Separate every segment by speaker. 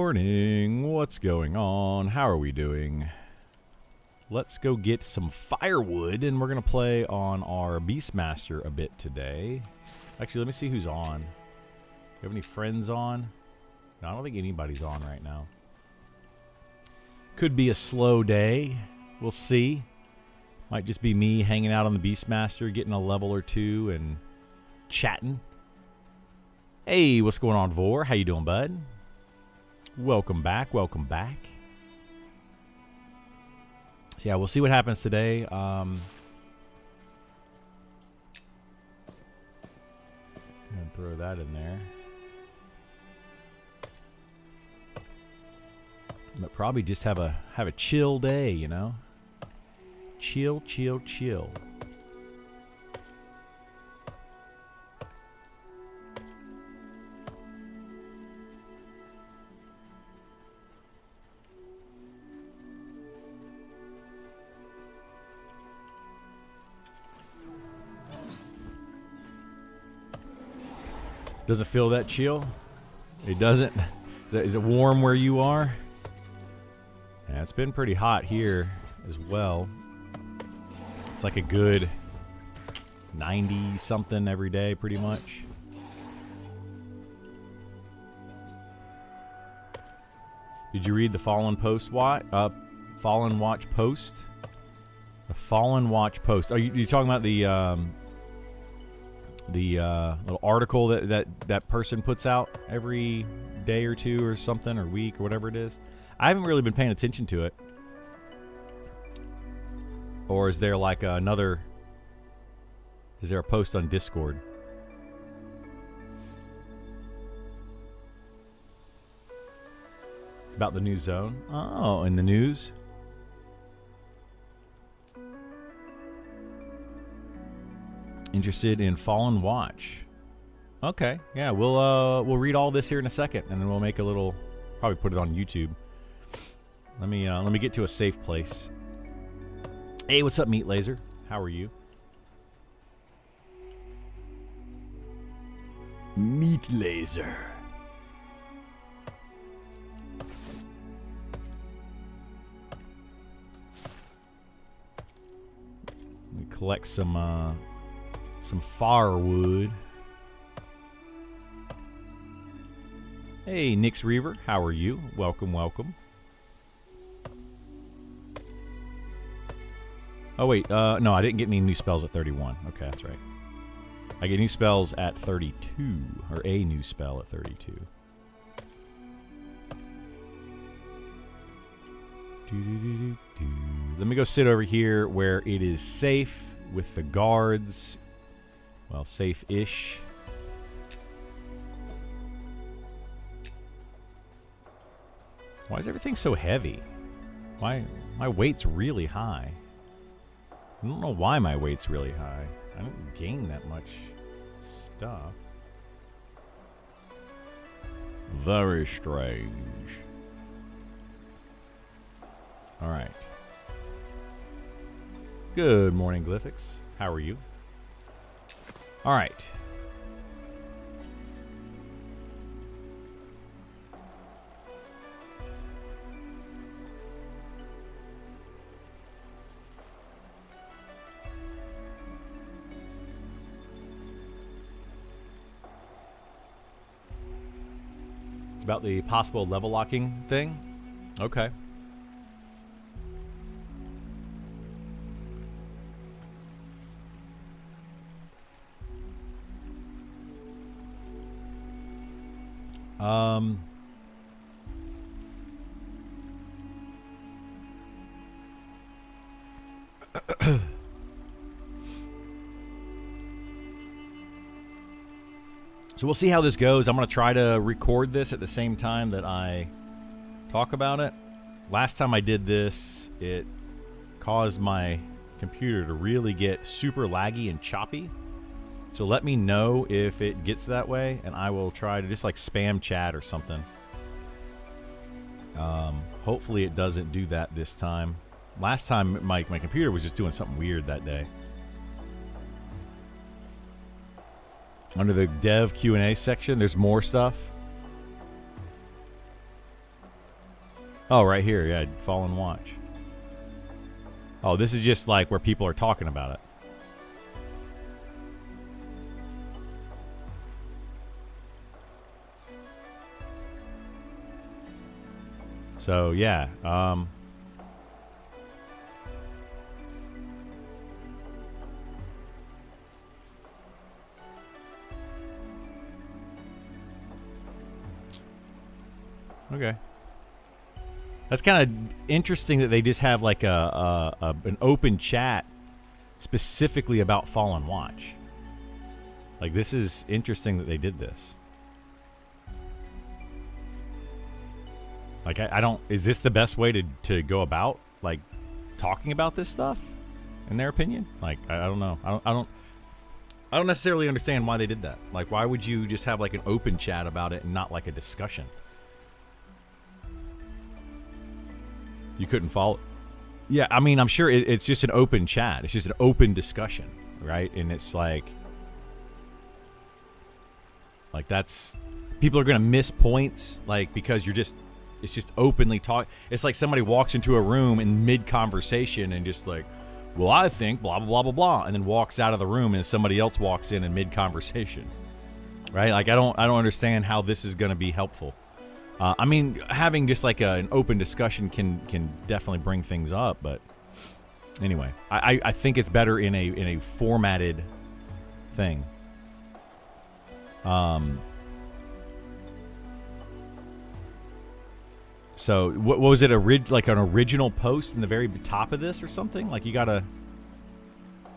Speaker 1: morning. What's going on? How are we doing? Let's go get some firewood, and we're going to play on our Beastmaster a bit today. Actually, let me see who's on. Do you have any friends on? No, I don't think anybody's on right now. Could be a slow day. We'll see. Might just be me hanging out on the Beastmaster, getting a level or two, and chatting. Hey, what's going on, Vor? How you doing, bud? Welcome back. Welcome back. Yeah, we'll see what happens today. I'm gonna throw that in there. But probably just have a chill day, you know? Chill, chill, chill. Doesn't feel that chill? It doesn't? Is it warm where you are? Yeah, it's been pretty hot here as well. It's like a good 90-something every day, pretty much. Did you read the Fallen Watch post? The Fallen Watch post. Are you talking about the little article that person puts out every day or two or something, or week or whatever it is? I haven't really been paying attention to it. Or is there like another... Is there a post on Discord? It's about the new zone. Oh, in the news? Interested in Fallen Watch. Okay, yeah, we'll read all this here in a second, and then we'll make a little... Probably put it on YouTube. Let me get to a safe place. Hey, what's up, Meat Laser? How are you? Meat Laser. We collect some firewood. Hey, Nix Reaver, how are you? Welcome, welcome. Oh, wait. No, I didn't get any new spells at 31. Okay, that's right. I get new spells at 32. Or a new spell at 32. Let me go sit over here where it is safe with the guards. Well, safe-ish. Why is everything so heavy? Why? My weight's really high. I don't know why my weight's really high. I don't gain that much stuff. Very strange. Alright. Good morning, Glyphix. How are you? Alright. About the possible level locking thing? Okay. So we'll see how this goes. I'm going to try to record this at the same time that I talk about it. Last time I did this, it caused my computer to really get super laggy and choppy. So let me know if it gets that way, and I will try to just like spam chat or something. Hopefully it doesn't do that this time. Last time my computer was just doing something weird that day. Under the dev Q&A section, there's more stuff. Oh, right here. Yeah, Fallen Watch. Oh, this is just like where people are talking about it. So, yeah. Okay. That's kind of interesting that they just have like an open chat specifically about Fallen Watch. Like, this is interesting that they did this. Like, I don't... Is this the best way to go about, like, talking about this stuff, in their opinion? Like, I don't know. I don't necessarily understand why they did that. Like, why would you just have, like, an open chat about it and not, like, a discussion? You couldn't follow... Yeah, I mean, I'm sure it's just an open chat. It's just an open discussion, right? And it's like... Like, that's... People are going to miss points, like, because you're just... It's just openly talk. It's like somebody walks into a room in mid-conversation and just like, well, I think blah, blah, blah, blah, blah, and then walks out of the room and somebody else walks in mid-conversation, right? Like, I don't understand how this is going to be helpful. I mean, having just like an open discussion can definitely bring things up, but anyway, I think it's better in a formatted thing. So what was it? Like an original post in the very top of this or something? Like, you gotta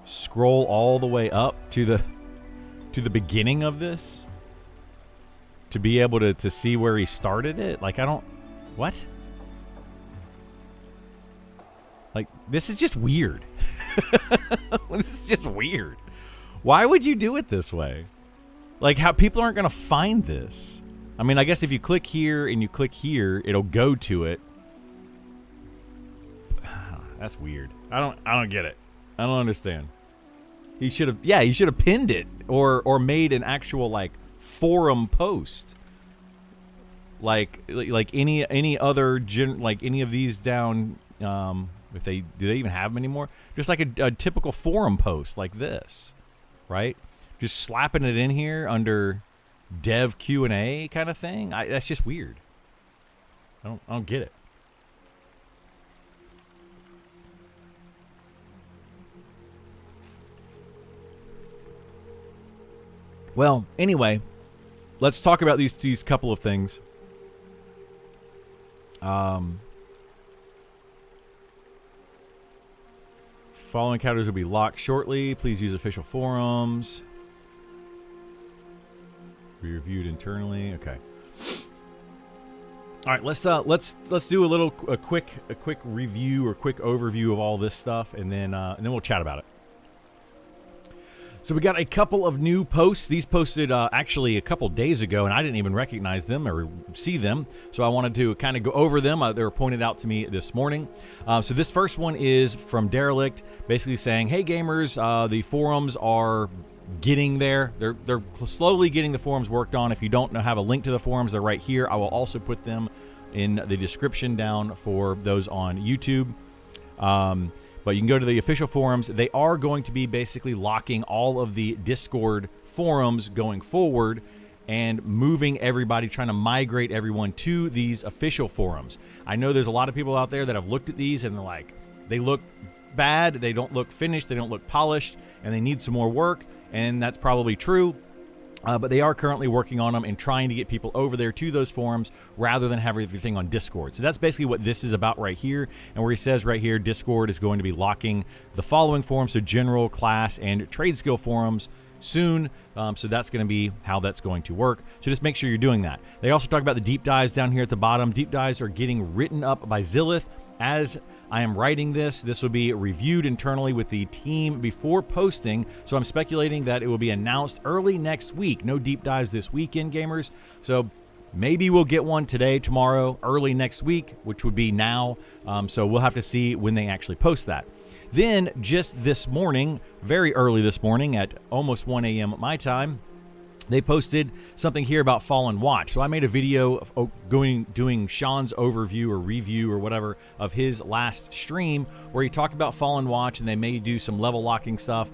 Speaker 1: scroll all the way up to the beginning of this to be able to see where he started it. Like, I don't... What? Like, this is just weird. This is just weird. Why would you do it this way? Like, how people aren't gonna find this. I mean, I guess if you click here and you click here, it'll go to it. That's weird. I don't get it. I don't understand. He should have pinned it or made an actual like forum post. Like any other like any of these down if do they even have them anymore? Just like a typical forum post like this, right? Just slapping it in here under dev Q&A kind of thing. That's just weird. I don't get it. Well, anyway, let's talk about these couple of things. Following encounters will be locked shortly. Please use official forums. Be reviewed internally. Okay. All right, let's do a quick review or quick overview of all this stuff, and then we'll chat about it. So we got a couple of new posts. These posted actually a couple days ago, and I didn't even recognize them or see them. So I wanted to kind of go over them. They were pointed out to me this morning. So this first one is from Derelict, basically saying, "Hey gamers, the forums are getting there. They're slowly getting the forums worked on. If you don't have a link to the forums, they're right here. I will also put them in the description down for those on YouTube. But you can go to the official forums. They are going to be basically locking all of the Discord forums going forward and moving everybody, trying to migrate everyone to these official forums. I know there's a lot of people out there that have looked at these and they're like, they look bad, they don't look finished, they don't look polished, and they need some more work. And that's probably true, but they are currently working on them and trying to get people over there to those forums rather than have everything on Discord. So that's basically what this is about right here. And where he says right here, Discord is going to be locking the following forums, so general, class, and trade skill forums soon. So that's going to be how that's going to work. So just make sure you're doing that. They also talk about the deep dives down here at the bottom. Deep dives are getting written up by Zillith as I am writing this. This will be reviewed internally with the team before posting, so I'm speculating that it will be announced early next week. No deep dives this weekend, gamers. So maybe we'll get one today, tomorrow, early next week, which would be now. So we'll have to see when they actually post that. Then just this morning, very early this morning at almost 1 a.m. my time, they posted something here about Fallen Watch. So I made a video of doing Sean's overview or review or whatever of his last stream where he talked about Fallen Watch, and they may do some level locking stuff.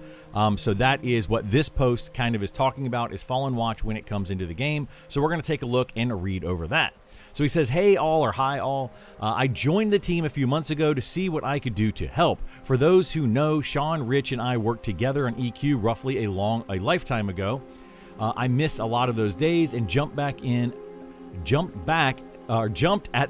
Speaker 1: So that is what this post kind of is talking about, is Fallen Watch when it comes into the game. So we're going to take a look and read over that. So he says, hey all, or hi all, I joined the team a few months ago to see what I could do to help. For those who know, Sean, Rich, and I worked together on EQ roughly a lifetime ago. I missed a lot of those days and jumped at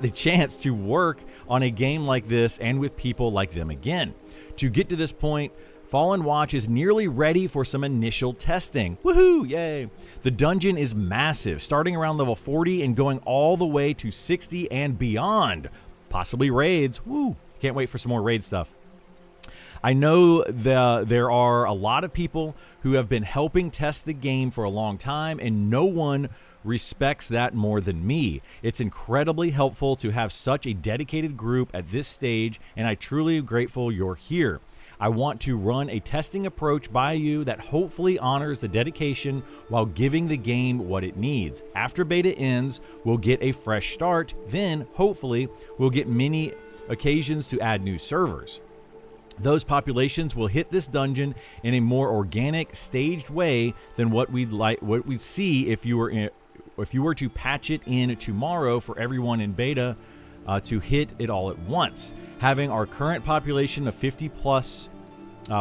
Speaker 1: the chance to work on a game like this and with people like them again. To get to this point, Fallen Watch is nearly ready for some initial testing. Woohoo! Yay! The dungeon is massive, starting around level 40 and going all the way to 60 and beyond. Possibly raids. Woo! Can't wait for some more raid stuff. I know there are a lot of people who have been helping test the game for a long time, and no one respects that more than me. It's incredibly helpful to have such a dedicated group at this stage, and I truly am grateful you're here. I want to run a testing approach by you that hopefully honors the dedication while giving the game what it needs. After beta ends, we'll get a fresh start. Then, hopefully, we'll get many occasions to add new servers. Those populations will hit this dungeon in a more organic, staged way than what we'd see if you were to patch it in tomorrow for everyone in beta to hit it all at once. Having our current population of 50 plus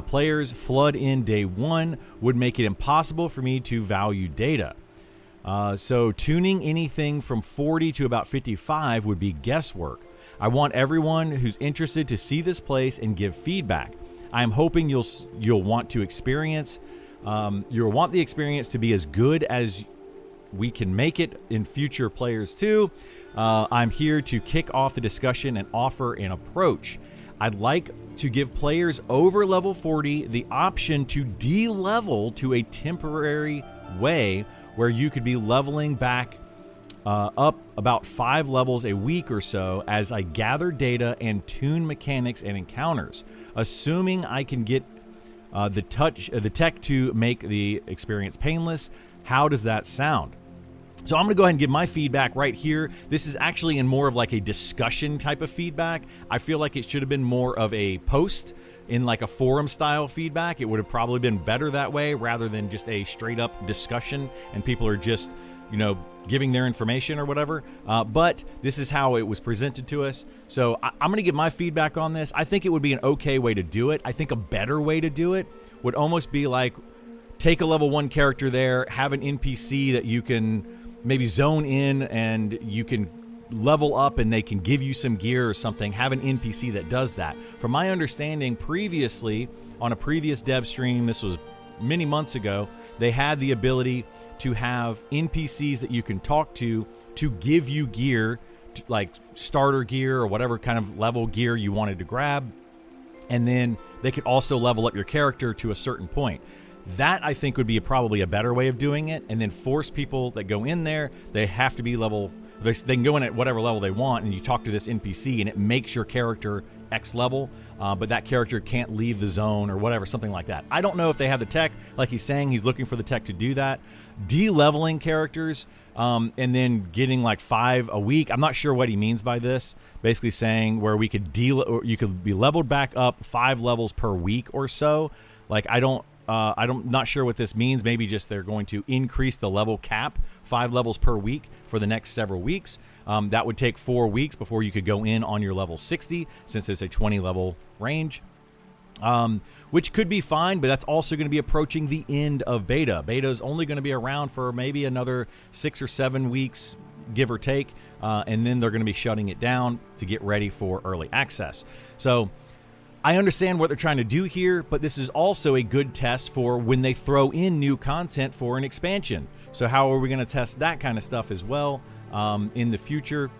Speaker 1: players flood in day one would make it impossible for me to value data. So tuning anything from 40 to about 55 would be guesswork. I want everyone who's interested to see this place and give feedback. I'm hoping you'll want to experience. You'll want the experience to be as good as we can make it in future players too. I'm here to kick off the discussion and offer an approach. I'd like to give players over level 40 the option to de-level to a temporary way where you could be leveling back up about 5 levels a week or so as I gather data and tune mechanics and encounters, assuming I can get the tech to make the experience painless. How does that sound? So I'm going to go ahead and give my feedback right here. This is actually in more of like a discussion type of feedback. I feel like it should have been more of a post in like a forum style feedback. It would have probably been better that way rather than just a straight up discussion and people are just, you know, giving their information or whatever. But this is how it was presented to us. So I'm going to give my feedback on this. I think it would be an okay way to do it. I think a better way to do it would almost be like take a level 1 character there, have an NPC that you can maybe zone in and you can level up and they can give you some gear or something. Have an NPC that does that. From my understanding previously on a previous dev stream, this was many months ago, they had the ability to have NPCs that you can talk to give you gear, like starter gear or whatever kind of level gear you wanted to grab. And then they could also level up your character to a certain point. That, I think, would be probably a better way of doing it, and then force people that go in there, they have to be level, they can go in at whatever level they want, and you talk to this NPC, and it makes your character X level, but that character can't leave the zone or whatever, something like that. I don't know if they have the tech. Like he's saying, he's looking for the tech to do that. De-leveling characters, and then getting like 5 a week. I'm not sure what he means by this. Basically saying where we could you could be leveled back up 5 levels per week or so. Like I'm not sure what this means. Maybe just they're going to increase the level cap 5 levels per week for the next several weeks. That would take 4 weeks before you could go in on your level 60 since it's a 20 level range, which could be fine, but that's also going to be approaching the end of beta. Beta is only going to be around for maybe another 6 or 7 weeks, give or take, and then they're going to be shutting it down to get ready for early access. So I understand what they're trying to do here, but this is also a good test for when they throw in new content for an expansion. So how are we going to test that kind of stuff as well in the future?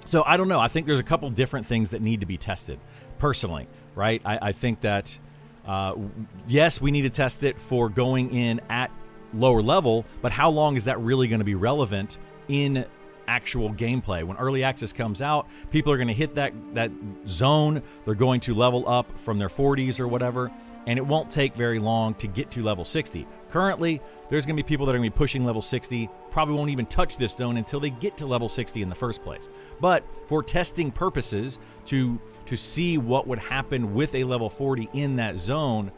Speaker 1: So I don't know. I think there's a couple different things that need to be tested personally, right? I think that, yes, we need to test it for going in at lower level, but how long is that really going to be relevant in actual gameplay? When early access comes out, people are going to hit that zone. They're going to level up from their 40s or whatever, and it won't take very long to get to level 60. Currently, there's going to be people that are going to be pushing level 60, probably won't even touch this zone until they get to level 60 in the first place. But for testing purposes, to see what would happen with a level 40 in that zone,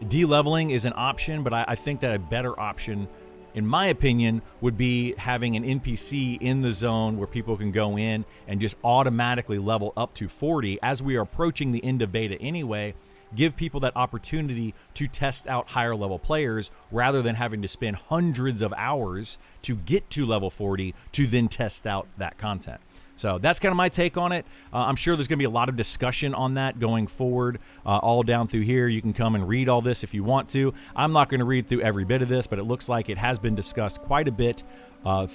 Speaker 1: de-leveling is an option, but I think that a better option, in my opinion, would be having an NPC in the zone where people can go in and just automatically level up to 40 as we are approaching the end of beta anyway. Give people that opportunity to test out higher level players rather than having to spend hundreds of hours to get to level 40 to then test out that content. So that's kind of my take on it. I'm sure there's going to be a lot of discussion on that going forward, all down through here. You can come and read all this if you want to. I'm not going to read through every bit of this, but it looks like it has been discussed quite a bit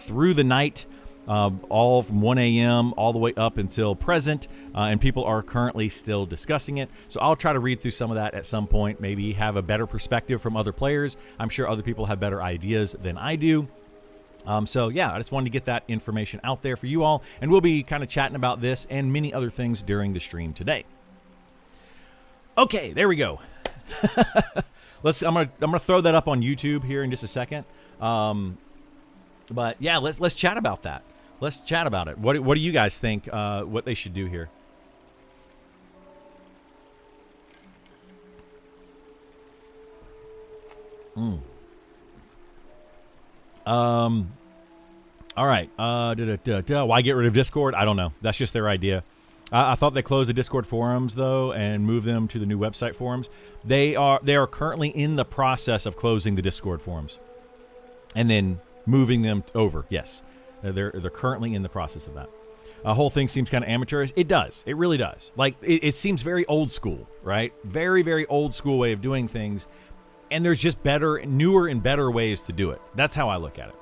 Speaker 1: through the night, all from 1 a.m. all the way up until present, and people are currently still discussing it. So I'll try to read through some of that at some point, maybe have a better perspective from other players. I'm sure other people have better ideas than I do. So yeah, I just wanted to get that information out there for you all, and we'll be kind of chatting about this and many other things during the stream today. Okay, there we go. I'm gonna throw that up on YouTube here in just a second. But yeah, let's chat about that. Let's chat about it. What do you guys think? What they should do here? All right. Why get rid of Discord? I don't know. That's just their idea. I thought they closed the Discord forums though and moved them to the new website forums. They are currently in the process of closing the Discord forums and then moving them over. Yes, they're currently in the process of that. The whole thing seems kind of amateurish. It does. It really does. Like it seems very old school, right? Very, very old school way of doing things. And there's just newer and better ways to do it. That's how I look at it.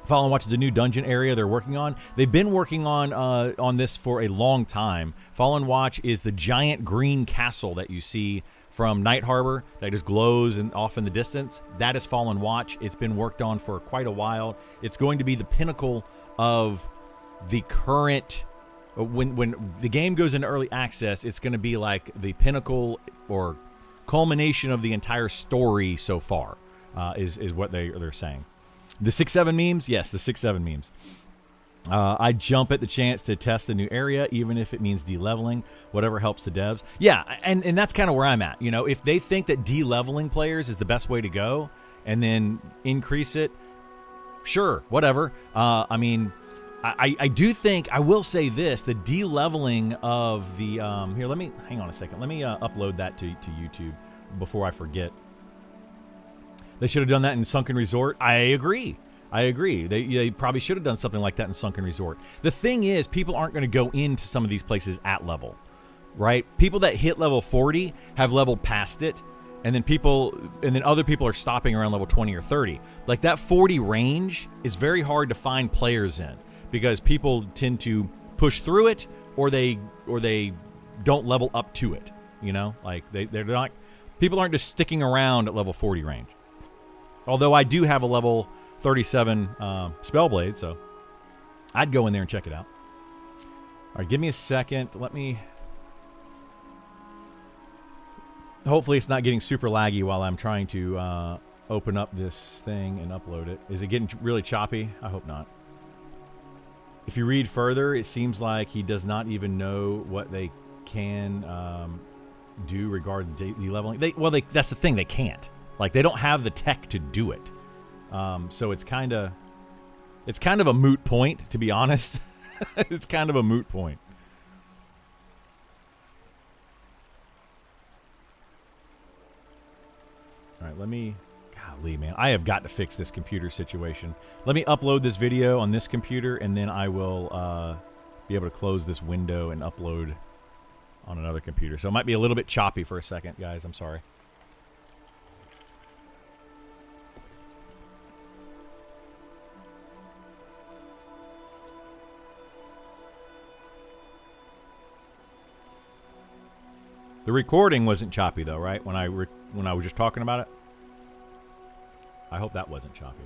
Speaker 1: Follow and Watch is the new dungeon area they're working on. They've been working on this for a long time. Fallen Watch is the giant green castle that you see from Night Harbor that just glows off in the distance. That is Fallen Watch. It's been worked on for quite a while. It's going to be the pinnacle of the current. When the game goes into early access, it's going to be like the pinnacle or culmination of the entire story so far. Is what they're saying. The 6-7 memes? Yes, the 6-7 memes. I jump at the chance to test a new area, even if it means de-leveling, whatever helps the devs. Yeah, and that's kind of where I'm at. You know, if they think that de-leveling players is the best way to go and then increase it, sure, whatever. I mean, I do think, I will say this, the de-leveling of the... here, hang on a second. Let me upload that to YouTube before I forget. They should have done that in Sunken Resort. I agree. They probably should have done something like that in Sunken Resort. The thing is, people aren't going to go into some of these places at level, right? People that hit level 40 have leveled past it, and then other people are stopping around level 20 or 30. Like that 40 range is very hard to find players in because people tend to push through it, or they don't level up to it. You know, like they're not. People aren't just sticking around at level 40 range. Although I do have a level 37 Spellblade, so I'd go in there and check it out. All right, give me a second. Hopefully it's not getting super laggy while I'm trying to open up this thing and upload it. Is it getting really choppy? I hope not. If you read further, it seems like he does not even know what they can do regarding de-leveling. That's the thing. They can't. Like, they don't have the tech to do it. So it's kind of a moot point, to be honest. It's kind of a moot point. All right, golly, man, I have got to fix this computer situation. Let me upload this video on this computer, and then I will be able to close this window and upload on another computer. So it might be a little bit choppy for a second, guys. I'm sorry. The recording wasn't choppy though, right? When I was just talking about it. I hope that wasn't choppy.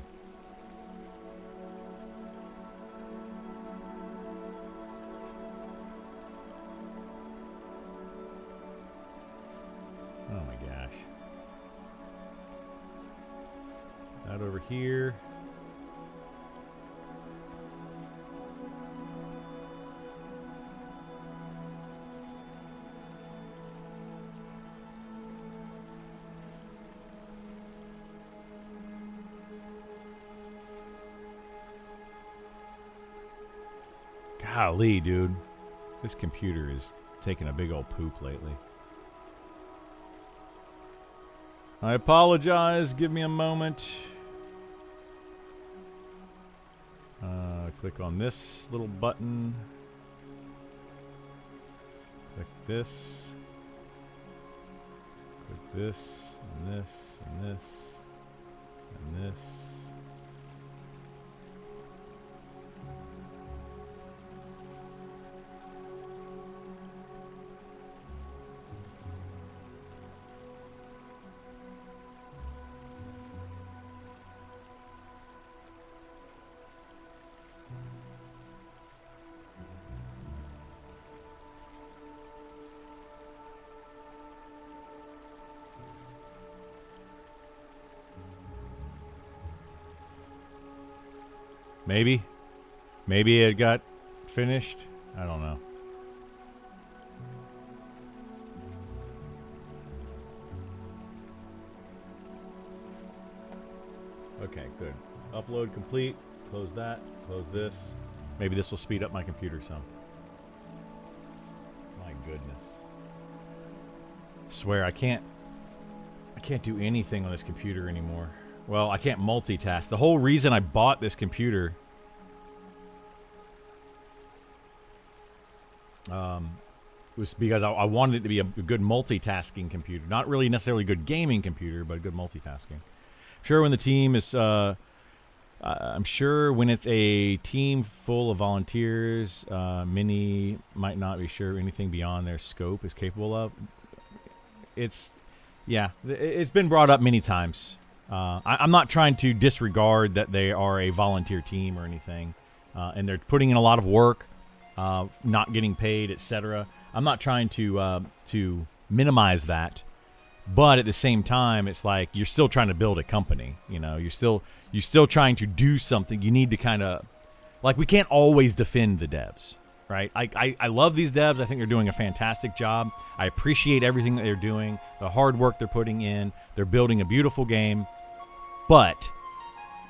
Speaker 1: Oh my gosh. here. Golly, dude. This computer is taking a big old poop lately. I apologize. Give me a moment. Click on this little button. Click this. Click this, and this, and this, and this. Maybe. Maybe it got finished. I don't know. Okay, good. Upload complete. Close that. Close this. Maybe this will speed up my computer some. My goodness. Swear I can't do anything on this computer anymore. Well, I can't multitask. The whole reason I bought this computer was because I wanted it to be a good multitasking computer. Not really necessarily a good gaming computer, but a good multitasking. Sure, when the team is... I'm sure when it's a team full of volunteers, many might not be sure anything beyond their scope is capable of. It's been brought up many times. I'm not trying to disregard that they are a volunteer team or anything, and they're putting in a lot of work, not getting paid, etc. I'm not trying to minimize that, but at the same time, it's like you're still trying to build a company. You know, you're still trying to do something. You need to kind of, like, we can't always defend the devs, right? I love these devs. I think they're doing a fantastic job. I appreciate everything that they're doing, the hard work they're putting in. They're building a beautiful game. But,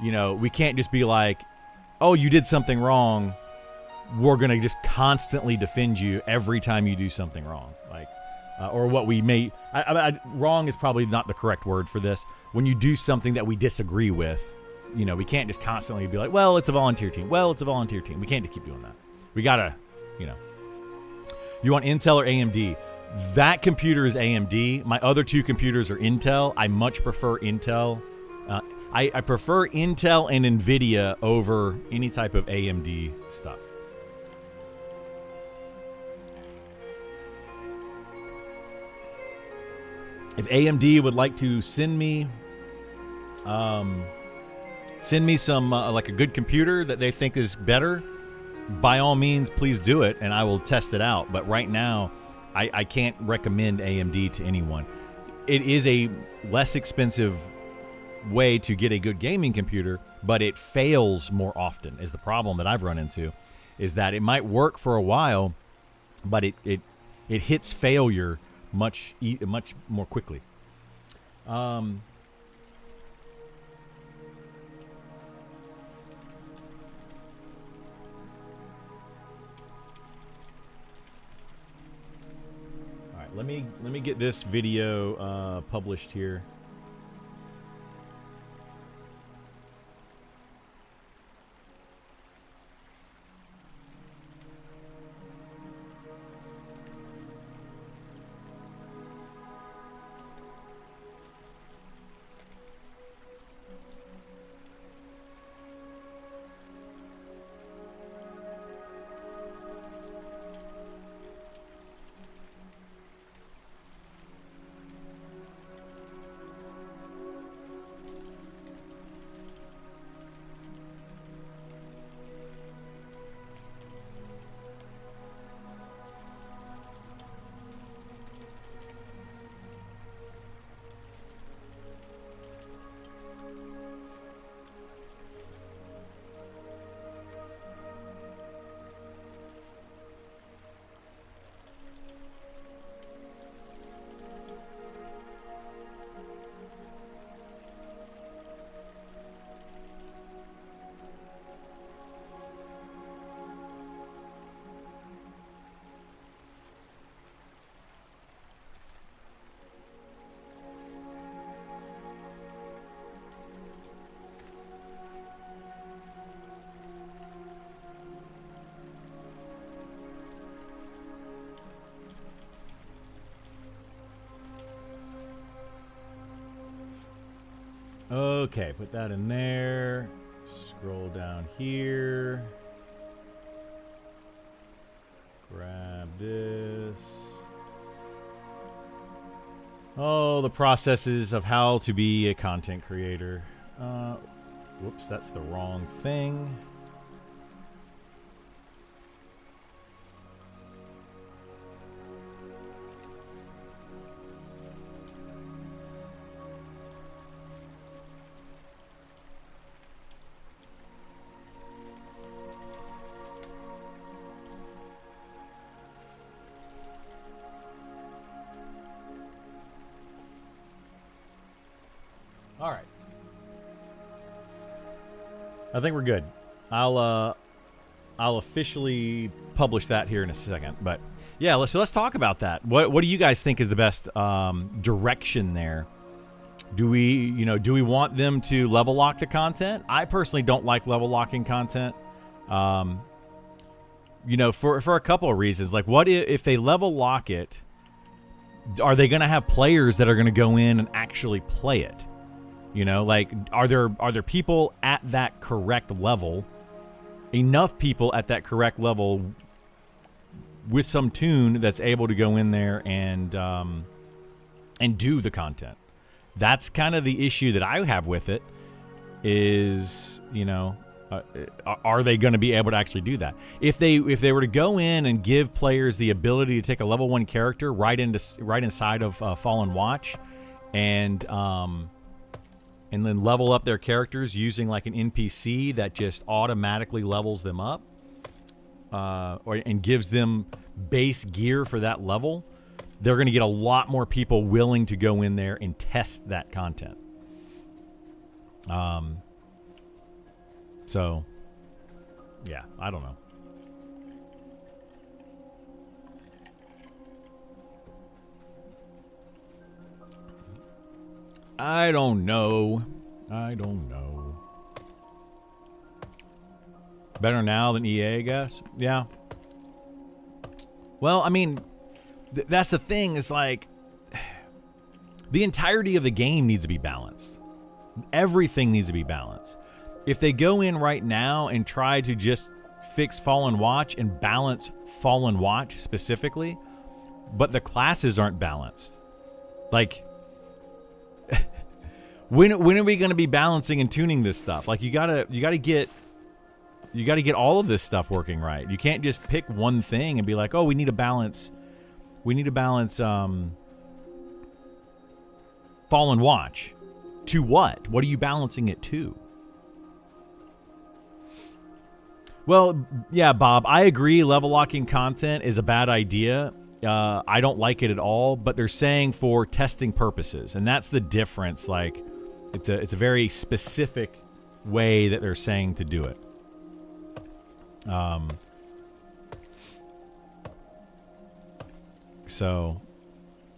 Speaker 1: you know, we can't just be like, oh, you did something wrong. We're going to just constantly defend you every time you do something wrong. Like, or what we may... wrong is probably not the correct word for this. When you do something that we disagree with, you know, we can't just constantly be like, well, it's a volunteer team. Well, it's a volunteer team. We can't just keep doing that. We got to, you know. You want Intel or AMD? That computer is AMD. My other two computers are Intel. I much prefer Intel. I prefer Intel and NVIDIA over any type of AMD stuff. If AMD would like to send me some like a good computer that they think is better, by all means, please do it, and I will test it out. But right now, I can't recommend AMD to anyone. It is a less expensive way to get a good gaming computer, but it fails more often, is the problem that I've run into, is that it might work for a while, but it hits failure much more quickly. Let me get this video published here. Okay, put that in there. Scroll down here. Grab this. Oh, the processes of how to be a content creator. Whoops, that's the wrong thing. All right. I think we're good. I'll officially publish that here in a second. But yeah, let's talk about that. What do you guys think is the best direction there? Do we want them to level lock the content? I personally don't like level locking content. For a couple of reasons. Like, what if they level lock it? Are they going to have players that are going to go in and actually play it? Like, are there people at that correct level, enough people at that correct level with some tune that's able to go in there and do the content? That's kind of the issue that I have with it is, are they going to be able to actually do that? If they were to go in and give players the ability to take a level 1 character right inside of Fallen Watch and then level up their characters using like an NPC that just automatically levels them up and gives them base gear for that level, they're going to get a lot more people willing to go in there and test that content. So, yeah, I don't know. I don't know. Better now than EA, I guess. Yeah. Well, I mean, that's the thing. Is like the entirety of the game needs to be balanced. Everything needs to be balanced. If they go in right now and try to just fix Fallen Watch and balance Fallen Watch specifically, but the classes aren't balanced, like. When are we going to be balancing and tuning this stuff? Like, you gotta get all of this stuff working right. You can't just pick one thing and be like, oh, we need to balance Fallen Watch. To what? What are you balancing it to? Well, yeah, Bob, I agree. Level locking content is a bad idea. I don't like it at all. But they're saying for testing purposes, and that's the difference. Like. It's a very specific way that they're saying to do it. So,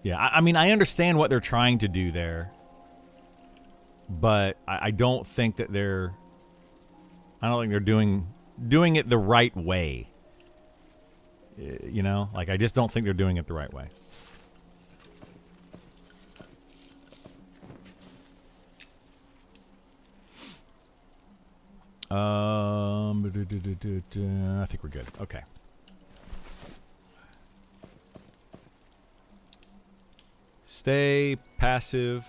Speaker 1: yeah, I mean, I understand what they're trying to do there, but I don't think that they're doing it the right way. Like, I just don't think they're doing it the right way. I think we're good. Okay. Stay passive.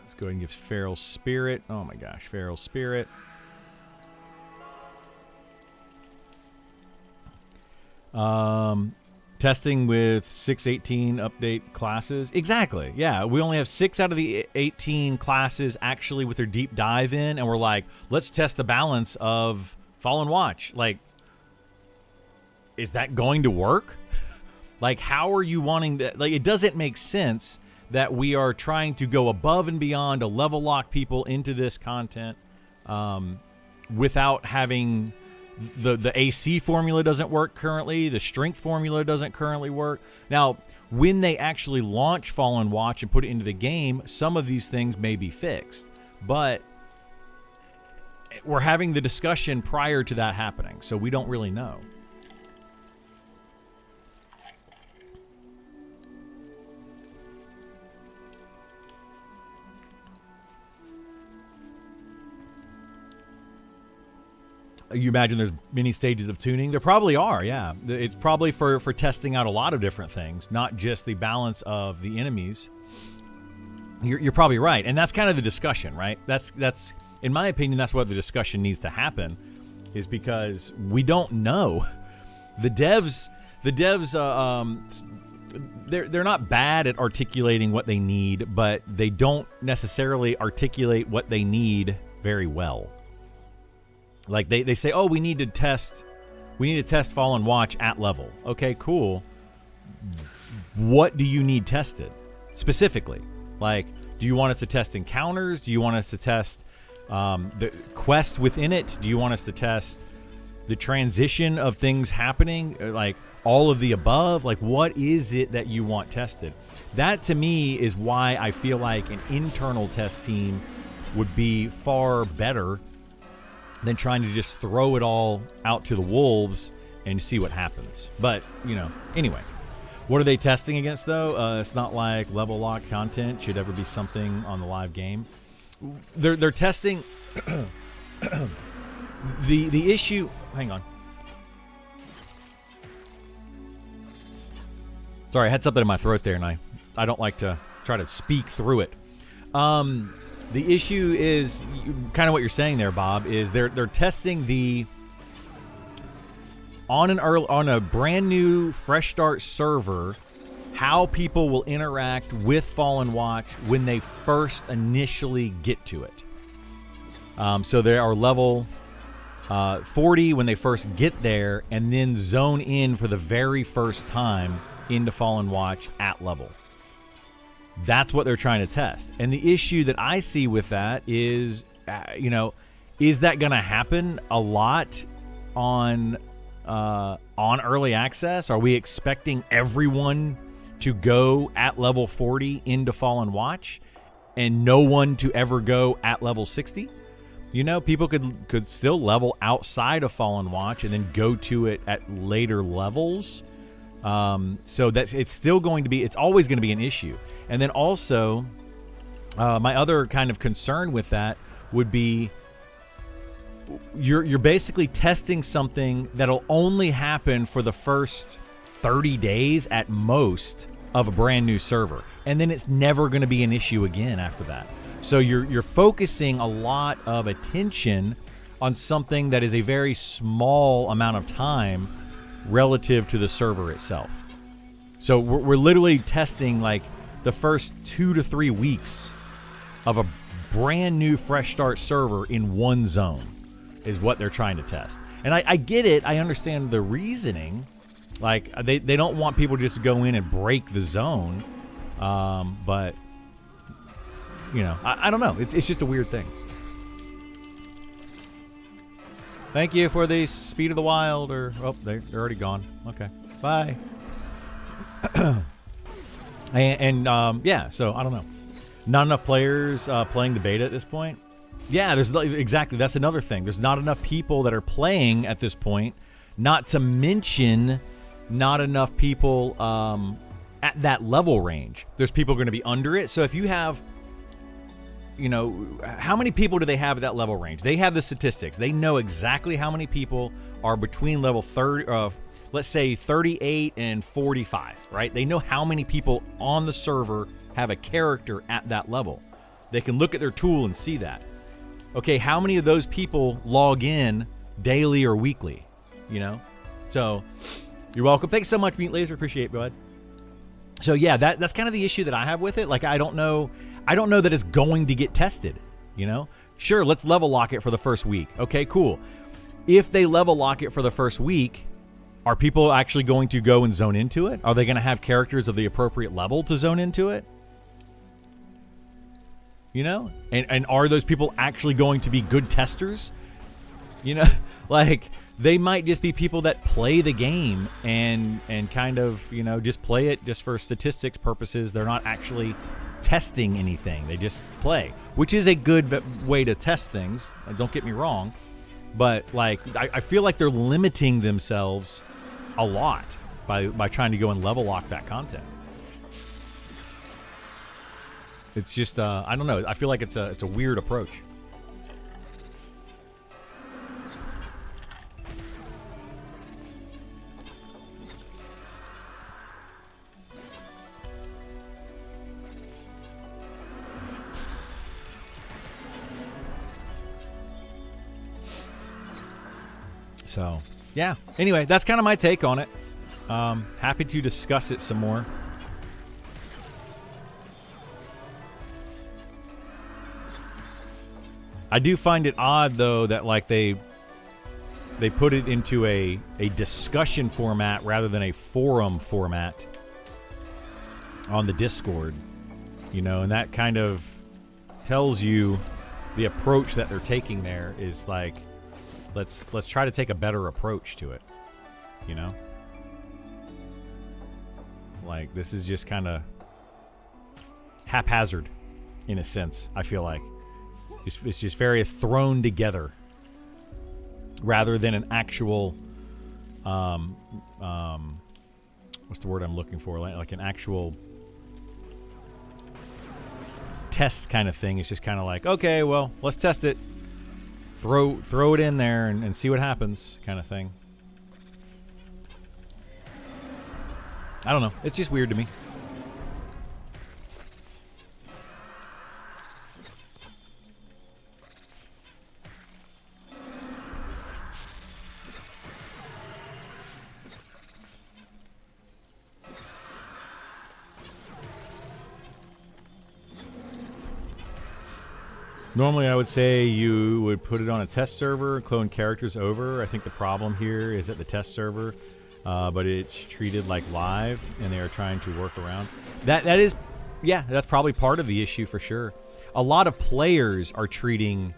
Speaker 1: Let's go ahead and give Feral Spirit. Oh my gosh, Feral Spirit. Testing with 618 update classes. Exactly. Yeah, we only have 6 out of the 18 classes actually with their deep dive in, and we're like, let's test the balance of Fallen Watch. Like, is that going to work? Like, how are you wanting to... Like, it doesn't make sense that we are trying to go above and beyond to level lock people into this content without having... The AC formula doesn't work currently. The strength formula doesn't currently work. Now, when they actually launch Fallen Watch and put it into the game, some of these things may be fixed. But we're having the discussion prior to that happening, so we don't really know. You imagine there's many stages of tuning? There probably are, yeah. It's probably for testing out a lot of different things, not just the balance of the enemies. You're probably right, and that's kind of the discussion, right? That's in my opinion, that's what the discussion needs to happen, is because we don't know. The devs, they're not bad at articulating what they need, but they don't necessarily articulate what they need very well. Like they say, oh, we need to test Fallen Watch at level. Okay, cool. What do you need tested specifically? Like, do you want us to test encounters? Do you want us to test the quest within it? Do you want us to test the transition of things happening? Like all of the above? Like, what is it that you want tested? That to me is why I feel like an internal test team would be far better than trying to just throw it all out to the wolves and see what happens. But, anyway. What are they testing against, though? It's not like level lock content should ever be something on the live game. They're testing the issue. Hang on. Sorry, I had something in my throat there, and I don't like to try to speak through it. The issue is kind of what you're saying there, Bob. Is they're testing the on a brand new fresh start server, how people will interact with Fallen Watch when they first initially get to it. So they are level 40 when they first get there, and then zone in for the very first time into Fallen Watch at level. That's what they're trying to test. And the issue that I see with that is, is that going to happen a lot on early access? Are we expecting everyone to go at level 40 into Fallen Watch and no one to ever go at level 60? People could still level outside of Fallen Watch and then go to it at later levels. So it's always going to be an issue. And then also, my other kind of concern with that would be you're basically testing something that'll only happen for the first 30 days at most of a brand new server, and then it's never going to be an issue again after that. So you're focusing a lot of attention on something that is a very small amount of time relative to the server itself. So we're literally testing like the first 2 to 3 weeks of a brand new fresh start server in one zone is what they're trying to test. And I get it. I understand the reasoning. Like, they don't want people just to go in and break the zone. But, I don't know. It's just a weird thing. Thank you for the Speed of the Wild. They're already gone. Okay. Bye. So I don't know. Not enough players playing the beta at this point. Yeah, that's another thing. There's not enough people that are playing at this point. Not to mention, not enough people at that level range. There's people going to be under it. So if you have, how many people do they have at that level range? They have the statistics. They know exactly how many people are between level 30, let's say 38 and 45, right? They know how many people on the server have a character at that level. They can look at their tool and see that. Okay, how many of those people log in daily or weekly? So you're welcome. Thanks so much, Meat Laser. Appreciate it, bud. So yeah, that's kind of the issue that I have with it. Like, I don't know that it's going to get tested. Sure, let's level lock it for the first week. Okay, cool. If they level lock it for the first week, are people actually going to go and zone into it? Are they going to have characters of the appropriate level to zone into it? And are those people actually going to be good testers? Like, they might just be people that play the game and kind of, just play it just for statistics purposes. They're not actually testing anything. They just play, which is a good way to test things. Don't get me wrong. But, like, I feel like they're limiting themselves a lot by trying to go and level lock that content. It's just, I don't know. I feel like it's a weird approach. So, yeah. Anyway, that's kind of my take on it. Happy to discuss it some more. I do find it odd, though, that like they put it into a discussion format rather than a forum format on the Discord, you know, and that kind of tells you the approach that they're taking there is like, let's try to take a better approach to it, you know? Like, this is just kind of haphazard in a sense, I feel like. It's just very thrown together rather than an actual, what's the word I'm looking for? Like an actual test kind of thing. It's just kind of like, okay, well, let's test it. Throw it in there and see what happens kind of thing. I don't know. It's just weird to me. Normally, I would say you would put it on a test server, clone characters over. I think the problem here is at the test server, but it's treated like live, and they are trying to work around. That is, yeah, that's probably part of the issue for sure. A lot of players are treating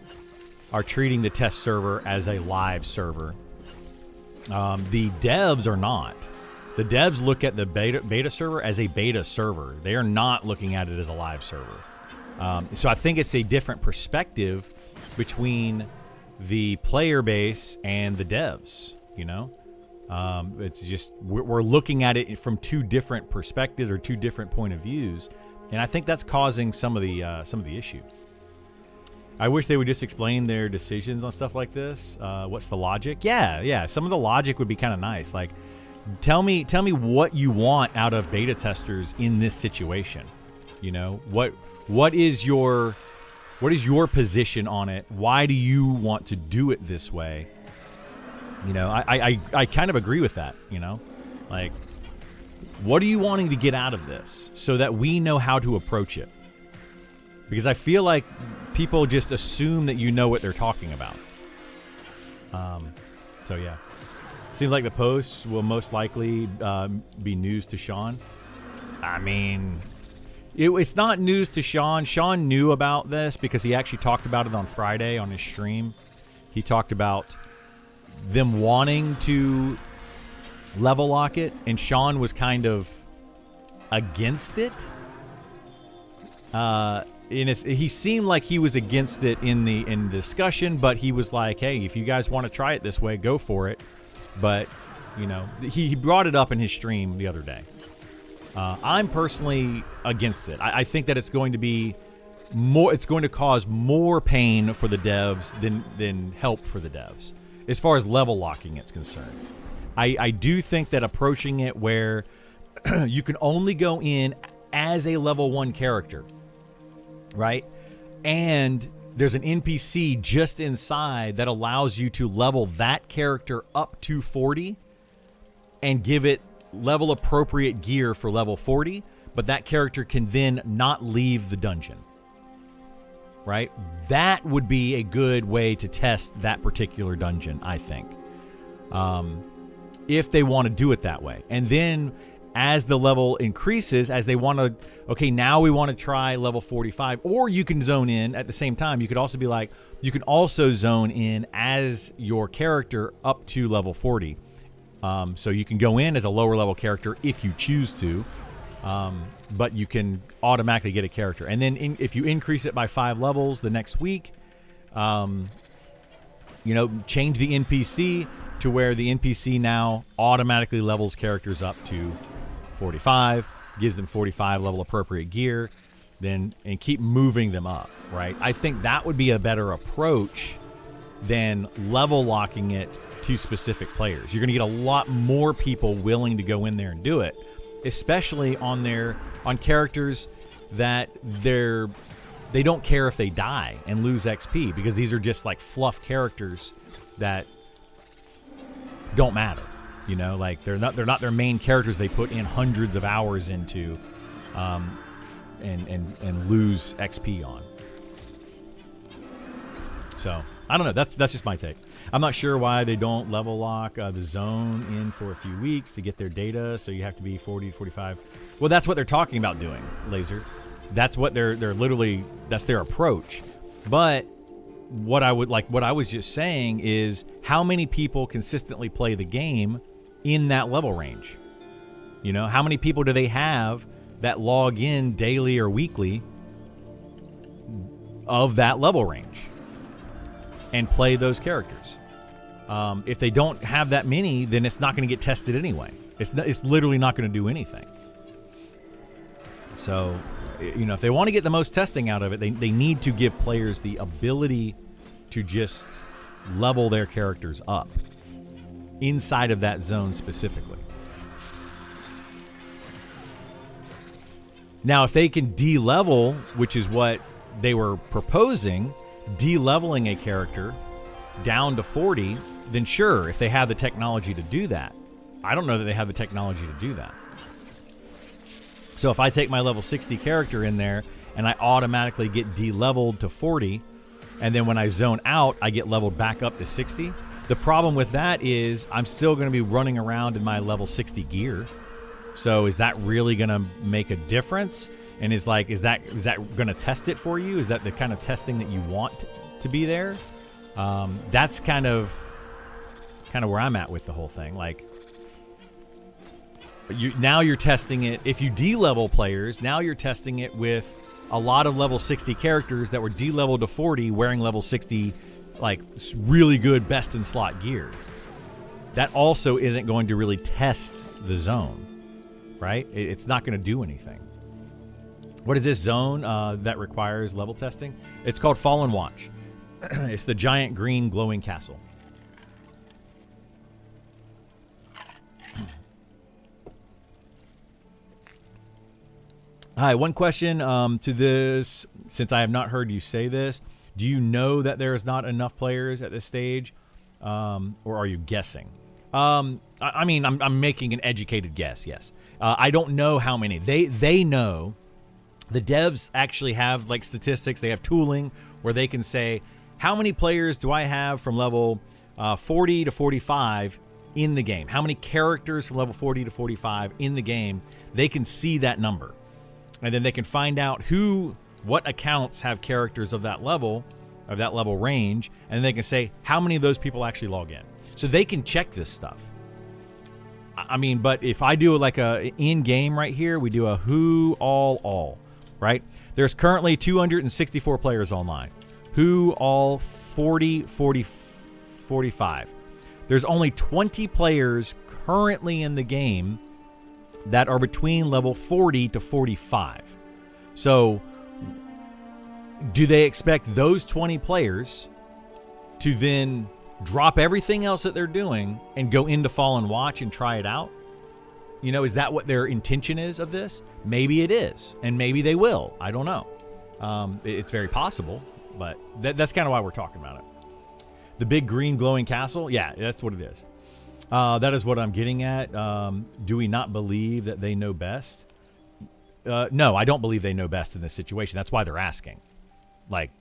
Speaker 1: the test server as a live server. The devs are not. The devs look at the beta server as a beta server. They are not looking at it as a live server. So I think it's a different perspective between the player base and the devs, you know? It's just, we're looking at it from two different perspectives or two different point of views. And I think that's causing some of the issue. I wish they would just explain their decisions on stuff like this. What's the logic? Yeah. Some of the logic would be kind of nice. Like, tell me what you want out of beta testers in this situation. You know, what is your position on it? Why do you want to do it this way? You know, I kind of agree with that, you know? Like, what are you wanting to get out of this so that we know how to approach it? Because I feel like people just assume that you know what they're talking about. So, yeah. Seems like the posts will most likely be news to Sean. I mean, it's not news to Sean. Sean knew about this because he actually talked about it on Friday on his stream. He talked about them wanting to level lock it, and Sean was kind of against it. He seemed like he was against it in the discussion, but he was like, "Hey, if you guys want to try it this way, go for it." But you know, he brought it up in his stream the other day. I'm personally against it. I think that it's going to be more. It's going to cause more pain for the devs than help for the devs, as far as level locking it's concerned. I do think that approaching it where you can only go in as a level 1 character, right? And there's an NPC just inside that allows you to level that character up to 40 and give it level appropriate gear for level 40, but that character can then not leave the dungeon, right? That would be a good way to test that particular dungeon, I think, if they want to do it that way. And then as the level increases, as they want to, okay, now we want to try level 45, or you can zone in at the same time. You could also be like, you can also zone in as your character up to level 40. So you can go in as a lower level character if you choose to, but you can automatically get a character. And then if you increase it by 5 levels the next week, you know, change the NPC to where the NPC now automatically levels characters up to 45, gives them 45 level appropriate gear, and keep moving them up, right? I think that would be a better approach than level locking it to specific players. You're going to get a lot more people willing to go in there and do it, especially on characters that they don't care if they die and lose XP, because these are just like fluff characters that don't matter. You know, like they're not their main characters they put in hundreds of hours into, and lose XP on. So I don't know. That's just my take. I'm not sure why they don't level lock the zone in for a few weeks to get their data. So you have to be 40 to 45. Well, that's what they're talking about doing, Laser. That's what they're literally. That's their approach. But what I was just saying is how many people consistently play the game in that level range. You know, how many people do they have that log in daily or weekly of that level range and play those characters? If they don't have that many, then it's not going to get tested anyway. It's literally not going to do anything. So, you know, if they want to get the most testing out of it, they need to give players the ability to just level their characters up inside of that zone specifically. Now, if they can de-level, which is what they were proposing, de-leveling a character down to 40, then sure, if they have the technology to do that. I don't know that they have the technology to do that. So if I take my level 60 character in there and I automatically get de-leveled to 40, and then when I zone out, I get leveled back up to 60, the problem with that is I'm still going to be running around in my level 60 gear. So is that really going to make a difference? And is that going to test it for you? Is that the kind of testing that you want to be there? That's kind of where I'm at with the whole thing. Like, now you're testing it. If you de-level players, now you're testing it with a lot of level 60 characters that were de-leveled to 40 wearing level 60, like, really good best in slot gear. That also isn't going to really test the zone, right? It's not going to do anything. What is this zone that requires level testing? It's called Fallen Watch. It's the giant green glowing castle. Hi, one question to this, since I have not heard you say this. Do you know that there is not enough players at this stage, or are you guessing? I mean, I'm making an educated guess, yes. I don't know how many. They know. The devs actually have, like, statistics. They have tooling where they can say, how many players do I have from level 40 to 45 in the game? How many characters from level 40 to 45 in the game? They can see that number. And then they can find out what accounts have characters of that level range, and they can say how many of those people actually log in. So they can check this stuff. I mean, but if I do like a in-game right here, we do a who, all, right? There's currently 264 players online. Who, all, 40, 45. There's only 20 players currently in the game that are between level 40 to 45. So, do they expect those 20 players to then drop everything else that they're doing and go into Fallen Watch and try it out? You know, is that what their intention is of this? Maybe it is, and maybe they will. I don't know. It's very possible, but that's kind of why we're talking about it. The big green glowing castle? Yeah, that's what it is. That is what I'm getting at. Do we not believe that they know best? No, I don't believe they know best in this situation. That's why they're asking. Like,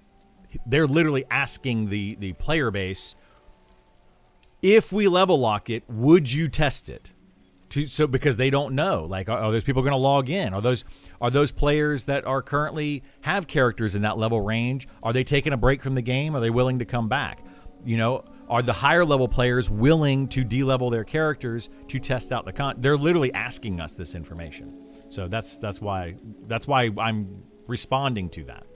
Speaker 1: they're literally asking the player base, if we level lock it, would you test it? So because they don't know. Like, are those people going to log in? Are those players that are currently have characters in that level range? Are they taking a break from the game? Are they willing to come back? You know, are the higher level players willing to de-level their characters to test out the They're literally asking us this information. So that's why I'm responding to that.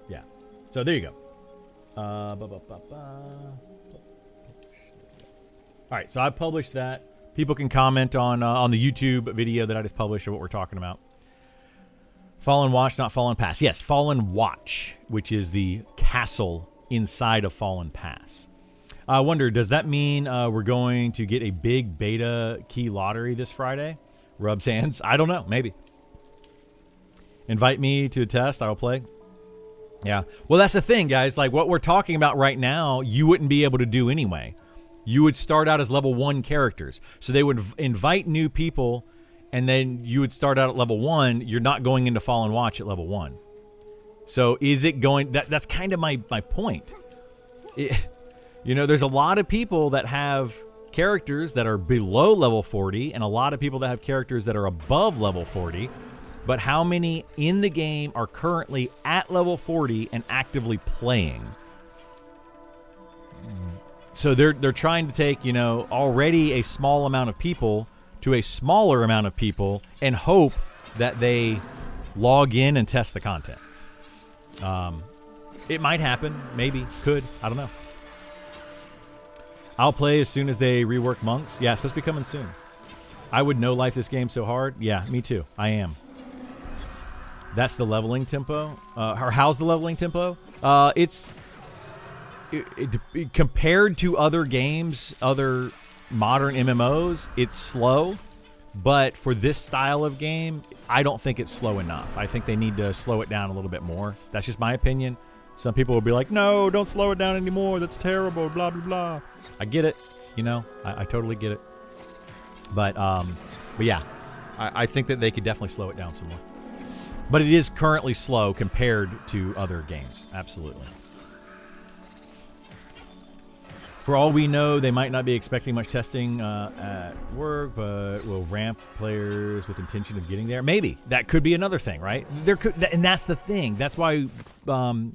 Speaker 1: Yeah. So there you go. All right, so I published that. People can comment on the YouTube video that I just published of what we're talking about. Fallen Watch, not Fallen Pass. Yes, Fallen Watch, which is the castle inside of Fallen Pass. I wonder, does that mean we're going to get a big beta key lottery this Friday? Rubs hands. I don't know. Maybe. Invite me to a test. I will play. Yeah. Well, that's the thing, guys. Like what we're talking about right now, you wouldn't be able to do anyway. You would start out as level 1 characters. So they would invite new people, and then you would start out at level 1. You're not going into Fallen Watch at level 1. So is it going... That's kind of my point. There's a lot of people that have characters that are below level 40, and a lot of people that have characters that are above level 40. But how many in the game are currently at level 40 and actively playing? So they're trying to take, already a small amount of people to a smaller amount of people and hope that they log in and test the content. It might happen. Maybe. Could. I don't know. I'll play as soon as they rework monks. Yeah, it's supposed to be coming soon. I would no-life this game so hard. Yeah, me too. I am. That's the leveling tempo. Or how's the leveling tempo? It's... compared to other games, other modern MMOs, it's slow. But for this style of game, I don't think it's slow enough. I think they need to slow it down a little bit more. That's just my opinion. Some people will be like, no, don't slow it down anymore. That's terrible, blah, blah, blah. I get it. I totally get it. But yeah, I think that they could definitely slow it down some more. But it is currently slow compared to other games. Absolutely. For all we know, they might not be expecting much testing at work, but will ramp players with intention of getting there. Maybe. That could be another thing, right? And that's the thing. That's why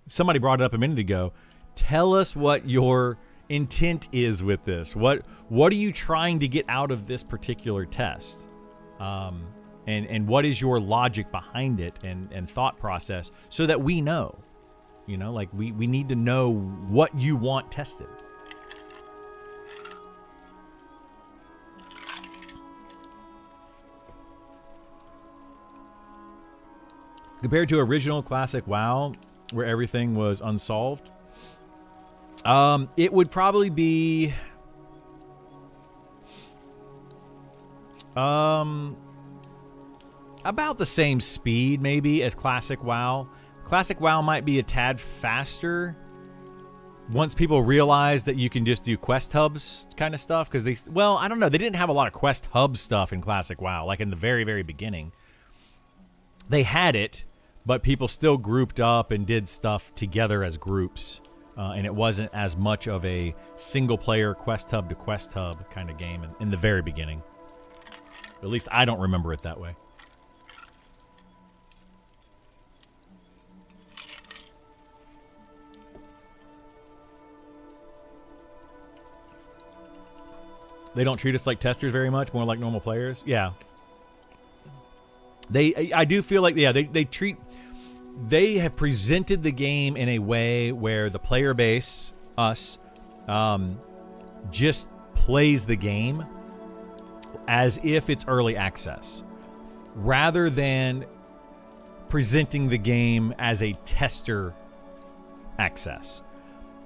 Speaker 1: somebody brought it up a minute ago. Tell us what your intent is with this. What are you trying to get out of this particular test? And what is your logic behind it and thought process so that we know? We need to know what you want tested. Compared to original classic WoW, where everything was unsolved, it would probably be about the same speed, maybe, as classic WoW. Classic WoW might be a tad faster once people realize that you can just do quest hubs kind of stuff. Because I don't know. They didn't have a lot of quest hub stuff in classic WoW, like in the very, very beginning. They had it, but people still grouped up and did stuff together as groups. And it wasn't as much of a single-player quest hub to quest hub kind of game in the very beginning. At least I don't remember it that way. They don't treat us like testers very much, more like normal players. Yeah. I do feel like, yeah, they have presented the game in a way where the player base, us, just plays the game as if it's early access, rather than presenting the game as a tester access.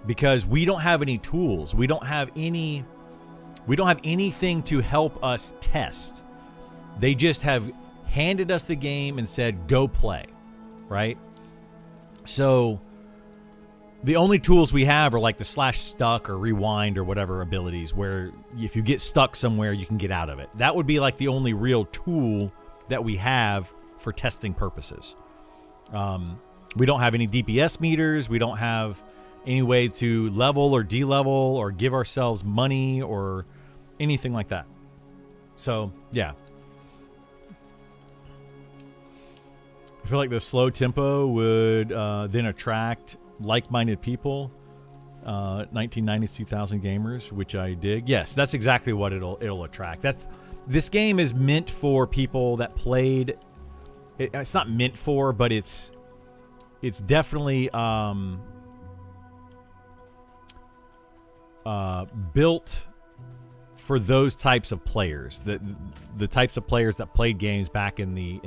Speaker 1: Because we don't have any tools. We don't have anything to help us test. They just have handed us the game and said, go play. Right? So the only tools we have are like the /stuck or rewind or whatever abilities, where if you get stuck somewhere, you can get out of it. That would be like the only real tool that we have for testing purposes. We don't have any DPS meters. We don't have any way to level or de-level or give ourselves money or anything like that. So, yeah. I feel like the slow tempo would then attract like-minded people, 1990s, 2000 gamers, which I dig. Yes, that's exactly what it'll attract. This game is meant for people that played. It's not meant for, but it's definitely built for those types of players, the types of players that played games back in the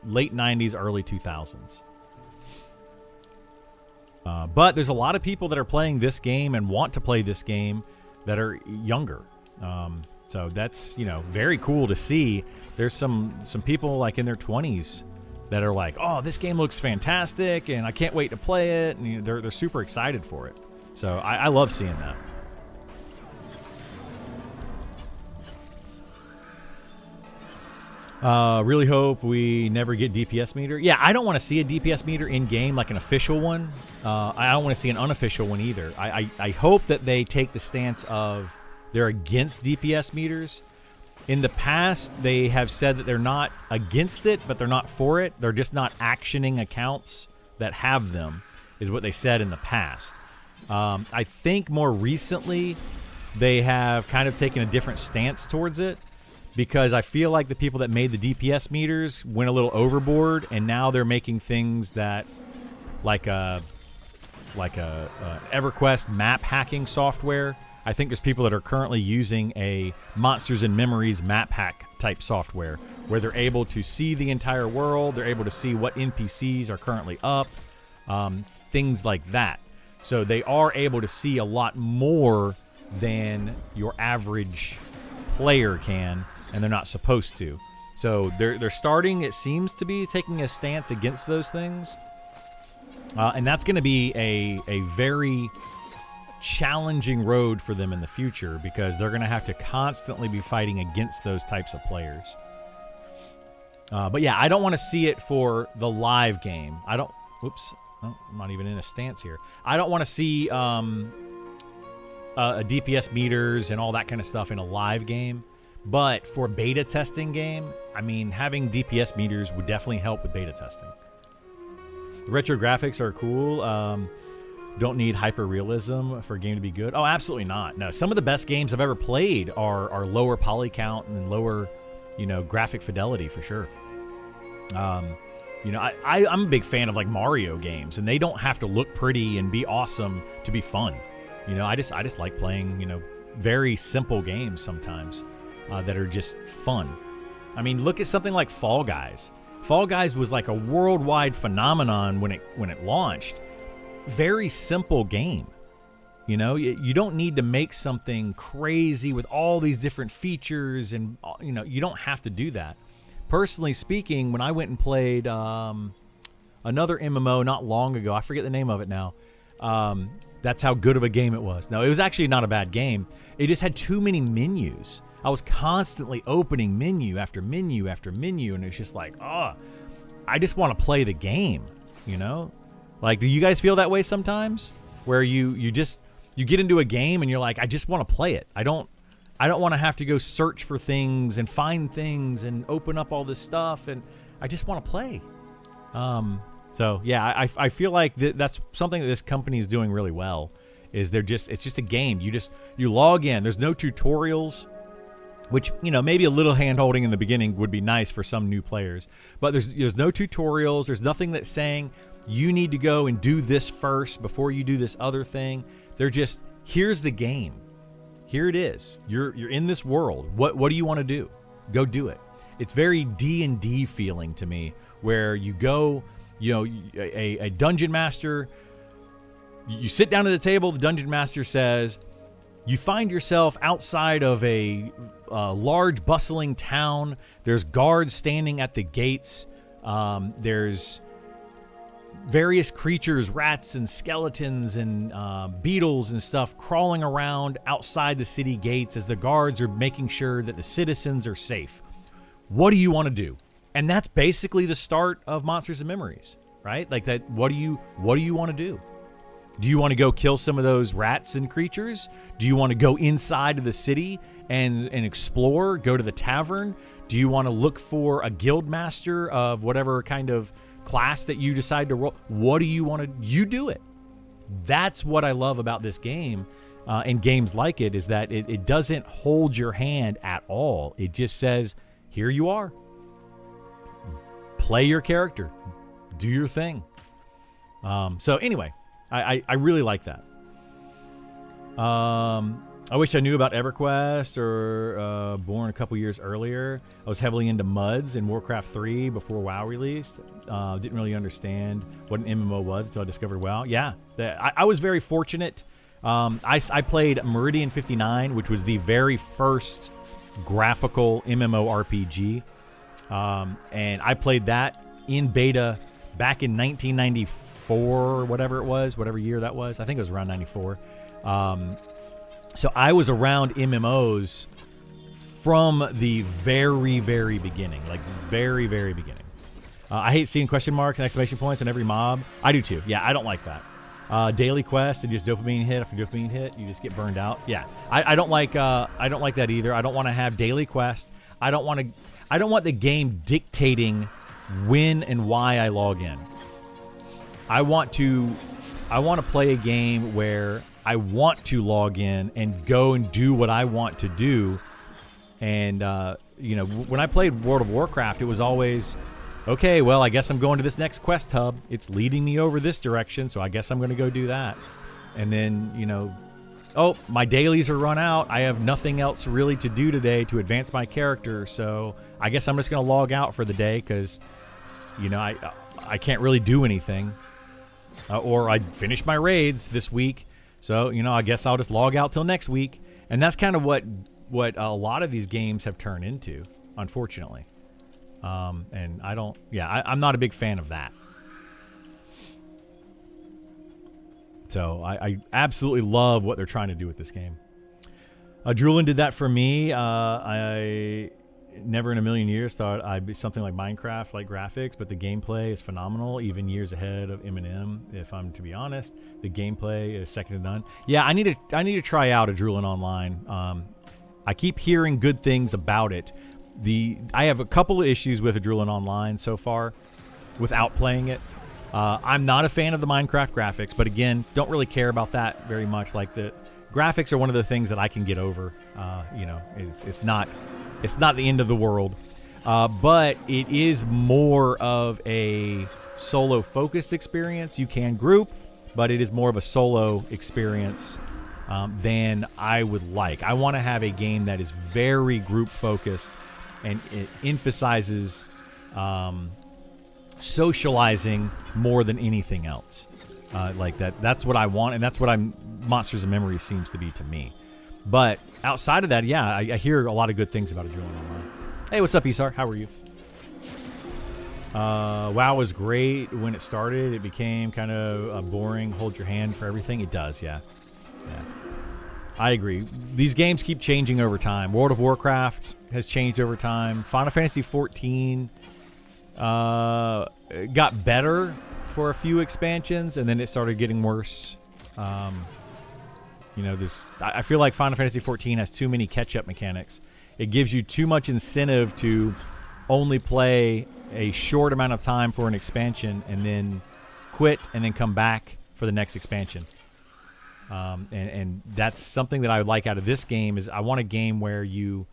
Speaker 1: late 90s, early 2000s. But there's a lot of people that are playing this game and want to play this game that are younger. So that's, very cool to see. There's some people like in their 20s that are like, oh, this game looks fantastic, and I can't wait to play it, and they're super excited for it. So I love seeing that. Really hope we never get DPS meter. Yeah, I don't want to see a DPS meter in game, like an official one. I don't want to see an unofficial one either. I hope that they take the stance of they're against DPS meters. In the past, they have said that they're not against it, but they're not for it. They're just not actioning accounts that have them, is what they said in the past. I think more recently, they have kind of taken a different stance towards it, because I feel like the people that made the DPS meters went a little overboard, and now they're making things that, like a EverQuest map hacking software. I think there's people that are currently using a Monsters and Memories map hack type software, where they're able to see the entire world, they're able to see what NPCs are currently up, things like that. So they are able to see a lot more than your average player can, and they're not supposed to. So they're starting, it seems to be, taking a stance against those things. And that's going to be a very challenging road for them in the future, because they're going to have to constantly be fighting against those types of players. But yeah, I don't want to see it for the live game. I don't... Whoops. Oh, I'm not even in a stance here. I don't want to see a DPS meters and all that kind of stuff in a live game. But for beta testing game, I mean, having DPS meters would definitely help with beta testing. The retro graphics are cool. Don't need hyper realism for a game to be good. Oh, absolutely not. No, some of the best games I've ever played are lower poly count and lower, graphic fidelity for sure. I'm a big fan of like Mario games, and they don't have to look pretty and be awesome to be fun. I just like playing, very simple games sometimes that are just fun. I mean, look at something like Fall Guys. Fall Guys was like a worldwide phenomenon when it launched. Very simple game. You don't need to make something crazy with all these different features, and you don't have to do that. Personally speaking, when I went and played another MMO not long ago, I forget the name of it now. That's how good of a game it was. No, it was actually not a bad game. It just had too many menus. I was constantly opening menu after menu after menu, and it's just like, I just want to play the game, Like, do you guys feel that way sometimes? Where you get into a game and you're like, I just want to play it. I don't want to have to go search for things and find things and open up all this stuff, and I just want to play. So yeah, I feel like that's something that this company is doing really well. Is it's just a game. You log in. There's no tutorials, which maybe a little hand holding in the beginning would be nice for some new players. But there's no tutorials. There's nothing that's saying you need to go and do this first before you do this other thing. They're just, here's the game. Here it is. You're in this world. What do you want to do? Go do it. It's very D&D feeling to me, where you go, a dungeon master, you sit down at the table, the dungeon master says, you find yourself outside of a large bustling town. There's guards standing at the gates. There's various creatures, rats and skeletons and beetles and stuff crawling around outside the city gates as the guards are making sure that the citizens are safe. What do you want to do? And that's basically the start of Monsters and Memories, right? Like that. What do you want to do? Do you want to go kill some of those rats and creatures? Do you want to go inside of the city and explore, go to the tavern? Do you want to look for a guild master of whatever kind of class that you decide to roll? What do you want to... You do it. That's what I love about this game and games like it, is that it doesn't hold your hand at all. It just says, here you are. Play your character. Do your thing. So anyway... I really like that. I wish I knew about EverQuest or born a couple years earlier. I was heavily into MUDs in Warcraft 3 before WoW released. Didn't really understand what an MMO was until I discovered WoW. Yeah, I was very fortunate. I played Meridian 59, which was the very first graphical MMORPG. And I played that in beta back in 1994, whatever it was, whatever year that was. I think it was around 94. So I was around MMOs from the very, very beginning, like very, very beginning. I hate seeing question marks and exclamation points on every mob. I do too. Yeah, I don't like that. Daily quest and just dopamine hit after dopamine hit, you just get burned out. Yeah, I don't like that either. I don't want to have daily quests. I don't want the game dictating when and why I log in. I want to play a game where I want to log in and go and do what I want to do. And when I played World of Warcraft, it was always, okay, well, I guess I'm going to this next quest hub. It's leading me over this direction, so I guess I'm going to go do that. And then, oh, my dailies are run out. I have nothing else really to do today to advance my character, so I guess I'm just going to log out for the day because, I can't really do anything. Or I finished my raids this week, so, I guess I'll just log out till next week. And that's kind of what a lot of these games have turned into, unfortunately. And I'm not a big fan of that. So I absolutely love what they're trying to do with this game. Drulin did that for me. I never in a million years thought I'd be something like Minecraft, like graphics, but the gameplay is phenomenal, even years ahead of M&M. If I'm to be honest, the gameplay is second to none. Yeah, I need to try out a Drulin Online. I keep hearing good things about it. I have a couple of issues with Adrenaline Online so far without playing it. I'm not a fan of the Minecraft graphics, but again, don't really care about that very much. Like the graphics are one of the things that I can get over. It's not the end of the world, but it is more of a solo focused experience. You can group, but it is more of a solo experience than I would like. I want to have a game that is very group focused. And it emphasizes socializing more than anything else. Like that. That's what I want, and that's what Monsters of Memory seems to be to me. But outside of that, yeah, I hear a lot of good things about Adrenaline Online. Hey, what's up, Isar? How are you? WoW was great when it started. It became kind of boring. Hold your hand for everything. It does, yeah. I agree. These games keep changing over time. World of Warcraft has changed over time. Final Fantasy XIV got better for a few expansions, and then it started getting worse. I feel like Final Fantasy XIV has too many catch-up mechanics. It gives you too much incentive to only play a short amount of time for an expansion and then quit and then come back for the next expansion. And that's something that I would like out of this game. Is I want a game where you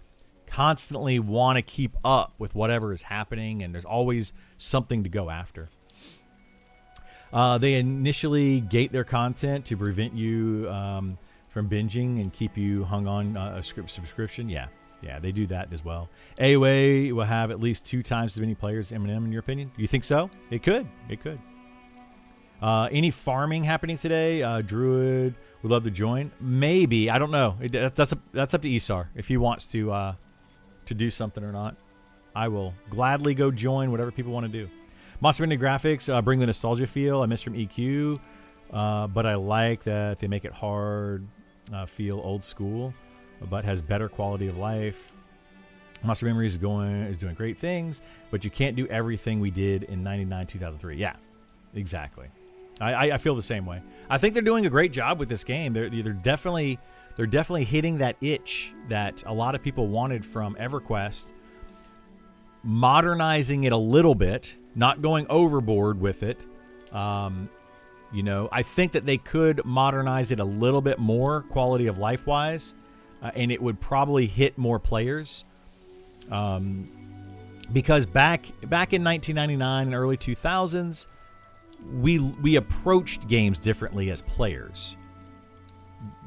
Speaker 1: constantly want to keep up with whatever is happening, and there's always something to go after. They initially gate their content to prevent you from binging and keep you hung on a subscription. Yeah, they do that as well. AOA will have at least 2 times as many players as M&M, in your opinion? You think so? It could. Any farming happening today? Druid would love to join. Maybe. I don't know. That's up to Isar if he wants to do something or not. I will gladly go join whatever people want to do. Monster Hunter graphics bring the nostalgia feel I miss from EQ, but I like that they make it hard, feel old school, but has better quality of life. Monster Memory is doing great things, but you can't do everything we did in 99, 2003. Yeah, exactly. I feel the same way. I think they're doing a great job with this game. They're definitely hitting that itch that a lot of people wanted from EverQuest, modernizing it a little bit, not going overboard with it. I think that they could modernize it a little bit more quality of life wise, and it would probably hit more players. Because back in 1999 and early 2000s, we approached games differently as players.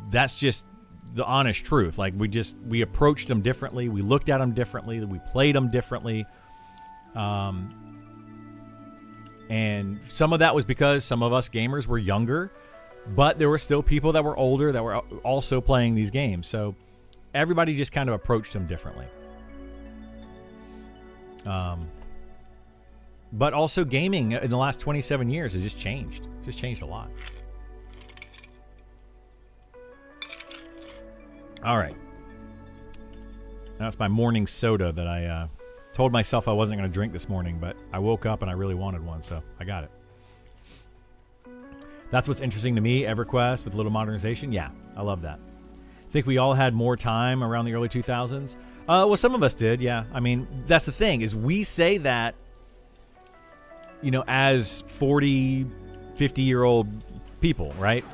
Speaker 1: That's just the honest truth. Like we approached them differently. We looked at them differently. We played them differently. And some of that was because some of us gamers were younger, but there were still people that were older that were also playing these games. So everybody just kind of approached them differently. But also gaming in the last 27 years has just changed. It's just changed a lot. All right. That's my morning soda that I told myself I wasn't going to drink this morning, but I woke up and I really wanted one, so I got it. That's what's interesting to me, EverQuest with a little modernization. Yeah, I love that. Think we all had more time around the early 2000s? Well, some of us did, yeah. I mean, that's the thing, is we say that, you know, as 40, 50-year-old people, right?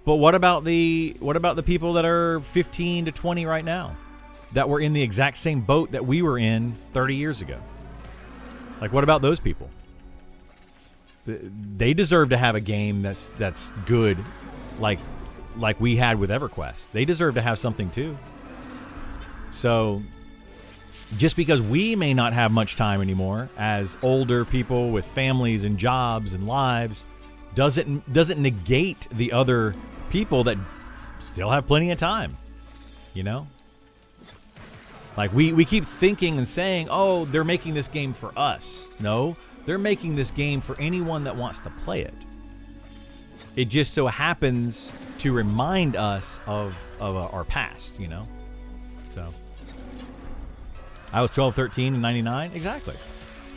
Speaker 1: But what about the people that are 15 to 20 right now that were in the exact same boat that we were in 30 years ago? Like, what about those people? They deserve to have a game that's good, like we had with EverQuest. They deserve to have something too. So, just because we may not have much time anymore as older people with families and jobs and lives, doesn't negate the other people that still have plenty of time. You know? Like, we keep thinking and saying, oh, they're making this game for us. No. They're making this game for anyone that wants to play it. It just so happens to remind us of our past, you know? So, I was 12, 13 in 99. Exactly.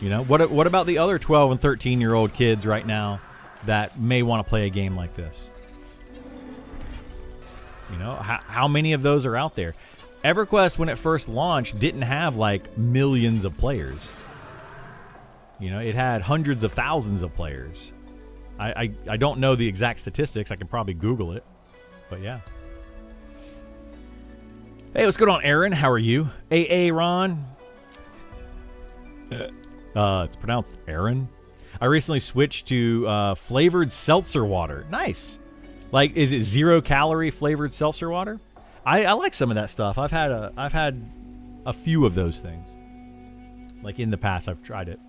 Speaker 1: You know, what about the other 12 and 13-year-old kids right now that may want to play a game like this? You know, how many of those are out there? EverQuest, when it first launched, didn't have, like, millions of players. You know, it had hundreds of thousands of players. I don't know the exact statistics. I can probably Google it. But yeah. Hey, what's going on, Aaron? How are you? Ron. It's pronounced Aaron. I recently switched to flavored seltzer water. Nice. Like, is it 0-calorie flavored seltzer water? I like some of that stuff. I've had a few of those things. Like, in the past, I've tried it.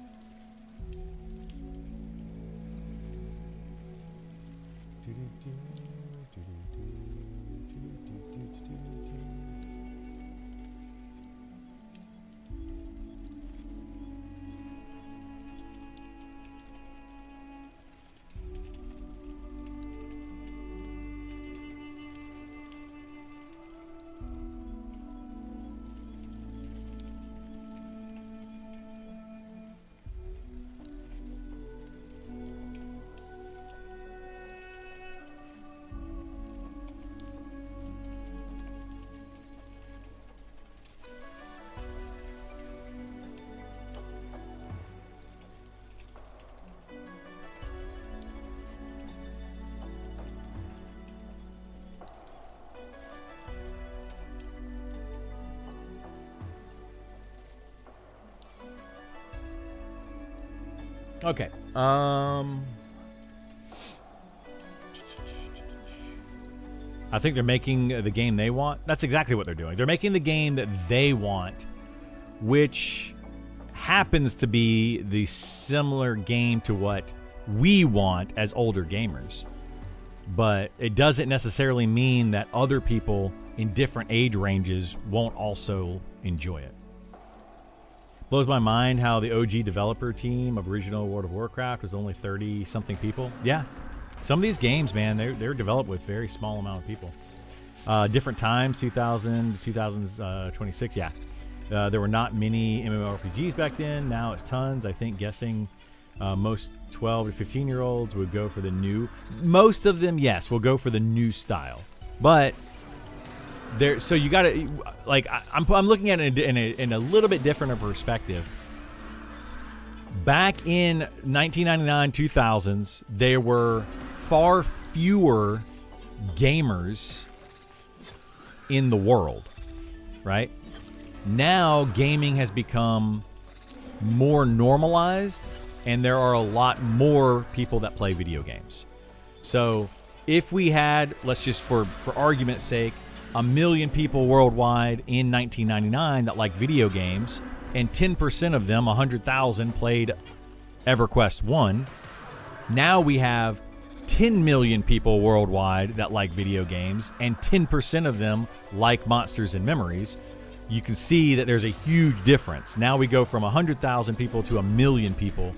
Speaker 1: Okay. I think they're making the game they want. That's exactly what they're doing. They're making the game that they want, which happens to be the similar game to what we want as older gamers. But it doesn't necessarily mean that other people in different age ranges won't also enjoy it. Blows my mind how the OG developer team of original World of Warcraft was only 30-something people. Yeah. Some of these games, man, they're developed with very small amount of people. Different times, 2000 to 2026, yeah. There were not many MMORPGs back then. Now it's tons. I think guessing most 12 to 15-year-olds would go for the new. Most of them, yes, will go for the new style. But there, so you got to, like, I'm looking at it in a little bit different of a perspective. Back in 1999, 2000s, there were far fewer gamers in the world, right? Now gaming has become more normalized, and there are a lot more people that play video games. So if we had, let's just for argument's sake, 1 million people worldwide in 1999 that like video games, and 10% of them, 100,000, played EverQuest 1. Now we have 10 million people worldwide that like video games, and 10% of them like Monsters and Memories. you can see that there's a huge difference. Now we go from 100,000 people to 1 million people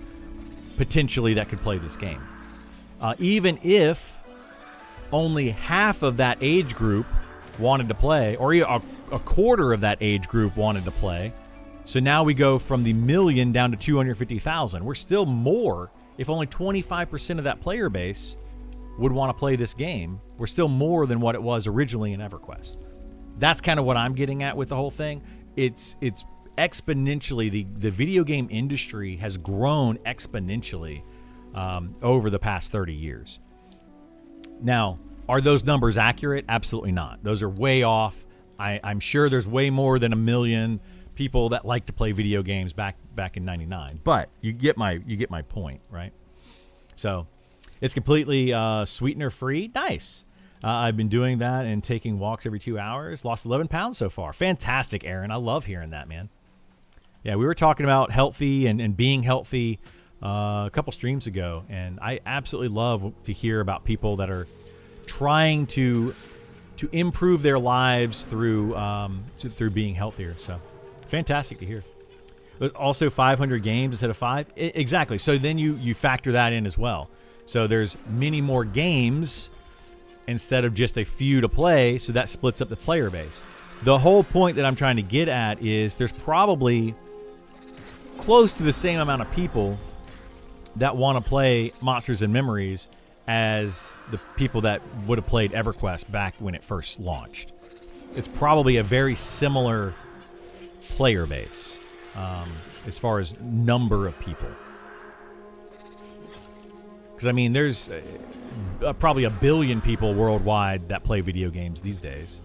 Speaker 1: potentially that could play this game. Even if only half of that age group wanted to play, or a quarter of that age group wanted to play, so now we go from the million down to 250,000. We're still more. If only 25% of that player base would want to play this game, we're still more than what it was originally in EverQuest. That's kind of what I'm getting at with the whole thing. It's exponentially, the video game industry has grown exponentially over the past 30 years. Now, are those numbers accurate? Absolutely not. Those are way off. I'm sure there's way more than 1 million people that like to play video games back in '99. But you get my point, right? So it's completely sweetener free. Nice. I've been doing that and taking walks every 2 hours. Lost 11 pounds so far. Fantastic, Aaron. I love hearing that, man. Yeah, we were talking about healthy and being healthy a couple streams ago, and I absolutely love to hear about people that are trying to improve their lives through being healthier. So fantastic to hear. There's also 500 games instead of 5. Exactly. So then you factor that in as well. So there's many more games instead of just a few to play, so that splits up the player base. The whole point that I'm trying to get at is there's probably close to the same amount of people that want to play Monsters and Memories as the people that would have played EverQuest back when it first launched. It's probably a very similar player base as far as number of people. Because, I mean, there's probably 1 billion people worldwide that play video games these days,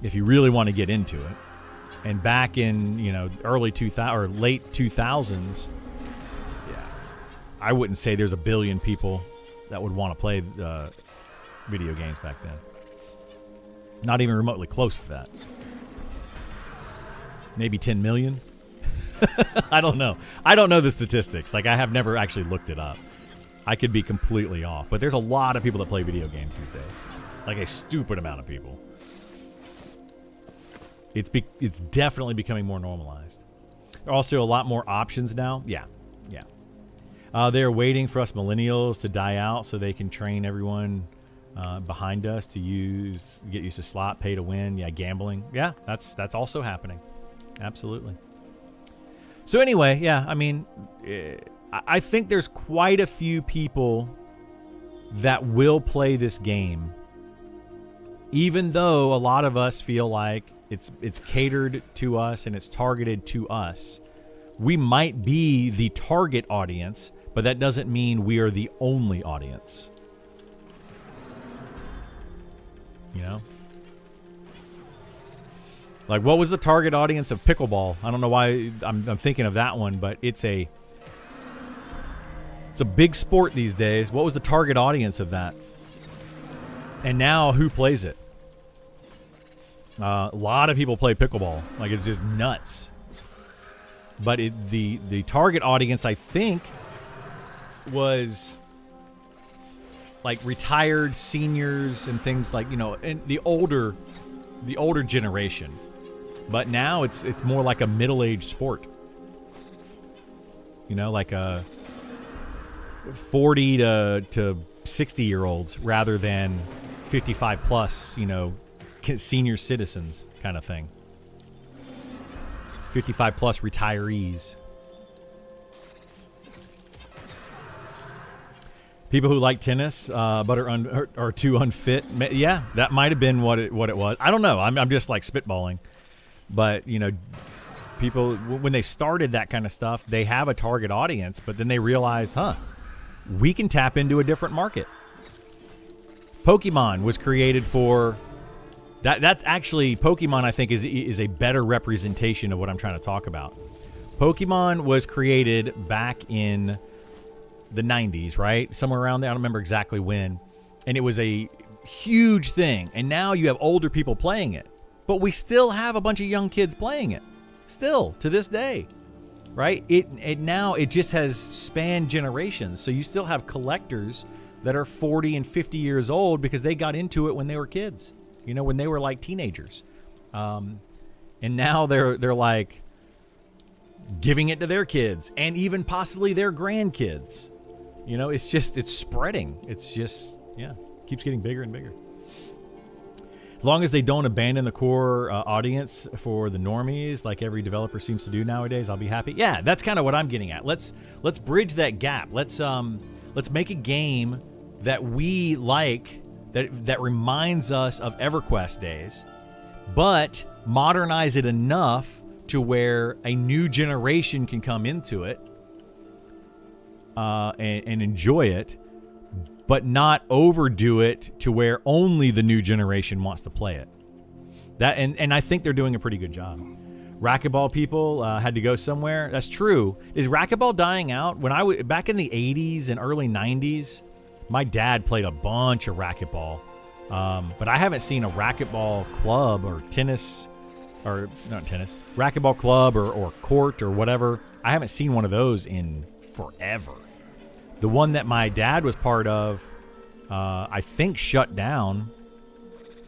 Speaker 1: if you really want to get into it. And back in, early 2000 or late 2000s, yeah, I wouldn't say there's 1 billion people that would want to play video games back then. Not even remotely close to that. Maybe 10 million? I don't know. I don't know the statistics. Like, I have never actually looked it up. I could be completely off. But there's a lot of people that play video games these days. Like, a stupid amount of people. It's definitely becoming more normalized. There are also a lot more options now. Yeah. They're waiting for us millennials to die out so they can train everyone behind us to get used to slot, pay to win. Yeah, gambling. Yeah, that's also happening. Absolutely. So anyway, yeah, I mean, I think there's quite a few people that will play this game, even though a lot of us feel like it's catered to us and it's targeted to us. We might be the target audience, but that doesn't mean we are the only audience. Like, what was the target audience of pickleball? I don't know why I'm thinking of that one, but it's a big sport these days. What was the target audience of that? And now who plays it? A lot of people play pickleball. Like, it's just nuts. But the target audience, I think, was like retired seniors and things like, and the older generation. But now it's more like a middle-aged sport. Like a 40 to 60-year-olds rather than 55 plus, senior citizens kind of thing. 55 plus retirees. People who like tennis but are too unfit. Yeah, that might have been what it was. I don't know. I'm just like spitballing. But, people, when they started that kind of stuff, they have a target audience, but then they realized, we can tap into a different market. Pokemon was created for that. That's actually, Pokemon, I think, is a better representation of what I'm trying to talk about. Pokemon was created back in the 90s, right? Somewhere around there. I don't remember exactly when. And it was a huge thing. And now you have older people playing it. But we still have a bunch of young kids playing it. Still, to this day. Right? It now, it just has spanned generations. So you still have collectors that are 40 and 50 years old because they got into it when they were kids. When they were like teenagers. And now they're like giving it to their kids and even possibly their grandkids. You know, it's spreading. It's just, keeps getting bigger and bigger. As long as they don't abandon the core audience for the normies, like every developer seems to do nowadays, I'll be happy. Yeah, that's kind of what I'm getting at. Let's bridge that gap. Let's make a game that we like, that reminds us of EverQuest days, but modernize it enough to where a new generation can come into it and enjoy it, but not overdo it to where only the new generation wants to play it. That and I think they're doing a pretty good job. Racquetball people had to go somewhere. That's true. Is racquetball dying out? When back in the 80s and early 90s, my dad played a bunch of racquetball. But I haven't seen a racquetball club or tennis, or not tennis, racquetball club or court or whatever. I haven't seen one of those in forever. The one that my dad was part of, I think shut down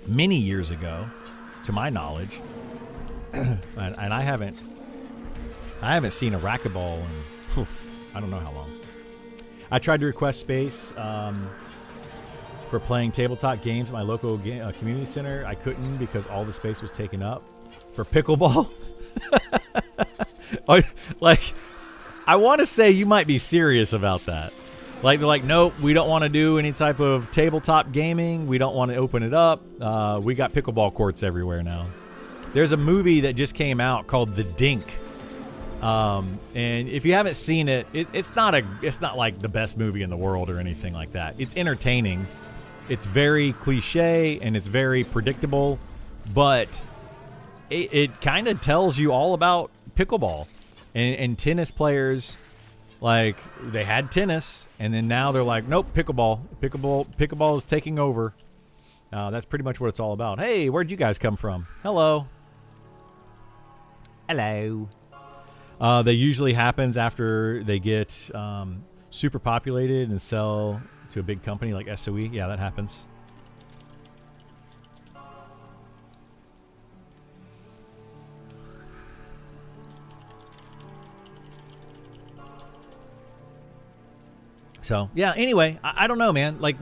Speaker 1: many years ago, to my knowledge. and I haven't seen a racquetball in, I don't know how long. I tried to request space for playing tabletop games at my local community center. I couldn't because all the space was taken up. For pickleball, like, I want to say you might be serious about that. Like, they're like, nope, we don't want to do any type of tabletop gaming. We don't want to open it up. We got pickleball courts everywhere now. There's a movie that just came out called The Dink. And if you haven't seen it, it's not like the best movie in the world or anything like that. It's entertaining. It's very cliche and it's very predictable, but it kind of tells you all about pickleball and tennis players. Like, they had tennis, and then now they're like, nope, pickleball is taking over. That's pretty much what it's all about. Hey, where'd you guys come from? Hello. That usually happens after they get super populated and sell to a big company like SOE. Yeah, that happens. So, yeah, anyway, I don't know, man. Like,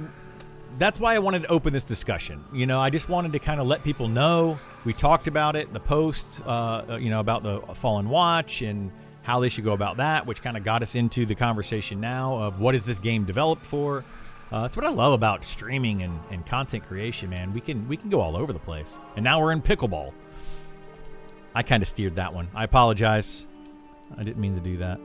Speaker 1: that's why I wanted to open this discussion. You know, I just wanted to kind of let people know. We talked about it in the post, about the Fallen Watch and how they should go about that, which kind of got us into the conversation now of what is this game developed for. That's what I love about streaming and content creation, man. We can go all over the place. And now we're in pickleball. I kind of steered that one. I apologize. I didn't mean to do that.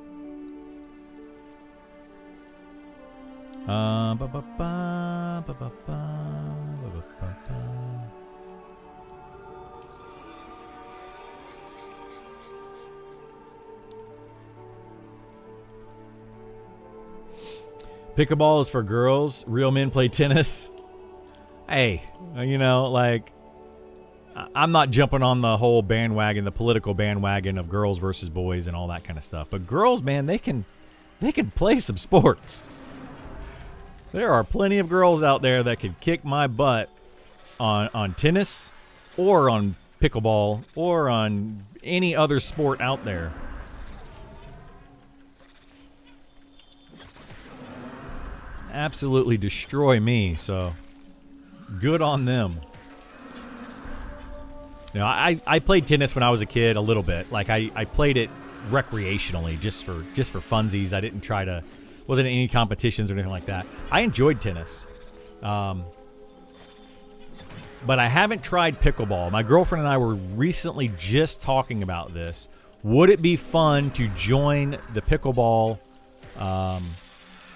Speaker 1: Pickleball is for girls. Real men play tennis. Hey, like, I'm not jumping on the whole bandwagon, the political bandwagon of girls versus boys and all that kind of stuff. But girls, man, they can play some sports. There are plenty of girls out there that could kick my butt on tennis or on pickleball or on any other sport out there. Absolutely destroy me, so good on them. I played tennis when I was a kid a little bit. Like, I played it recreationally, just for funsies. I didn't wasn't in any competitions or anything like that. I enjoyed tennis. But I haven't tried pickleball. My girlfriend and I were recently just talking about this. Would it be fun to join the pickleball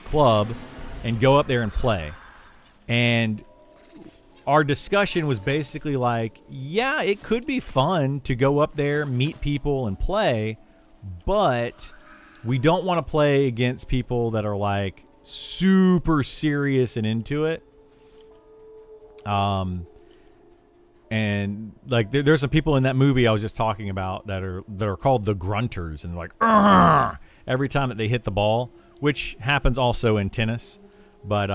Speaker 1: club and go up there and play? And our discussion was basically like, yeah, it could be fun to go up there, meet people, and play, but we don't want to play against people that are like super serious and into it. And like there's some people in that movie I was just talking about that are called the grunters, and like every time that they hit the ball, which happens also in tennis. But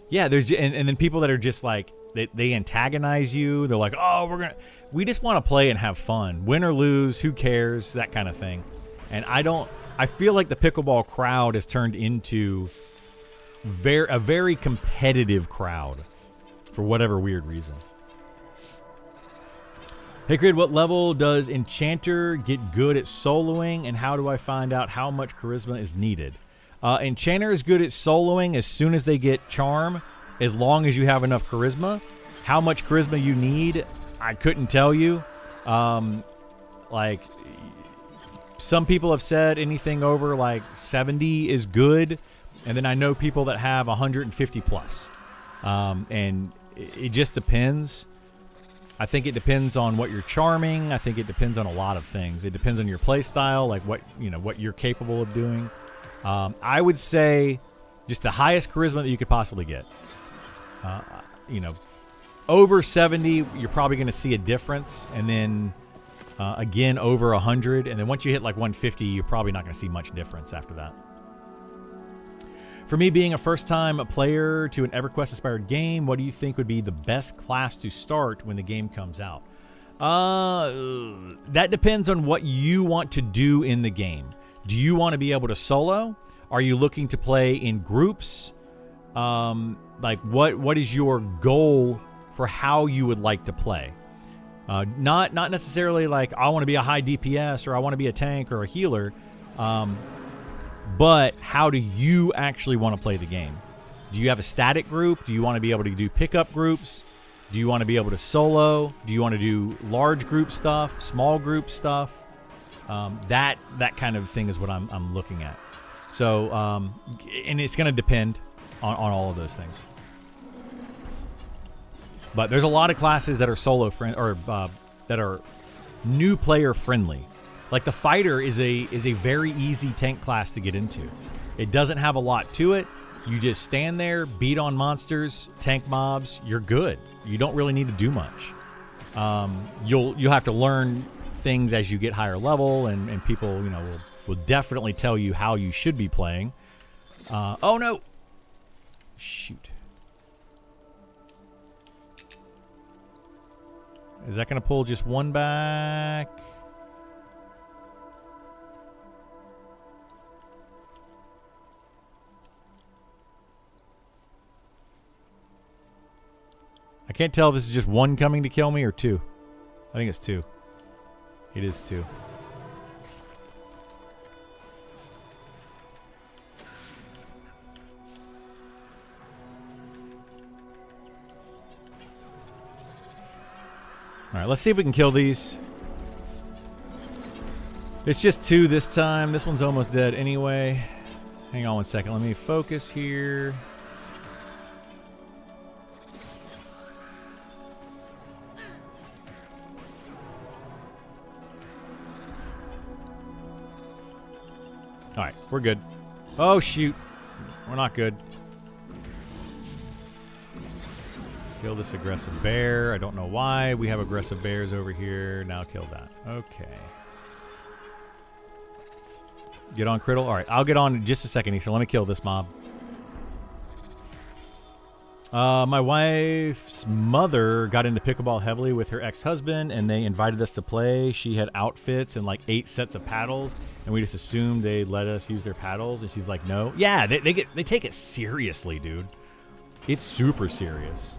Speaker 1: yeah, there's and then people that are just like they antagonize you. They're like, oh, we just want to play and have fun. Win or lose, who cares? That kind of thing. And I feel like the pickleball crowd has turned into a very competitive crowd for whatever weird reason. Hey, Grid, what level does Enchanter get good at soloing, and how do I find out how much charisma is needed? Enchanter is good at soloing as soon as they get charm, as long as you have enough charisma. How much charisma you need, I couldn't tell you. Like, some people have said anything over like 70 is good, and then I know people that have 150 plus. And it just depends. I think it depends on what you're charming. I think it depends on a lot of things. It depends on your play style, like what you're capable of doing. I would say just the highest charisma that you could possibly get. Over 70, you're probably going to see a difference, and then again over 100, and then once you hit like 150, you're probably not going to see much difference after that. For me, being a first-time player to an EverQuest-inspired game, what do you think would be the best class to start when the game comes out? That depends on what you want to do in the game. Do you want to be able to solo? Are you looking to play in groups? Like, what is your goal for how you would like to play? Not necessarily like, I want to be a high DPS or I want to be a tank or a healer. But how do you actually want to play the game? Do you have a static group? Do you want to be able to do pickup groups? Do you want to be able to solo? Do you want to do large group stuff, small group stuff? That kind of thing is what I'm looking at. So, and it's going to depend on all of those things. But there's a lot of classes that are solo friend or that are new player friendly. Like the fighter is a very easy tank class to get into. It doesn't have a lot to it. You just stand there, beat on monsters, tank mobs. You're good. You don't really need to do much. You'll have to learn things as you get higher level, and people will definitely tell you how you should be playing. Oh no! Shoot. Is that going to pull just one back? I can't tell if this is just one coming to kill me or two. I think it's two. It is two. Alright, let's see if we can kill these. It's just two this time. This one's almost dead anyway. Hang on one second. Let me focus here. Alright, we're good. Oh, shoot. We're not good. Kill this aggressive bear. I don't know why. We have aggressive bears over here. Now kill that. Okay. Get on, Criddle? Alright, I'll get on in just a second, Isha. Let me kill this mob. My wife's mother got into pickleball heavily with her ex-husband, and they invited us to play. She had outfits and like 8 sets of paddles, and we just assumed they'd let us use their paddles, and she's like, no. Yeah, they take it seriously, dude. It's super serious.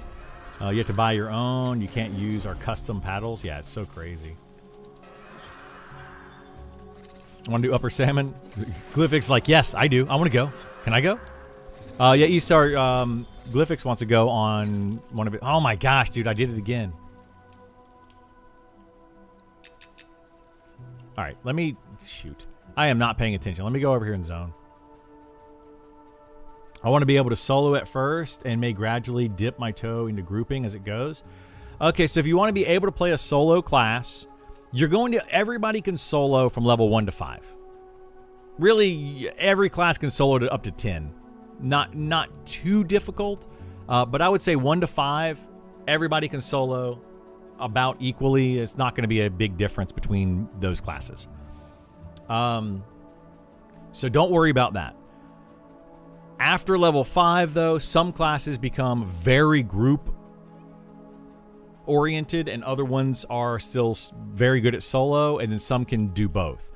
Speaker 1: You have to buy your own. You can't use our custom paddles. Yeah, it's so crazy. Want to do upper salmon? Glyphix like, yes, I do. I want to go. Can I go? Yeah, Estar, Glyphix wants to go on one of it. Oh my gosh, dude, I did it again. All right, let me shoot. I am not paying attention. Let me go over here and zone. I want to be able to solo at first and may gradually dip my toe into grouping as it goes. Okay, so if you want to be able to play a solo class, you're going to, everybody can solo from level 1 to 5. Really, every class can solo to up to 10. Not too difficult, but I would say 1 to 5, everybody can solo about equally. It's not going to be a big difference between those classes. So don't worry about that. After level 5, though, some classes become very group oriented, and other ones are still very good at solo, and then some can do both.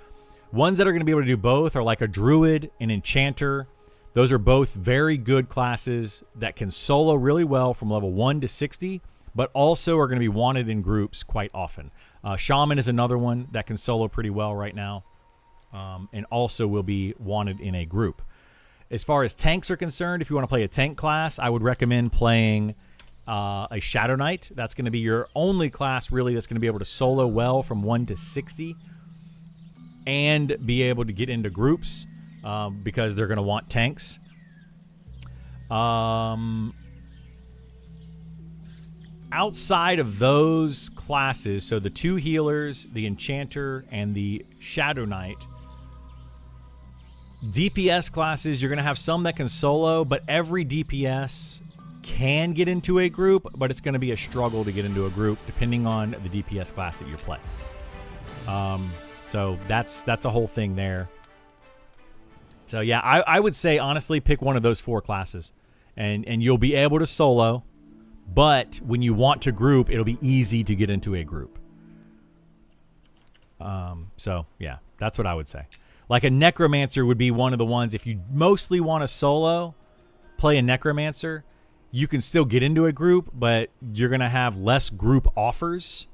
Speaker 1: Ones that are going to be able to do both are like a druid, an enchanter. Those are both very good classes that can solo really well from level 1 to 60, but also are going to be wanted in groups quite often. Shaman is another one that can solo pretty well right now, and also will be wanted in a group. As far as tanks are concerned, if you want to play a tank class, I would recommend playing a Shadow Knight. That's going to be your only class, really, that's going to be able to solo well from 1 to 60 and be able to get into groups because they're going to want tanks. Outside of those classes, so the 2 healers, the Enchanter, and the Shadow Knight, DPS classes, you're going to have some that can solo, but every DPS can get into a group, but it's going to be a struggle to get into a group depending on the DPS class that you're playing. So that's a whole thing there. So yeah, I would say honestly pick one of those 4 classes, and you'll be able to solo, but when you want to group, it'll be easy to get into a group. So yeah, that's what I would say. Like a Necromancer would be one of the ones, if you mostly want to solo, play a Necromancer. You can still get into a group, but you're going to have less group offers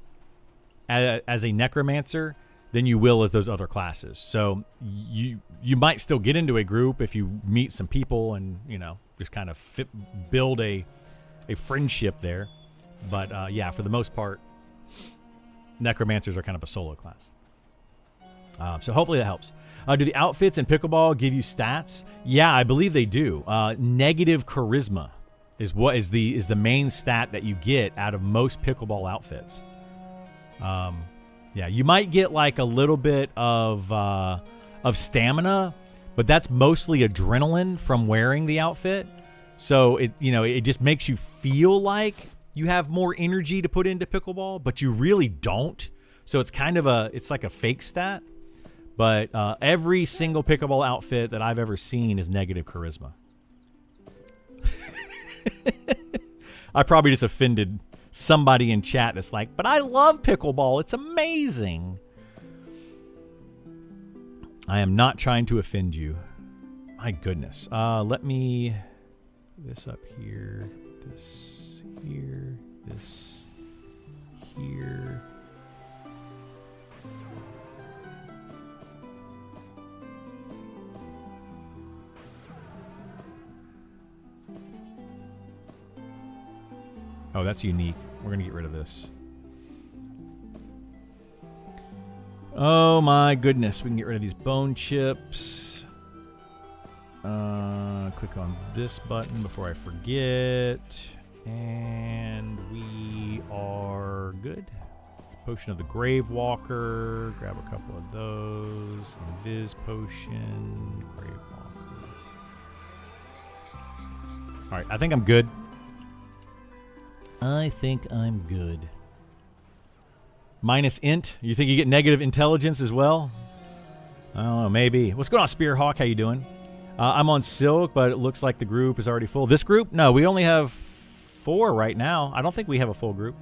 Speaker 1: as a Necromancer than you will as those other classes. So you might still get into a group if you meet some people and, you know, just kind of build a friendship there. But yeah, for the most part, Necromancers are kind of a solo class. So hopefully that helps. Do the outfits in Pickleball give you stats? Yeah, I believe they do. Negative charisma is the main stat that you get out of most Pickleball outfits. Yeah, you might get like a little bit of stamina, but that's mostly adrenaline from wearing the outfit. So it just makes you feel like you have more energy to put into Pickleball, but you really don't. So it's kind of it's like a fake stat. But every single Pickleball outfit that I've ever seen is negative charisma. I probably just offended somebody in chat that's like, but I love Pickleball. It's amazing. I am not trying to offend you. My goodness. Let me... This up here. This here. This here. Oh, that's unique. We're going to get rid of this. Oh my goodness. We can get rid of these bone chips. Click on this button before I forget. And we are good. Potion of the Grave Walker. Grab a couple of those. Invis potion. Grave Walker. Alright, I think I'm good. I think I'm good. Minus int. You think you get negative intelligence as well? I don't know, maybe. What's going on, Spearhawk? How you doing? I'm on Silk, but it looks like the group is already full. This group? No, we only have 4 right now. I don't think we have a full group.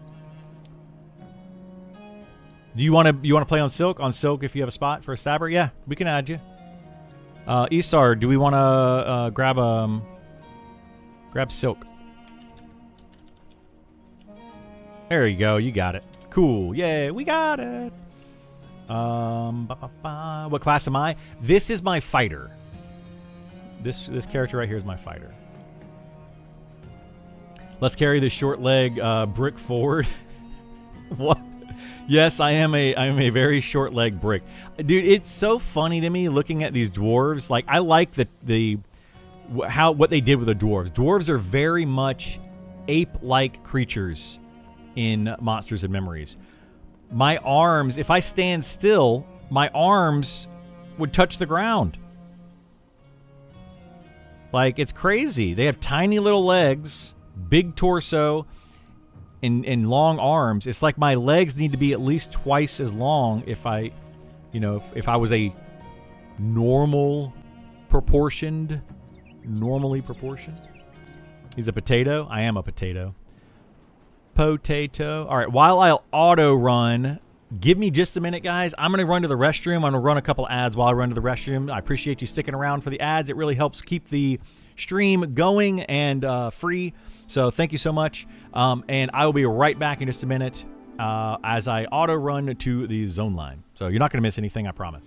Speaker 1: Do you want to play on Silk? On Silk, if you have a spot for a stabber? Yeah, we can add you. Isar, do we want to grab Silk? There you go. You got it. Cool. Yay, we got it. What class am I? This is my fighter. This character right here is my fighter. Let's carry the short leg brick forward. What? Yes, I am a very short leg brick. Dude, it's so funny to me looking at these dwarves. Like, I like what they did with the dwarves. Dwarves are very much ape-like creatures in Monsters and Memories. My arms, if I stand still, my arms would touch the ground. Like, it's crazy. They have tiny little legs, big torso, and long arms. It's like my legs need to be at least twice as long if I was a normally proportioned. He's a potato. I am a potato. potato. All right, while I'll auto run, give me just a minute, guys. I'm going to run to the restroom. I'm going to run a couple ads while I run to the restroom. I appreciate you sticking around for the ads. It really helps keep the stream going and free. So thank you so much. And I will be right back in just a minute as I auto run to the zone line. So you're not going to miss anything, I promise.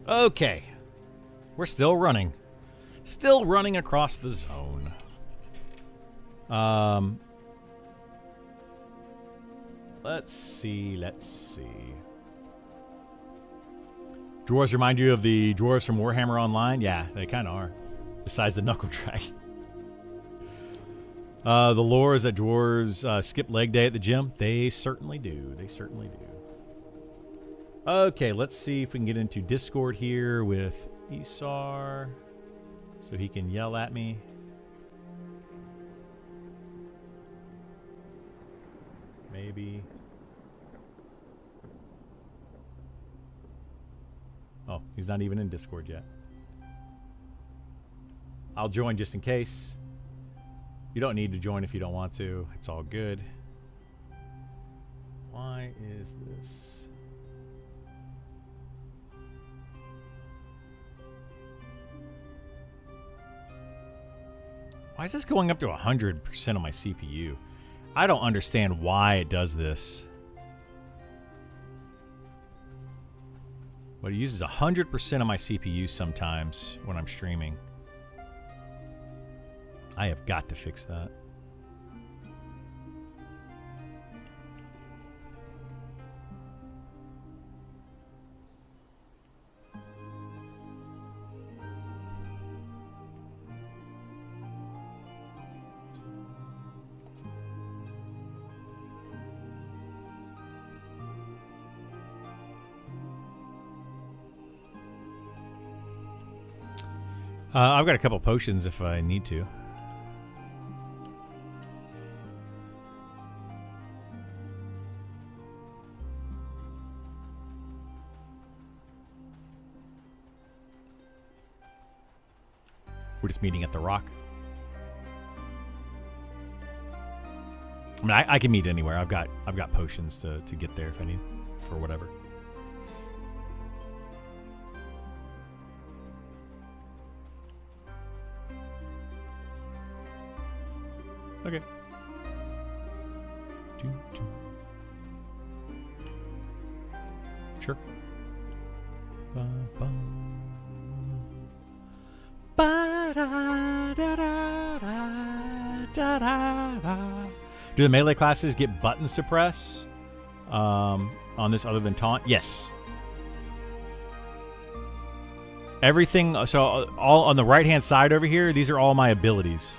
Speaker 1: Okay. We're still running. Still running across the zone. Let's see. Dwarves remind you of the dwarves from Warhammer Online? Yeah, they kind of are. Besides the knuckle drag. The lore is that dwarves skip leg day at the gym. They certainly do. They certainly do. Okay, let's see if we can get into Discord here with Isar so he can yell at me. Maybe. Oh, he's not even in Discord yet. I'll join just in case. You don't need to join if you don't want to. It's all good. Why is this? Why is this going up to 100% of my CPU? I don't understand why it does this. But it uses 100% of my CPU sometimes when I'm streaming. I have got to fix that. I've got a couple potions if I need to. We're just meeting at the Rock. I mean, I can meet anywhere. I've got potions to get there if I need for whatever. Okay. Sure. Do the melee classes get button suppress on this other than taunt? Yes. Everything. So all on the right hand side over here, these are all my abilities.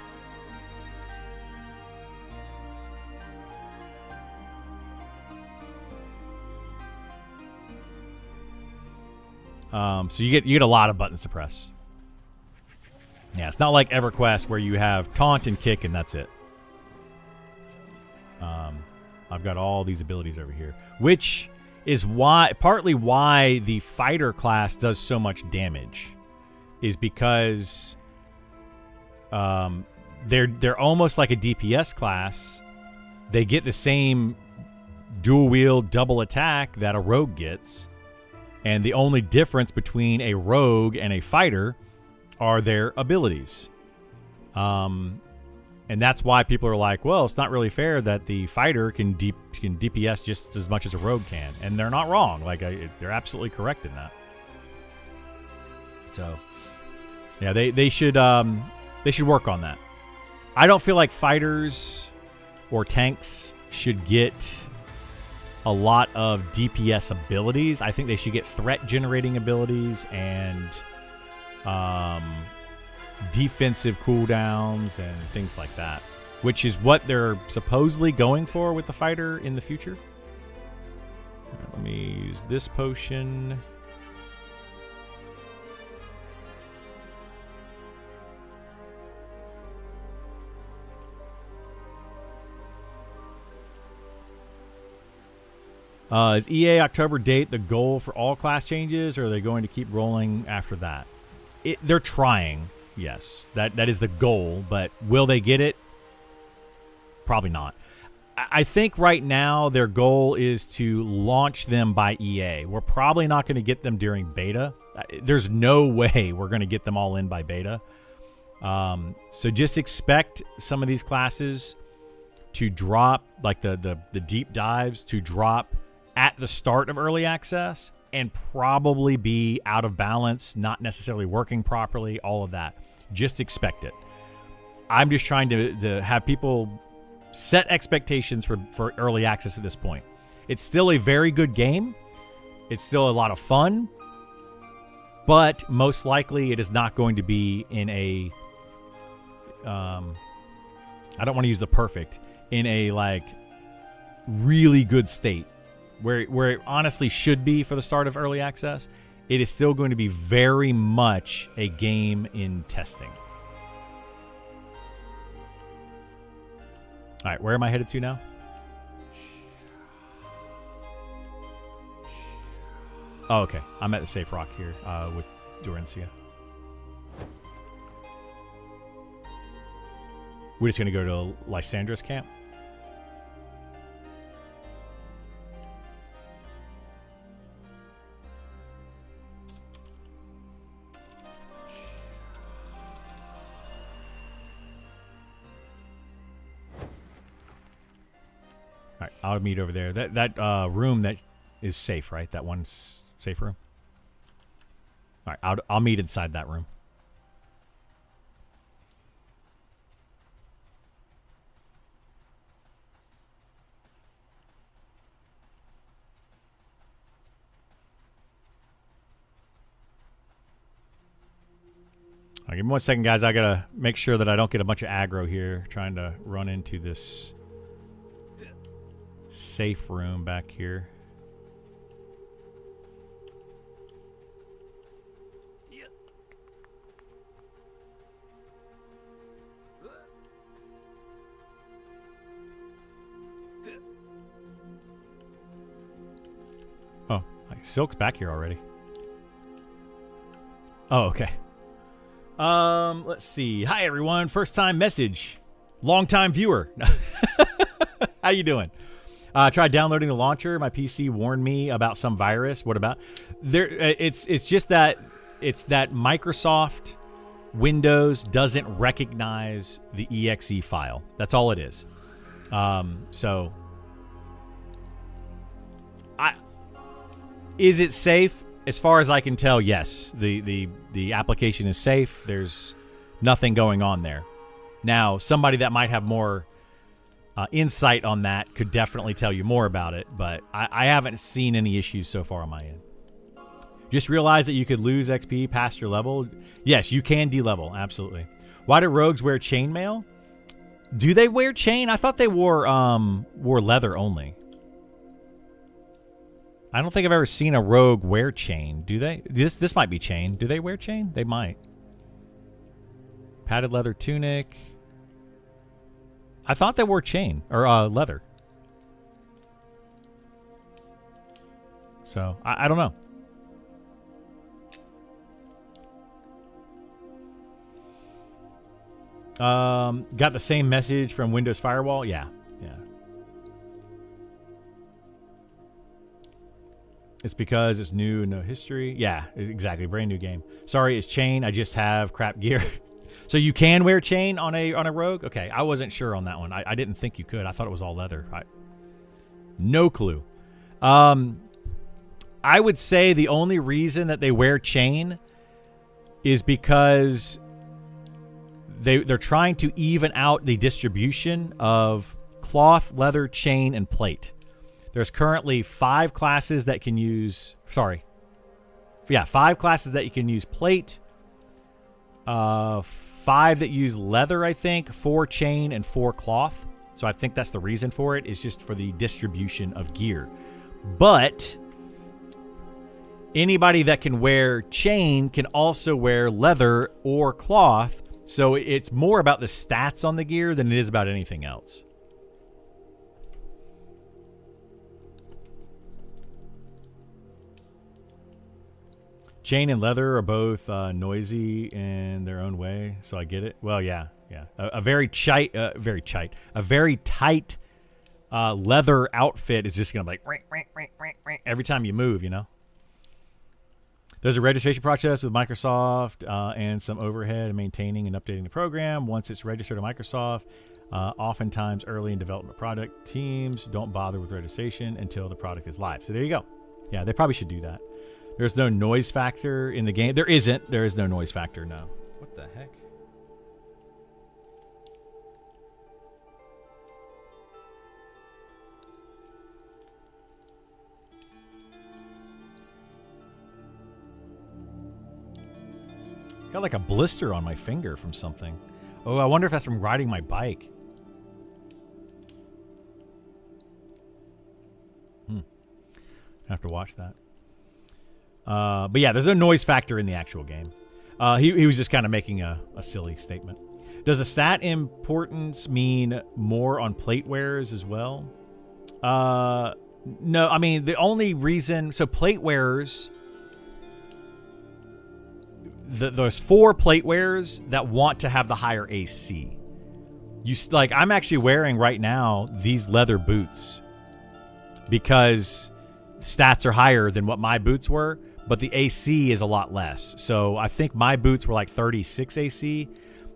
Speaker 1: So you get a lot of button suppress. Yeah, it's not like EverQuest where you have taunt and kick and that's it. I've got all these abilities over here, which is partly why the fighter class does so much damage, is because they're almost like a DPS class. They get the same dual wield double attack that a rogue gets. And the only difference between a rogue and a fighter are their abilities. And that's why people are like, well, it's not really fair that the fighter can DPS just as much as a rogue can. And they're not wrong. Like, they're absolutely correct in that. So, yeah, they should work on that. I don't feel like fighters or tanks should get a lot of DPS abilities. I think they should get threat generating abilities and defensive cooldowns and things like that, which is what they're supposedly going for with the fighter in the future. All right, let me use this potion. Is EA October date the goal for all class changes, or are they going to keep rolling after that? They're trying, yes. That is the goal, but will they get it? Probably not. I think right now their goal is to launch them by EA. We're probably not going to get them during beta. There's no way we're going to get them all in by beta. So just expect some of these classes to drop, like the deep dives, to drop at the start of early access and probably be out of balance, not necessarily working properly, all of that. Just expect it. I'm just trying to have people set expectations for early access at this point. It's still a very good game. It's still a lot of fun. But most likely it is not going to be in a... I don't want to use the perfect. In a, like, really good state. Where it honestly should be for the start of early access, it is still going to be very much a game in testing. All right, where am I headed to now? Oh, okay. I'm at the safe rock here with Dorencia. We're just going to go to Lysandra's camp. All right, I'll meet over there. That room that is safe, right? That one's safe room. All right, I'll meet inside that room. All right, give me 1 second, guys. I gotta make sure that I don't get a bunch of aggro here, trying to run into this safe room back here. Oh, Silk's back here already. Oh, okay. Let's see. Hi, everyone. First time message. Long time viewer. How you doing? Tried downloading the launcher. My PC warned me about some virus. What about? It's just that Microsoft Windows doesn't recognize the exe file. That's all it is. So is it safe? As far as I can tell, yes. The application is safe. There's nothing going on there. Now, somebody that might have more insight on that could definitely tell you more about it, but I haven't seen any issues so far on my end. Just realize that you could lose XP past your level. Yes, you can de-level, absolutely. Why do rogues wear chainmail? Do they wear chain? I thought they wore leather only. I don't think I've ever seen a rogue wear chain. Do they? This might be chain. Do they wear chain? They might. Padded leather tunic. I thought they wore chain or leather. So I don't know. Got the same message from Windows Firewall. Yeah. It's because it's new and no history. Yeah, exactly. Brand new game. Sorry, it's chain. I just have crap gear. So you can wear chain on a rogue? Okay, I wasn't sure on that one. I didn't think you could. I thought it was all leather. No clue. I would say the only reason that they wear chain is because they're trying to even out the distribution of cloth, leather, chain, and plate. There's currently 5 classes that can use... Sorry. Yeah, 5 classes that you can use plate. 5 that use leather, I think. 4 chain and 4 cloth. So I think that's the reason for it. Is just for the distribution of gear. But anybody that can wear chain can also wear leather or cloth. So it's more about the stats on the gear than it is about anything else. Chain and leather are both noisy in their own way, so I get it. Well, yeah. A very tight leather outfit is just gonna be like every time you move, you know. There's a registration process with Microsoft and some overhead in maintaining and updating the program. Once it's registered to Microsoft, oftentimes early in development product teams don't bother with registration until the product is live. So there you go. Yeah, they probably should do that. There's no noise factor in the game. There isn't. There is no noise factor, no. What the heck? Got like a blister on my finger from something. Oh, I wonder if that's from riding my bike. I have to watch that. But yeah, there's no noise factor in the actual game. He was just kind of making a silly statement. Does the stat importance mean more on plate wearers as well? No, I mean, the only reason... So plate wearers there's 4 plate wearers that want to have the higher AC. Like, I'm actually wearing right now these leather boots because stats are higher than what my boots were, but the AC is a lot less. So I think my boots were like 36 AC,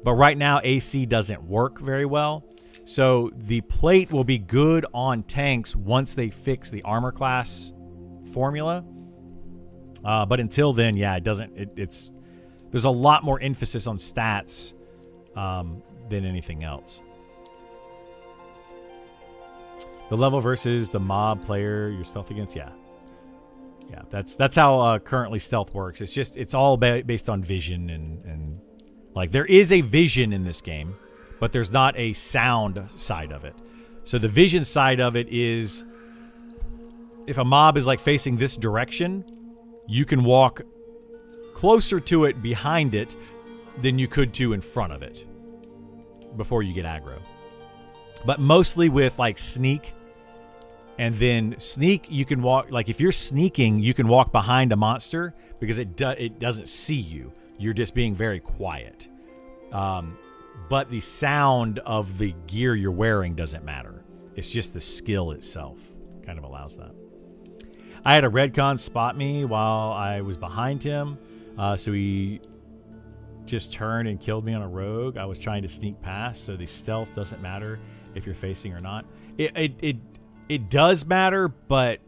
Speaker 1: but right now AC doesn't work very well. So the plate will be good on tanks once they fix the armor class formula. But until then, yeah, it doesn't. It's there's a lot more emphasis on stats than anything else. The level versus the mob player you're stealth against, yeah. That's how currently stealth works. It's all based on vision and like there is a vision in this game, but there's not a sound side of it. So the vision side of it is if a mob is like facing this direction, you can walk closer to it behind it than you could to in front of it before you get aggro. But mostly with like sneak. And then sneak, you can walk, like if you're sneaking, you can walk behind a monster because it doesn't see you. You're just being very quiet. But the sound of the gear you're wearing doesn't matter. It's just the skill itself kind of allows that. I had a Redcon spot me while I was behind him. So he just turned and killed me on a rogue. I was trying to sneak past, so the stealth doesn't matter if you're facing or not. It does matter, but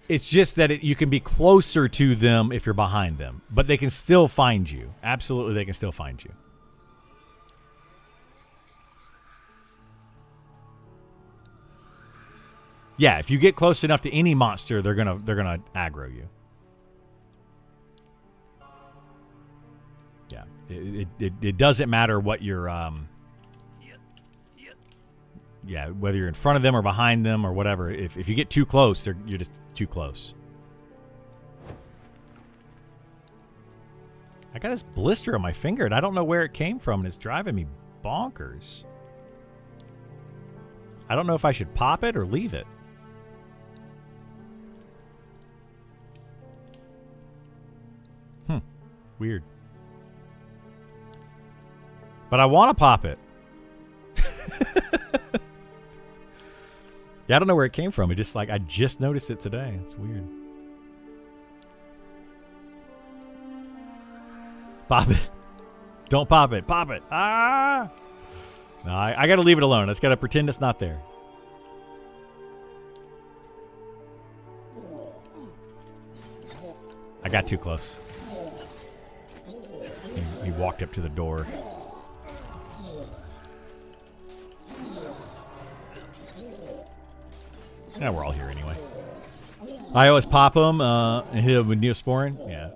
Speaker 1: it's just that you can be closer to them if you're behind them, but they can still find you. Absolutely, they can still find you. Yeah, if you get close enough to any monster, they're gonna aggro you. Yeah, it doesn't matter what you're yeah, whether you're in front of them or behind them or whatever. If you get too close, you're just too close. I got this blister on my finger, and I don't know where it came from, and it's driving me bonkers. I don't know if I should pop it or leave it. Weird. But I want to pop it. Yeah, I don't know where it came from. It just like I just noticed it today. It's weird. Pop it. Don't pop it. Pop it. Ah! No, I got to leave it alone. I just got to pretend it's not there. I got too close. He walked up to the door. Yeah, we're all here anyway. I always pop them and hit them with Neosporin. Yeah.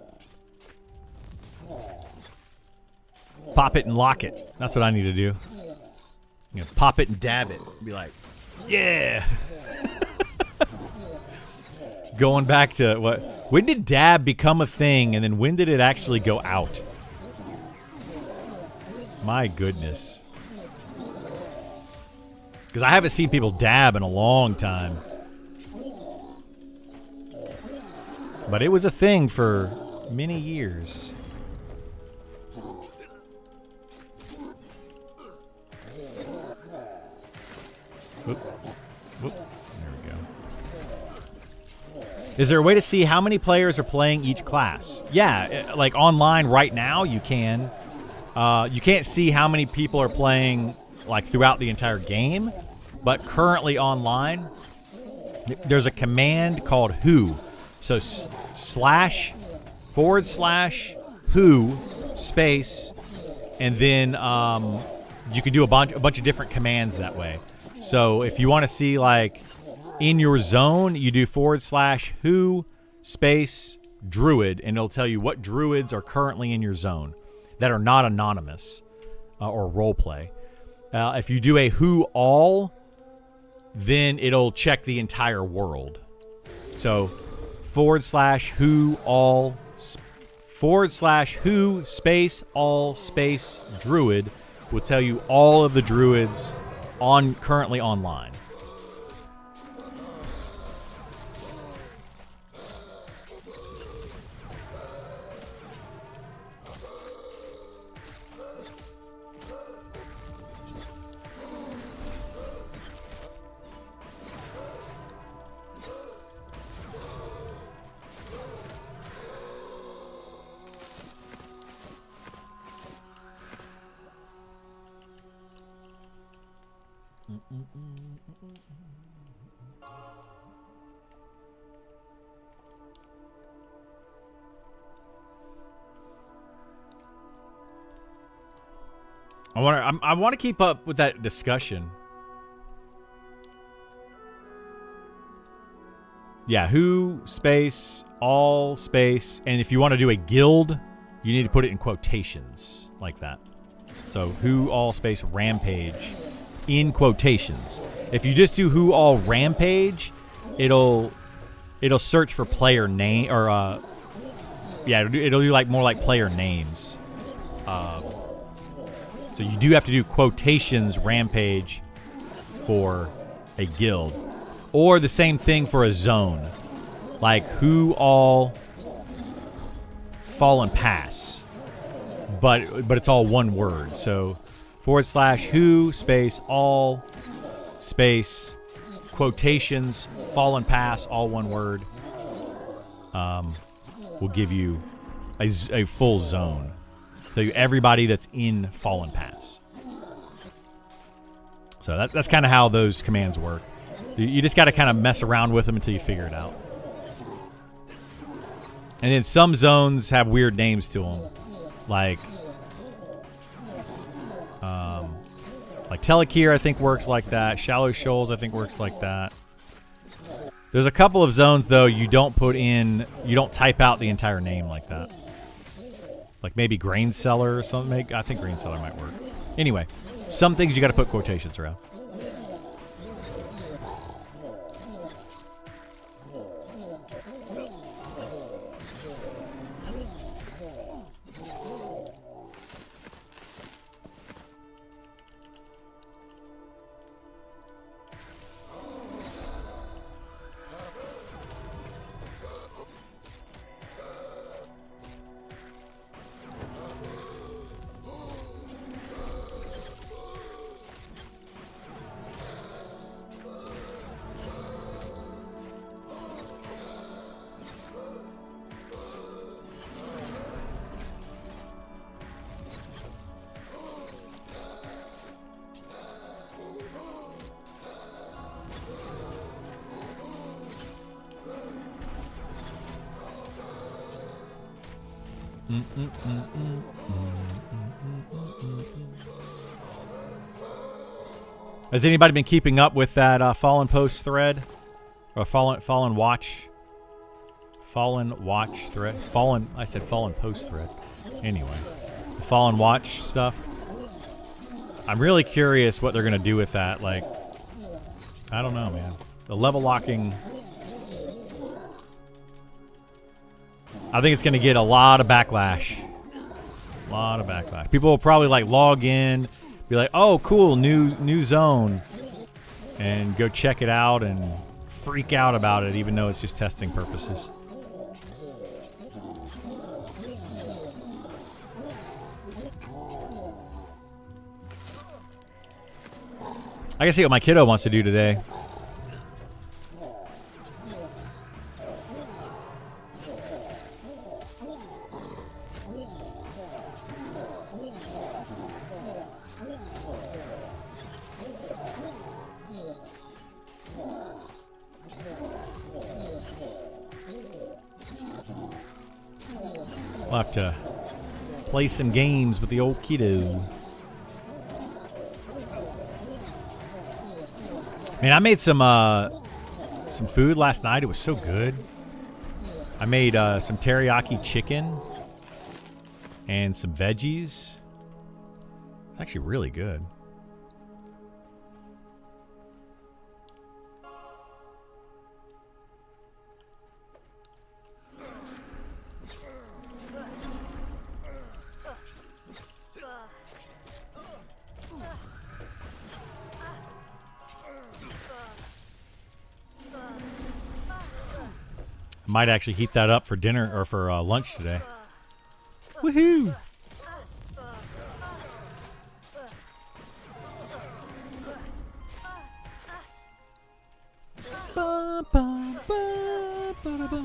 Speaker 1: Pop it and lock it. That's what I need to do. You know, pop it and dab it. Be like, yeah. Going back to what? When did dab become a thing, and then when did it actually go out? My goodness. Because I haven't seen people dab in a long time. But it was a thing for many years. Whoop. Whoop. There we go. Is there a way to see how many players are playing each class? Yeah, like online right now you can. You can't see how many people are playing like throughout the entire game, but currently online there's a command called who. So //who space, and then you can do a bunch of different commands that way. So if you want to see like in your zone, you do //who space druid, and it'll tell you what druids are currently in your zone that are not anonymous or role play. If you do a who all, then it'll check the entire world. So //who all //who space all space druid will tell you all of the druids currently online. I want to keep up with that discussion. Yeah, who space all space, and if you want to do a guild, you need to put it in quotations like that. So who all space rampage in quotations. If you just do who all rampage, it'll search for player name or yeah, it'll do like more like player names. So you do have to do quotations rampage for a guild. Or the same thing for a zone. Like who all fallen pass. But it's all one word. So / who space all space quotations fallen pass, all one word, will give you a full zone. So everybody that's in Fallen Pass. So that's kind of how those commands work. You just got to kind of mess around with them until you figure it out. And then some zones have weird names to them, like Telekir, I think works like that. Shallow Shoals, I think works like that. There's a couple of zones though you don't type out the entire name like that. Like maybe Grain Cellar or something. I think Grain Cellar might work. Anyway, some things you got to put quotations around. Has anybody been keeping up with that Fallen Post thread? Or Fallen Watch thread? I said Fallen Post thread. Anyway, the Fallen Watch stuff. I'm really curious what they're going to do with that. Like, I don't know, man. The level locking... I think it's going to get a lot of backlash. A lot of backlash. People will probably like log in, be like, "Oh, cool, new zone," and go check it out and freak out about it, even though it's just testing purposes. I can see what my kiddo wants to do today. We'll have to play some games with the old kiddo. Man, I made some food last night. It was so good. I made some teriyaki chicken and some veggies. It's actually really good. Might actually heat that up for dinner or for lunch today. Woohoo! Ba, ba, ba, ba, da, ba.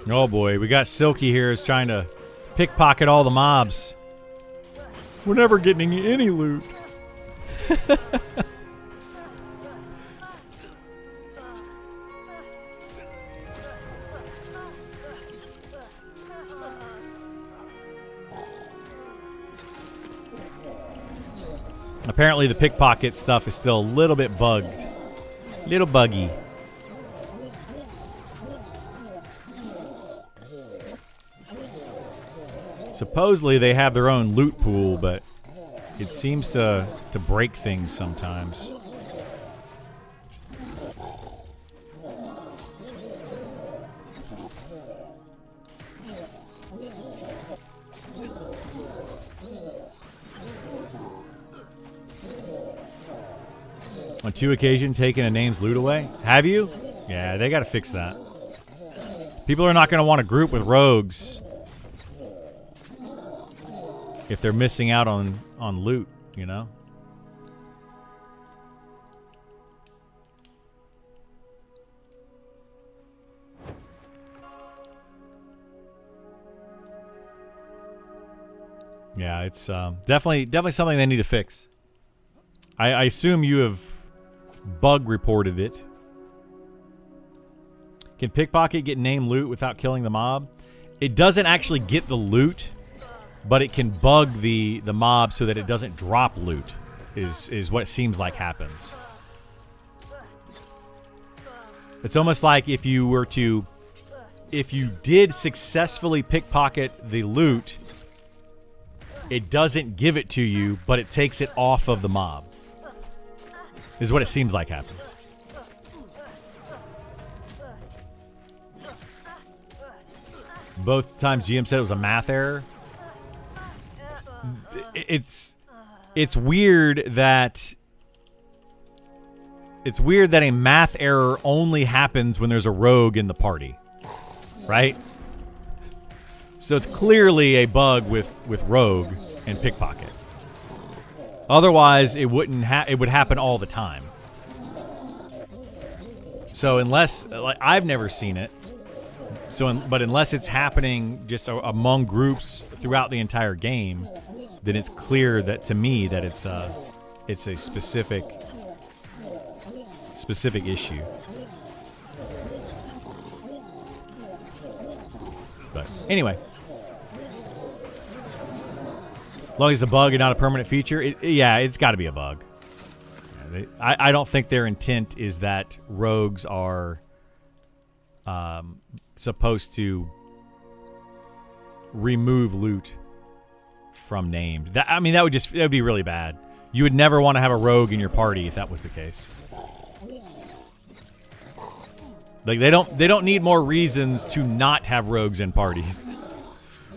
Speaker 1: Oh boy, we got Silky here is trying to pickpocket all the mobs. We're never getting any loot. Apparently the pickpocket stuff is still a little bit bugged. Little buggy. Supposedly they have their own loot pool, but it seems to break things sometimes. On 2 occasions, taking a name's loot away. Have you? Yeah, they got to fix that. People are not going to want to group with rogues if they're missing out on loot, you know? Yeah, it's definitely something they need to fix. I assume you have bug reported it. Can pickpocket get name loot without killing the mob? It doesn't actually get the loot, but it can bug the mob so that it doesn't drop loot, is what it seems like happens. It's almost like if you did successfully pickpocket the loot, it doesn't give it to you, but it takes it off of the mob. Is what it seems like happens. Both times GM said it was a math error. It's weird that a math error only happens when there's a rogue in the party, right? So it's clearly a bug with rogue and pickpocket. Otherwise, it wouldn't. It would happen all the time. So unless, like, I've never seen it. But unless it's happening just among groups throughout the entire game, then it's clear that to me that it's a specific issue. But anyway, as long as it's a bug and not a permanent feature, it's got to be a bug. I don't think their intent is that rogues are supposed to remove loot from named. That would be really bad. You would never want to have a rogue in your party if that was the case. Like they don't need more reasons to not have rogues in parties.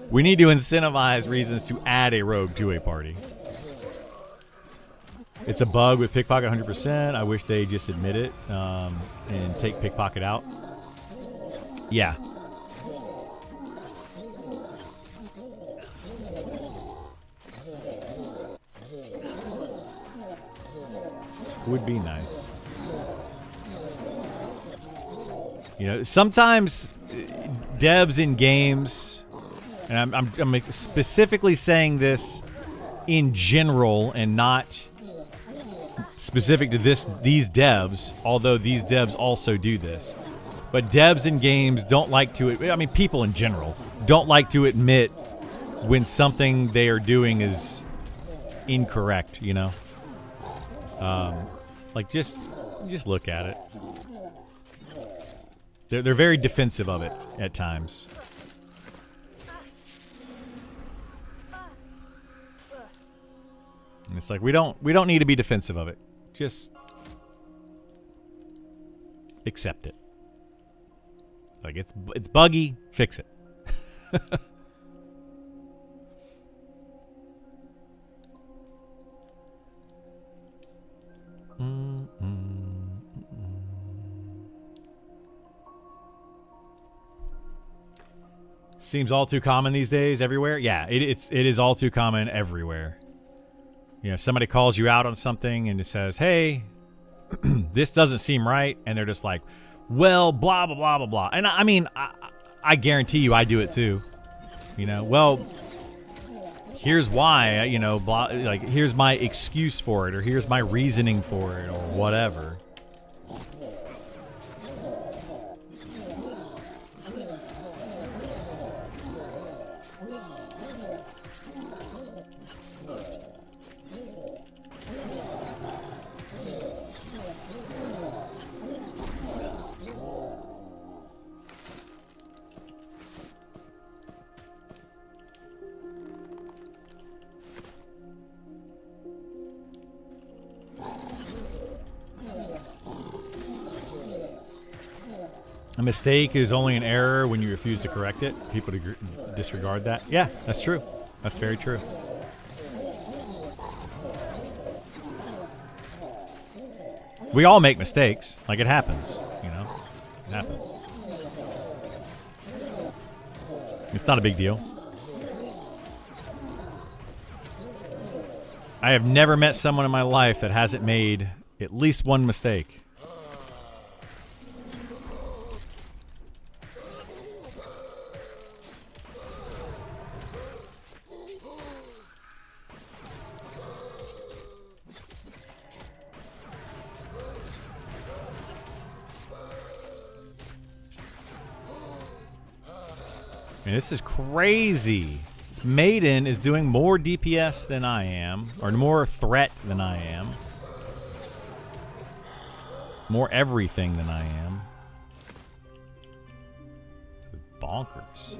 Speaker 1: We need to incentivize reasons to add a rogue to a party. It's a bug with pickpocket 100%. I wish they just admit it and take pickpocket out. Yeah. Would be nice. You know, sometimes devs in games, and I'm specifically saying this in general and not specific to these devs, although these devs also do this. But devs in games don't like to, people in general don't like to admit when something they are doing is incorrect, you know? Like just look at it. They're very defensive of it at times. And it's like we don't need to be defensive of it. Just accept it. Like it's buggy, fix it. Seems all too common these days everywhere. Yeah, it is all too common everywhere. You know, somebody calls you out on something and it says, "Hey, this doesn't seem right," and they're just like, "Well, blah blah blah blah blah." And I mean, I guarantee you, I do it too. You know, well, here's why. You know, blah. Like, here's my excuse for it, or here's my reasoning for it, or whatever. A mistake is only an error when you refuse to correct it. People disregard that. Yeah, that's true. That's very true. We all make mistakes. Like, it happens, you know? It happens. It's not a big deal. I have never met someone in my life that hasn't made at least one mistake. I mean, this is crazy. This Maiden is doing more DPS than I am, or more threat than I am. More everything than I am. Bonkers.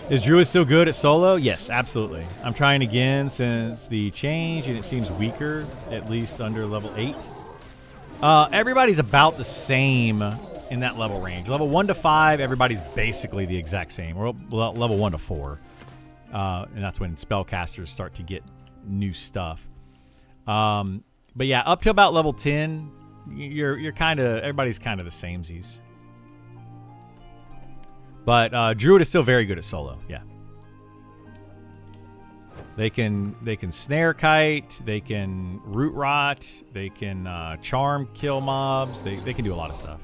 Speaker 1: Is Druid still good at solo? Yes, absolutely. I'm trying again since the change, and it seems weaker, at least under level 8. Everybody's about the same in that level range. Level 1 to 5, everybody's basically the exact same. Or level 1 to 4. And that's when spellcasters start to get new stuff. But yeah, up to about level 10, you're kind of, everybody's kind of the samesies. But Druid is still very good at solo, yeah. They can snare kite, they can root rot, they can charm kill mobs, they can do a lot of stuff.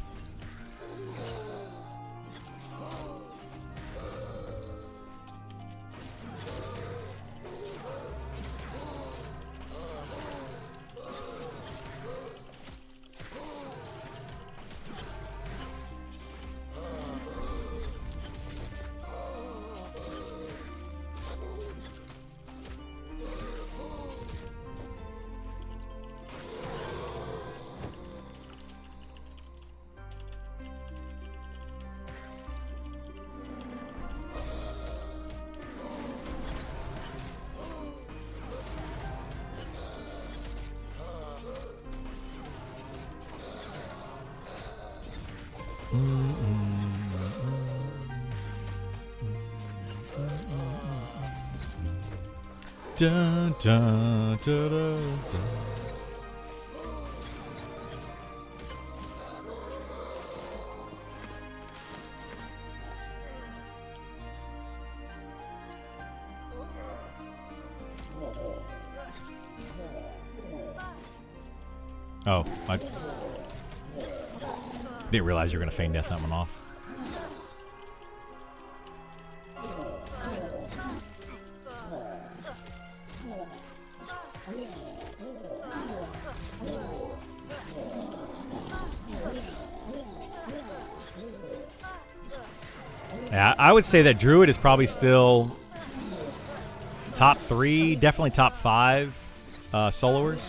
Speaker 1: Dun, dun, dun, dun, dun. Oh, I didn't realize you were going to feign death that one off. Yeah, I would say that Druid is probably still top 3, definitely top 5 soloers.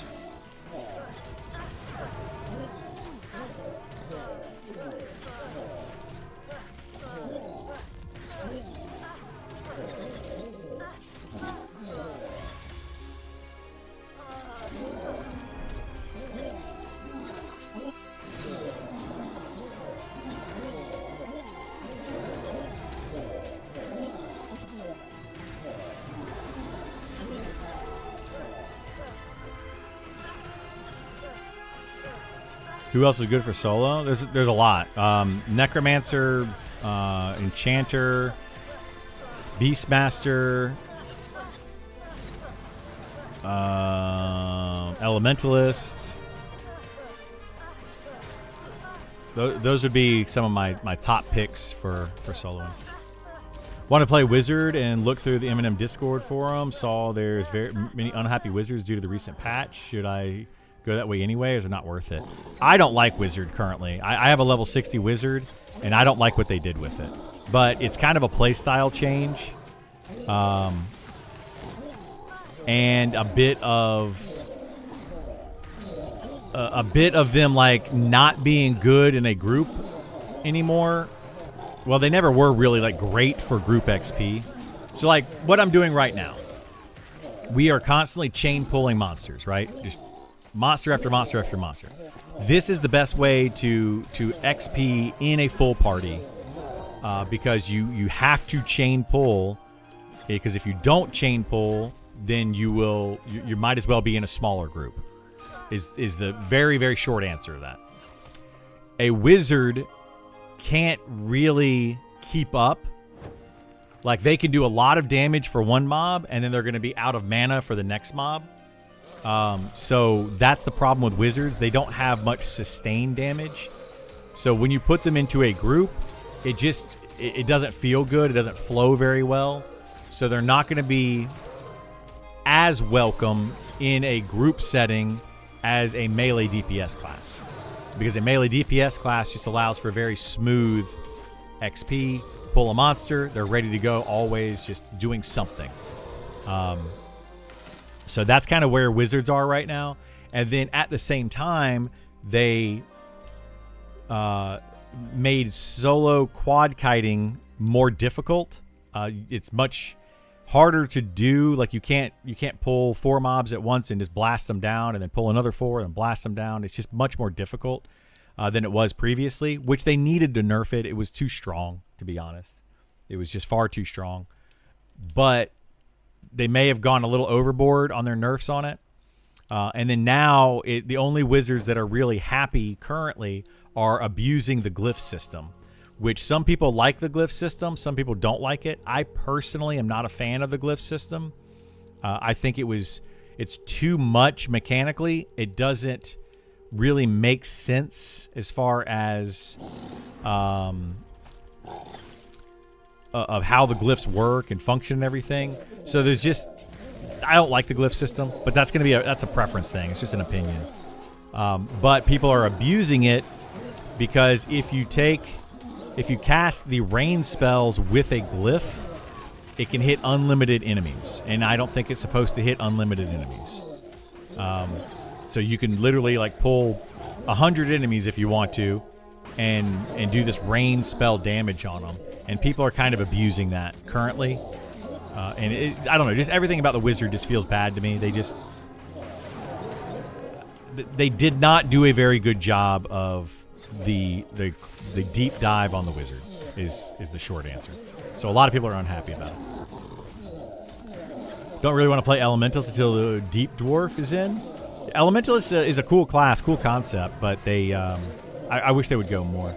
Speaker 1: Who else is good for solo? There's a lot. Necromancer, Enchanter, Beastmaster, Elementalist. Those would be some of my top picks for soloing. Want to play Wizard and look through the M&M Discord forum. Saw there's very many unhappy Wizards due to the recent patch. Should I go that way anyway, or is it not worth it? I don't like Wizard currently. I have a level 60 Wizard, and I don't like what they did with it. But it's kind of a playstyle change. And a bit of them like not being good in a group anymore. Well, they never were really like great for group XP. So like what I'm doing right now, we are constantly chain pulling monsters, right? Just monster after monster after monster. This is the best way to XP in a full party, because you have to chain pull. Because if you don't chain pull, then you might as well be in a smaller group. Is the very, very short answer to that. A wizard can't really keep up. Like, they can do a lot of damage for one mob, and then they're going to be out of mana for the next mob. So that's the problem with wizards. They don't have much sustained damage. So when you put them into a group, it doesn't feel good. It doesn't flow very well. So they're not going to be as welcome in a group setting as a melee DPS class, because a melee DPS class just allows for very smooth XP. Pull a monster, they're ready to go, always just doing something. So that's kind of where wizards are right now. And then at the same time, they made solo quad kiting more difficult. It's much harder to do. Like, you can't pull 4 mobs at once and just blast them down, and then pull another 4 and blast them down. It's just much more difficult than it was previously, which they needed to nerf it. It was too strong, to be honest. It was just far too strong. But they may have gone a little overboard on their nerfs on it. And then now, the only wizards that are really happy currently are abusing the glyph system, which some people like the glyph system, some people don't like it. I personally am not a fan of the glyph system. I think it's too much mechanically. It doesn't really make sense as far as of how the glyphs work and function and everything. So I don't like the glyph system, but that's going to be that's a preference thing. It's just an opinion. But people are abusing it because if you cast the rain spells with a glyph, it can hit unlimited enemies. And I don't think it's supposed to hit unlimited enemies. So you can literally like pull 100 enemies if you want to and do this rain spell damage on them. And people are kind of abusing that currently. And I don't know, just everything about the wizard just feels bad to me. They did not do a very good job of the deep dive on the wizard is the short answer. So a lot of people are unhappy about it. Don't really want to play Elementals until the Deep Dwarf is in. Elementalist is a cool class, cool concept, but I wish they would go more.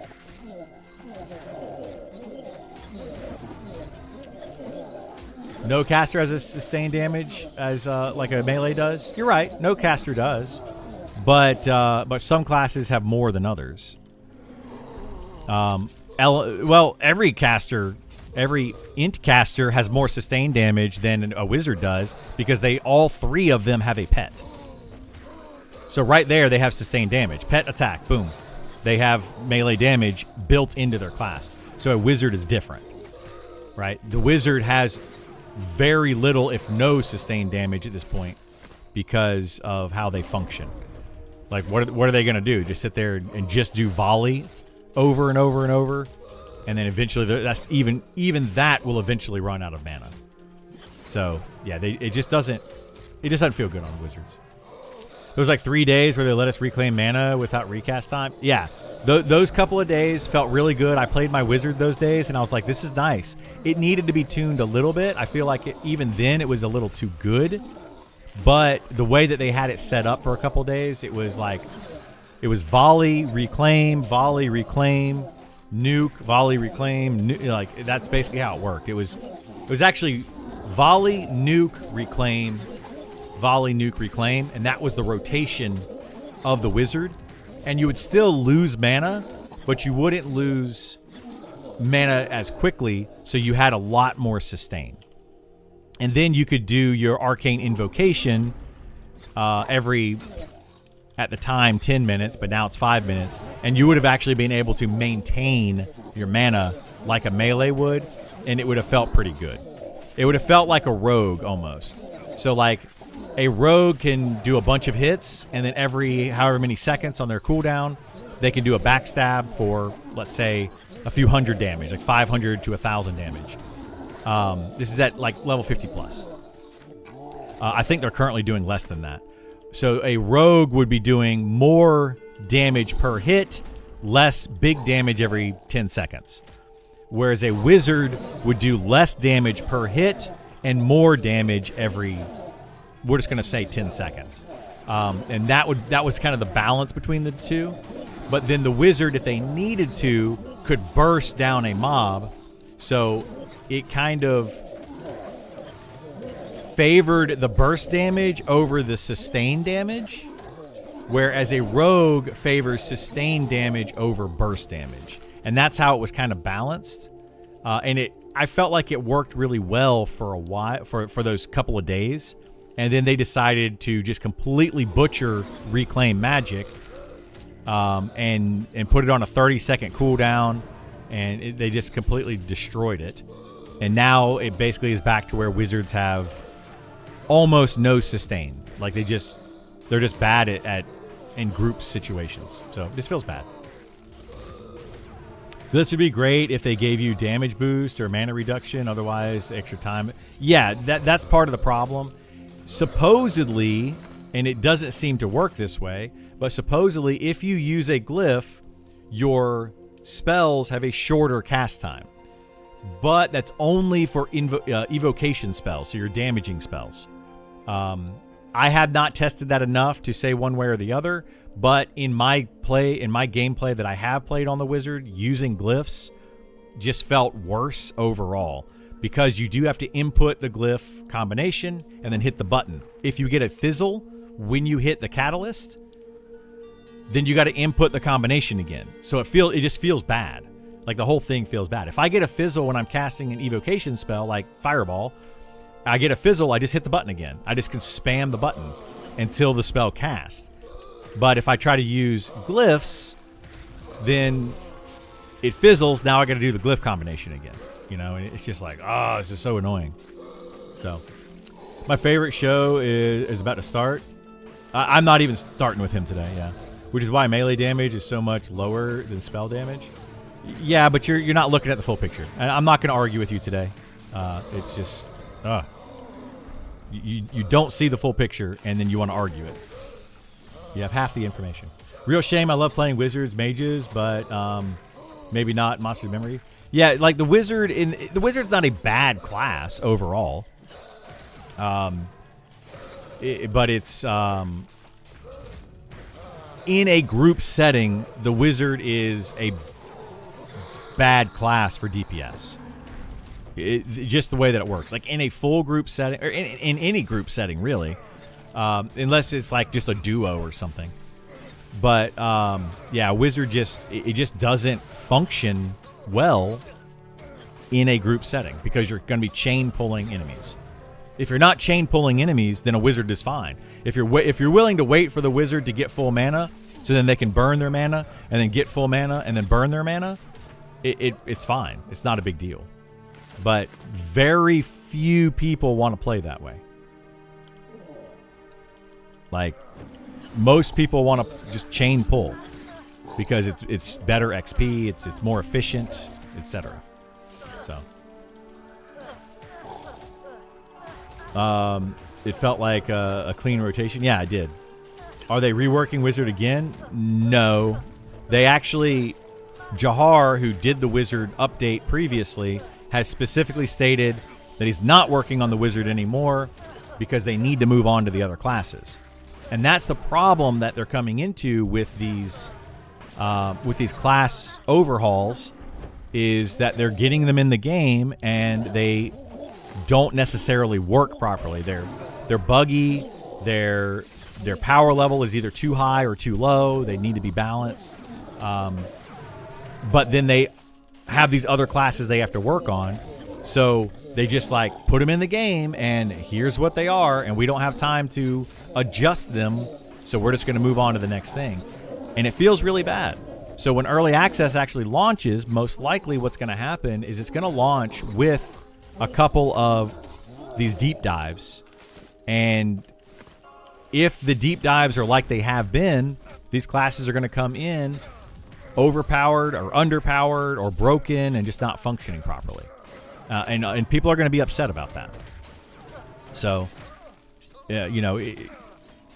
Speaker 1: No caster has a sustained damage as like a melee does. You're right, no caster does, but some classes have more than others. Well, every int caster has more sustained damage than a wizard does because all 3 of them have a pet. So right there, they have sustained damage. Pet attack, boom. They have melee damage built into their class. So a wizard is different, right? The wizard has very little, if no, sustained damage at this point because of how they function. Like, what are they going to do? Just sit there and just do volley over and over and over? And then eventually, that's even that will eventually run out of mana. So, yeah, it just doesn't feel good on wizards. There was like 3 days where they let us reclaim mana without recast time. Yeah, those couple of days felt really good. I played my wizard those days, and I was like, this is nice. It needed to be tuned a little bit. I feel like even then it was a little too good. But the way that they had it set up for a couple of days, it was like It was volley, reclaim, nuke, volley, reclaim. Like that's basically how it worked. It was actually volley, nuke, reclaim, volley, nuke, reclaim, and that was the rotation of the wizard. And you would still lose mana, but you wouldn't lose mana as quickly, so you had a lot more sustain. And then you could do your arcane invocation every, at the time, 10 minutes, but now it's 5 minutes, and you would have actually been able to maintain your mana like a melee would, and it would have felt pretty good. It would have felt like a rogue almost. So like a rogue can do a bunch of hits, and then every however many seconds on their cooldown, they can do a backstab for, let's say, a few hundred damage, like 500 to 1,000 damage. This is at like level 50 plus. I think they're currently doing less than that. So a rogue would be doing more damage per hit, less big damage every 10 seconds. Whereas a wizard would do less damage per hit and more damage every, we're just going to say 10 seconds. And that was kind of the balance between the two. But then the wizard, if they needed to, could burst down a mob. So it kind of favored the burst damage over the sustain damage, whereas a rogue favors sustain damage over burst damage. And that's how it was kind of balanced. And I felt like it worked really well for a while, for those couple of days. And then they decided to just completely butcher Reclaim Magic and put it on a 30-second cooldown, and they just completely destroyed it. And now it basically is back to where wizards have almost no sustain. Like they're just bad at in group situations. So this feels bad. This would be great if they gave you damage boost or mana reduction, otherwise extra time. Yeah, that's part of the problem. Supposedly, and it doesn't seem to work this way, but supposedly if you use a glyph, your spells have a shorter cast time. But that's only for evocation spells, so your damaging spells. I have not tested that enough to say one way or the other, but in my gameplay that I have played on the wizard, using glyphs just felt worse overall, because you do have to input the glyph combination and then hit the button. If you get a fizzle when you hit the catalyst, then you got to input the combination again. So it just feels bad. Like the whole thing feels bad. If I get a fizzle when I'm casting an evocation spell like Fireball, I get a fizzle, I just hit the button again. I just can spam the button until the spell casts. But if I try to use glyphs, then it fizzles. Now I got to do the glyph combination again. You know, and it's just like, oh, this is so annoying. So, my favorite show is about to start. I'm not even starting with him today, yeah. Which is why melee damage is so much lower than spell damage. Yeah, but you're not looking at the full picture. I'm not going to argue with you today. It's just, you don't see the full picture, and then you want to argue it. You have half the information. Real shame. I love playing wizards, mages, but maybe not Monster Memory. Yeah, like the wizard's not a bad class overall. But it's in a group setting, the wizard is a bad class for DPS. Just the way that it works. Like in a full group setting, or in any group setting, really. Unless it's like just a duo or something. But yeah, wizard it just doesn't function well in a group setting, because you're going to be chain pulling enemies. If you're not chain pulling enemies, then a wizard is fine. If you're willing to wait for the wizard to get full mana, so then they can burn their mana and then get full mana and then burn their mana, it's fine. It's not a big deal. But very few people want to play that way. Like most people want to just chain pull because it's better XP, it's more efficient, etc. So it felt like a clean rotation. Yeah, I did. Are they reworking Wizard again? No. They actually, Jahar, who did the Wizard update previously, has specifically stated that he's not working on the Wizard anymore because they need to move on to the other classes. And that's the problem that they're coming into with these class overhauls, is that they're getting them in the game and they don't necessarily work properly. They're buggy. Their power level is either too high or too low. They need to be balanced. But then they have these other classes they have to work on. So they just like put them in the game and here's what they are, and we don't have time to adjust them. So we're just going to move on to the next thing. And it feels really bad. So when early access actually launches, most likely what's going to happen is it's going to launch with a couple of these deep dives. And if the deep dives are like they have been, these classes are going to come in overpowered or underpowered or broken and just not functioning properly. And people are going to be upset about that. So,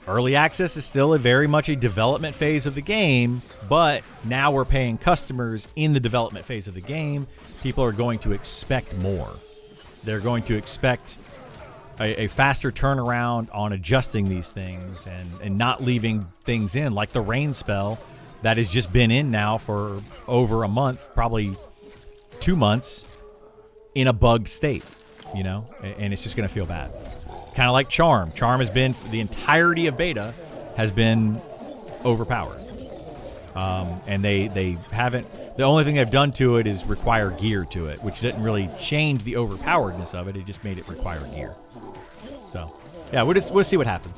Speaker 1: early access is still very much a development phase of the game, but now we're paying customers in the development phase of the game. People are going to expect more. They're going to expect a faster turnaround on adjusting these things and not leaving things in, like the rain spell that has just been in now for over a month, probably 2 months, in a bugged state, and it's just going to feel bad. Kind of like Charm. Charm has been, the entirety of beta has been overpowered. And they haven't, the only thing they've done to it is require gear to it, which didn't really change the overpoweredness of it. It just made it require gear. So, yeah, we'll see what happens.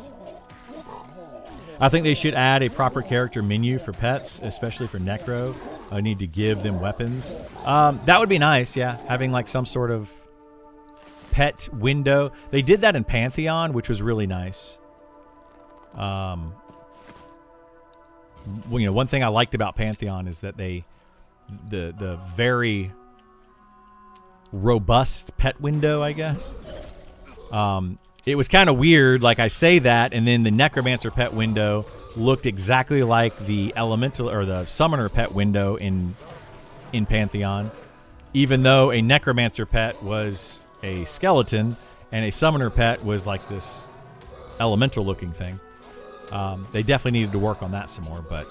Speaker 1: I think they should add a proper character menu for pets, especially for Necro. I need to give them weapons. That would be nice, yeah, having like some sort of pet window. They did that in Pantheon, which was really nice. One thing I liked about Pantheon is that the very robust pet window, I guess. It was kind of weird, like I say that, and then the Necromancer pet window looked exactly like the Elemental or the Summoner pet window in Pantheon, even though a Necromancer pet was a skeleton and a Summoner pet was like this elemental looking thing. They definitely needed to work on that some more, but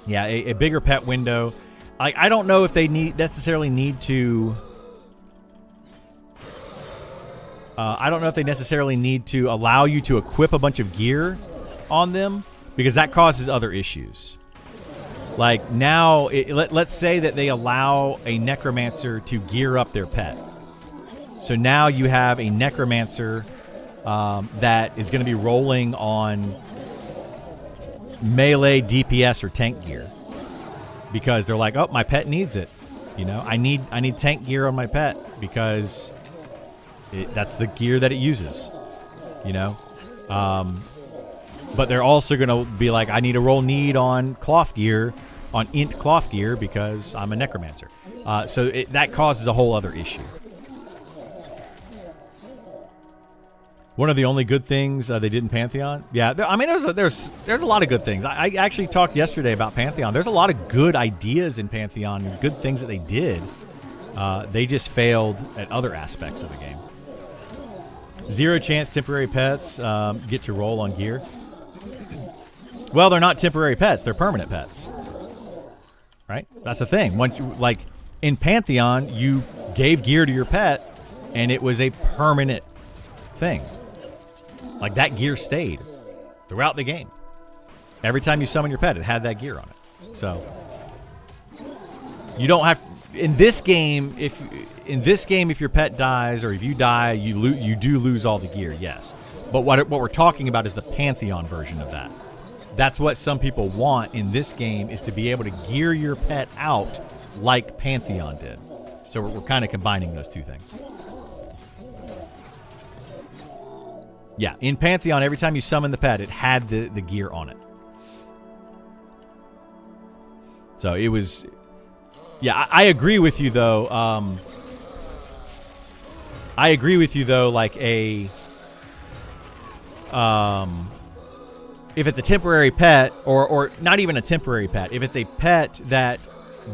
Speaker 1: yeah, a bigger pet window. I don't know if they necessarily need to. I don't know if they necessarily need to allow you to equip a bunch of gear on them, because that causes other issues. Like now, let's say that they allow a Necromancer to gear up their pet. So now you have a Necromancer that is going to be rolling on melee, DPS, or tank gear, because they're like, oh, my pet needs it. I need tank gear on my pet because that's the gear that it uses. But they're also going to be like, I need to roll need on cloth gear, on int cloth gear, because I'm a Necromancer. So that causes a whole other issue. One of the only good things they did in Pantheon, yeah. There's a lot of good things. I actually talked yesterday about Pantheon. There's a lot of good ideas in Pantheon and good things that they did. They just failed at other aspects of the game. 0 chance temporary pets get to roll on gear. Well, they're not temporary pets; they're permanent pets. Right? That's the thing. Once like in Pantheon, you gave gear to your pet, and it was a permanent thing. Like that gear stayed throughout the game. Every time you summon your pet, it had that gear on it. So you don't have in this game. If your pet dies or if you die, you do lose all the gear. Yes, but what we're talking about is the Pantheon version of that. That's what some people want in this game, is to be able to gear your pet out like Pantheon did. So we're kind of combining those two things. Yeah, in Pantheon, every time you summon the pet, it had the gear on it. So it was... Yeah, I agree with you, though. Like if it's a temporary pet, or not even a temporary pet, if it's a pet that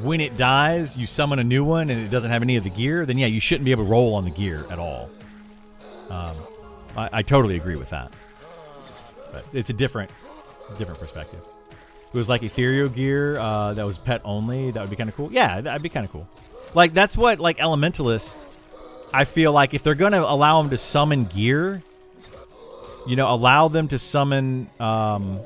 Speaker 1: when it dies, you summon a new one and it doesn't have any of the gear, then yeah, you shouldn't be able to roll on the gear at all. I totally agree with that. but it's a different perspective. If it was like ethereal gear that was pet only, that would be kind of cool. Yeah, that'd be kind of cool. Like, that's what, like, Elementalists, I feel like if they're going to allow them to summon gear, you know, allow them to summon armor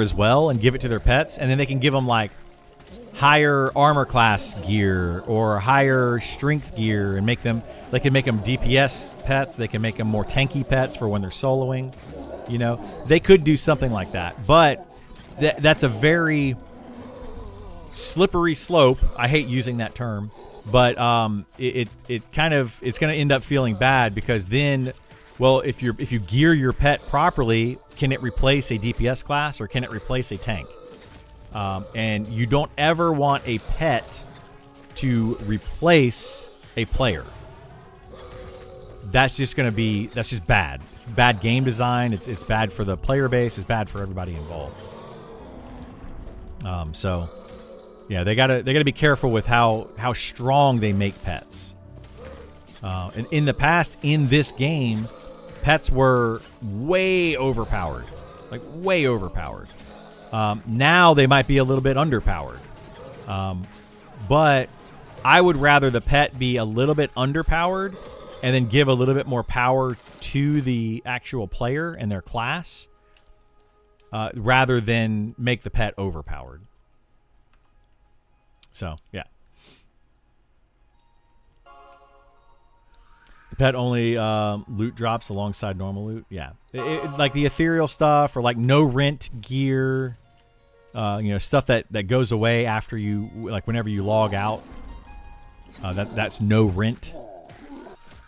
Speaker 1: as well and give it to their pets, and then they can give them, like, higher armor class gear or higher strength gear and make them, they can make them DPS pets, they can make them more tanky pets for when they're soloing. You know, they could do something like that, but that's a very slippery slope. I hate using that term, but it kind of, it's going to end up feeling bad because then, well, if you gear your pet properly, can it replace a DPS class or can it replace a tank? And you don't ever want a pet to replace a player. That's just bad. It's bad game design. It's bad for the player base. It's bad for everybody involved. So yeah, they gotta be careful with how strong they make pets. And in the past, in this game, pets were way overpowered, like way overpowered. Now they might be a little bit underpowered. But I would rather the pet be a little bit underpowered and then give a little bit more power to the actual player and their class, rather than make the pet overpowered. So, yeah. The pet only loot drops alongside normal loot. Yeah. Like the ethereal stuff or like no rent gear, you know, stuff that goes away after you, like whenever you log out. That's no rent.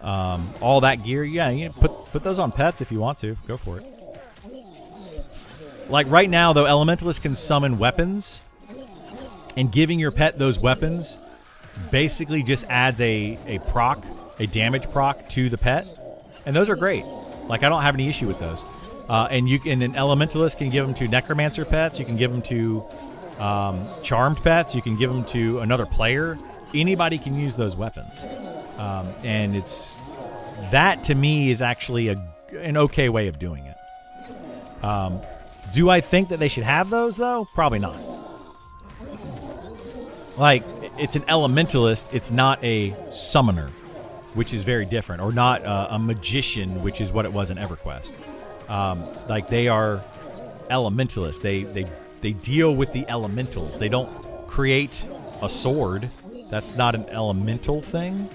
Speaker 1: All that gear, yeah, you know, put those on pets if you want to. Go for it. Like right now, though, Elementalists can summon weapons, and giving your pet those weapons basically just adds a damage proc to the pet, and those are great. Like, I don't have any issue with those. And an Elementalist can give them to Necromancer pets. You can give them to Charmed pets. You can give them to another player. Anybody can use those weapons. And that to me is actually an okay way of doing it. Do I think that they should have those though? Probably not. Like, it's an Elementalist, it's not a summoner, which is very different, or not a magician, which is what it was in EverQuest. Like, they are Elementalists. They deal with the elementals. They don't create a sword. That's not an elemental thing.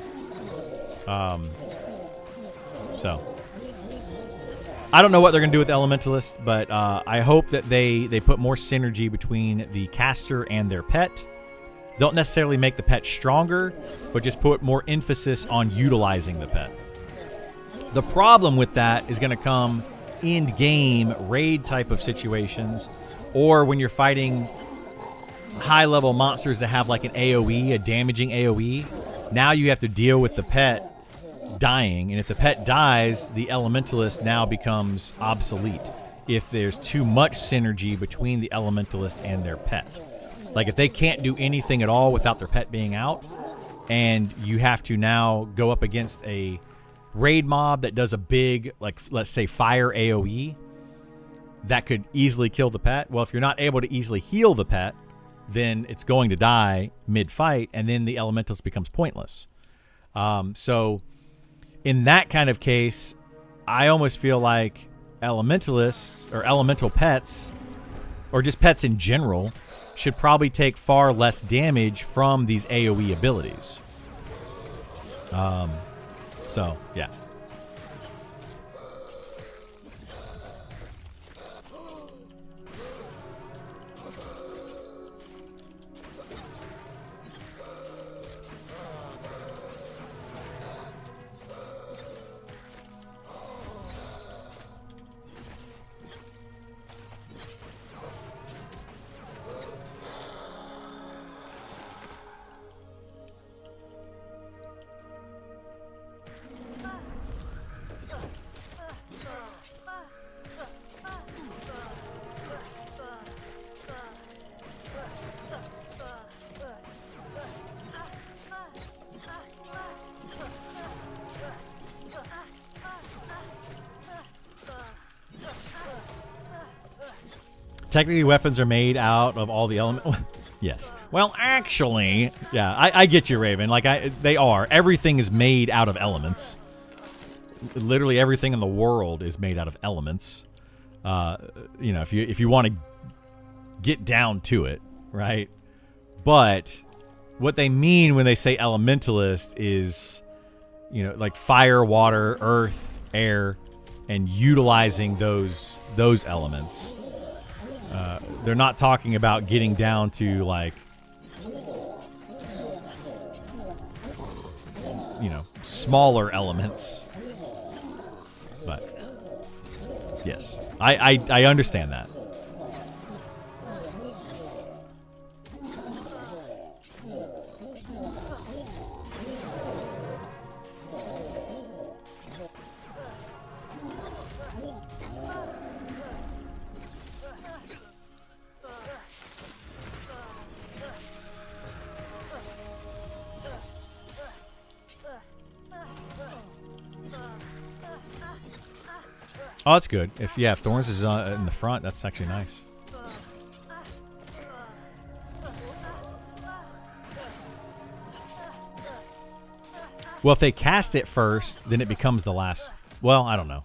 Speaker 1: So I don't know what they're gonna do with Elementalists, but I hope that they put more synergy between the caster and their pet. Don't necessarily make the pet stronger, but just put more emphasis on utilizing the pet. The problem with that is going to come end game raid type of situations, or when you're fighting high level monsters that have like an AoE, a damaging AoE. Now you have to deal with the pet dying, and if the pet dies, the Elementalist now becomes obsolete if there's too much synergy between the Elementalist and their pet. Like, if they can't do anything at all without their pet being out, and you have to now go up against a raid mob that does a big, like, let's say fire AoE, that could easily kill the pet. Well, if you're not able to easily heal the pet, then it's going to die mid-fight, and then the Elementalist becomes pointless. So in that kind of case, I almost feel like Elementalists or elemental pets, or just pets in general, should probably take far less damage from these AoE abilities. So, yeah. Technically, weapons are made out of all the elements. Yes. Well, actually, yeah, I get you, Raven. Like, they are. Everything is made out of elements. Literally everything in the world is made out of elements. You know, if you want to get down to it, right? But what they mean when they say elementalist is, you know, like fire, water, earth, air, and utilizing those elements. They're not talking about getting down to, like, you know, smaller elements. But yes, I understand that. Oh, that's good. If Thorns is in the front, that's actually nice. Well, if they cast it first, then it becomes the last. Well, I don't know.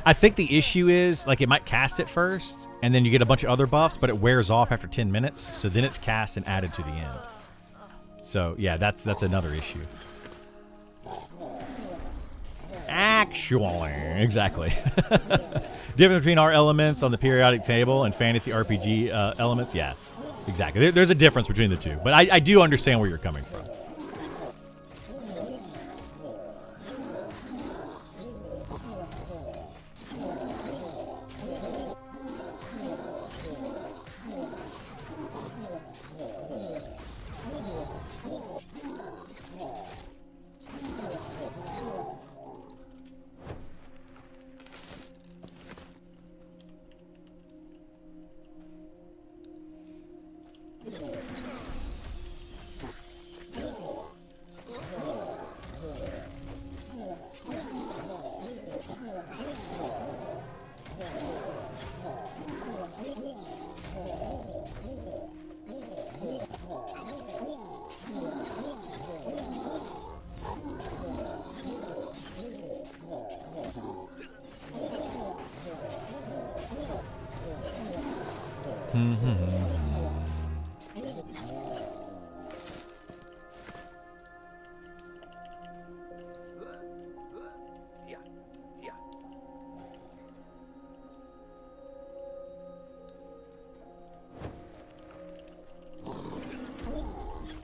Speaker 1: I think the issue is, like, it might cast it first, and then you get a bunch of other buffs, but it wears off after 10 minutes, so then it's cast and added to the end. So, yeah, that's another issue. Actually, exactly. Difference between our elements on the periodic table and fantasy RPG elements, yeah, exactly. There's a difference between the two, but I do understand where you're coming from.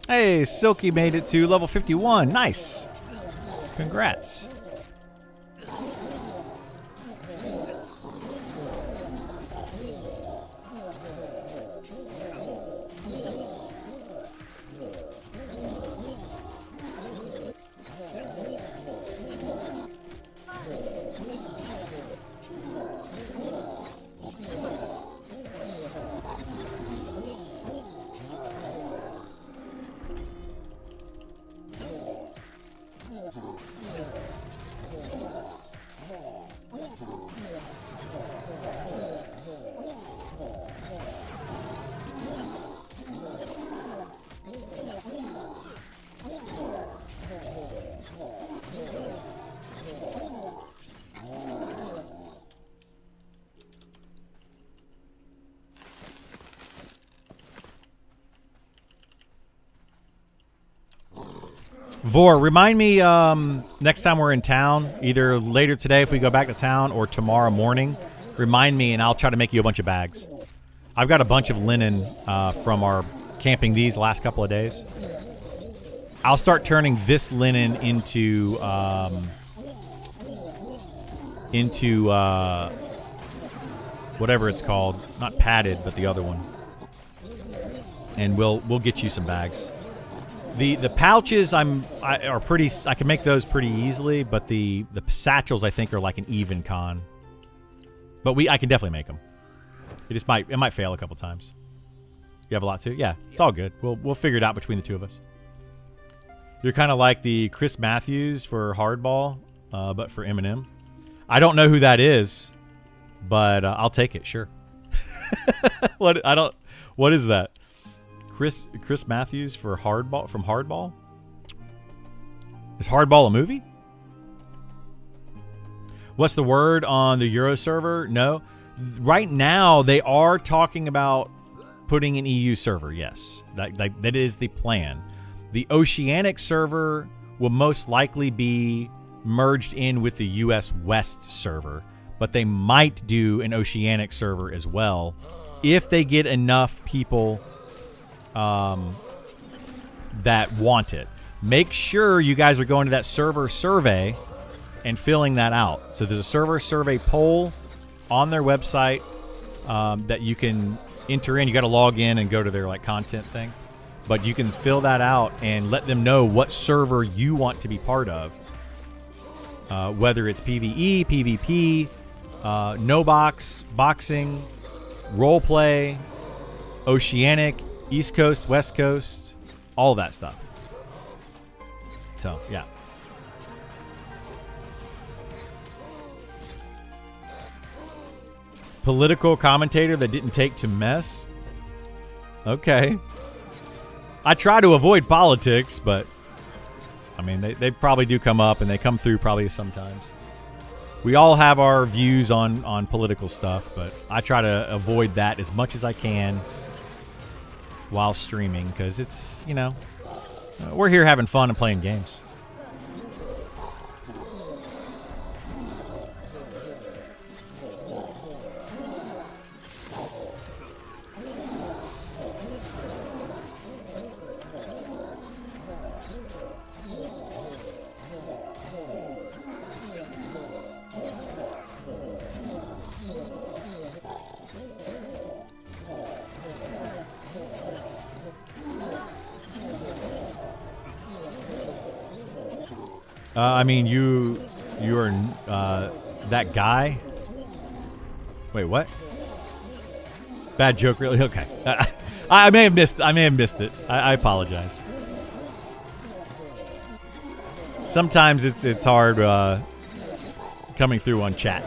Speaker 1: Hey, Silky made it to level 51. Nice. Congrats. Vor, remind me next time we're in town, either later today if we go back to town or tomorrow morning, remind me and I'll try to make you a bunch of bags. I've got a bunch of linen from our camping these last couple of days. I'll start turning this linen into whatever it's called. Not padded, but the other one. And we'll get you some bags. The pouches are pretty. I can make those pretty easily, but the satchels I think are like an even con. But I can definitely make them. It might fail a couple times. You have a lot too? Yeah, it's all good. We'll figure it out between the two of us. You're kind of like the Chris Matthews for Hardball, but for Eminem. I don't know who that is, but I'll take it. Sure. What I don't. What is that? Chris Matthews for Hardball from Hardball. Is Hardball a movie? What's the word on the Euro server? No. Right now they are talking about putting an EU server. Yes, that is the plan. The Oceanic server will most likely be merged in with the US West server, but they might do an Oceanic server as well if they get enough people that want it. Make sure you guys are going to that server survey and filling that out. So there's a server survey poll on their website that you can enter in. You got to log in and go to their like content thing, but you can fill that out and let them know what server you want to be part of. Whether it's PvE, PvP, no box, boxing, role play, Oceanic, East Coast, West Coast, all that stuff. So, yeah. Political commentator that didn't take to mess. Okay. I try to avoid politics, but I mean, they probably do come up, and they come through probably sometimes. We all have our views on political stuff, but I try to avoid that as much as I can while streaming, because it's, you know, we're here having fun and playing games. I mean, you are that guy. Wait, what? Bad joke, really? Okay. I may have missed. I may have missed it. I apologize. Sometimes it's hard coming through on chat.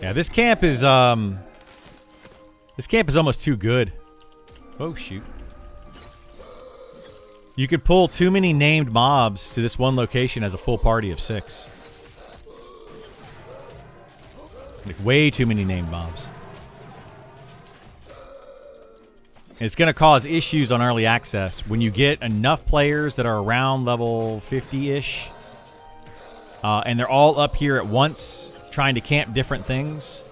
Speaker 1: Yeah, this camp is almost too good. Oh shoot. You could pull too many named mobs to this one location as a full party of 6. Like way too many named mobs. It's going to cause issues on early access when you get enough players that are around level 50-ish, and they're all up here at once trying to camp different things.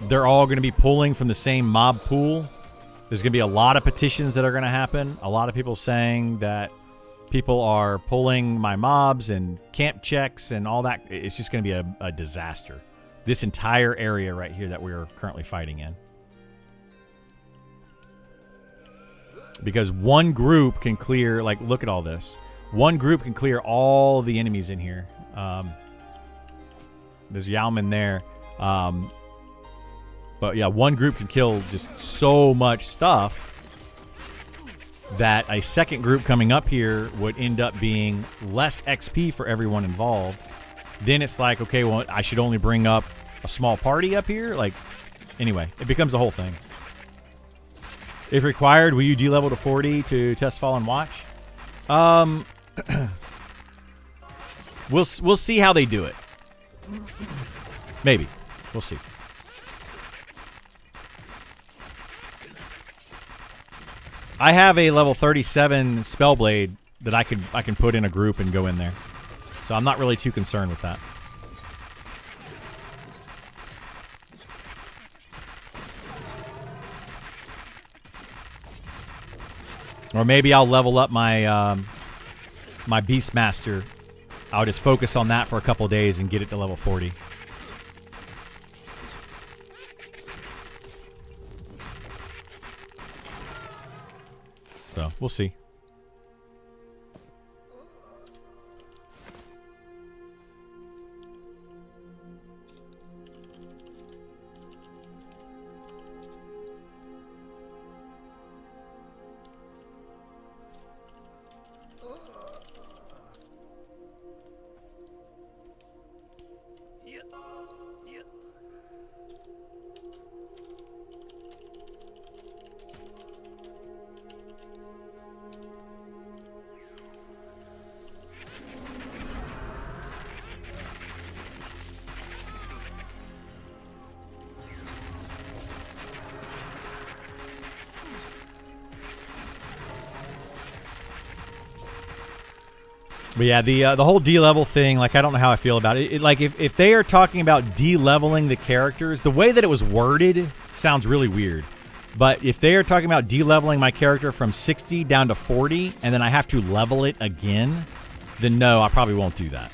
Speaker 1: They're all going to be pulling from the same mob pool. There's going to be a lot of petitions that are going to happen. A lot of people saying that people are pulling my mobs and camp checks and all that. It's just going to be a disaster. This entire area right here that we're currently fighting in. Because one group can clear, like, look at all this. One group can clear all the enemies in here. There's Yauman there. But yeah, one group can kill just so much stuff that a second group coming up here would end up being less XP for everyone involved. Then it's like, okay, well, I should only bring up a small party up here. Like, anyway, it becomes a whole thing. If required, will you de-level to 40 to test fall and watch? We'll see how they do it. Maybe. We'll see. I have a level 37 Spellblade that I can put in a group and go in there. So I'm not really too concerned with that. Or maybe I'll level up my my Beastmaster. I'll just focus on that for a couple days and get it to level 40. So, we'll see. But yeah, the whole D-level thing, like, I don't know how I feel about it. Like, if they are talking about D-leveling the characters, the way that it was worded sounds really weird. But if they are talking about D-leveling my character from 60 down to 40, and then I have to level it again, then no, I probably won't do that.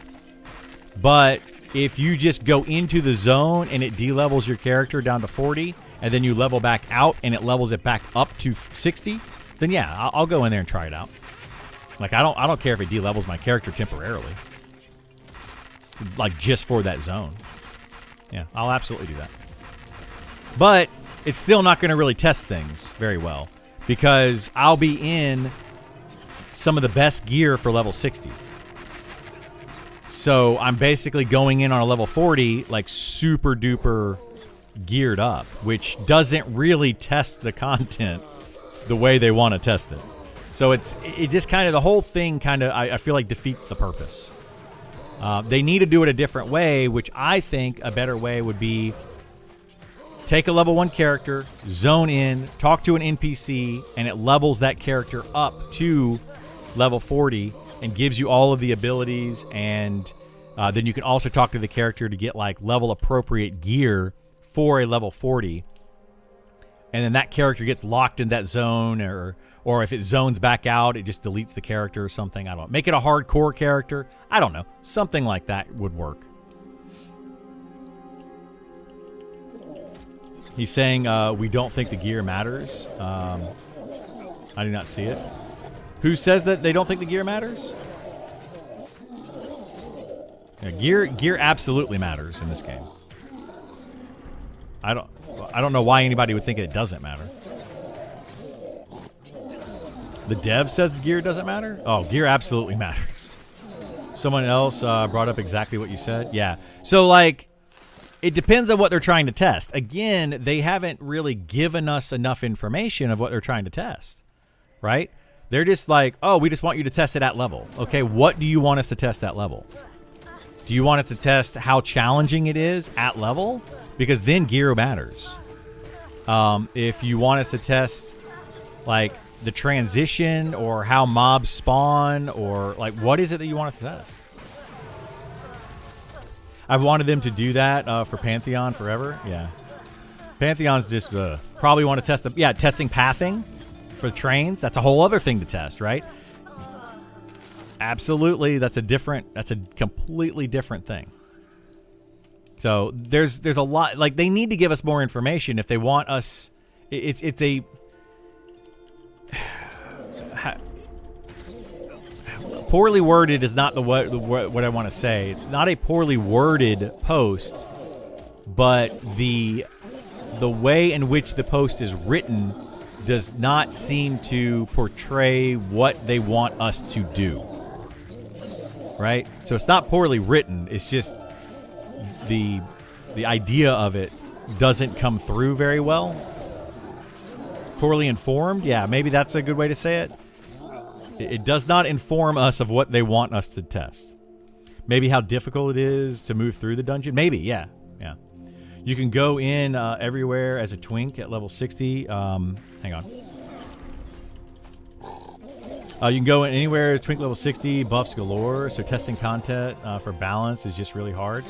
Speaker 1: But if you just go into the zone and it D-levels your character down to 40, and then you level back out and it levels it back up to 60, then yeah, I'll go in there and try it out. Like, I don't care if it de-levels my character temporarily. Like, just for that zone. Yeah, I'll absolutely do that. But it's still not going to really test things very well. Because I'll be in some of the best gear for level 60. So I'm basically going in on a level 40, like, super duper geared up. Which doesn't really test the content the way they want to test it. So it just kind of, the whole thing kind of, I feel like, defeats the purpose. They need to do it a different way, which I think a better way would be take a level 1 character, zone in, talk to an NPC, and it levels that character up to level 40 and gives you all of the abilities, and then you can also talk to the character to get, like, level appropriate gear for a level 40. And then that character gets locked in that zone, or if it zones back out, it just deletes the character or something. I don't know. Make it a hardcore character. I don't know. Something like that would work. He's saying we don't think the gear matters. I do not see it. Who says that they don't think the gear matters? Yeah, gear absolutely matters in this game. I don't know why anybody would think it doesn't matter. The dev says the gear doesn't matter? Oh, gear absolutely matters. Someone else brought up exactly what you said. Yeah. So, like, it depends on what they're trying to test. Again, they haven't really given us enough information of what they're trying to test, right? They're just like, oh, we just want you to test it at level. Okay, what do you want us to test at level? Do you want us to test how challenging it is at level? Because then gear matters. If you want us to test, like, the transition or how mobs spawn, or, like, what is it that you want us to test? I've wanted them to do that for Pantheon forever. Yeah. Pantheon's just probably want to test testing pathing for trains. That's a whole other thing to test, right? Absolutely. That's a completely different thing. So there's a lot, like, they need to give us more information if they want us. It's a poorly worded is not what I want to say. It's not a poorly worded post, but the way in which the post is written does not seem to portray what they want us to do. Right? So it's not poorly written. It's just the idea of it doesn't come through very well. Poorly informed? Yeah, maybe that's a good way to say it. It does not inform us of what they want us to test. Maybe how difficult it is to move through the dungeon. Maybe, yeah. You can go in everywhere as a twink at level 60. Hang on. You can go in anywhere twink level 60, buffs galore. So testing content for balance is just really hard.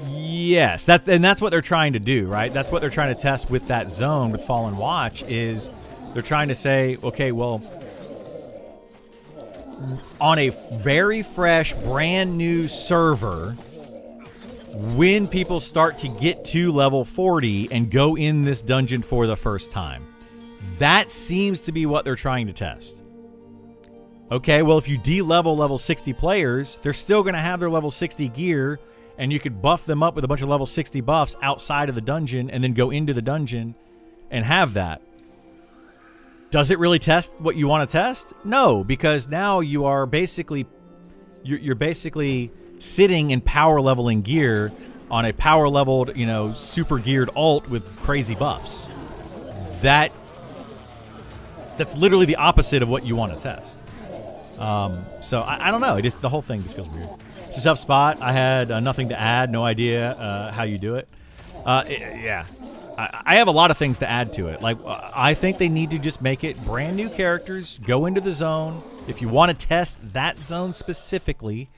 Speaker 1: Yes, that's what they're trying to do, right? That's what they're trying to test with that zone with Fallen Watch, is They're trying to say, okay, well, on a very fresh, brand new server, when people start to get to level 40 and go in this dungeon for the first time, that seems to be what they're trying to test. Okay, well, if you de-level level 60 players, they're still going to have their level 60 gear, and you could buff them up with a bunch of level 60 buffs outside of the dungeon and then go into the dungeon and have that. Does it really test what you want to test? No, because now you are basically you're basically sitting in power leveling gear on a power leveled, super geared alt with crazy buffs. That's literally the opposite of what you want to test. So I don't know. The whole thing just feels weird. It's a tough spot. I had nothing to add. No idea how you do it. Yeah. I have a lot of things to add to it. Like, I think they need to just make it brand new characters, go into the zone. If you want to test that zone specifically,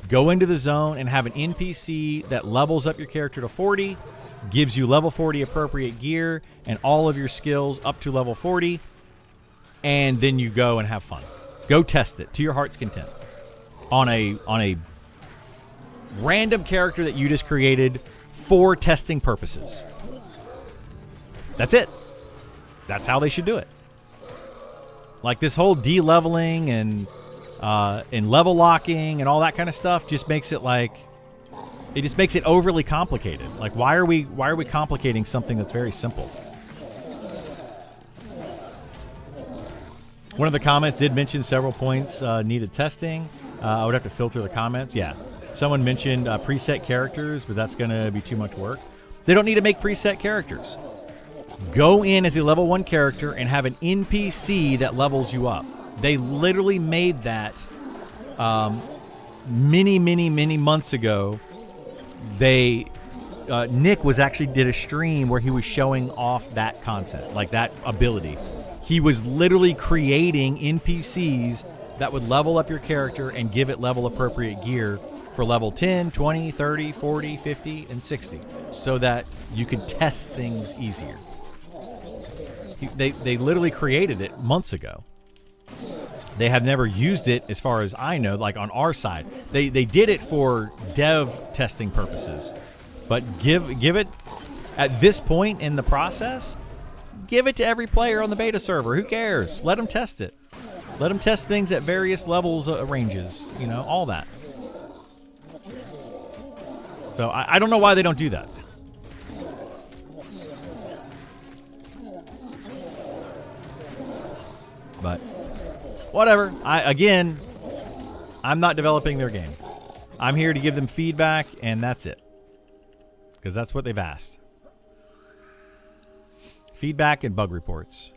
Speaker 1: go into the zone and have an NPC that levels up your character to 40, gives you level 40 appropriate gear and all of your skills up to level 40, and then you go and have fun. Go test it to your heart's content on a random character that you just created for testing purposes. That's it. That's how they should do it. Like, this whole de-leveling and level locking and all that kind of stuff just makes it overly complicated. Like, why are we complicating something that's very simple? One of the comments did mention several points needed testing. I would have to filter the comments. Yeah. Someone mentioned preset characters, but that's going to be too much work. They don't need to make preset characters. Go in as a level 1 character and have an NPC that levels you up. They literally made that many months ago. Nick did a stream where he was showing off that content, like that ability. He was literally creating NPCs that would level up your character and give it level appropriate gear for level 10, 20, 30, 40, 50, and 60, so that you could test things easier. They literally created it months ago. They have never used it, as far as I know, like on our side. They did it for dev testing purposes. But give it, at this point in the process, give it to every player on the beta server. Who cares? Let them test it. Let them test things at various levels, ranges, all that. So I don't know why they don't do that. But whatever. I'm not developing their game. I'm here to give them feedback, and that's it. Because that's what they've asked. Feedback and bug reports.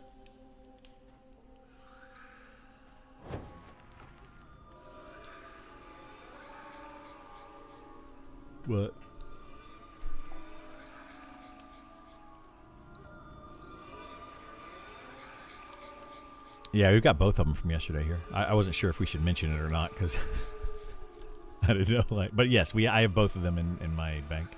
Speaker 1: What? Yeah, we've got both of them from yesterday here. I wasn't sure if we should mention it or not, because I didn't know. But yes, I have both of them in my bank.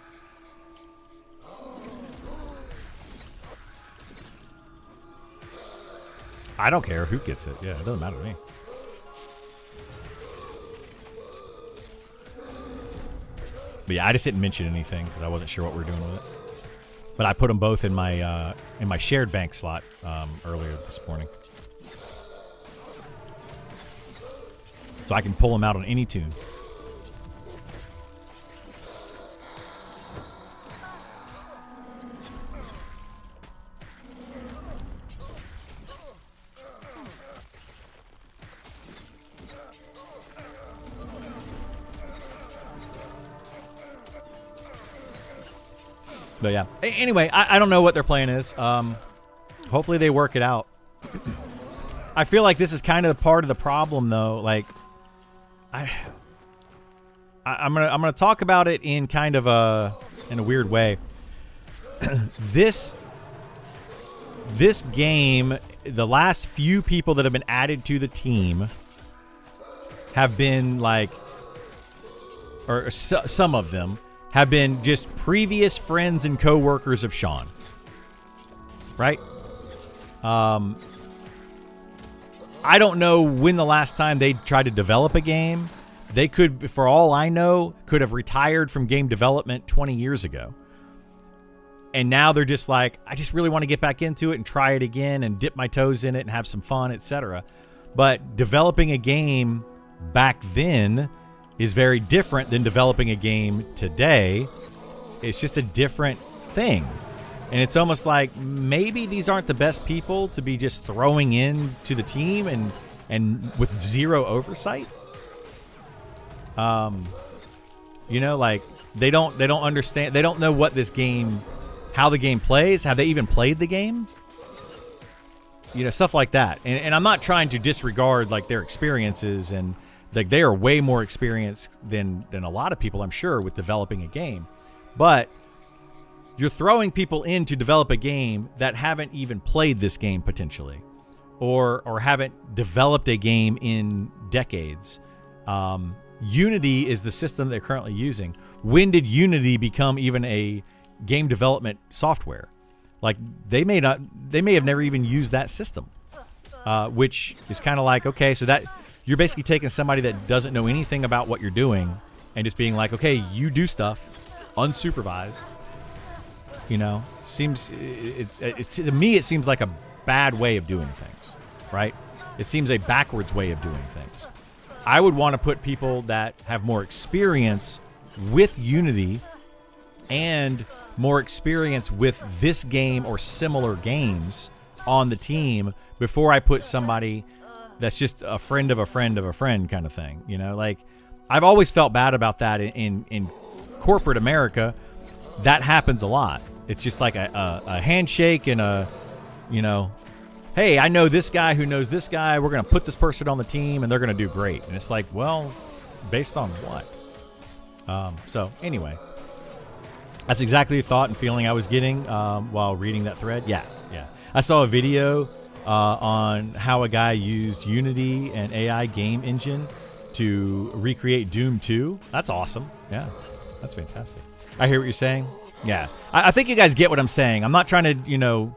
Speaker 1: I don't care who gets it. Yeah, it doesn't matter to me. But yeah, I just didn't mention anything because I wasn't sure what we were doing with it. But I put them both in my shared bank slot earlier this morning, so I can pull them out on any tune. But yeah. Anyway, I don't know what their plan is. Hopefully they work it out. I feel like this is kind of part of the problem, though. Like, I'm gonna talk about it in kind of a weird way. This game, the last few people that have been added to the team have been like, or some of them have been just previous friends and co-workers of Sean. Right? I don't know when the last time they tried to develop a game. They could, for all I know, could have retired from game development 20 years ago. And now they're just like, I just really want to get back into it and try it again and dip my toes in it and have some fun, etc. But developing a game back then is very different than developing a game today. It's just a different thing. And it's almost like maybe these aren't the best people to be just throwing in to the team and with zero oversight. You know, like they don't understand, they don't know what this game, how the game plays. Have they even played the game? You know, stuff like that. And I'm not trying to disregard like their experiences, and like they are way more experienced than a lot of people, I'm sure, with developing a game. But you're throwing people in to develop a game that haven't even played this game potentially, or haven't developed a game in decades. Unity is the system they're currently using. When did Unity become even a game development software? Like they may have never even used that system, which is kind of like, okay, so that you're basically taking somebody that doesn't know anything about what you're doing and just being like, okay, you do stuff unsupervised. You know, seems it's to me it seems like a bad way of doing things, right? It seems a backwards way of doing things. I would want to put people that have more experience with Unity and more experience with this game or similar games on the team before I put somebody that's just a friend of a friend of a friend kind of thing. You know, like I've always felt bad about that in corporate America. That happens a lot. It's just like a handshake and a, you know, hey, I know this guy who knows this guy. We're going to put this person on the team and they're going to do great. And it's like, well, based on what? So anyway, that's exactly the thought and feeling I was getting while reading that thread. Yeah. I saw a video on how a guy used Unity and AI game engine to recreate Doom 2. That's awesome. Yeah, that's fantastic. I hear what you're saying. Yeah, I think you guys get what I'm saying. I'm not trying to, you know,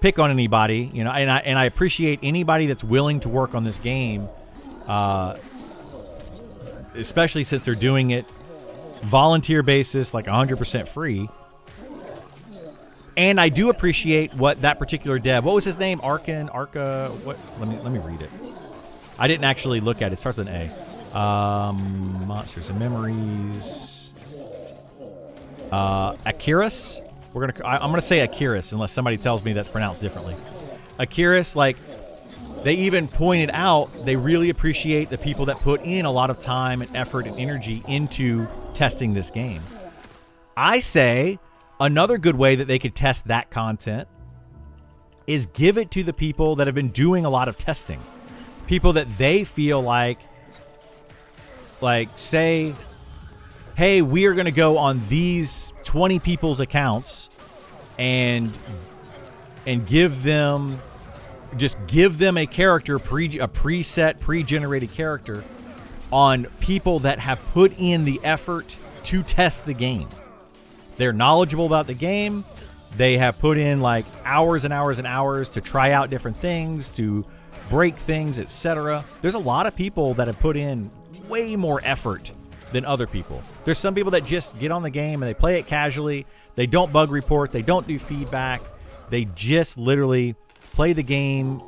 Speaker 1: pick on anybody, you know, and I appreciate anybody that's willing to work on this game, especially since they're doing it volunteer basis, like 100% free. And I do appreciate what that particular dev, what was his name? Arca, what? Let me read it. I didn't actually look at it. It starts with an A. Monsters and Memories. Akiris. I'm gonna say Akiris unless somebody tells me that's pronounced differently. Akiris, like they even pointed out, they really appreciate the people that put in a lot of time and effort and energy into testing this game. I say another good way that they could test that content is give it to the people that have been doing a lot of testing. People that they feel like say, hey, we are going to go on these 20 people's accounts and give them a character, a preset, pre-generated character on people that have put in the effort to test the game. They're knowledgeable about the game. They have put in like hours and hours and hours to try out different things, to break things, etc. There's a lot of people that have put in way more effort than other people. There's some people that just get on the game and they play it casually. They don't bug report. They don't do feedback. They just literally play the game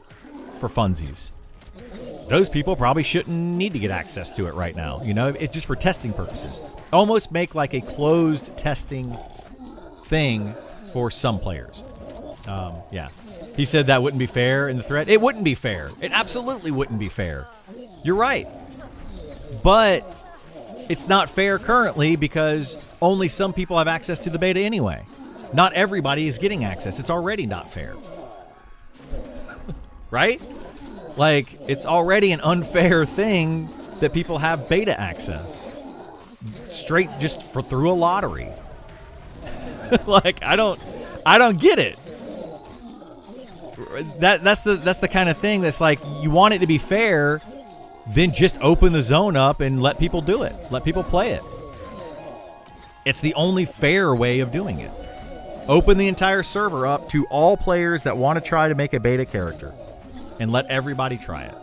Speaker 1: for funsies. Those people probably shouldn't need to get access to it right now. You know, it's just for testing purposes. Almost make like a closed testing thing for some players. Yeah. He said that wouldn't be fair in the thread. It wouldn't be fair. It absolutely wouldn't be fair. You're right. But it's not fair currently because only some people have access to the beta anyway. Not everybody is getting access. It's already not fair. Right? Like, it's already an unfair thing that people have beta access. Straight just through a lottery. Like, I don't get it. That's the kind of thing that's like, you want it to be fair, then just open the zone up and let people do it. Let people play it. It's the only fair way of doing it. Open the entire server up to all players that want to try to make a beta character and let everybody try it.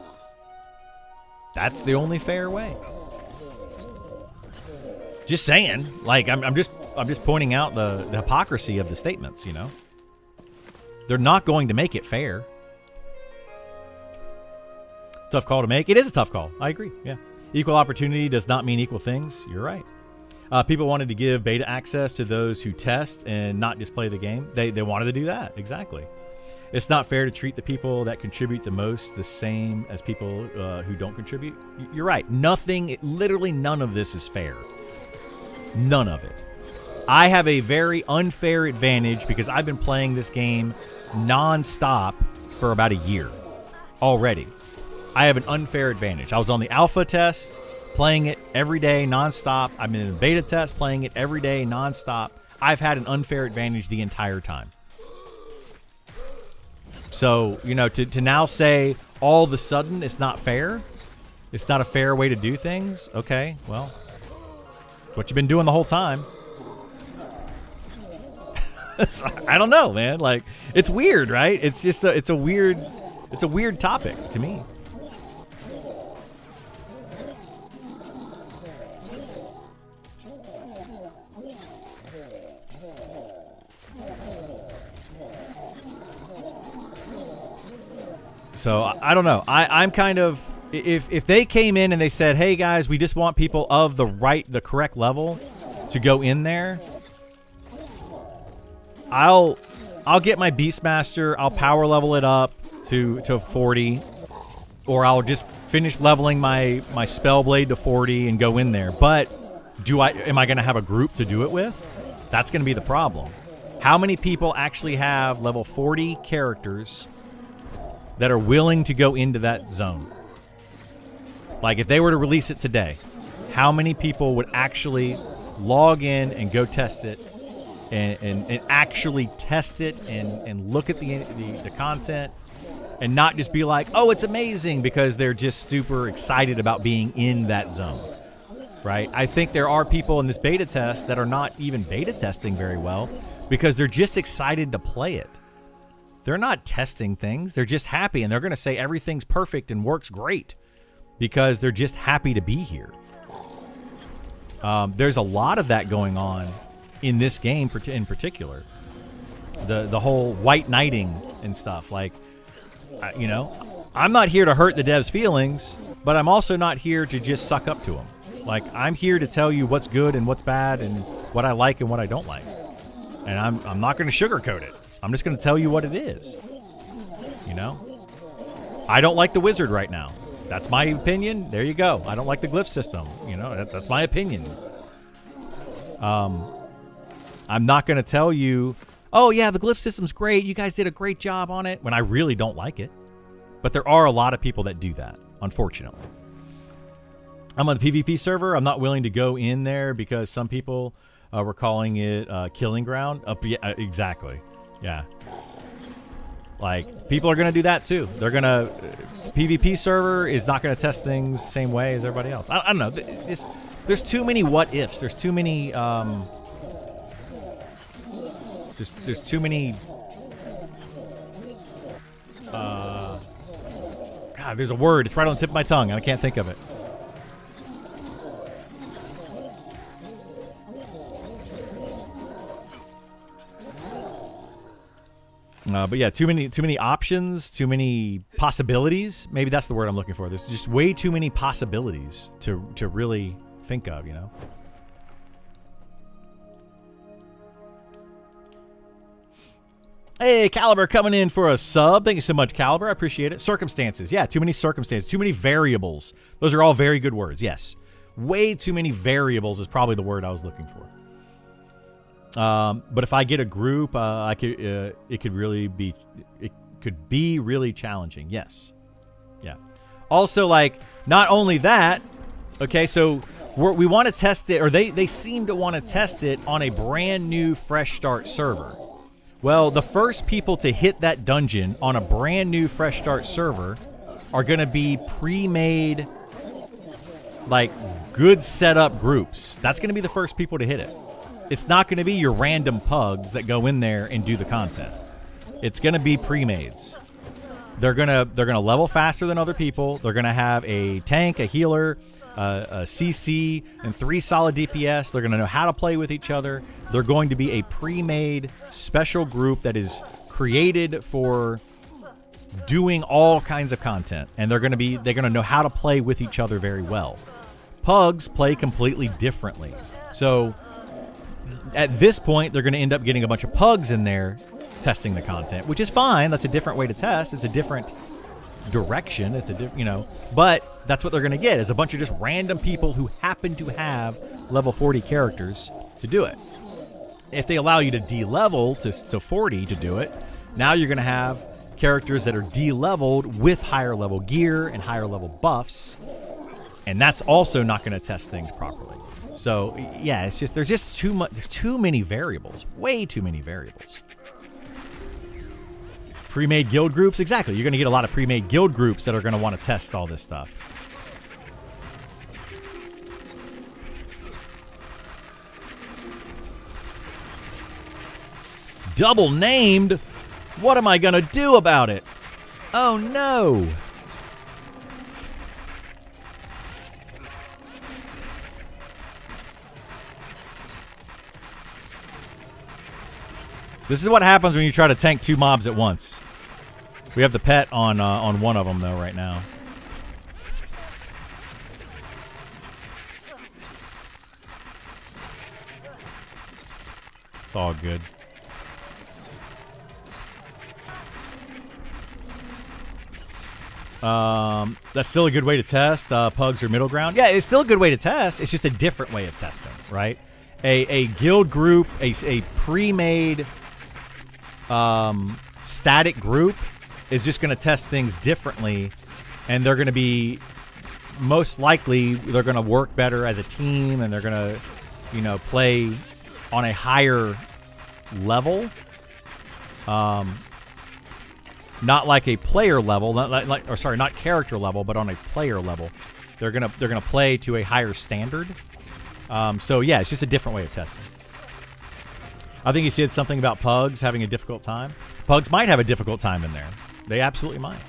Speaker 1: That's the only fair way. Just saying. Like, I'm just pointing out the hypocrisy of the statements, you know? They're not going to make it fair. Tough call to make. It is a tough call. I agree. Yeah. Equal opportunity does not mean equal things. You're right. People wanted to give beta access to those who test and not just play the game. They wanted to do that. Exactly. It's not fair to treat the people that contribute the most the same as people who don't contribute. You're right. Literally none of this is fair. None of it. I have a very unfair advantage because I've been playing this game non-stop for about a year already. I have an unfair advantage. I was on the alpha test, playing it every day non-stop. I've been in the beta test, playing it every day non-stop. I've had an unfair advantage the entire time. So, you know, to now say all of a sudden it's not fair, it's not a fair way to do things, okay, well, it's what you've been doing the whole time. I don't know, man. Like, it's weird, right? It's just it's a weird topic to me. So I don't know. I'm kind of, if they came in and they said, hey guys, we just want people of the correct level to go in there, I'll get my Beastmaster, I'll power level it up to 40, or I'll just finish leveling my Spellblade to 40 and go in there. But am I going to have a group to do it with? That's going to be the problem. How many people actually have level 40 characters that are willing to go into that zone? Like, if they were to release it today, how many people would actually log in and go test it and actually test it and look at the content and not just be like, oh, it's amazing, because they're just super excited about being in that zone, right? I think there are people in this beta test that are not even beta testing very well because they're just excited to play it. They're not testing things. They're just happy, and they're going to say everything's perfect and works great because they're just happy to be here. There's a lot of that going on in this game in particular. The whole white knighting and stuff. Like, you know, I'm not here to hurt the devs' feelings, but I'm also not here to just suck up to them. Like, I'm here to tell you what's good and what's bad and what I like and what I don't like. And I'm not going to sugarcoat it. I'm just going to tell you what it is. You know? I don't like the wizard right now. That's my opinion. There you go. I don't like the glyph system. You know, that's my opinion. I'm not going to tell you, oh, yeah, the glyph system's great. You guys did a great job on it, when I really don't like it. But there are a lot of people that do that, unfortunately. I'm on the PvP server. I'm not willing to go in there because some people were calling it killing ground. Yeah, exactly. Yeah. Like, people are going to do that too. They're going to... PvP server is not going to test things the same way as everybody else. I don't know. There's too many what ifs. There's too many... There's too many... God, there's a word. It's right on the tip of my tongue, and I can't think of it. But yeah, too many options, too many possibilities. Maybe that's the word I'm looking for. There's just way too many possibilities to really think of, you know? Hey, Caliber coming in for a sub. Thank you so much, Caliber. I appreciate it. Circumstances. Yeah, too many circumstances. Too many variables. Those are all very good words, yes. Way too many variables is probably the word I was looking for. But if I get a group, it could be really challenging. Yes. Yeah. Also, like, not only that, okay, so we want to test it, or they seem to want to test it on a brand new fresh start server. Well, the first people to hit that dungeon on a brand new fresh start server are going to be pre-made, like, good setup groups. That's going to be the first people to hit it. it's not going to be your random pugs that go in there and do the content. It's going to be pre-mades. They're gonna level faster than other people. They're gonna have a tank, a healer, a CC, and 3 solid DPS. They're gonna know how to play with each other. They're going to be a pre-made special group that is created for doing all kinds of content, and they're gonna know how to play with each other very well. Pugs play completely differently, so at this point, they're gonna end up getting a bunch of pugs in there testing the content, which is fine. That's a different way to test. It's a different direction. It's a but that's what they're going to get, is a bunch of just random people who happen to have level 40 characters to do it. If they allow you to de-level to 40 to do it, now you're going to have characters that are de-leveled with higher level gear and higher level buffs, and that's also not going to test things properly. So yeah, it's just there's too many variables, way too many variables. Pre-made guild groups, exactly. You're going to get a lot of pre-made guild groups that are going to want to test all this stuff. Double named? What am I going to do about it? Oh no! This is what happens when you try to tank 2 mobs at once. We have the pet on one of them, though, right now. It's all good. That's still a good way to test. Pugs or middle ground. Yeah, it's still a good way to test. It's just a different way of testing, right? A guild group, a pre-made static group is just going to test things differently, and they're going to be, most likely, they're going to work better as a team, and they're going to, play on a higher level. Not like a player level, not character level, but on a player level. They're gonna play to a higher standard. So yeah, it's just a different way of testing. I think he said something about pugs having a difficult time. Pugs might have a difficult time in there. They absolutely might.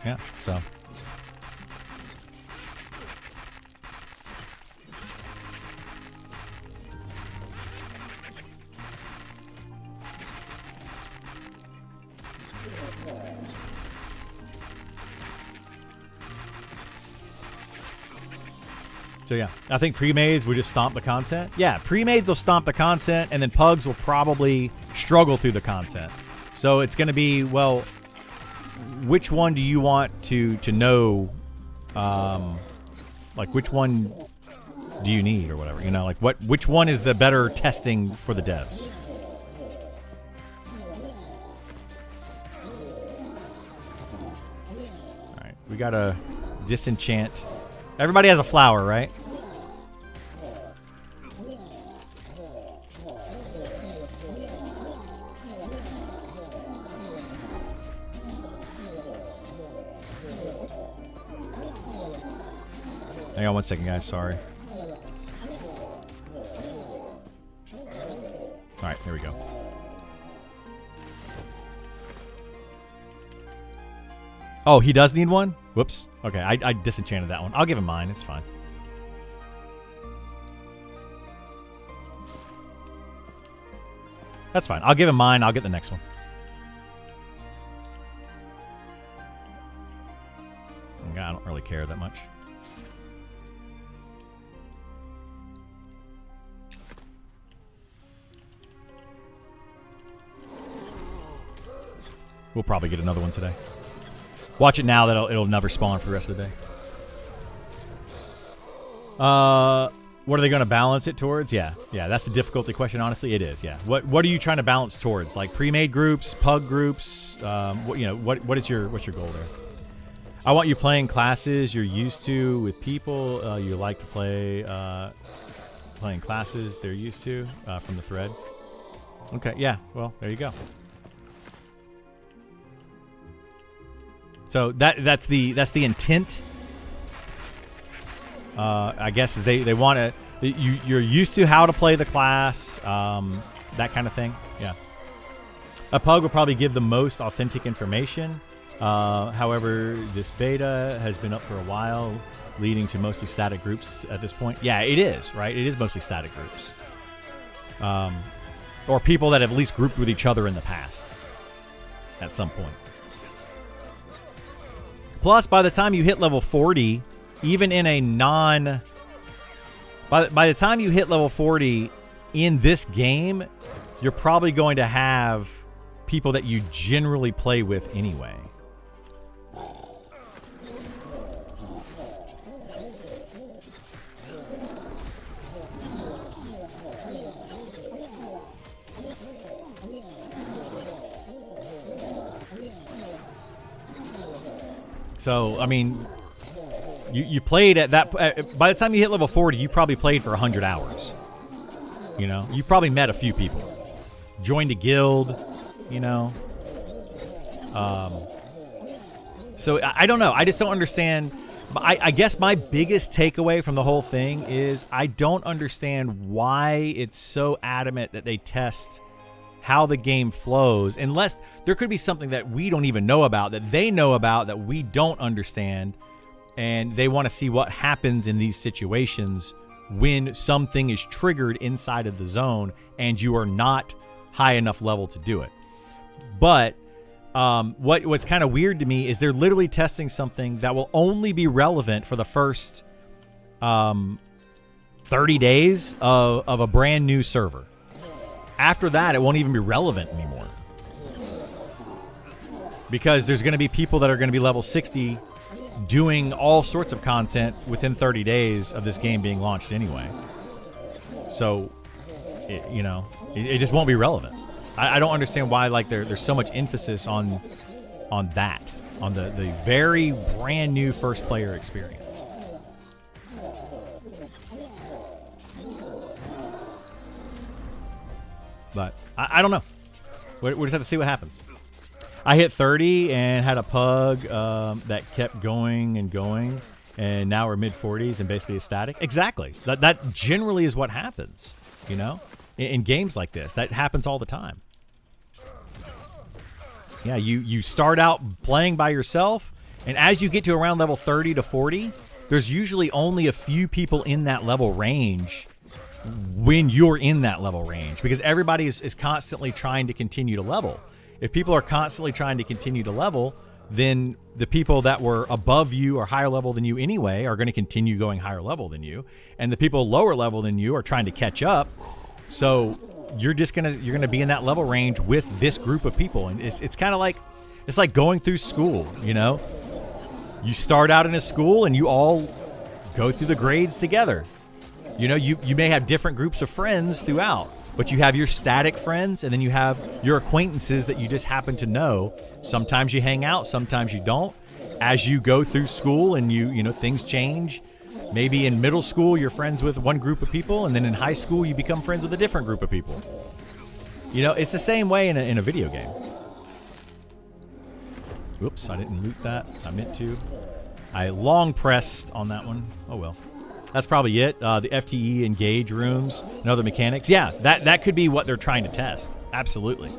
Speaker 1: Yeah, so. So yeah, I think pre-mades will just stomp the content. Yeah, pre-mades will stomp the content, and then pugs will probably struggle through the content. So it's going to be, well, which one do you want to know? Like, which one do you need or whatever? Like which one is the better testing for the devs? All right, we got to disenchant. Everybody has a flower, right? Hang on one second, guys. Sorry. All right, there we go. Oh, he does need one? Whoops. Okay, I disenchanted that one. I'll give him mine. It's fine. That's fine. I'll give him mine. I'll get the next one. I don't really care that much. We'll probably get another one today. Watch it now. It'll never spawn for the rest of the day. What are they going to balance it towards? Yeah, that's the difficulty question. Honestly, it is. Yeah. What are you trying to balance towards? Like pre-made groups, pug groups. What is your goal there? I want you playing classes you're used to with people you like to play. Playing classes they're used to from the thread. Okay. Yeah. Well, there you go. So that's the intent. I guess is they want to You're used to how to play the class, that kind of thing. Yeah. A pug will probably give the most authentic information. However, this beta has been up for a while, leading to mostly static groups at this point. Yeah, it is, right? It is mostly static groups. Or people that have at least grouped with each other in the past at some point. Plus, by the time you hit level 40, even in a non... By the time you hit level 40 in this game, you're probably going to have people that you generally play with anyway. So, I mean, you played at that... by the time you hit level 40, you probably played for 100 hours. You know? You probably met a few people. Joined a guild, you know? So, I don't know. I just don't understand... I guess my biggest takeaway from the whole thing is I don't understand why it's so adamant that they test how the game flows, unless there could be something that we don't even know about, that they know about, that we don't understand, and they want to see what happens in these situations when something is triggered inside of the zone and you are not high enough level to do it. But what's kind of weird to me is they're literally testing something that will only be relevant for the first 30 days of a brand new server. After that, it won't even be relevant anymore. Because there's going to be people that are going to be level 60 doing all sorts of content within 30 days of this game being launched anyway. So, it just won't be relevant. I don't understand why there's so much emphasis on that, on the very brand new first player experience. But I don't know. We just have to see what happens. I hit 30 and had a pug that kept going and going, and now we're mid-40s and basically is static. Exactly. That generally is what happens, you know, in games like this. That happens all the time. Yeah, you start out playing by yourself, and as you get to around level 30 to 40, there's usually only a few people in that level range when you're in that level range, because everybody is constantly trying to continue to level. If people are constantly trying to continue to level, then the people that were above you or higher level than you anyway are going to continue going higher level than you, and the people lower level than you are trying to catch up. So you're gonna be in that level range with this group of people, and it's kind of like going through school. You know, you start out in a school and you all go through the grades together. You know, you may have different groups of friends throughout, but you have your static friends, and then you have your acquaintances that you just happen to know. Sometimes you hang out, sometimes you don't. As you go through school and you know things change. Maybe in middle school you're friends with one group of people, and then in high school you become friends with a different group of people. You know, it's the same way in a video game. Oops, I didn't loot that. I meant to. I long pressed on that one. Oh well. That's probably it. The FTE engage rooms and other mechanics. Yeah, that could be what they're trying to test. Absolutely.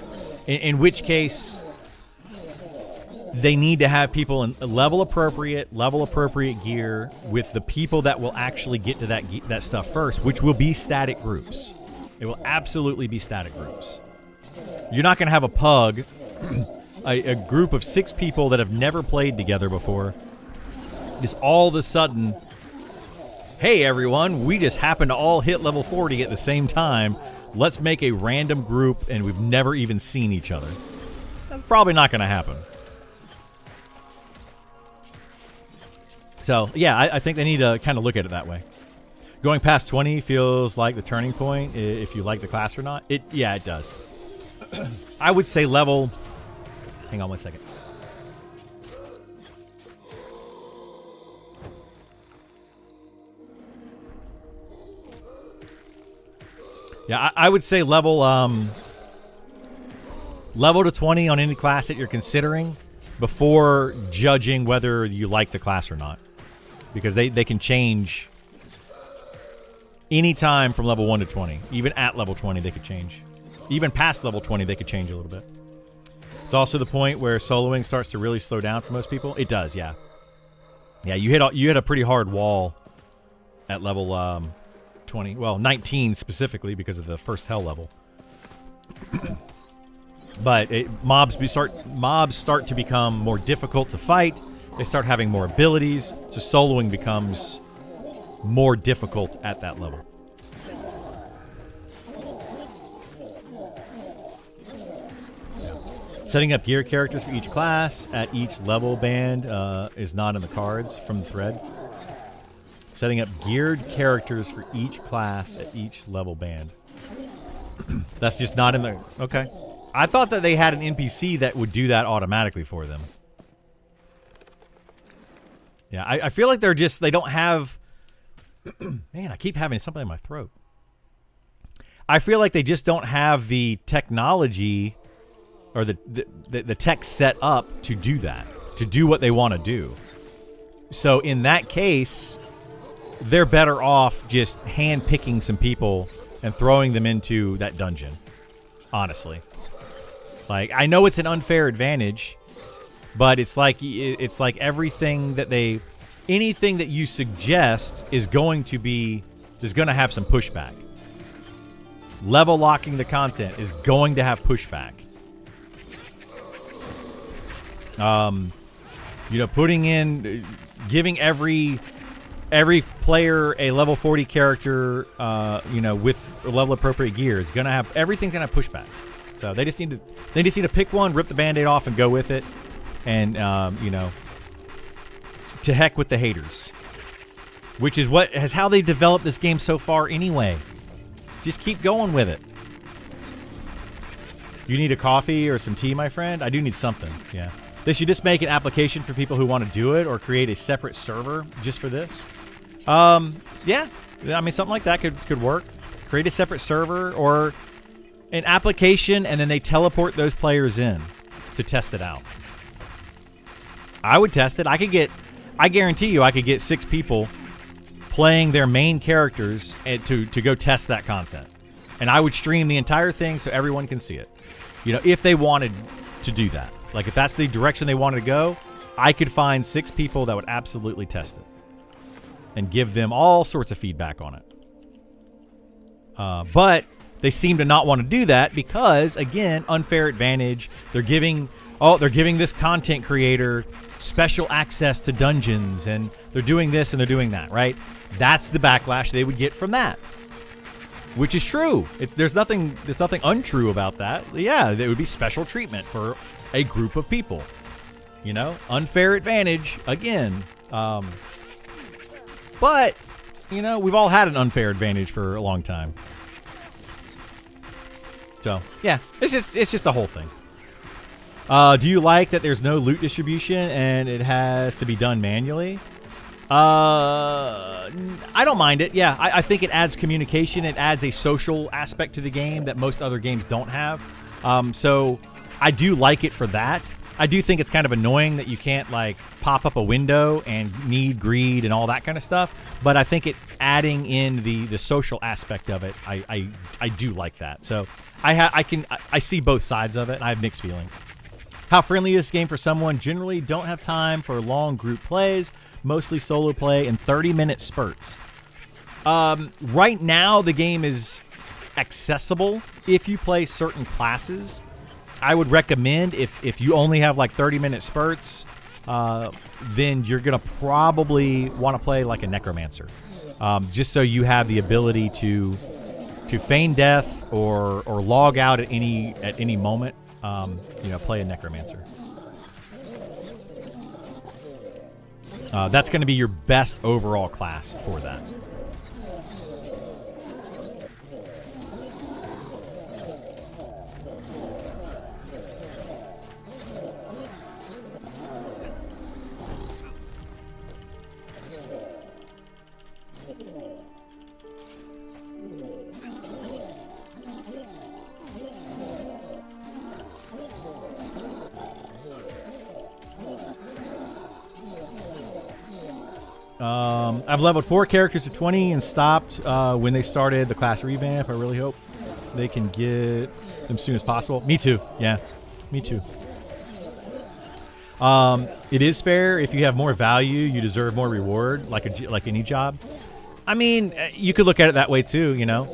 Speaker 1: In which case, they need to have people in level appropriate gear with the people that will actually get to that stuff first, which will be static groups. It will absolutely be static groups. You're not going to have a pug, a group of 6 people that have never played together before, just all of a sudden... Hey everyone, we just happen to all hit level 40 at the same time. Let's make a random group, and we've never even seen each other. That's probably not going to happen. So, yeah, I think they need to kind of look at it that way. Going past 20 feels like the turning point if you like the class or not. Yeah, it does. I would say level... Hang on one second. Yeah, I would say level to 20 on any class that you're considering before judging whether you like the class or not. Because they can change Anytime from level 1 to 20. Even at level 20, they could change. Even past level 20, they could change a little bit. It's also the point where soloing starts to really slow down for most people. It does, yeah. Yeah, you hit a pretty hard wall at level 20. Well, 19 specifically because of the first hell level. But mobs start to become more difficult to fight. They start having more abilities, so soloing becomes more difficult at that level. Setting up gear characters for each class at each level band is not in the cards from the thread. Setting up geared characters for each class at each level band. That's just not in there. Okay. I thought that they had an NPC that would do that automatically for them. Yeah, I feel like they don't have... Man, I keep having something in my throat. I feel like they just don't have the technology or the tech set up to do that, to do what they want to do. So in that case, they're better off just hand-picking some people and throwing them into that dungeon, honestly. Like, I know it's an unfair advantage, but it's like everything that anything that you suggest is going to have some pushback. Level locking the content is going to have pushback. Giving every player a level 40 character, with level appropriate gear is gonna have everything's gonna have pushback. So they just need to pick one, rip the band-aid off, and go with it. And to heck with the haters, which is how they developed this game so far anyway. Just keep going with it. You need a coffee or some tea, my friend? I do need something. Yeah. They should just make an application for people who want to do it, or create a separate server just for this. Yeah. I mean, something like that could work. Create a separate server or an application, and then they teleport those players in to test it out. I would test it. I guarantee you I could get 6 people playing their main characters to go test that content. And I would stream the entire thing so everyone can see it. If they wanted to do that. Like, if that's the direction they wanted to go, I could find 6 people that would absolutely test it and give them all sorts of feedback on it. But they seem to not want to do that because, again, unfair advantage. They're giving this content creator special access to dungeons, and they're doing this and they're doing that, right? That's the backlash they would get from that, which is true. There's nothing untrue about that. Yeah, there would be special treatment for a group of people. Unfair advantage again. But we've all had an unfair advantage for a long time. So yeah, it's just the whole thing. Do you like that there's no loot distribution and it has to be done manually? I don't mind it. Yeah, I think it adds communication. It adds a social aspect to the game that most other games don't have. So I do like it for that. I do think it's kind of annoying that you can't like pop up a window and need greed and all that kind of stuff. But I think it adding in the social aspect of it, I do like that. So I see both sides of it. And I have mixed feelings. How friendly is this game for someone generally don't have time for long group plays, mostly solo play in 30-minute spurts? Right now, the game is accessible if you play certain classes. I would recommend if you only have like 30-minute spurts, then you're going to probably want to play like a necromancer, just so you have the ability to feign death or log out at any moment. Play a necromancer. That's going to be your best overall class for that. I've leveled 4 characters to 20 and stopped when they started the class revamp. I really hope they can get them soon as possible. Me too. Yeah, me too. It is fair. If you have more value, you deserve more reward, like any job. I mean, you could look at it that way too, you know.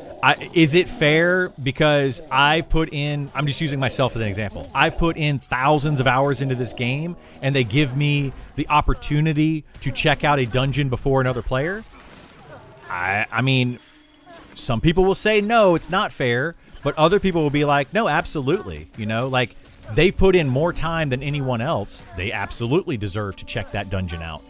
Speaker 1: Is it fair because I put in, I'm just using myself as an example. I've put in thousands of hours into this game and they give me the opportunity to check out a dungeon before another player? I mean, some people will say, no, it's not fair. But other people will be like, no, absolutely. You know, like they put in more time than anyone else. They absolutely deserve to check that dungeon out.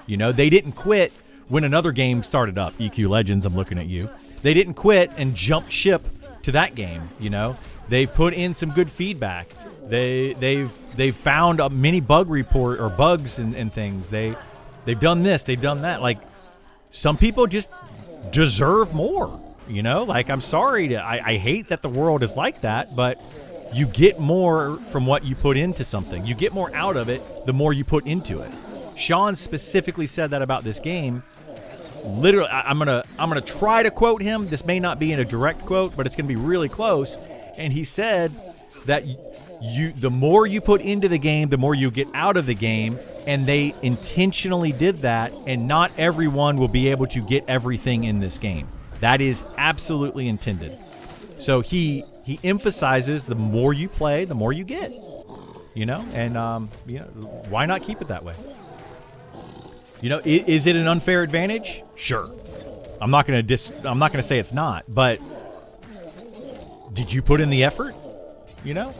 Speaker 1: You know, they didn't quit when another game started up. EQ Legends, I'm looking at you. They didn't quit and jump ship to that game. You know, they put in some good feedback. They've found a mini bug report or bugs and things. They've done this. They've done that. Like some people just deserve more. You know, like I'm sorry I hate that the world is like that, but you get more from what you put into something. You get more out of it the more you put into it. Sean specifically said that about this game. Literally, I'm gonna try to quote him. This may not be in a direct quote, but it's gonna be really close. And he said that the more you put into the game, the more you get out of the game, and they intentionally did that. And not everyone will be able to get everything in this game. That is absolutely intended. So he emphasizes the more you play, the more you get. You know, and you know, why not keep it that way? You know, is it an unfair advantage? Sure. I'm not gonna say it's not, but did you put in the effort? You know?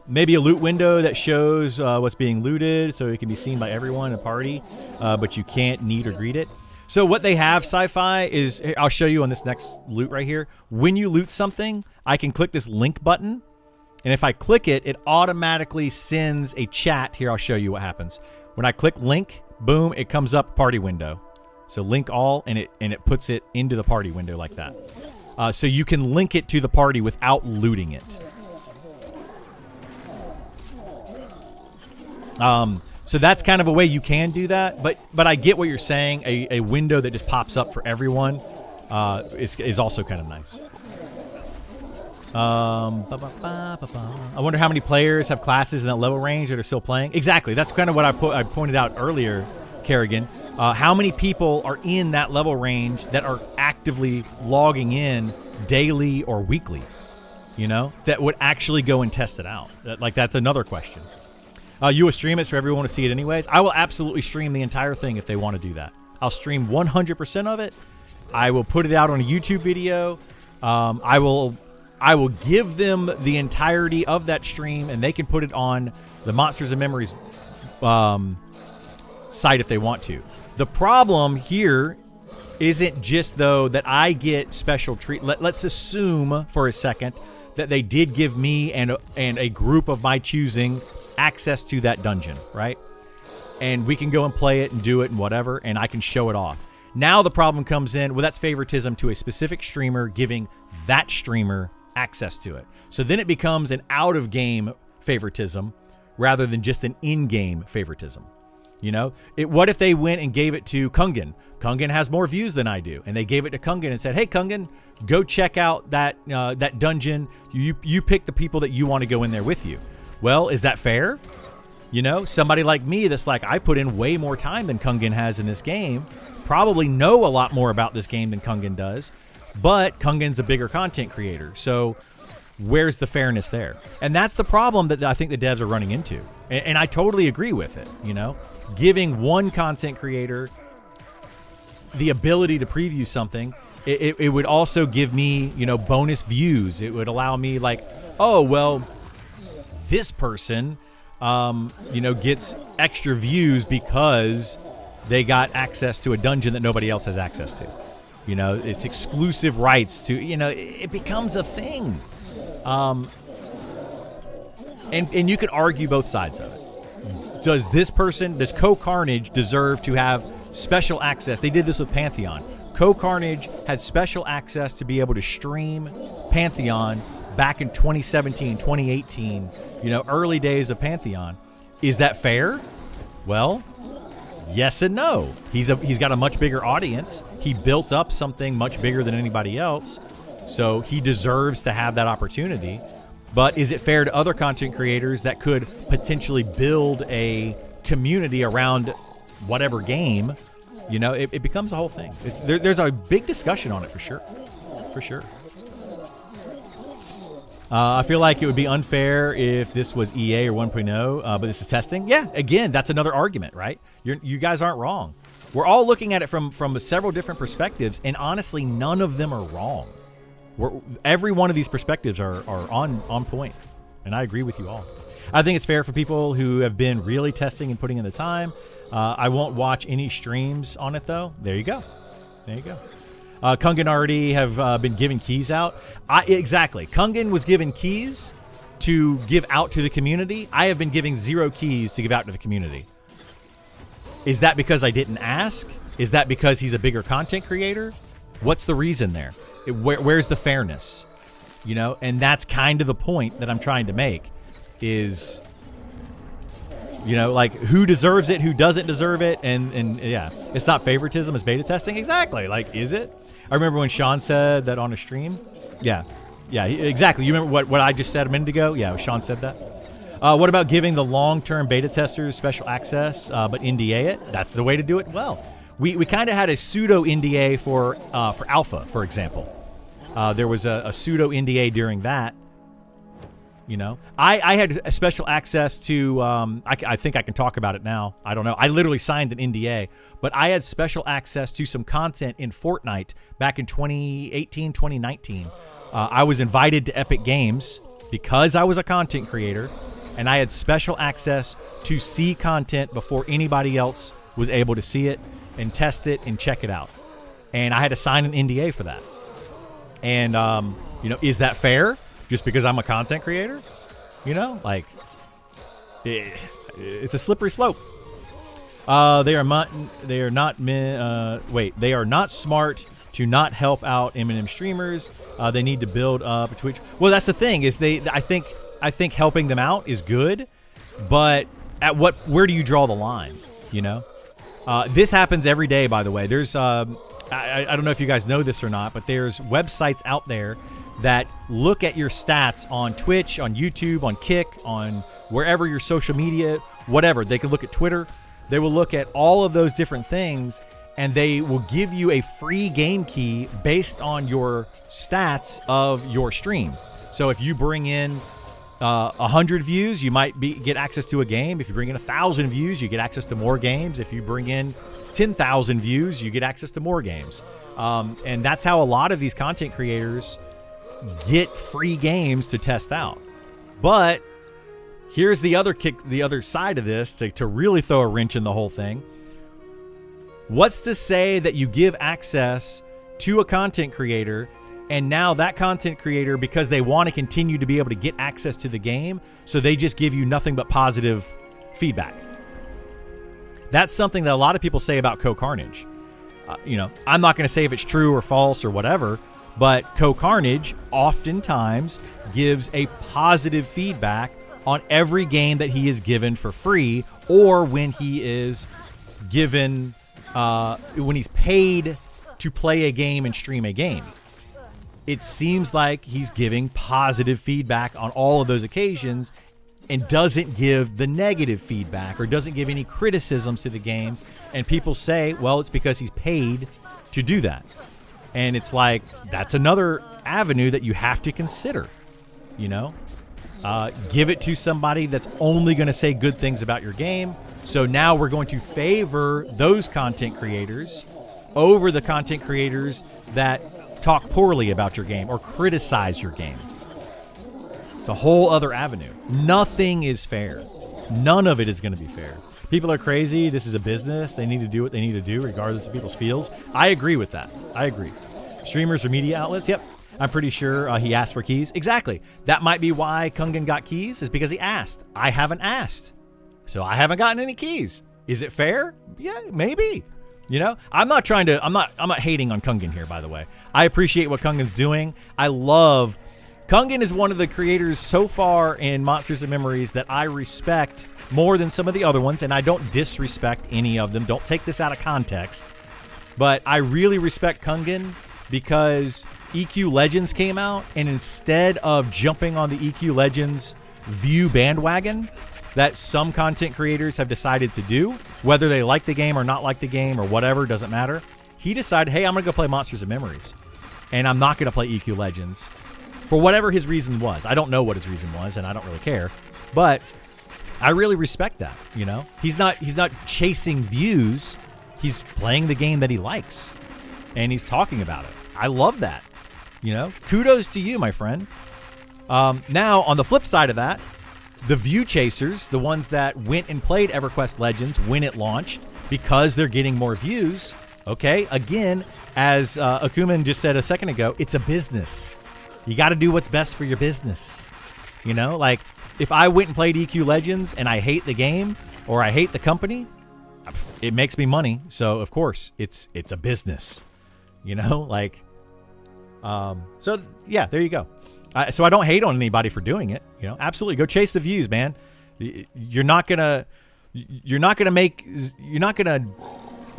Speaker 1: Maybe a loot window that shows what's being looted so it can be seen by everyone in a party, but you can't need or greet it. So what they have, Sci-Fi, is, I'll show you on this next loot right here. When you loot something, I can click this link button. And if I click it, it automatically sends a chat. Here, I'll show you what happens. When I click link, boom, it comes up party window. So link all, and it puts it into the party window like that. So you can link it to the party without looting it. So that's kind of a way you can do that, but I get what you're saying. A window that just pops up for everyone is also kind of nice. I wonder how many players have classes in that level range that are still playing. Exactly, that's kind of what I pointed out earlier, Kerrigan. How many people are in that level range that are actively logging in daily or weekly? You know, that would actually go and test it out. That's another question. You will stream it so everyone will see it anyways. I will absolutely stream the entire thing if they want to do that. I'll stream 100% of it. I will put it out on a YouTube video. I will give them the entirety of that stream, and they can put it on the Monsters and Memories site if they want to. The problem here isn't just, though, that I get special treat. Let's assume for a second that they did give me and a group of my choosing access to that dungeon, right? And we can go and play it and do it and whatever, and I can show it off. Now the problem comes in, well, that's favoritism to a specific streamer giving that streamer access to it. So then it becomes an out-of-game favoritism rather than just an in-game favoritism. You know, what if they went and gave it to Kungan? Kungan has more views than I do, and they gave it to Kungan and said, "Hey, Kungan, go check out that dungeon. You pick the people that you want to go in there with you." Well, is that fair? You know, somebody like me that's like, I put in way more time than Kungan has in this game, probably know a lot more about this game than Kungan does, but Kungan's a bigger content creator. So where's the fairness there? And that's the problem that I think the devs are running into. And I totally agree with it, you know? Giving one content creator the ability to preview something, it would also give me, you know, bonus views. It would allow me like, oh, well, this person, you know, gets extra views because they got access to a dungeon that nobody else has access to. You know, it's exclusive rights to, you know, it becomes a thing. And you can argue both sides of it. Does Co-Carnage deserve to have special access? They did this with Pantheon. Co-Carnage had special access to be able to stream Pantheon back in 2017, 2018, you know, early days of Pantheon. Is that fair? Well, Yes and no. He's got a much bigger audience. He built up something much bigger than anybody else, so he deserves to have that opportunity. But is it fair to other content creators that could potentially build a community around whatever game? You know, it becomes a whole thing. There's a big discussion on it for sure. For sure. I feel like it would be unfair if this was EA or 1.0, but this is testing. Yeah, again, that's another argument, right? You guys aren't wrong. We're all looking at it from several different perspectives, and honestly, none of them are wrong. Every one of these perspectives are on point, and I agree with you all. I think it's fair for people who have been really testing and putting in the time. I won't watch any streams on it, though. There you go. There you go. Kungan already have been giving keys out. Exactly. Kungan was given keys to give out to the community. I have been giving 0 keys to give out to the community. Is that because I didn't ask? Is that because he's a bigger content creator? What's the reason there? Where's the fairness? You know, and that's kind of the point that I'm trying to make is, you know, like who deserves it, who doesn't deserve it. And yeah, it's not favoritism, it's beta testing. Exactly. Like, is it? I remember when Sean said that on a stream. Yeah, exactly. You remember what I just said a minute ago? Yeah, Sean said that. What about giving the long-term beta testers special access, but NDA it? That's the way to do it. Well, we kind of had a pseudo NDA for Alpha, for example. There was a pseudo NDA during that. You know, I had a special access to. I think I can talk about it now. I don't know. I literally signed an NDA, but I had special access to some content in Fortnite back in 2018, 2019. I was invited to Epic Games because I was a content creator, and I had special access to see content before anybody else was able to see it and test it and check it out. And I had to sign an NDA for that. And, you know, is that fair? Just because I'm a content creator? You know, like, it's a slippery slope. They are not smart to not help out Eminem streamers. They need to build up a Twitch. Well, that's the thing is I think helping them out is good, but where do you draw the line? You know, this happens every day. By the way, there's I don't know if you guys know this or not, but there's websites out there that look at your stats on Twitch, on YouTube, on Kick, on wherever your social media, whatever. They can look at Twitter. They will look at all of those different things, and they will give you a free game key based on your stats of your stream. So if you bring in 100 views, you might get access to a game. If you bring in 1,000 views, you get access to more games. If you bring in 10,000 views, you get access to more games. And that's how a lot of these content creators get free games to test out. But here's the other side of this to really throw a wrench in the whole thing. What's to say that you give access to a content creator, and now that content creator, because they want to continue to be able to get access to the game, so they just give you nothing but positive feedback? That's something that a lot of people say about CohhCarnage. You know, I'm not going to say if it's true or false or whatever, but CohhCarnage oftentimes gives a positive feedback on every game that he is given for free, or when he is given, when he's paid to play a game and stream a game. It seems like he's giving positive feedback on all of those occasions and doesn't give the negative feedback or doesn't give any criticisms to the game. And people say, well, it's because he's paid to do that. And it's like, that's another avenue that you have to consider, you know? Give it to somebody that's only going to say good things about your game. So now we're going to favor those content creators over the content creators that talk poorly about your game or criticize your game. It's a whole other avenue. Nothing is fair. None of it is going to be fair. People are crazy. This is a business. They need to do what they need to do regardless of people's feels. I agree with that. I agree. Streamers or media outlets? Yep. I'm pretty sure he asked for keys. Exactly. That might be why Kungan got keys, is because he asked. I haven't asked. So I haven't gotten any keys. Is it fair? Yeah, maybe. You know, I'm not hating on Kungan here, by the way. I appreciate what Kungan's doing. I love Kungan is one of the creators so far in Monsters and Memories that I respect more than some of the other ones, and I don't disrespect any of them. Don't take this out of context. But I really respect Kungan because EQ Legends came out, and instead of jumping on the EQ Legends view bandwagon that some content creators have decided to do, whether they like the game or not like the game or whatever, doesn't matter, he decided, hey, I'm going to go play Monsters and Memories, and I'm not going to play EQ Legends. For whatever his reason was. I don't know what his reason was, and I don't really care. But I really respect that, you know? He's not chasing views. He's playing the game that he likes. And he's talking about it. I love that. You know? Kudos to you, my friend. Now, on the flip side of that, the view chasers, the ones that went and played EverQuest Legends when it launched, because they're getting more views, okay, again, as Akuman just said a second ago, it's a business. You got to do what's best for your business. You know, like if I went and played EQ Legends and I hate the game or I hate the company, it makes me money. So of course it's a business, you know, like, so yeah, there you go. So I don't hate on anybody for doing it. You know, absolutely go chase the views, man. You're not gonna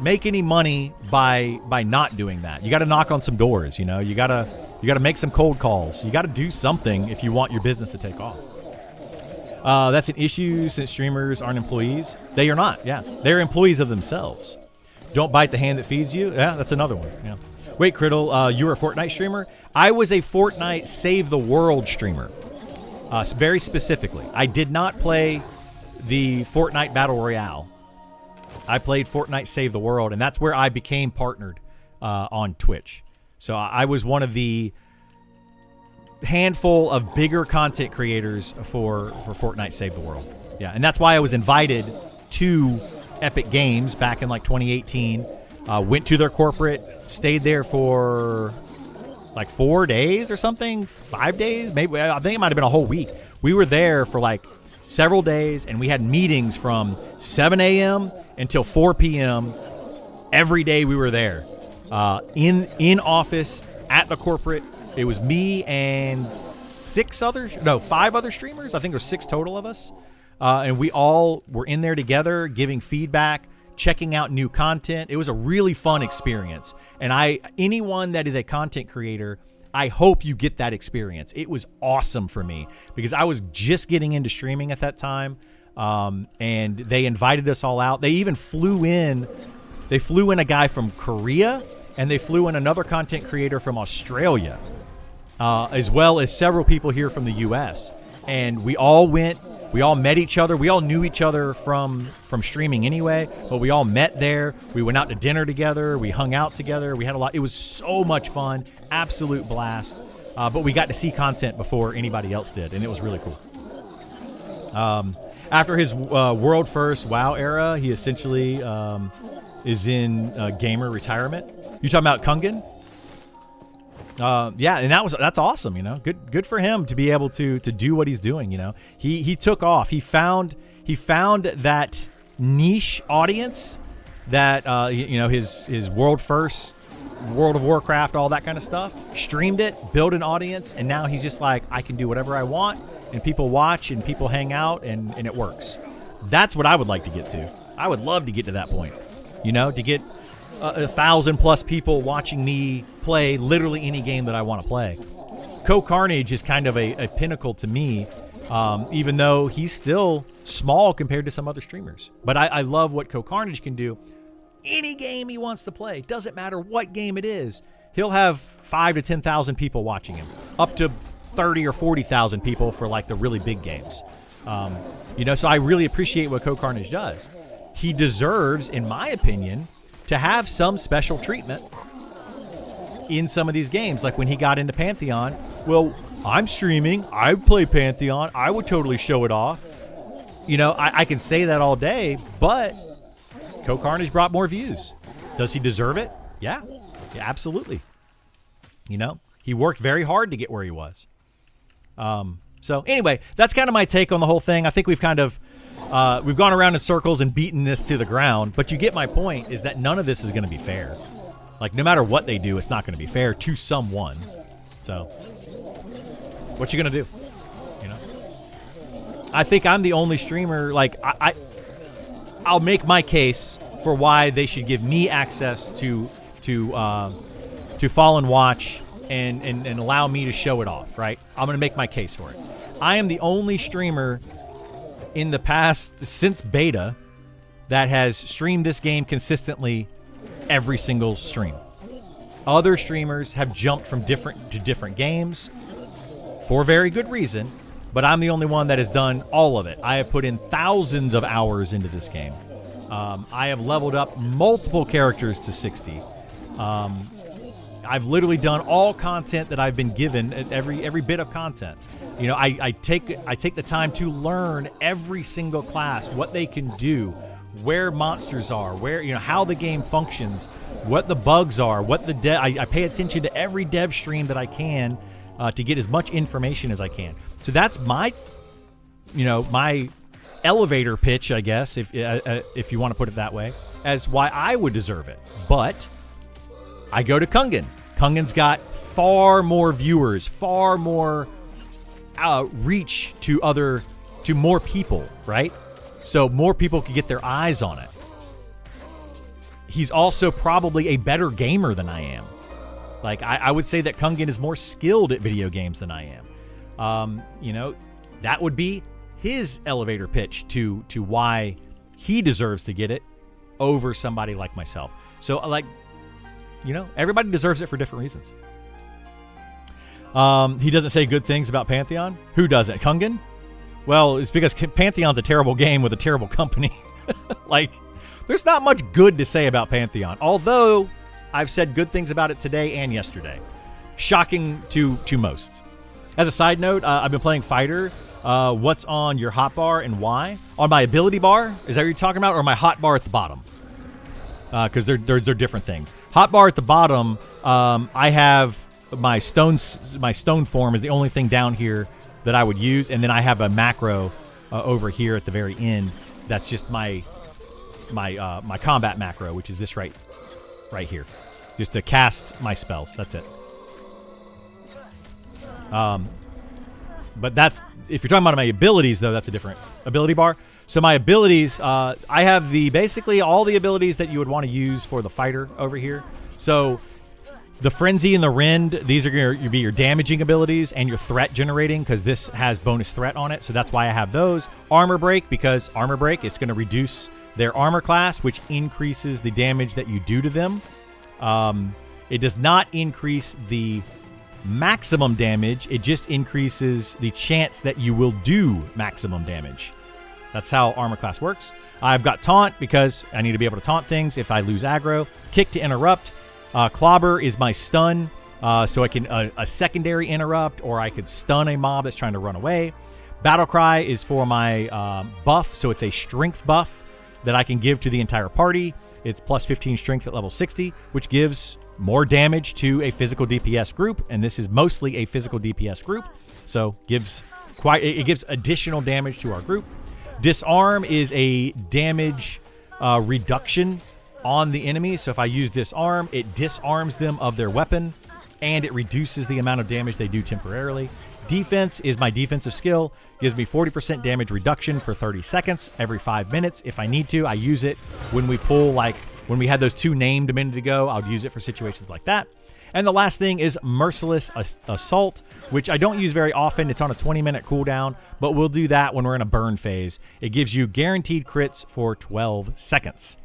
Speaker 1: make any money by not doing that. You got to knock on some doors, you know. You got to make some cold calls. You got to do something if you want your business to take off. That's an issue since streamers aren't employees. They are not. Yeah, they're employees of themselves. Don't bite the hand that feeds you. Yeah, that's another one. Yeah. Wait, Criddle, you were a Fortnite streamer? I was a Fortnite Save the World streamer. Very specifically, I did not play the Fortnite Battle Royale. I played Fortnite Save the World, and that's where I became partnered on Twitch. So I was one of the handful of bigger content creators for Fortnite Save the World. Yeah, and that's why I was invited to Epic Games back in like 2018. Went to their corporate, stayed there for like 4 days or something, 5 days, maybe. I think it might have been a whole week. We were there for like several days, and we had meetings from 7 a.m. until 4 p.m. every day we were there. In office at the corporate. It was me and 5 other streamers. I think there's 6 total of us. And we all were in there together giving feedback, checking out new content. It was a really fun experience. And anyone that is a content creator, I hope you get that experience. It was awesome for me because I was just getting into streaming at that time. And they invited us all out. They even flew in a guy from Korea, and they flew in another content creator from Australia, as well as several people here from the U.S. And we all met each other. We all knew each other from streaming anyway, but we all met there. We went out to dinner together. We hung out together. We had a lot. It was so much fun. Absolute blast. But we got to see content before anybody else did, and it was really cool. After his world first WoW era, he essentially is in gamer retirement. You talking about Kungan? Yeah, and that's awesome. You know, good for him to be able to do what he's doing. You know, he took off. He found that niche audience that you know, his world first, World of Warcraft, all that kind of stuff. Streamed it, built an audience, and now he's just like, I can do whatever I want, and people watch and people hang out, and it works. That's what I would like to get to. I would love to get to that point. You know, to get 1,000+ people watching me play literally any game that I want to play. CohhCarnage is kind of a pinnacle to me, even though he's still small compared to some other streamers. But I love what CohhCarnage can do. Any game he wants to play, doesn't matter what game it is, he'll have 5,000 to 10,000 people watching him, up to 30,000 or 40,000 people for like the really big games. You know, so I really appreciate what CohhCarnage does. He deserves, in my opinion, to have some special treatment in some of these games. Like when he got into Pantheon, well, I'm streaming, I play Pantheon, I would totally show it off. You know, I can say that all day, but CohhCarnage brought more views. Does he deserve it? Yeah, absolutely. You know, he worked very hard to get where he was. So anyway, that's kind of my take on the whole thing. I think we've kind of we've gone around in circles and beaten this to the ground, but you get my point, is that none of this is going to be fair. Like, no matter what they do, it's not going to be fair to someone. So, What you gonna do? You know, I think I'm the only streamer. Like I'll make my case for why they should give me access to Fallen Watch and allow me to show it off. Right? I'm gonna make my case for it. I am the only streamer in the past since beta that has streamed this game consistently every single stream. Other streamers have jumped from different games for very good reason, but I'm the only one that has done all of it. I have put in thousands of hours into this game. I have leveled up multiple characters to 60. I've literally done all content that I've been given, every bit of content. You know, I take the time to learn every single class, what they can do, where monsters are, where, you know, how the game functions, what the bugs are, what the I pay attention to every dev stream that I can to get as much information as I can. So that's my, you know, my elevator pitch, I guess, if you want to put it that way, as why I would deserve it. But I go to Kungan. Kungan's got far more viewers, far more reach to more people, right? So more people could get their eyes on it. He's also probably a better gamer than I am. Like, I would say that Kungan is more skilled at video games than I am. You know, that would be his elevator pitch to why he deserves to get it over somebody like myself. So, like, you know, everybody deserves it for different reasons. He doesn't say good things about Pantheon. Who doesn't? Kungan? Well, it's because Pantheon's a terrible game with a terrible company. Like, there's not much good to say about Pantheon. Although, I've said good things about it today and yesterday. Shocking to most. As a side note, I've been playing Fighter. What's on your hotbar and why? On my ability bar? Is that what you're talking about? Or my hotbar at the bottom? Because they're different things. Hotbar at the bottom, I have my stone form is the only thing down here that I would use, and then I have a macro over here at the very end. That's just my combat macro, which is this right here, just to cast my spells. That's it. But that's, if you're talking about my abilities, though, that's a different ability bar. So my abilities, I have basically all the abilities that you would want to use for the fighter over here. So the Frenzy and the Rend, these are going to be your damaging abilities and your threat generating, because this has bonus threat on it. So that's why I have those. Armor Break, because Armor Break is going to reduce their armor class, which increases the damage that you do to them. It does not increase the maximum damage. It just increases the chance that you will do maximum damage. That's how armor class works. I've got Taunt because I need to be able to taunt things if I lose aggro. Kick to interrupt. Clobber is my stun, so I can a secondary interrupt, or I could stun a mob that's trying to run away. Battle Cry is for my buff, so it's a strength buff that I can give to the entire party. It's plus 15 strength at level 60, which gives more damage to a physical DPS group, and this is mostly a physical DPS group, so it gives additional damage to our group. Disarm is a damage reduction on the enemy, so if I use Disarm, it disarms them of their weapon, and it reduces the amount of damage they do temporarily. Defense is my defensive skill. Gives me 40% damage reduction for 30 seconds every 5 minutes. If I need to, I use it when we pull, like when we had those two named a minute ago, I'll use it for situations like that. And the last thing is Merciless Assault, which I don't use very often. It's on a 20-minute cooldown, but we'll do that when we're in a burn phase. It gives you guaranteed crits for 12 seconds.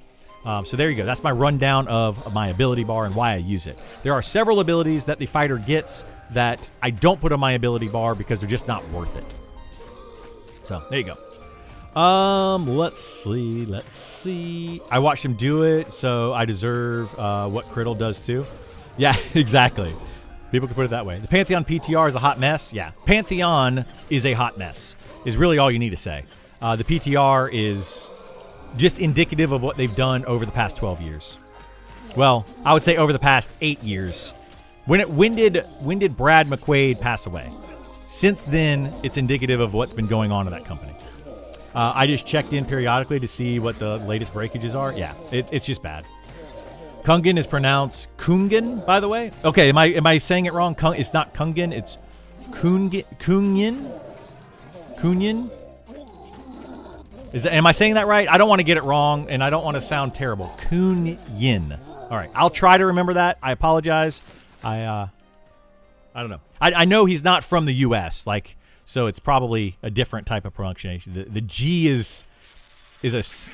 Speaker 1: So there you go. That's my rundown of my ability bar and why I use it. There are several abilities that the fighter gets that I don't put on my ability bar because they're just not worth it. So there you go. Let's see. I watched him do it, so I deserve what Criddle does too. Yeah, exactly. People can put it that way. The Pantheon PTR is a hot mess. Yeah, Pantheon is a hot mess, is really all you need to say. The PTR is just indicative of what they've done over the past 12 years. Well, I would say over the past 8 years. When did Brad McQuaid pass away? Since then, it's indicative of what's been going on in that company. I just checked in periodically to see what the latest breakages are. Yeah, it's just bad. Kungan is pronounced Kungan, by the way. Okay, am I saying it wrong? It's not Kungan, it's Kunyin? Kunyin? Am I saying that right? I don't want to get it wrong, and I don't want to sound terrible. Kunyin. All right, I'll try to remember that. I apologize. I don't know. I know he's not from the U.S., so it's probably a different type of pronunciation. The G is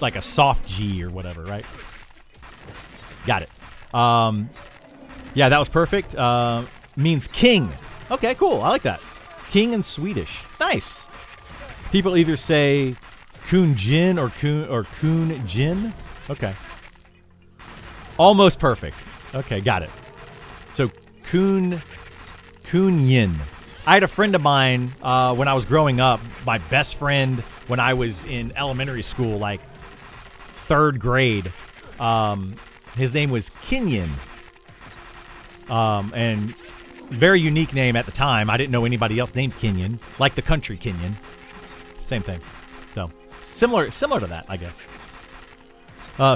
Speaker 1: like a soft G or whatever, right? Got it. Yeah, that was perfect. Means king. Okay, cool. I like that. King in Swedish. Nice. People either say Kunjin or Kunjin. Okay. Almost perfect. Okay, got it. So Kunyin. I had a friend of mine when I was growing up, my best friend when I was in elementary school, like 3rd grade. His name was Kinyin. And very unique name at the time. I didn't know anybody else named Kinyin, like the country Kinyin. Same thing. So similar to that, I guess.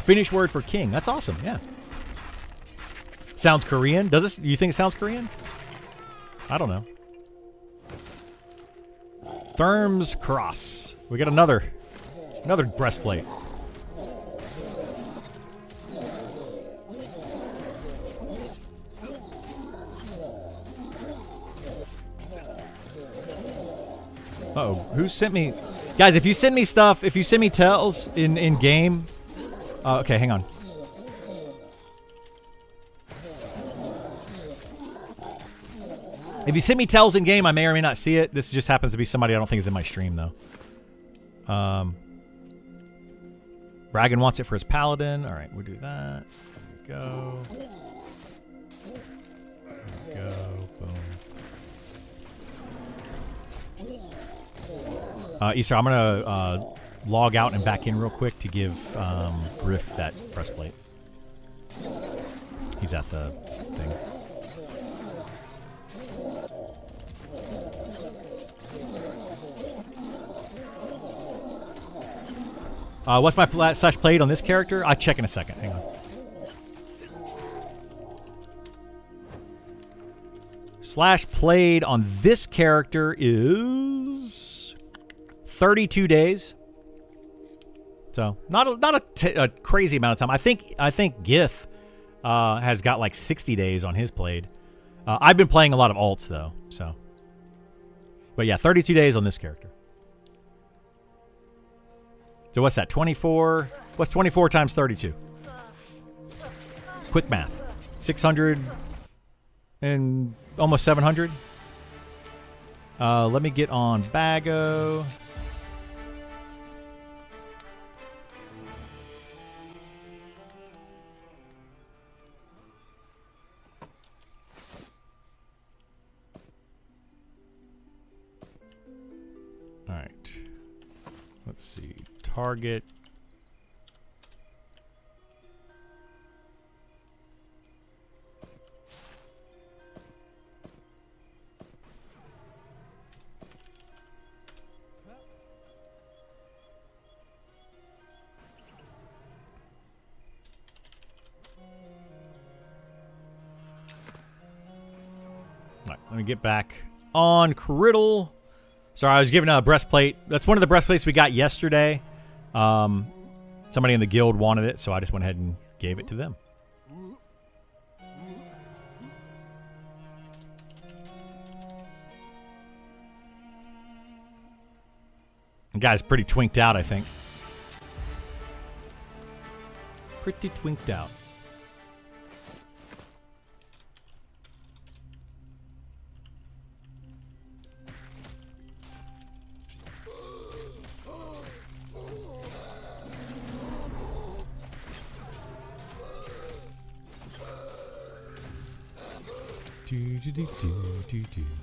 Speaker 1: Finnish word for king. That's awesome. Yeah. Sounds Korean. Does it? You think it sounds Korean? I don't know. Therm's Cross. We got another breastplate. Uh-oh, who sent me? Guys, if you send me stuff, if you send me tells in game, okay, hang on. If you send me tells in game, I may or may not see it. This just happens to be somebody I don't think is in my stream though. Bragan wants it for his paladin. All right, we'll do that. There we go. There we go. Boom. Easter, I'm gonna log out and back in real quick to give Griff that breastplate. He's at the thing. What's my slash played on this character? I'll check in a second. Hang on. Slash played on this character is 32 days. So not a crazy amount of time. I think Gith has got like 60 days on his played. I've been playing a lot of alts though. So, but yeah, 32 days on this character. So what's that? 24. What's 24 times 32? Quick math. 600 and almost 700. Let me get on Bago. All right. Let's see. Target. All right, let me get back on Criddle. Sorry, I was given a breastplate. That's one of the breastplates we got yesterday. Somebody in the guild wanted it, so I just went ahead and gave it to them. The guy's pretty twinked out, I think. Pretty twinked out.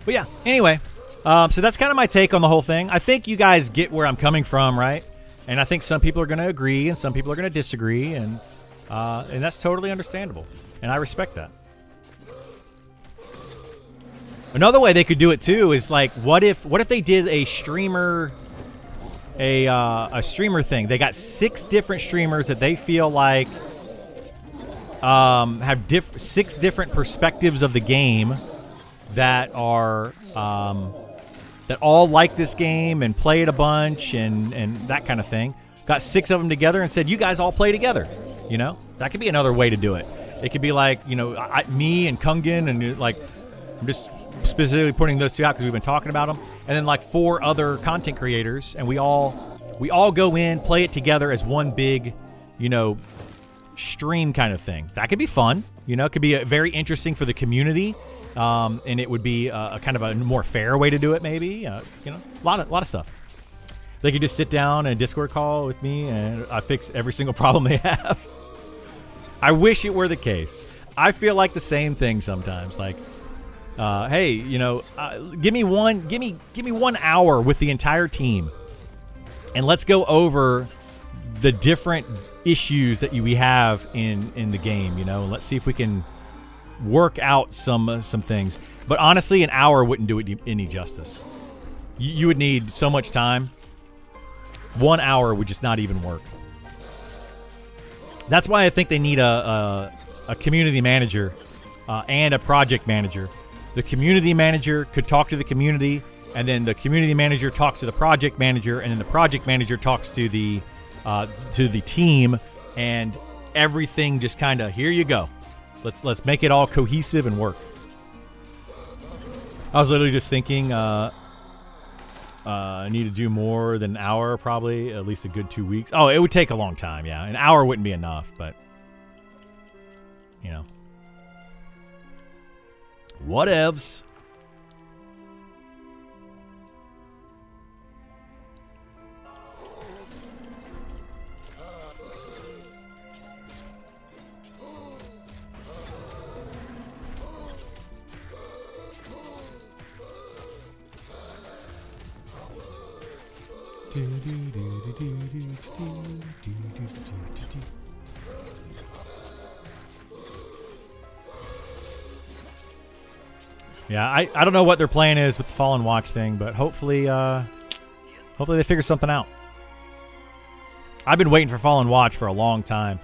Speaker 1: But yeah, anyway, so that's kind of my take on the whole thing. I think you guys get where I'm coming from, right? And I think some people are going to agree and some people are going to disagree, and that's totally understandable. And I respect that. Another way they could do it too is like, what if they did a streamer, a streamer thing? They got 6 different streamers that they feel like have 6 different perspectives of the game that are that all like this game and play it a bunch and that kind of thing. Got 6 of them together and said, you guys all play together. You know, that could be another way to do it. It could be like, you know, me and Kungan, and like, I'm just specifically putting those 2 out because we've been talking about them. And then like 4 other content creators, and we all go in, play it together as one big, you know, stream kind of thing. That could be fun. You know, it could be very interesting for the community. And it would be a kind of a more fair way to do it, maybe. You know, a lot of stuff. They could just sit down in a Discord call with me, and I fix every single problem they have. I wish it were the case. I feel like the same thing sometimes. Like, hey, you know, give me 1 hour with the entire team, and let's go over the different issues that we have in the game. You know, and let's see if we can work out some things. But honestly, an hour wouldn't do it any justice. You would need so much time. 1 hour would just not even work. That's why I think they need a community manager and a project manager. The community manager could talk to the community, and then the community manager talks to the project manager, and then the project manager talks to the team, and everything just kind of, here you go. Let's make it all cohesive and work. I was literally just thinking, I need to do more than an hour, probably at least a good 2 weeks. Oh, it would take a long time. Yeah, an hour wouldn't be enough, but you know, whatevs. Yeah, I don't know what their plan is with the Fallen Watch thing, but hopefully they figure something out. I've been waiting for Fallen Watch for a long time.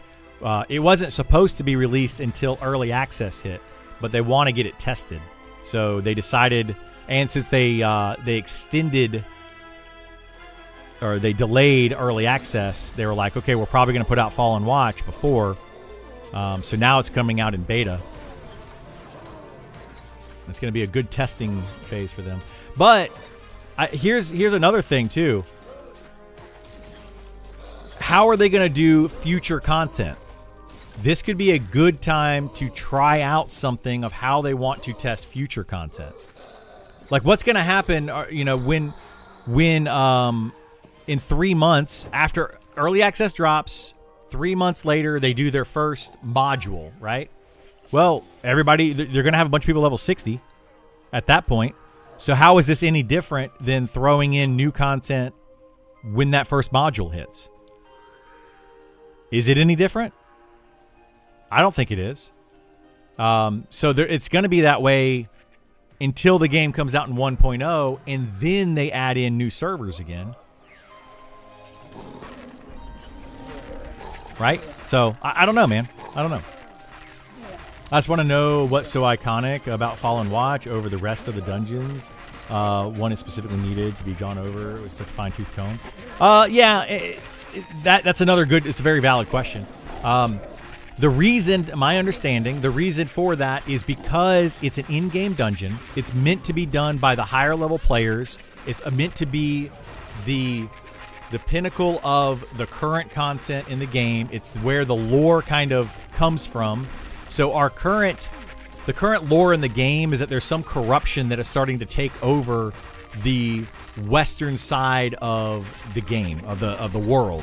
Speaker 1: It wasn't supposed to be released until early access hit, but they want to get it tested. So they decided, and since they extended or they delayed early access, they were like, okay, we're probably going to put out Fallen Watch before. So now it's coming out in beta. It's going to be a good testing phase for them. But here's another thing, too. How are they going to do future content? This could be a good time to try out something of how they want to test future content. Like, what's going to happen, you know, when in 3 months after early access drops, 3 months later they do their first module, right? Well, everybody, they're going to have a bunch of people level 60 at that point. So how is this any different than throwing in new content when that first module hits? Is it any different? I don't think it is. So it's going to be that way until the game comes out in 1.0, and then they add in new servers again. Right? So, I don't know, man. I don't know. I just want to know what's so iconic about Fallen Watch over the rest of the dungeons. One is specifically needed to be gone over with such a fine-tooth comb. Yeah, that's another good, it's a very valid question. The reason, my understanding, the reason for that is because it's an in-game dungeon. It's meant to be done by the higher level players. It's meant to be the pinnacle of the current content in the game. It's where the lore kind of comes from. So the current lore in the game is that there's some corruption that is starting to take over the western side of the game, of the world.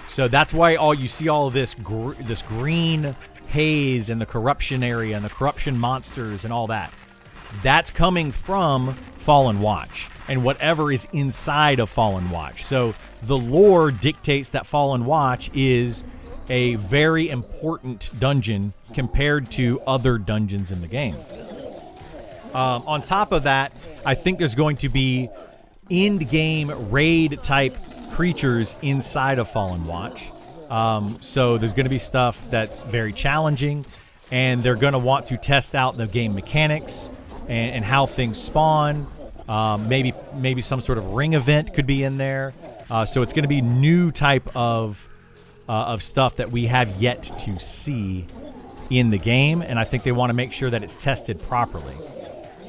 Speaker 1: So that's why you see all of this green haze in the corruption area and the corruption monsters and all that. That's coming from Fallen Watch and whatever is inside of Fallen Watch. So the lore dictates that Fallen Watch is a very important dungeon compared to other dungeons in the game. On top of that, I think there's going to be end-game raid-type creatures inside of Fallen Watch. So there's going to be stuff that's very challenging, and they're going to want to test out the game mechanics. and how things spawn. Maybe some sort of ring event could be in there. So it's going to be new type of stuff that we have yet to see in the game, and I think they want to make sure that it's tested properly.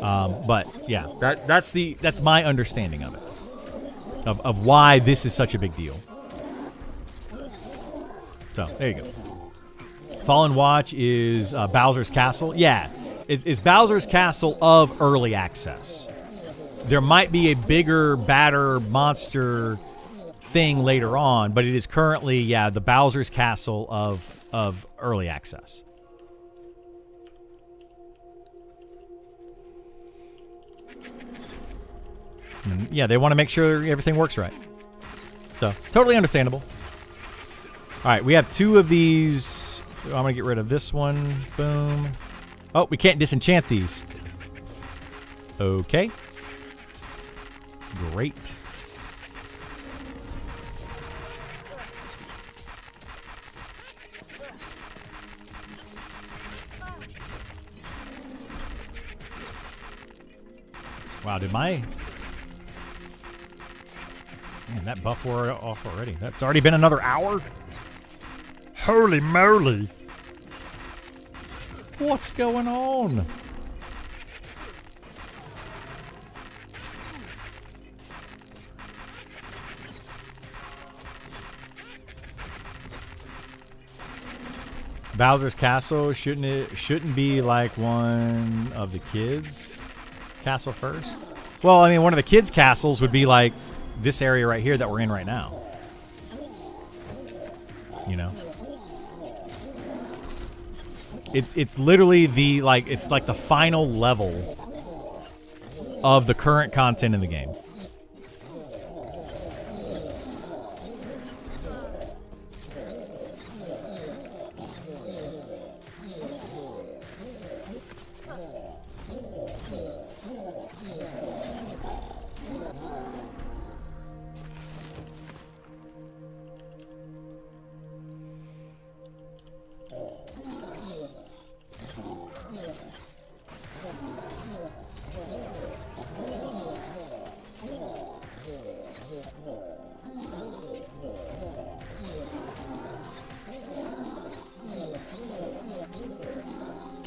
Speaker 1: But yeah, that's my understanding of it, of why this is such a big deal. So there you go. Fallen Watch is Bowser's Castle. Yeah, it's Bowser's Castle of early access. There might be a bigger, badder monster thing later on, but it is currently, the Bowser's Castle of early access. And yeah, they want to make sure everything works right. So, totally understandable. All right, we have 2 of these. I'm going to get rid of this one. Boom. Oh, we can't disenchant these. Okay. Great. Wow, did my... Man, that buff wore off already. That's already been another hour? Holy moly! What's going on? Bowser's Castle, shouldn't be like one of the kids' castle first? Well, I mean, one of the kids' castles would be like this area right here that we're in right now. You know? It's literally it's like the final level of the current content in the game.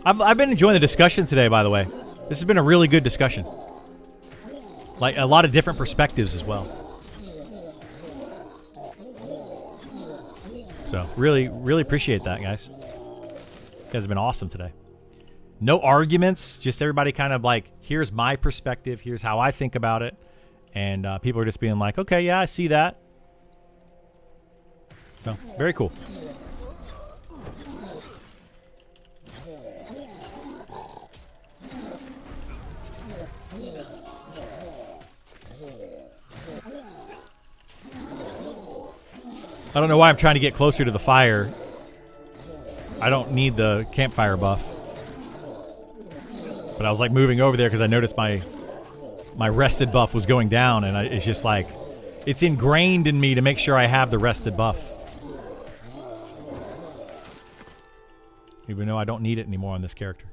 Speaker 1: I've been enjoying the discussion today, by the way. This has been a really good discussion. Like, a lot of different perspectives as well. So, really, really appreciate that, guys. You guys have been awesome today. No arguments, just everybody kind of like, here's my perspective, here's how I think about it. And people are just being like, okay, yeah, I see that. So, very cool. I don't know why I'm trying to get closer to the fire. I don't need the campfire buff. But I was like moving over there because I noticed my rested buff was going down, and it's just like, it's ingrained in me to make sure I have the rested buff. Even though I don't need it anymore on this character.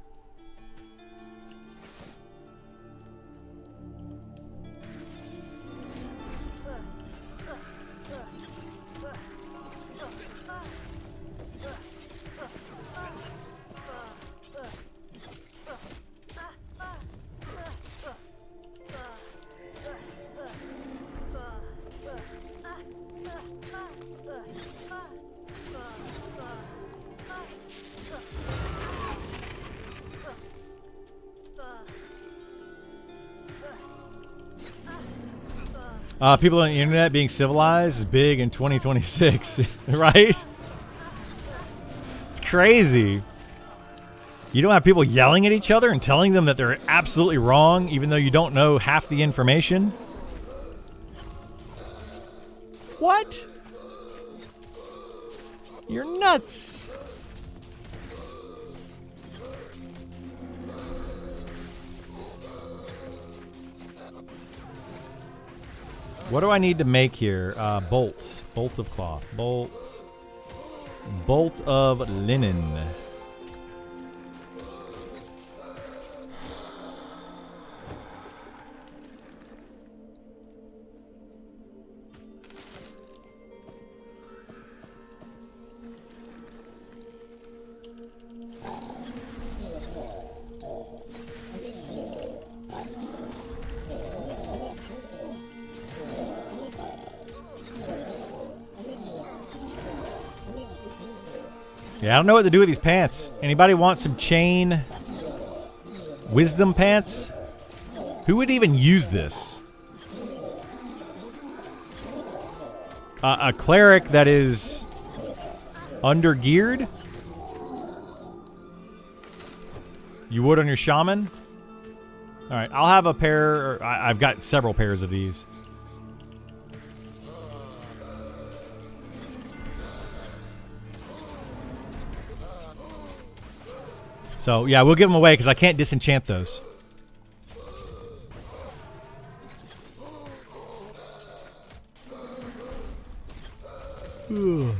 Speaker 1: People on the internet being civilized is big in 2026, right? It's crazy. You don't have people yelling at each other and telling them that they're absolutely wrong, even though you don't know half the information. What? You're nuts. What do I need to make here? Bolt. Bolt of cloth. Bolt. Bolt of linen. Yeah, I don't know what to do with these pants. Anybody want some chain wisdom pants? Who would even use this? A cleric that is under-geared? You would on your shaman? Alright, I'll have a pair. Or I've got several pairs of these. So, yeah, we'll give them away because I can't disenchant those. Do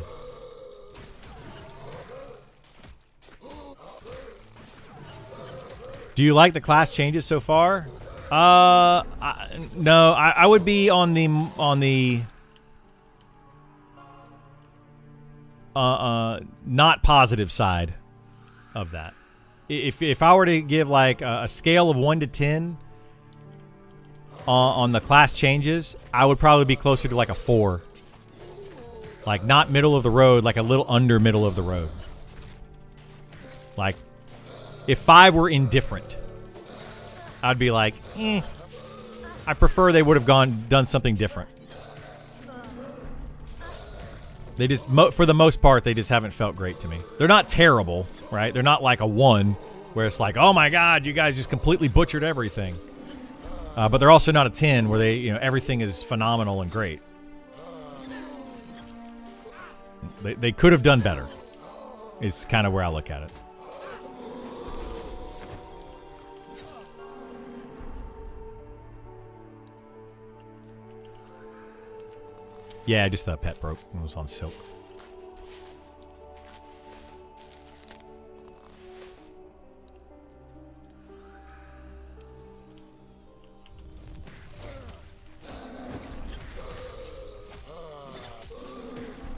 Speaker 1: you like the class changes so far? No, I would be on the not positive side of that. If I were to give like a scale of 1 to 10 on the class changes, I would probably be closer to like a 4. Like not middle of the road, like a little under middle of the road. Like if 5 were indifferent, I'd be like, I prefer they would have done something different. They just, for the most part, they just haven't felt great to me. They're not terrible, right? They're not like a 1 where it's like, oh my god, you guys just completely butchered everything. But they're also not a 10 where they, everything is phenomenal and great. They could have done better. Is kind of where I look at it. Yeah, just the pet broke when it was on silk.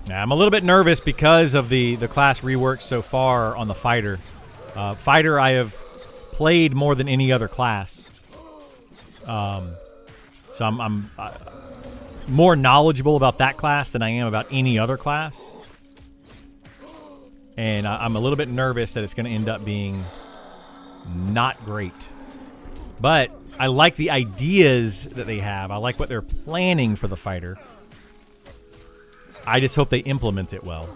Speaker 1: Now, I'm a little bit nervous because of the class rework so far on the fighter. Fighter I have played more than any other class. So I'm more knowledgeable about that class than I am about any other class. And I'm a little bit nervous that it's going to end up being not great. But I like the ideas that they have. I like what they're planning for the fighter. I just hope they implement it well.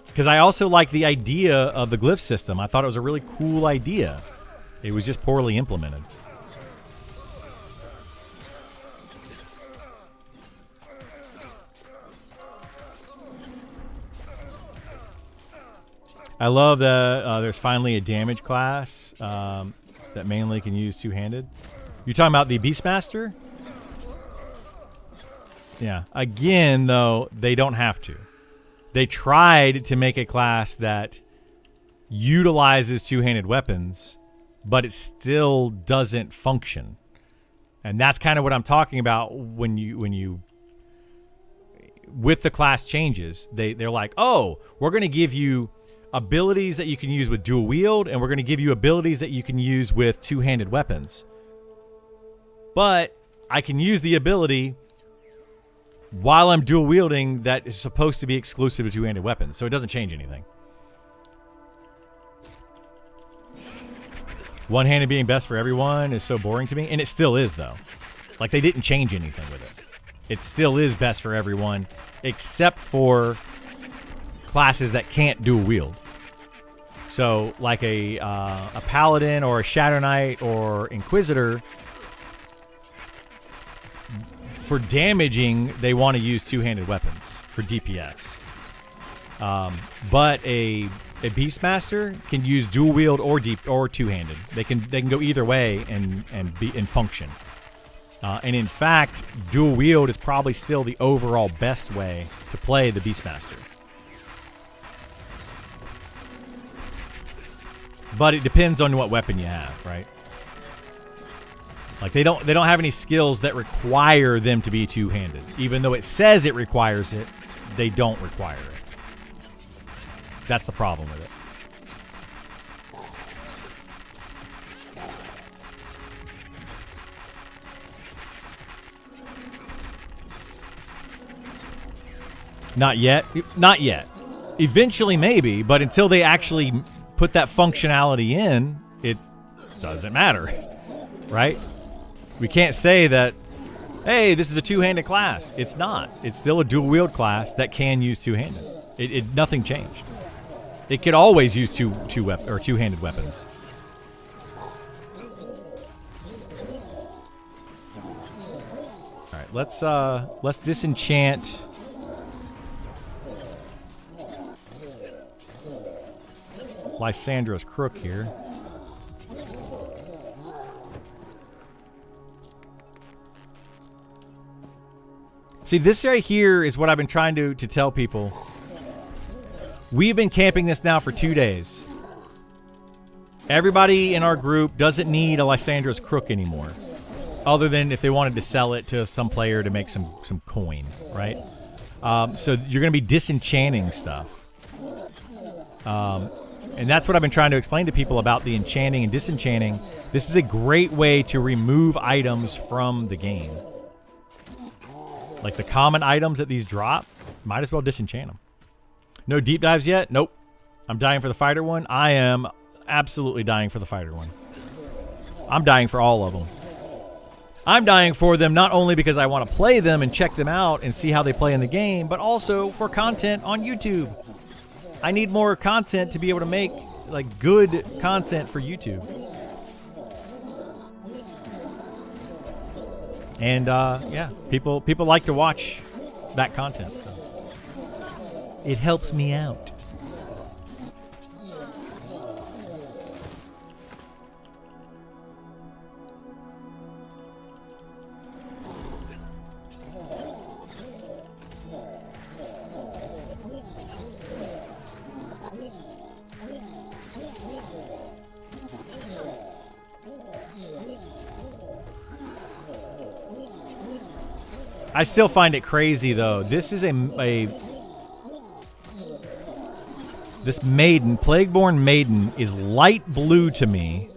Speaker 1: Because I also like the idea of the glyph system. I thought it was a really cool idea. It was just poorly implemented. I love that there's finally a damage class that mainly can use two-handed. You're talking about the Beastmaster? Yeah. Again, though, they don't have to. They tried to make a class that utilizes two-handed weapons, but it still doesn't function. And that's kind of what I'm talking about when you with the class changes. They're like, oh, we're going to give you abilities that you can use with dual wield, and we're going to give you abilities that you can use with two-handed weapons. But I can use the ability while I'm dual wielding that is supposed to be exclusive to two-handed weapons, so it doesn't change anything. One-handed being best for everyone is so boring to me, and it still is, though. Like, they didn't change anything with it. It still is best for everyone, except for classes that can't dual wield. So, like a Paladin or a Shadow Knight or Inquisitor, for damaging, they want to use two-handed weapons for DPS. But a Beastmaster can use dual wield or two-handed. They can go either way and function. And in fact, dual wield is probably still the overall best way to play the Beastmaster. But it depends on what weapon you have, right? Like they don't have any skills that require them to be two-handed. Even though it says it requires it, they don't require it. That's the problem with it. Not yet. Not yet. Eventually, maybe, but until they actually put that functionality in, it doesn't matter, right? We can't say that, hey, this is a two-handed class. It's not. It's still a dual-wield class that can use two-handed. Nothing changed. It could always use two-handed weapons. All right, let's disenchant. Lysandra's Crook here. See, this right here is what I've been trying to tell people. We've been camping this now for 2 days. Everybody in our group doesn't need a Lysandra's Crook anymore. Other than if they wanted to sell it to some player to make some coin, right? So you're going to be disenchanting stuff. And that's what I've been trying to explain to people about the enchanting and disenchanting. This is a great way to remove items from the game. Like the common items that these drop, might as well disenchant them. No deep dives yet? Nope. I'm dying for the fighter one. I am absolutely dying for the fighter one. I'm dying for all of them. I'm dying for them not only because I want to play them and check them out and see how they play in the game, but also for content on YouTube. I need more content to be able to make like good content for YouTube. And yeah, people like to watch that content. So it helps me out. I still find it crazy though. This is this maiden, Plagueborn Maiden, is light blue to me.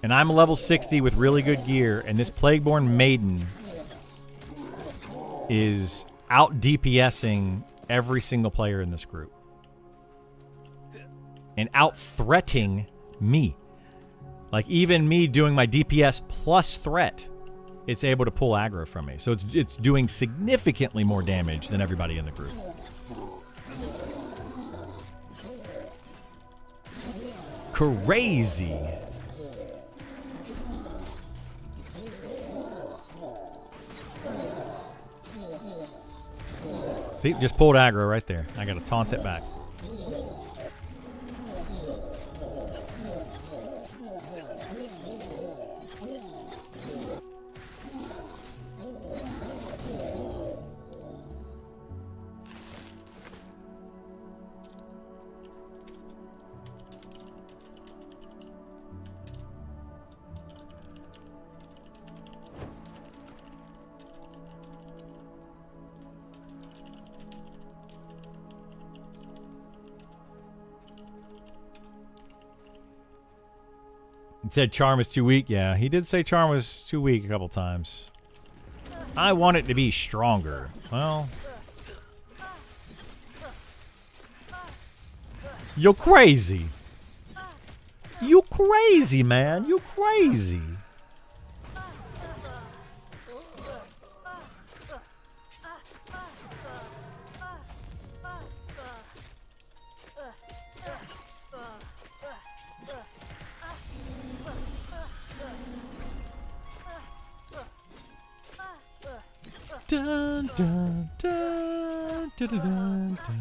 Speaker 1: And I'm level 60 with really good gear, and this Plagueborn Maiden is out DPSing every single player in this group. And out threating me. Like even me doing my DPS plus threat, it's able to pull aggro from me. So it's doing significantly more damage than everybody in the group. Crazy. See, just pulled aggro right there. I gotta taunt it back. He said charm is too weak. Yeah, he did say charm was too weak a couple times. I want it to be stronger. Well, you're crazy. You crazy, man. You crazy. Dun, dun, dun, dun, dun, dun, dun.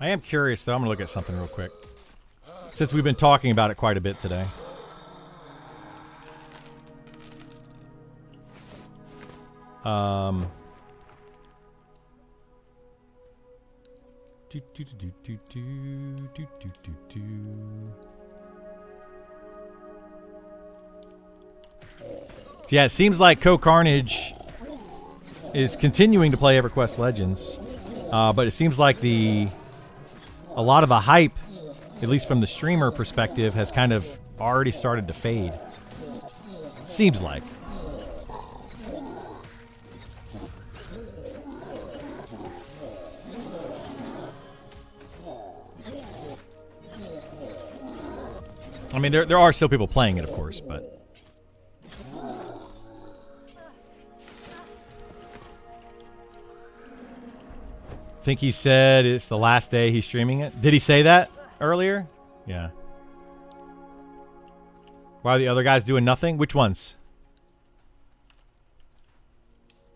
Speaker 1: I am curious, though. I'm going to look at something real quick. Since we've been talking about it quite a bit today. Yeah, it seems like CohhCarnage is continuing to play EverQuest Legends. But it seems like a lot of the hype, at least from the streamer perspective, has kind of already started to fade. Seems like. I mean, there are still people playing it, of course, but... I think he said it's the last day he's streaming it. Did he say that earlier? Yeah. Why are the other guys doing nothing? Which ones?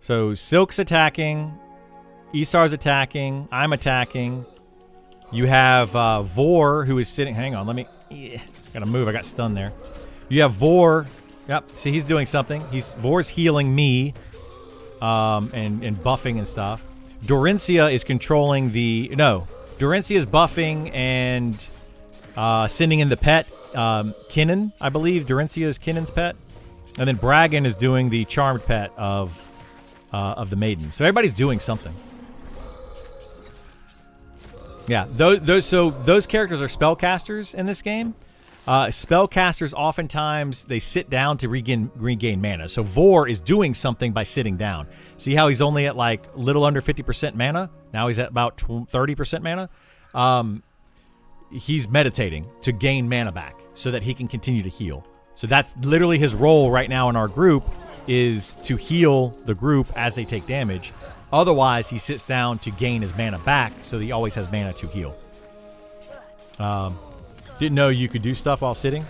Speaker 1: So Silk's attacking. Isar's attacking. I'm attacking. You have Vor, who is sitting... Hang on, let me... Gotta move, I got stunned there. You have Vor. Yep, see, he's doing something. Vor's healing me. And buffing and stuff. Dorencia is controlling the... No. Dorencia is buffing and sending in the pet. Kinnan, I believe. Dorencia is Kinnan's pet. And then Bragan is doing the charmed pet of the maiden. So everybody's doing something. Yeah. Those characters are spellcasters in this game. Spellcasters, oftentimes, they sit down to regain mana. So Vor is doing something by sitting down. See how he's only at like little under 50% mana? Now he's at about 30% mana. He's meditating to gain mana back so that he can continue to heal. So that's literally his role right now in our group, is to heal the group as they take damage. Otherwise, he sits down to gain his mana back so that he always has mana to heal. Didn't know you could do stuff while sitting.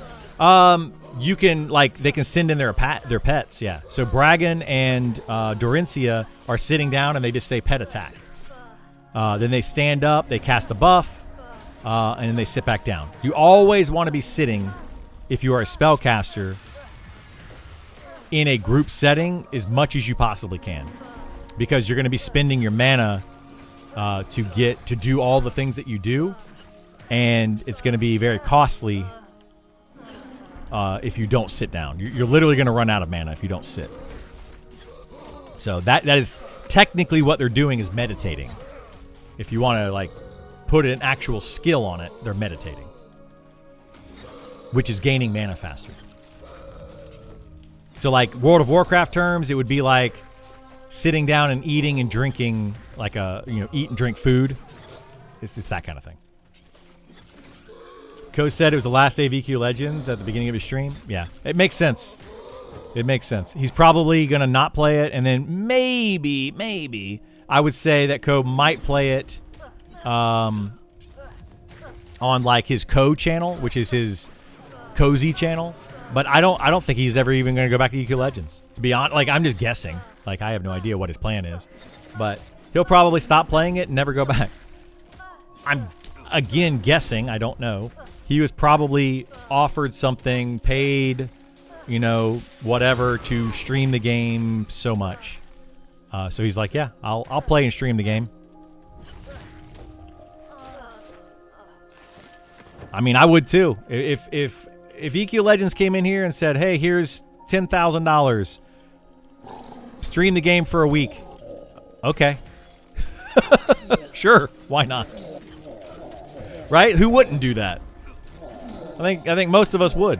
Speaker 1: You can, like, they can send in their pets, yeah. So Bragan and Dorencia are sitting down and they just say pet attack. Then they stand up, they cast a buff, and then they sit back down. You always want to be sitting, if you are a spellcaster, in a group setting as much as you possibly can. Because you're going to be spending your mana to do all the things that you do. And it's going to be very costly if you don't sit down. You're literally going to run out of mana if you don't sit. So that is technically what they're doing, is meditating. If you want to like put an actual skill on it, they're meditating, which is gaining mana faster. So like World of Warcraft terms, it would be like sitting down and eating and drinking, like eat and drink food. It's that kind of thing. Ko said it was the last day of EQ Legends at the beginning of his stream. Yeah, it makes sense. It makes sense. He's probably going to not play it, and then maybe, I would say that Ko might play it on like his Ko channel, which is his cozy channel. But I don't think he's ever even going to go back to EQ Legends. To be honest, like, I'm just guessing. Like, I have no idea what his plan is. But he'll probably stop playing it and never go back. I'm, again, guessing. I don't know. He was probably offered something, paid, whatever, to stream the game so much. So he's like, yeah, I'll play and stream the game. I mean, I would too. If EQ Legends came in here and said, "Hey, here's $10,000. Stream the game for a week." Okay. Sure, why not? Right? Who wouldn't do that? I think most of us would.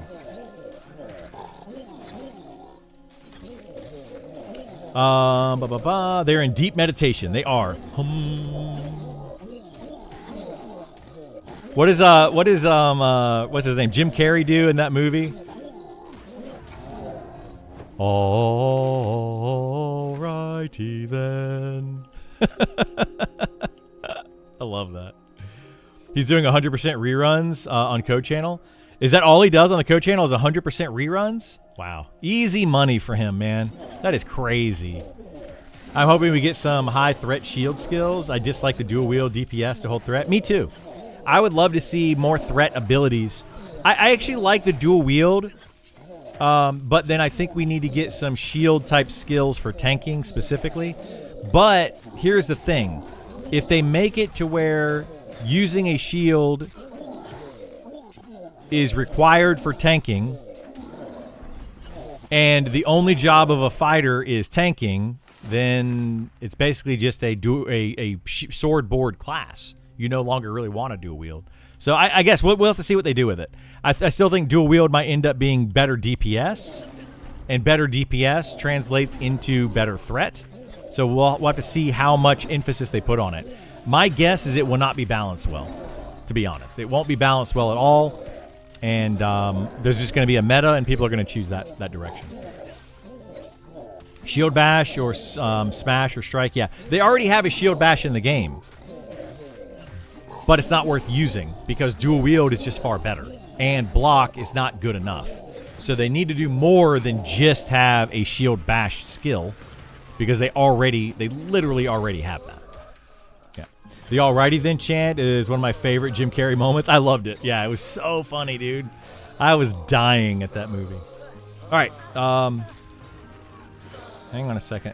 Speaker 1: They're in deep meditation. They are. What is what's his name? Jim Carrey do in that movie? Alrighty then. I love that. He's doing 100% reruns on Code Channel. Is that all he does on the Code Channel is 100% reruns? Wow. Easy money for him, man. That is crazy. I'm hoping we get some high threat shield skills. I dislike the dual wield DPS to hold threat. Me too. I would love to see more threat abilities. I actually like the dual wield, but then I think we need to get some shield type skills for tanking specifically. But here's the thing. If they make it to where using a shield is required for tanking, and the only job of a fighter is tanking, then it's basically just a sword board class. You no longer really want to dual wield. So I guess we'll have to see what they do with it. I still think dual wield might end up being better DPS, and better DPS translates into better threat. So we'll have to see how much emphasis they put on it. My guess is it will not be balanced well, to be honest. It won't be balanced well at all. And there's just going to be a meta, and people are going to choose that direction. Shield bash or smash or strike, yeah. They already have a shield bash in the game. But it's not worth using because dual wield is just far better. And block is not good enough. So they need to do more than just have a shield bash skill because they literally already have that. Yeah. The alrighty then chant is one of my favorite Jim Carrey moments. I loved it. Yeah, it was so funny, dude. I was dying at that movie. All right. Hang on a second.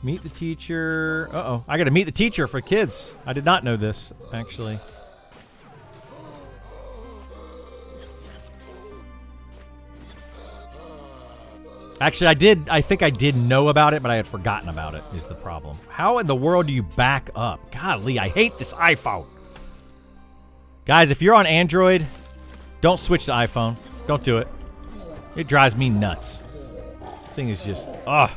Speaker 1: Meet the teacher. Uh-oh. I got to meet the teacher for kids. I did not know this, actually. Actually, I did. I think I did know about it, but I had forgotten about it is the problem. How in the world do you back up? Golly, I hate this iPhone. Guys, if you're on Android, don't switch to iPhone. Don't do it. It drives me nuts. This thing is just... ugh.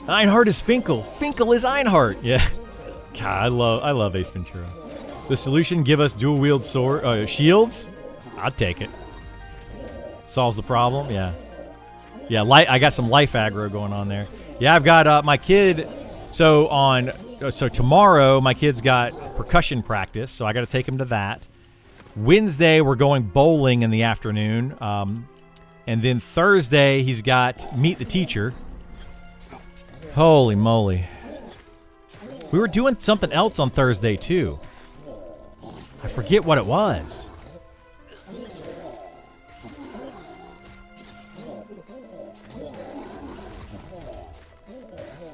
Speaker 1: Einhard is Finkel. Finkel is Einhard. Yeah. God, I love Ace Ventura. The solution, give us dual wield sword shields. I'd take it. Solves the problem. Yeah. Yeah, I got some life aggro going on there. Yeah, I've got my kid. So tomorrow my kid's got percussion practice, so I got to take him to that. Wednesday we're going bowling in the afternoon, and then Thursday he's got meet the teacher. Holy moly. We were doing something else on Thursday, too. I forget what it was.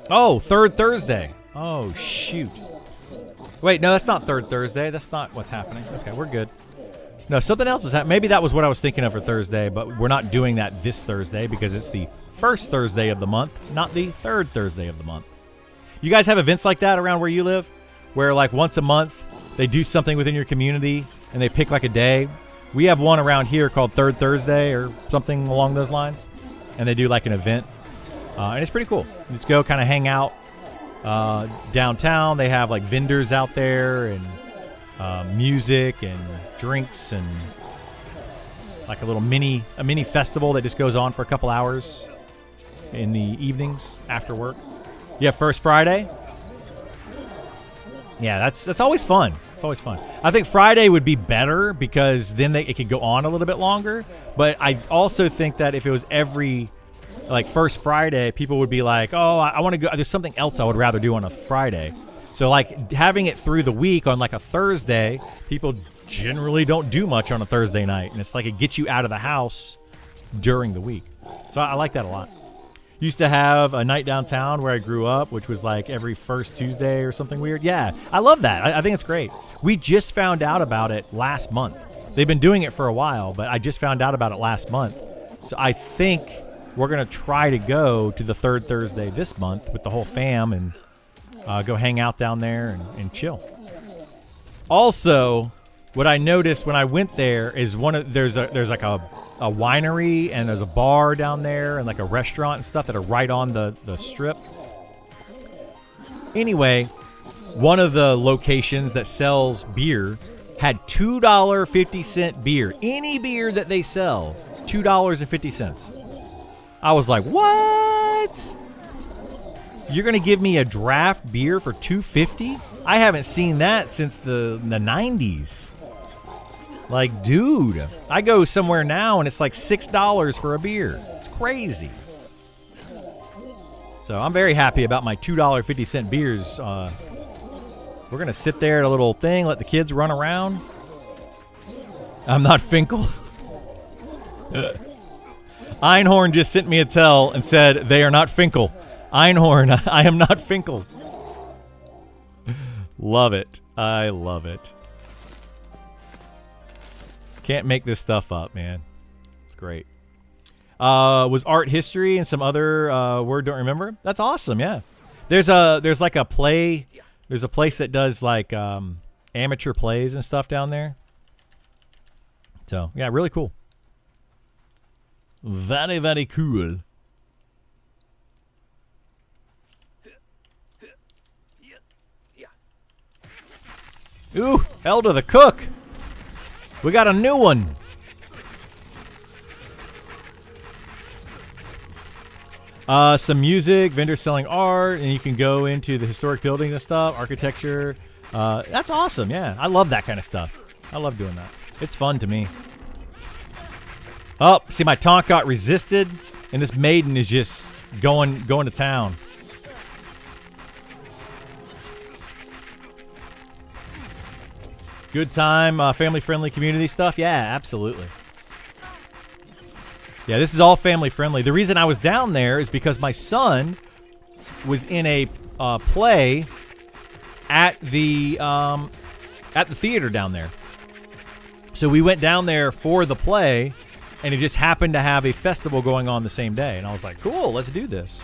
Speaker 1: Oh, third Thursday. Oh, shoot. Wait, no, that's not third Thursday. That's not what's happening. Okay, we're good. No, something else was happening. Maybe that was what I was thinking of for Thursday, but we're not doing that this Thursday because it's the first Thursday of the month, not the third Thursday of the month. You guys have events like that around where you live? Where like once a month they do something within your community and they pick like a day? We have one around here called Third Thursday or something along those lines. And they do like an event. And it's pretty cool. You just go kind of hang out downtown. They have like vendors out there and music and drinks and like a mini festival that just goes on for a couple hours in the evenings after work. Yeah, first Friday. Yeah, that's always fun. It's always fun. I think Friday would be better because then it could go on a little bit longer. But I also think that if it was every, like, first Friday, people would be like, oh, I want to go. There's something else I would rather do on a Friday. So, like, having it through the week on, like, a Thursday, people generally don't do much on a Thursday night. And it's like it gets you out of the house during the week. So I like that a lot. Used to have a night downtown where I grew up, which was like every first Tuesday or something weird. Yeah, I love that. I think it's great. We just found out about it last month. They've been doing it for a while, but I just found out about it last month. So I think we're going to try to go to the third Thursday this month with the whole fam and go hang out down there and chill. Also, what I noticed when I went there is there's like a winery and there's a bar down there and like a restaurant and stuff that are right on the strip. Anyway, one of the locations that sells beer had $2.50 beer. Any beer that they sell, $2.50. I was like, what? You're going to give me a draft beer for $2.50? I haven't seen that since the 90s. Like, dude, I go somewhere now and it's like $6 for a beer. It's crazy. So I'm very happy about my $2.50 beers. We're going to sit there at a little thing, let the kids run around. I'm not Finkel. Einhorn just sent me a tell and said, they are not Finkel. Einhorn, I am not Finkel. Love it. I love it. Can't make this stuff up, man. It's great. Was art history and some other word don't remember? That's awesome, yeah. There's like a play. There's a place that does like amateur plays and stuff down there. So yeah, really cool. Very, very cool. Ooh, hell to the cook. We got a new one. Some music, vendors selling art, and you can go into the historic buildings and stuff, architecture. That's awesome, yeah. I love that kind of stuff. I love doing that. It's fun to me. Oh, see, my taunt got resisted, and this maiden is just going to town. Good time, family-friendly community stuff. Yeah, absolutely. Yeah, this is all family-friendly. The reason I was down there is because my son was in a play at the theater down there. So we went down there for the play, and it just happened to have a festival going on the same day. And I was like, cool, let's do this.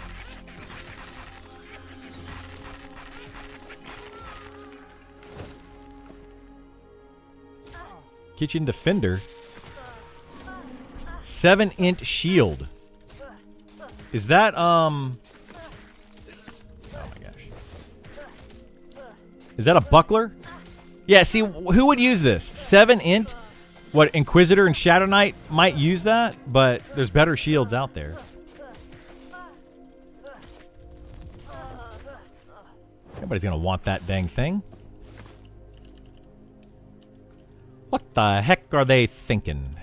Speaker 1: Kitchen Defender. 7-inch shield. Is that, oh my gosh. Is that a buckler? Yeah, see, who would use this? 7-inch? What, Inquisitor and Shadow Knight might use that, but there's better shields out there. Nobody's gonna want that dang thing. What the heck are they thinking?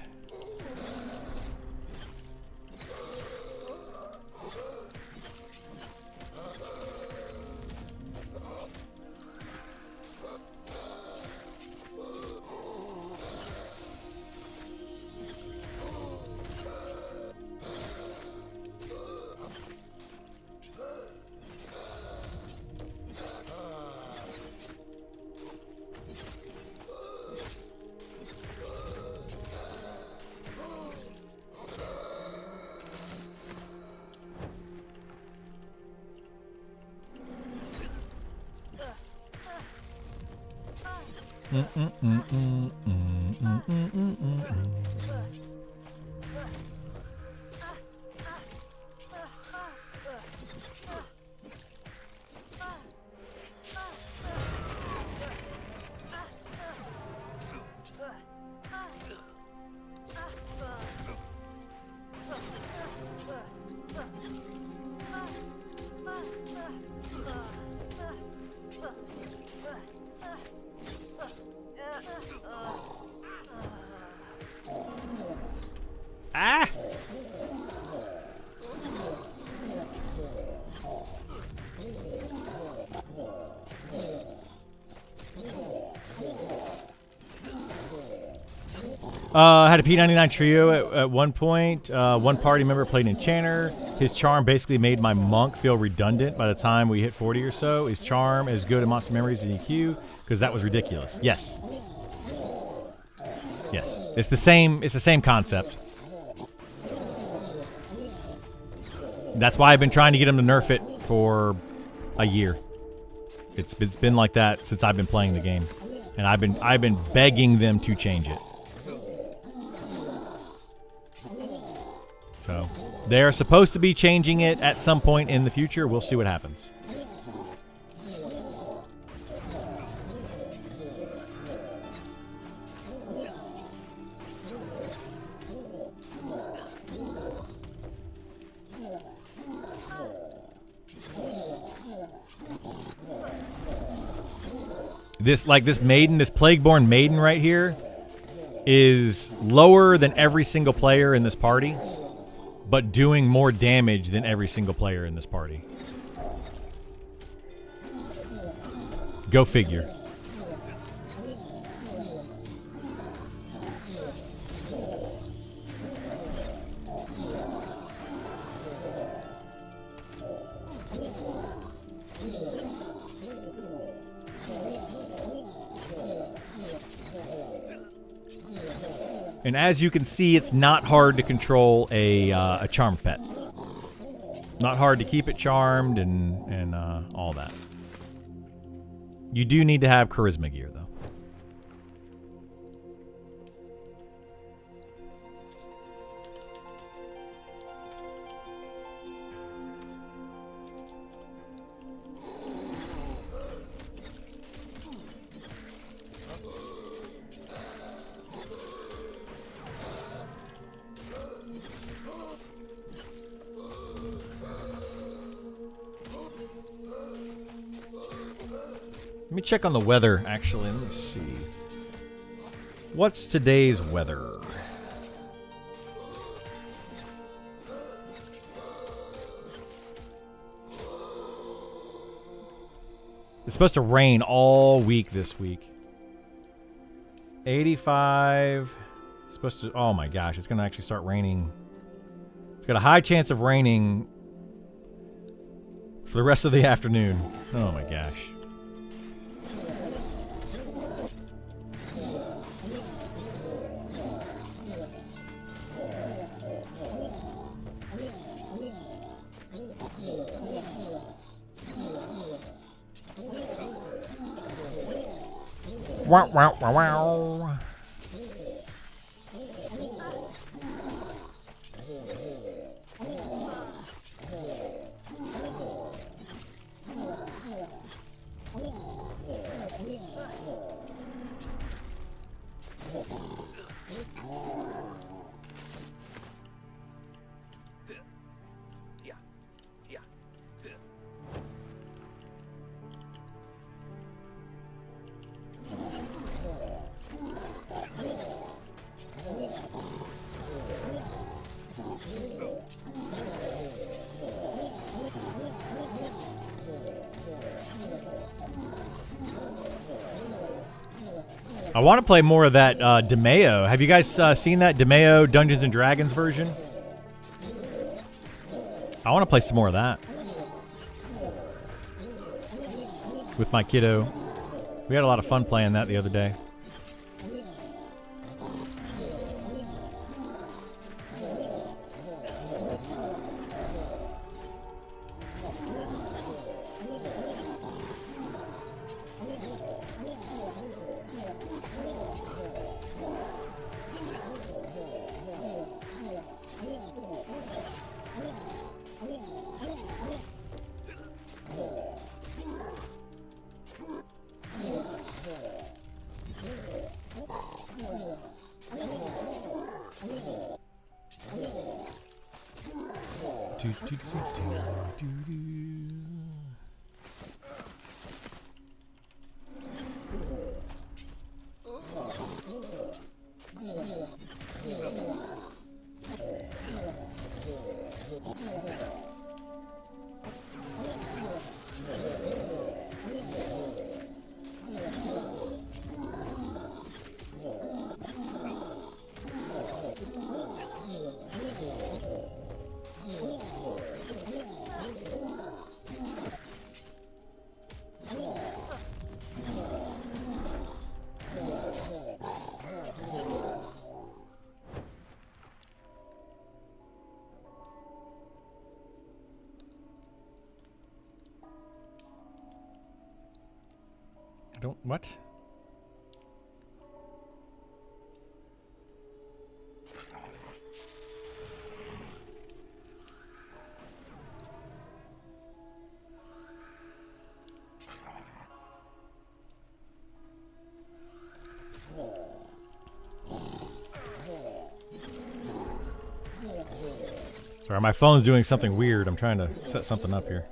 Speaker 1: Had a P99 trio at one point. One party member played Enchanter. His charm basically made my monk feel redundant by the time we hit 40 or so. Is charm as good in Monster Memories as EQ? Because that was ridiculous. Yes. Yes. It's the same concept. That's why I've been trying to get him to nerf it for a year. It's been like that since I've been playing the game. And I've been begging them to change it. So they're supposed to be changing it at some point in the future. We'll see what happens. This Plagueborn Maiden right here is lower than every single player in this party, but doing more damage than every single player in this party. Go figure. And as you can see, it's not hard to control a charmed pet. Not hard to keep it charmed and all that. You do need to have charisma gear, though. Let me check on the weather, actually. Let me see. What's today's weather? It's supposed to rain all week this week. 85. It's supposed to... Oh my gosh, it's going to actually start raining. It's got a high chance of raining for the rest of the afternoon. Oh my gosh. Wow, wow, wow, wow. I want to play more of that DeMeo. Have you guys seen that DeMeo Dungeons & Dragons version? I want to play some more of that. With my kiddo. We had a lot of fun playing that the other day. I don't... What? Sorry, my phone's doing something weird. I'm trying to set something up here.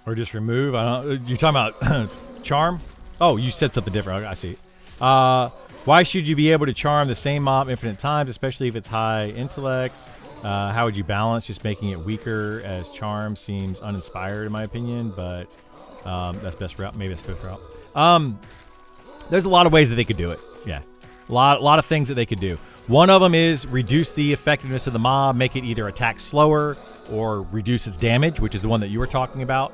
Speaker 1: Or just remove. I don't. You're talking about charm? Oh, you said something different. I see. Why should you be able to charm the same mob infinite times, especially if it's high intellect? How would you balance just making it weaker, as charm seems uninspired in my opinion, but that's best route. Maybe that's best route. There's a lot of ways that they could do it. Yeah, a lot of things that they could do. One of them is reduce the effectiveness of the mob, make it either attack slower or reduce its damage, which is the one that you were talking about.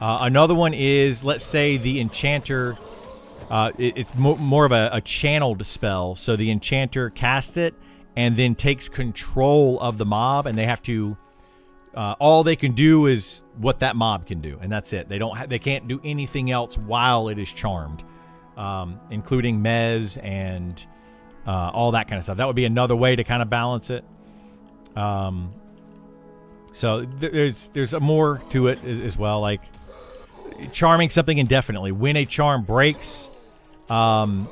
Speaker 1: Another one is, let's say the enchanter, it's more of a channeled spell. So the enchanter casts it and then takes control of the mob, and they have to, all they can do is what that mob can do, and that's it. They can't do anything else while it is charmed, including mez and all that kind of stuff. That would be another way to kind of balance it. So there's more to it as well, like charming something indefinitely. When a charm breaks, it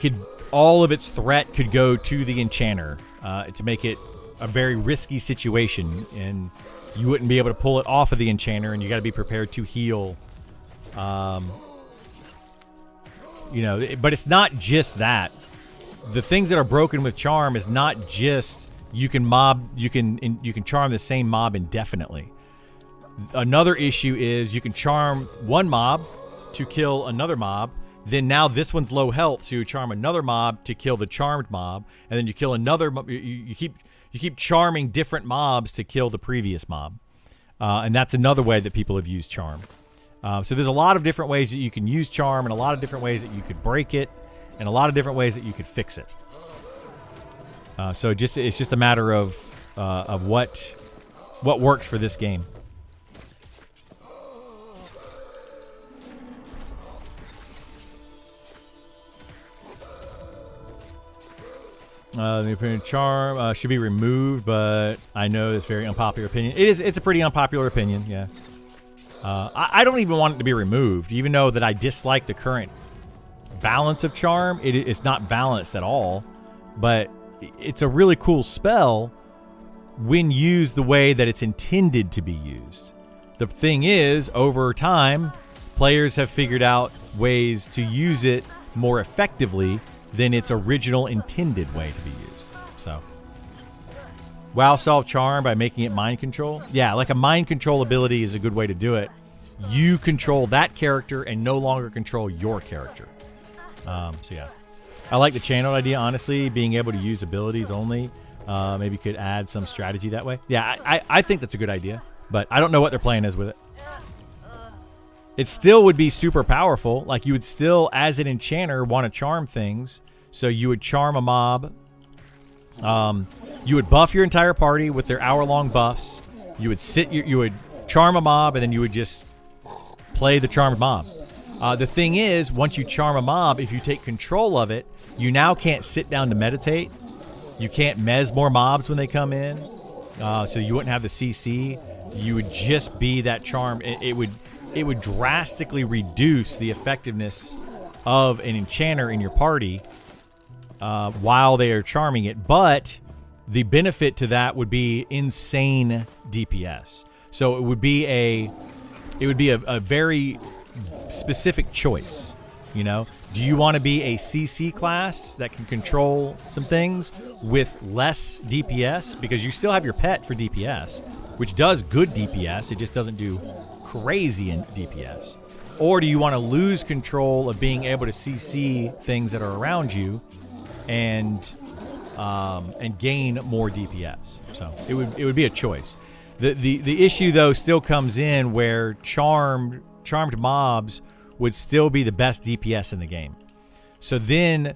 Speaker 1: could, all of its threat could go to the enchanter to make it a very risky situation, and you wouldn't be able to pull it off of the enchanter, and you got to be prepared to heal. You know, but it's not just that. The things that are broken with charm is not just you can charm the same mob indefinitely. Another issue is you can charm one mob to kill another mob. Then now this one's low health, so you charm another mob to kill the charmed mob, and then you kill another. You keep charming different mobs to kill the previous mob, and that's another way that people have used charm. So there's a lot of different ways that you can use charm, and a lot of different ways that you could break it, and a lot of different ways that you could fix it. So it's just a matter of what works for this game. The opinion charm should be removed, but I know it's a very unpopular opinion. It's a pretty unpopular opinion, yeah. I don't even want it to be removed, even though that I dislike the current balance of charm. It's not balanced at all, but it's a really cool spell when used the way that it's intended to be used. The thing is, over time, players have figured out ways to use it more effectively than its original intended way to be used. So, WoW solved charm by making it mind control. Yeah, like a mind control ability is a good way to do it. You control that character and no longer control your character. So yeah, I like the channel idea, honestly, being able to use abilities only. Maybe could add some strategy that way. Yeah, I think that's a good idea, but I don't know what their plan is with it. It still would be super powerful. Like, you would still, as an enchanter, want to charm things. So you would charm a mob. You would buff your entire party with their hour-long buffs. You would charm a mob, and then you would just play the charmed mob. The thing is, once you charm a mob, if you take control of it, you now can't sit down to meditate. You can't mez more mobs when they come in. So you wouldn't have the CC. You would just be that charm. It would drastically reduce the effectiveness of an enchanter in your party while they are charming it. But the benefit to that would be insane DPS. So it would be a very specific choice. You know, do you want to be a CC class that can control some things with less DPS? Because you still have your pet for DPS, which does good DPS. It just doesn't do crazy in DPS. Or do you want to lose control of being able to CC things that are around you and gain more DPS? So it would be a choice. The issue though still comes in where charmed mobs would still be the best DPS in the game. So then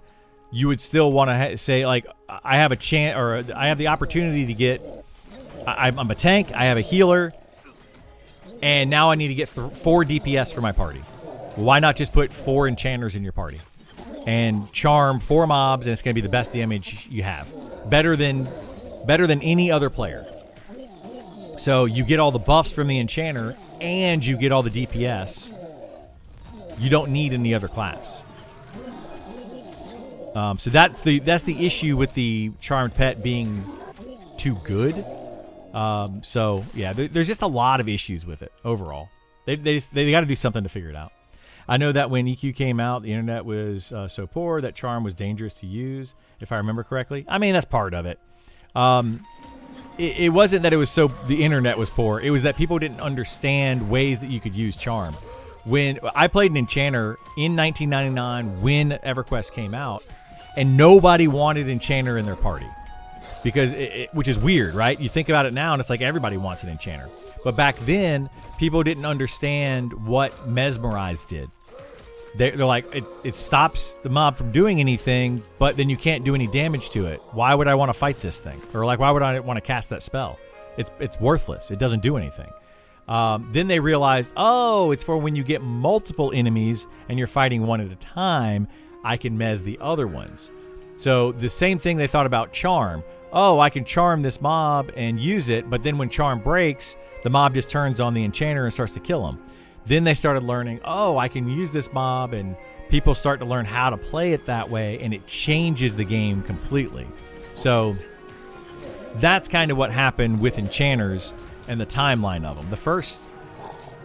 Speaker 1: you would still want to say, like, I have a chance, or I have the opportunity to get, I'm a tank, I have a healer, and now I need to get 4 DPS for my party. Why not just put 4 enchanters in your party and charm 4 mobs, and it's going to be the best damage you have, better than any other player. So you get all the buffs from the enchanter and you get all the DPS. You don't need any other class. So that's the issue with the charmed pet being too good. So yeah, there's just a lot of issues with it overall. They got to do something to figure it out. I know that when EQ came out, the internet was so poor that charm was dangerous to use, if I remember correctly. I mean, that's part of it. It wasn't that it was so the internet was poor. It was that people didn't understand ways that you could use charm. When I played an enchanter in 1999 when EverQuest came out, and nobody wanted enchanter in their party, because which is weird, right? You think about it now and it's like everybody wants an enchanter. But back then, people didn't understand what Mesmerize did. They're like, it stops the mob from doing anything, but then you can't do any damage to it. Why would I want to fight this thing? Or like, why would I want to cast that spell? It's worthless. It doesn't do anything. Then they realized, oh, it's for when you get multiple enemies and you're fighting one at a time, I can mez the other ones. So the same thing they thought about charm. Oh, I can charm this mob and use it, but then when charm breaks, the mob just turns on the enchanter and starts to kill him. Then they started learning, oh, I can use this mob, and people start to learn how to play it that way, and it changes the game completely. So that's kind of what happened with enchanters and the timeline of them. The first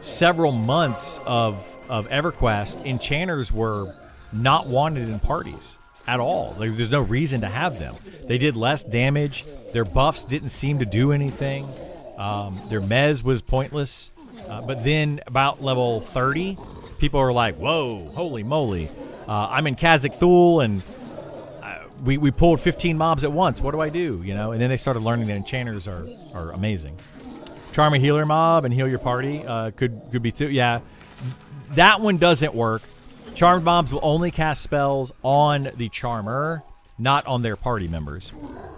Speaker 1: several months of EverQuest, enchanters were not wanted in parties at all. There's no reason to have them. They did less damage. Their buffs didn't seem to do anything. Their mez was pointless. But then about level 30, people are like, whoa, holy moly. I'm in Khazak Thul, and we pulled 15 mobs at once. What do I do? You know? And then they started learning that enchanters are amazing. Charm a healer mob and heal your party could be too. Yeah, that one doesn't work. Charmed mobs will only cast spells on the charmer, not on their party members.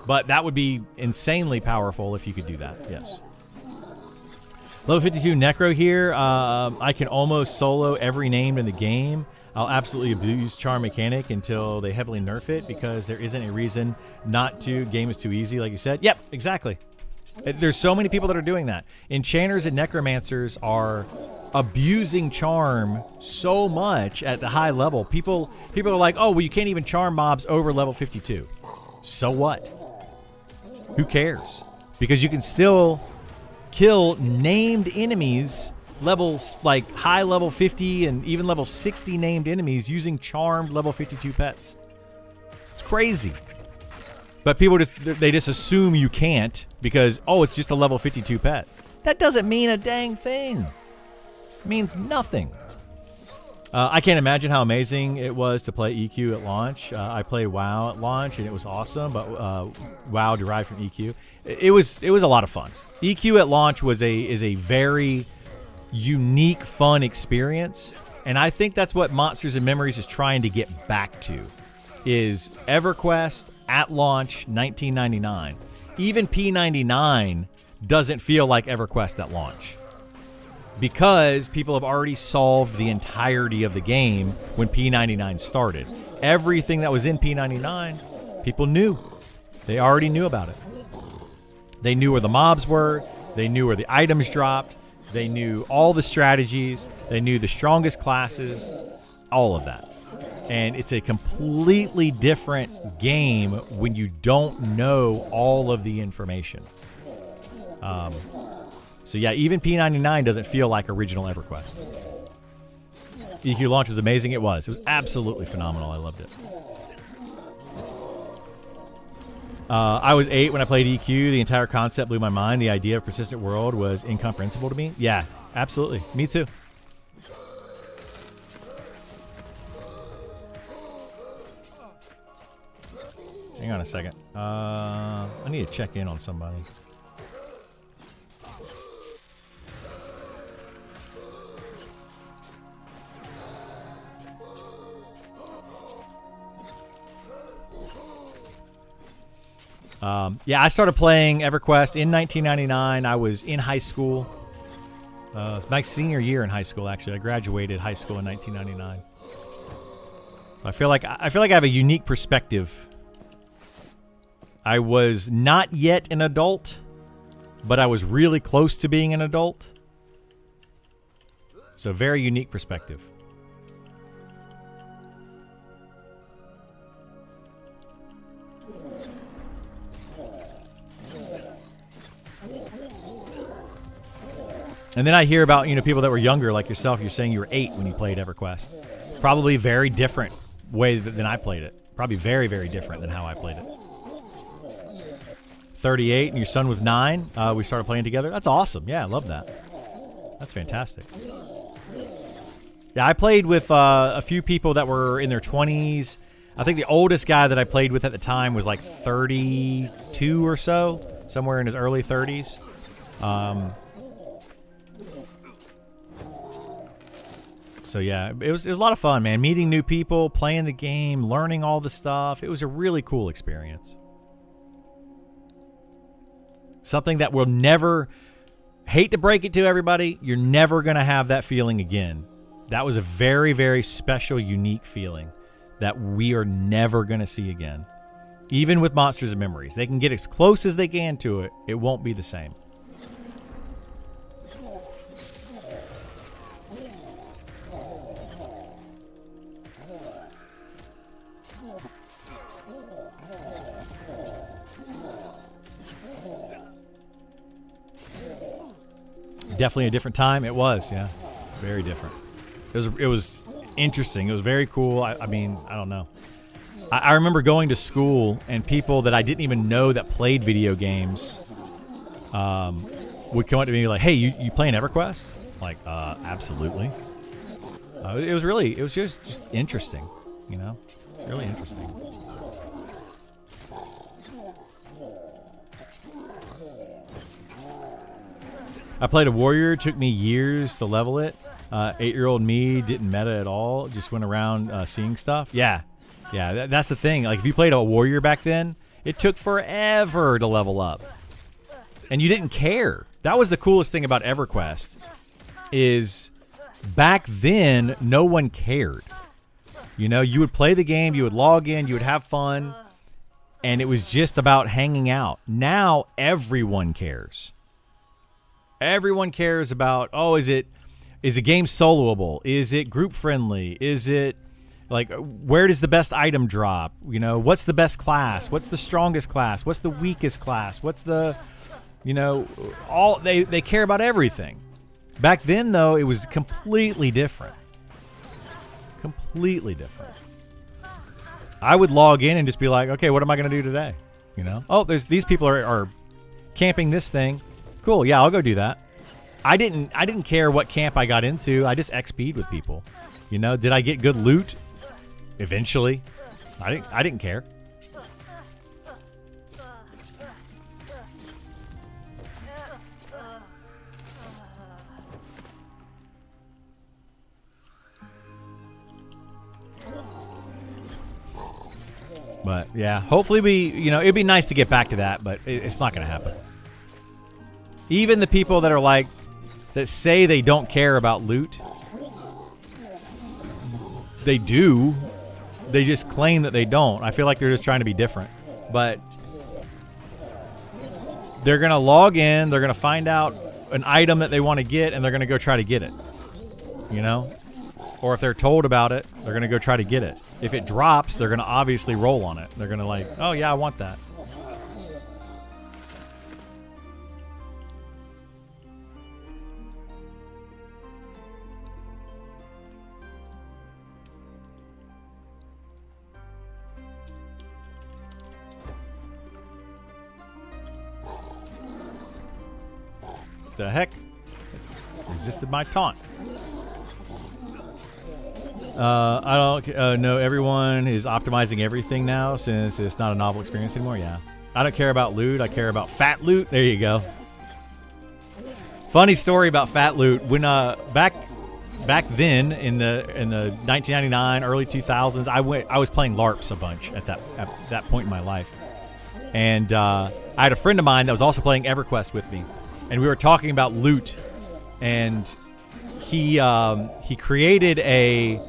Speaker 1: But that would be insanely powerful if you could do that, yes. Level 52 Necro here. I can almost solo every name in the game. I'll absolutely abuse charm mechanic until they heavily nerf it, because there isn't a reason not to. Game is too easy, like you said. Yep, exactly. There's so many people that are doing that. Enchanters and necromancers are abusing charm so much at the high level. People are like, oh, well, you can't even charm mobs over level 52. So what? Who cares? Because you can still kill named enemies, levels like high level 50 and even level 60 named enemies using charmed level 52 pets. It's crazy. But people just assume you can't because, oh, it's just a level 52 pet. That doesn't mean a dang thing. It means nothing. I can't imagine how amazing it was to play EQ at launch. I played WoW at launch and it was awesome, but WoW derived from EQ. It was a lot of fun. EQ at launch is a very unique, fun experience, and I think that's what Monsters and Memories is trying to get back to. Is EverQuest at launch 1999. Even P99 doesn't feel like EverQuest at launch, because people have already solved the entirety of the game when P99 started. Everything that was in P99, people knew. They already knew about it. They knew where the mobs were. They knew where the items dropped. They knew all the strategies. They knew the strongest classes, all of that. And it's a completely different game when you don't know all of the information. So yeah, even P99 doesn't feel like original EverQuest. EQ launch was amazing. It was. It was absolutely phenomenal. I loved it. I was 8 when I played EQ. The entire concept blew my mind. The idea of persistent world was incomprehensible to me. Yeah, absolutely. Me too. Hang on a second. I need to check in on somebody. Yeah, I started playing EverQuest in 1999. I was in high school. It was my senior year in high school, actually. I graduated high school in 1999. I feel like I have a unique perspective. I was not yet an adult, but I was really close to being an adult. So very unique perspective. And then I hear about, people that were younger, like yourself. You're saying you were 8 when you played EverQuest. Probably very different way than I played it. Probably very, very different than how I played it. 38, and your son was 9. We started playing together. That's awesome. Yeah, I love that. That's fantastic. Yeah, I played with a few people that were in their 20s. I think the oldest guy that I played with at the time was like 32 or so, somewhere in his early 30s. So yeah, it was a lot of fun, man. Meeting new people, playing the game, learning all the stuff. It was a really cool experience. Something that will never, hate to break it to everybody, you're never going to have that feeling again. That was a very, very special, unique feeling that we are never going to see again. Even with Monsters and Memories. They can get as close as they can to it. It won't be the same. Definitely a different time. It was, yeah. Very different. It was interesting. It was very cool. I mean, I don't know. I remember going to school and people that I didn't even know that played video games would come up to me and be like, hey, you playing EverQuest? Like, absolutely. It was just interesting, really interesting. I played a warrior. Took me years to level it. 8-year-old me didn't meta at all. Just went around seeing stuff. Yeah. That's the thing. Like, if you played a warrior back then, it took forever to level up. And you didn't care. That was the coolest thing about EverQuest. Is back then, no one cared. You would play the game. You would log in. You would have fun. And it was just about hanging out. Now, everyone cares. Everyone cares about, is a game soloable? Is it group friendly? Is it like, where does the best item drop? What's the best class? What's the strongest class? What's the weakest class? What's the, they care about everything. Back then, though, it was completely different. Completely different. I would log in and just be like, okay, what am I going to do today? There's these people are camping this thing. Cool, yeah, I'll go do that. I didn't care what camp I got into. I just XP'd with people. Did I get good loot? Eventually. I didn't care. But yeah, hopefully it'd be nice to get back to that, but it's not going to happen. Even the people that say they don't care about loot, they do. They just claim that they don't. I feel like they're just trying to be different. But they're going to log in, they're going to find out an item that they want to get, and they're going to go try to get it. Or if they're told about it, they're going to go try to get it. If it drops, they're going to obviously roll on it. They're going to oh yeah, I want that. the heck? Resisted my taunt. I don't know. Everyone is optimizing everything now since it's not a novel experience anymore. Yeah. I don't care about loot. I care about fat loot. There you go. Funny story about fat loot. When back then in the 1999 early 2000s, I was playing LARPs a bunch at that point in my life, and I had a friend of mine that was also playing EverQuest with me, and we were talking about loot, and he created a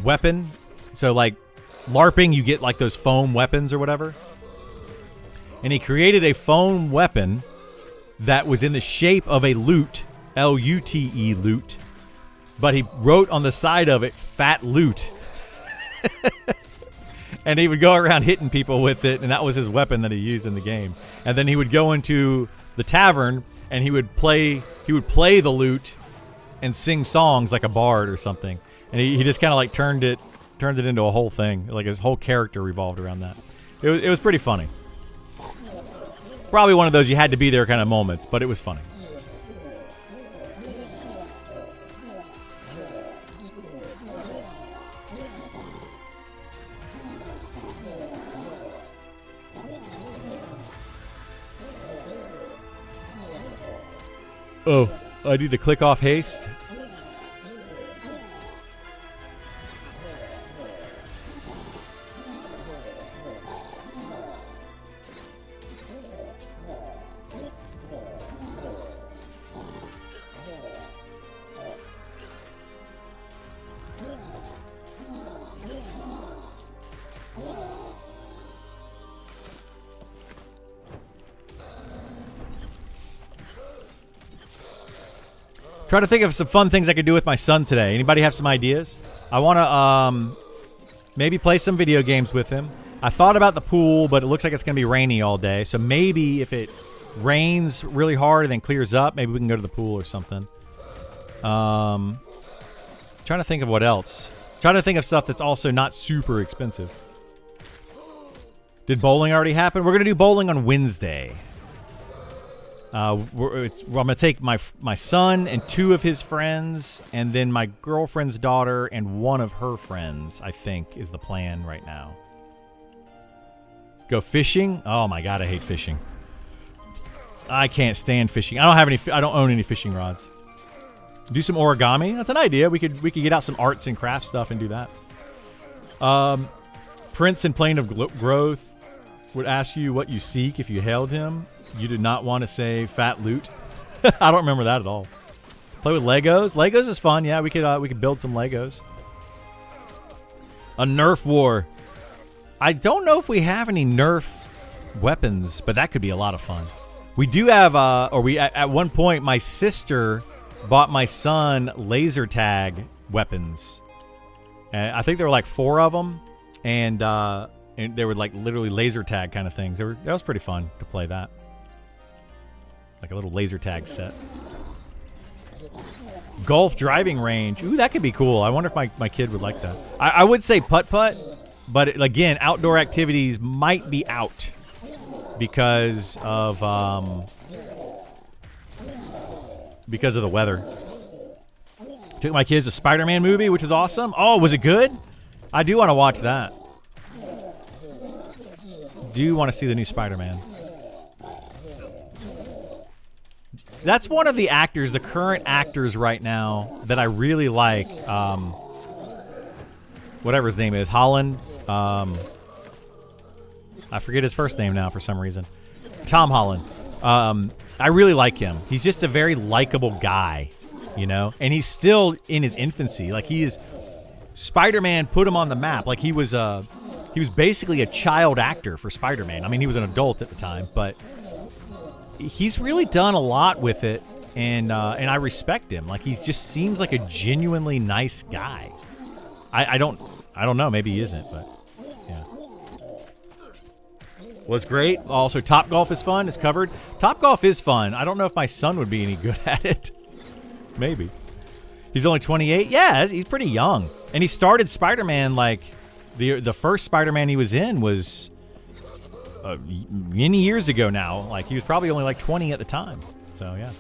Speaker 1: weapon. So like LARPing, you get like those foam weapons or whatever. And he created a foam weapon that was in the shape of a loot, L-U-T-E, loot. But he wrote on the side of it, fat loot. And he would go around hitting people with it, and that was his weapon that he used in the game. And then he would go into the tavern, and he would play the lute and sing songs like a bard or something. And he just kind of like turned it into a whole thing. Like his whole character revolved around that. It was pretty funny. Probably one of those you had to be there kind of moments, but it was funny. Oh, I need to click off haste. Try to think of some fun things I could do with my son today. Anybody have some ideas? I want to maybe play some video games with him. I thought about the pool, but it looks like it's going to be rainy all day. So maybe if it rains really hard and then clears up, maybe we can go to the pool or something. Trying to think of what else. Trying to think of stuff that's also not super expensive. Did bowling already happen? We're going to do bowling on Wednesday. I'm going to take my son and 2 of his friends, and then my girlfriend's daughter and 1 of her friends, I think, is the plan right now. Go fishing? Oh my god, I hate fishing. I can't stand fishing. I don't own any fishing rods. Do some origami? That's an idea. We could get out some arts and crafts stuff and do that. Prince in Plane of Growth would ask you what you seek if you hailed him. You did not want to say fat loot. I don't remember that at all. Play with Legos. Legos is fun. Yeah, we could build some Legos. A Nerf war. I don't know if we have any Nerf weapons, but that could be a lot of fun. We do have, at one point, my sister bought my son laser tag weapons. And I think there were like 4 of them, and they were like literally laser tag kind of things. That was pretty fun to play that. Like a little laser tag set. Golf driving range. Ooh, that could be cool. I wonder if my kid would like that. I would say putt-putt, but again, outdoor activities might be out because of the weather. Took my kids to Spider-Man movie, which was awesome. Oh, was it good? I do want to watch that. Do want to see the new Spider-Man. That's one of the actors, the current actors right now that I really like. Whatever his name is, Holland. I forget his first name now for some reason. Tom Holland. I really like him. He's just a very likable guy, you know? And he's still in his infancy. Like, Spider-Man put him on the map. Like, he was basically a child actor for Spider-Man. I mean, he was an adult at the time, but he's really done a lot with it, and I respect him. Like, he just seems like a genuinely nice guy. I don't know. Maybe he isn't, but yeah. Well, it's great. Also, Topgolf is fun. It's covered. Topgolf is fun. I don't know if my son would be any good at it. Maybe. He's only 28. Yeah, he's pretty young, and he started Spider-Man like the first Spider-Man he was in was many years ago now. Like, he was probably only like 20 at the time. So, yeah.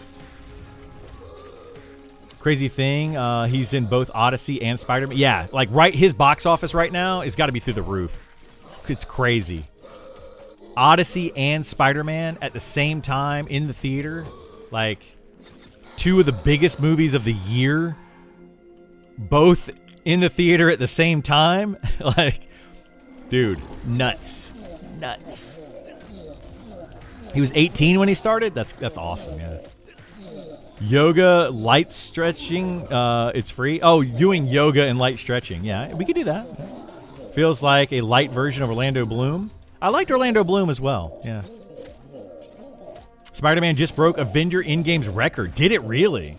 Speaker 1: Crazy thing, he's in both Odyssey and Spider-Man. Yeah, like, his box office right now has got to be through the roof. It's crazy. Odyssey and Spider-Man at the same time in the theater. Like, two of the biggest movies of the year. Both in the theater at the same time. Like, dude, nuts. Nuts. He was 18 when he started? That's awesome, yeah. Yoga, light stretching, it's free. Oh, doing yoga and light stretching. Yeah, we could do that. Feels like a light version of Orlando Bloom. I liked Orlando Bloom as well, yeah. Spider-Man just broke Avenger in-game's record. Did it really?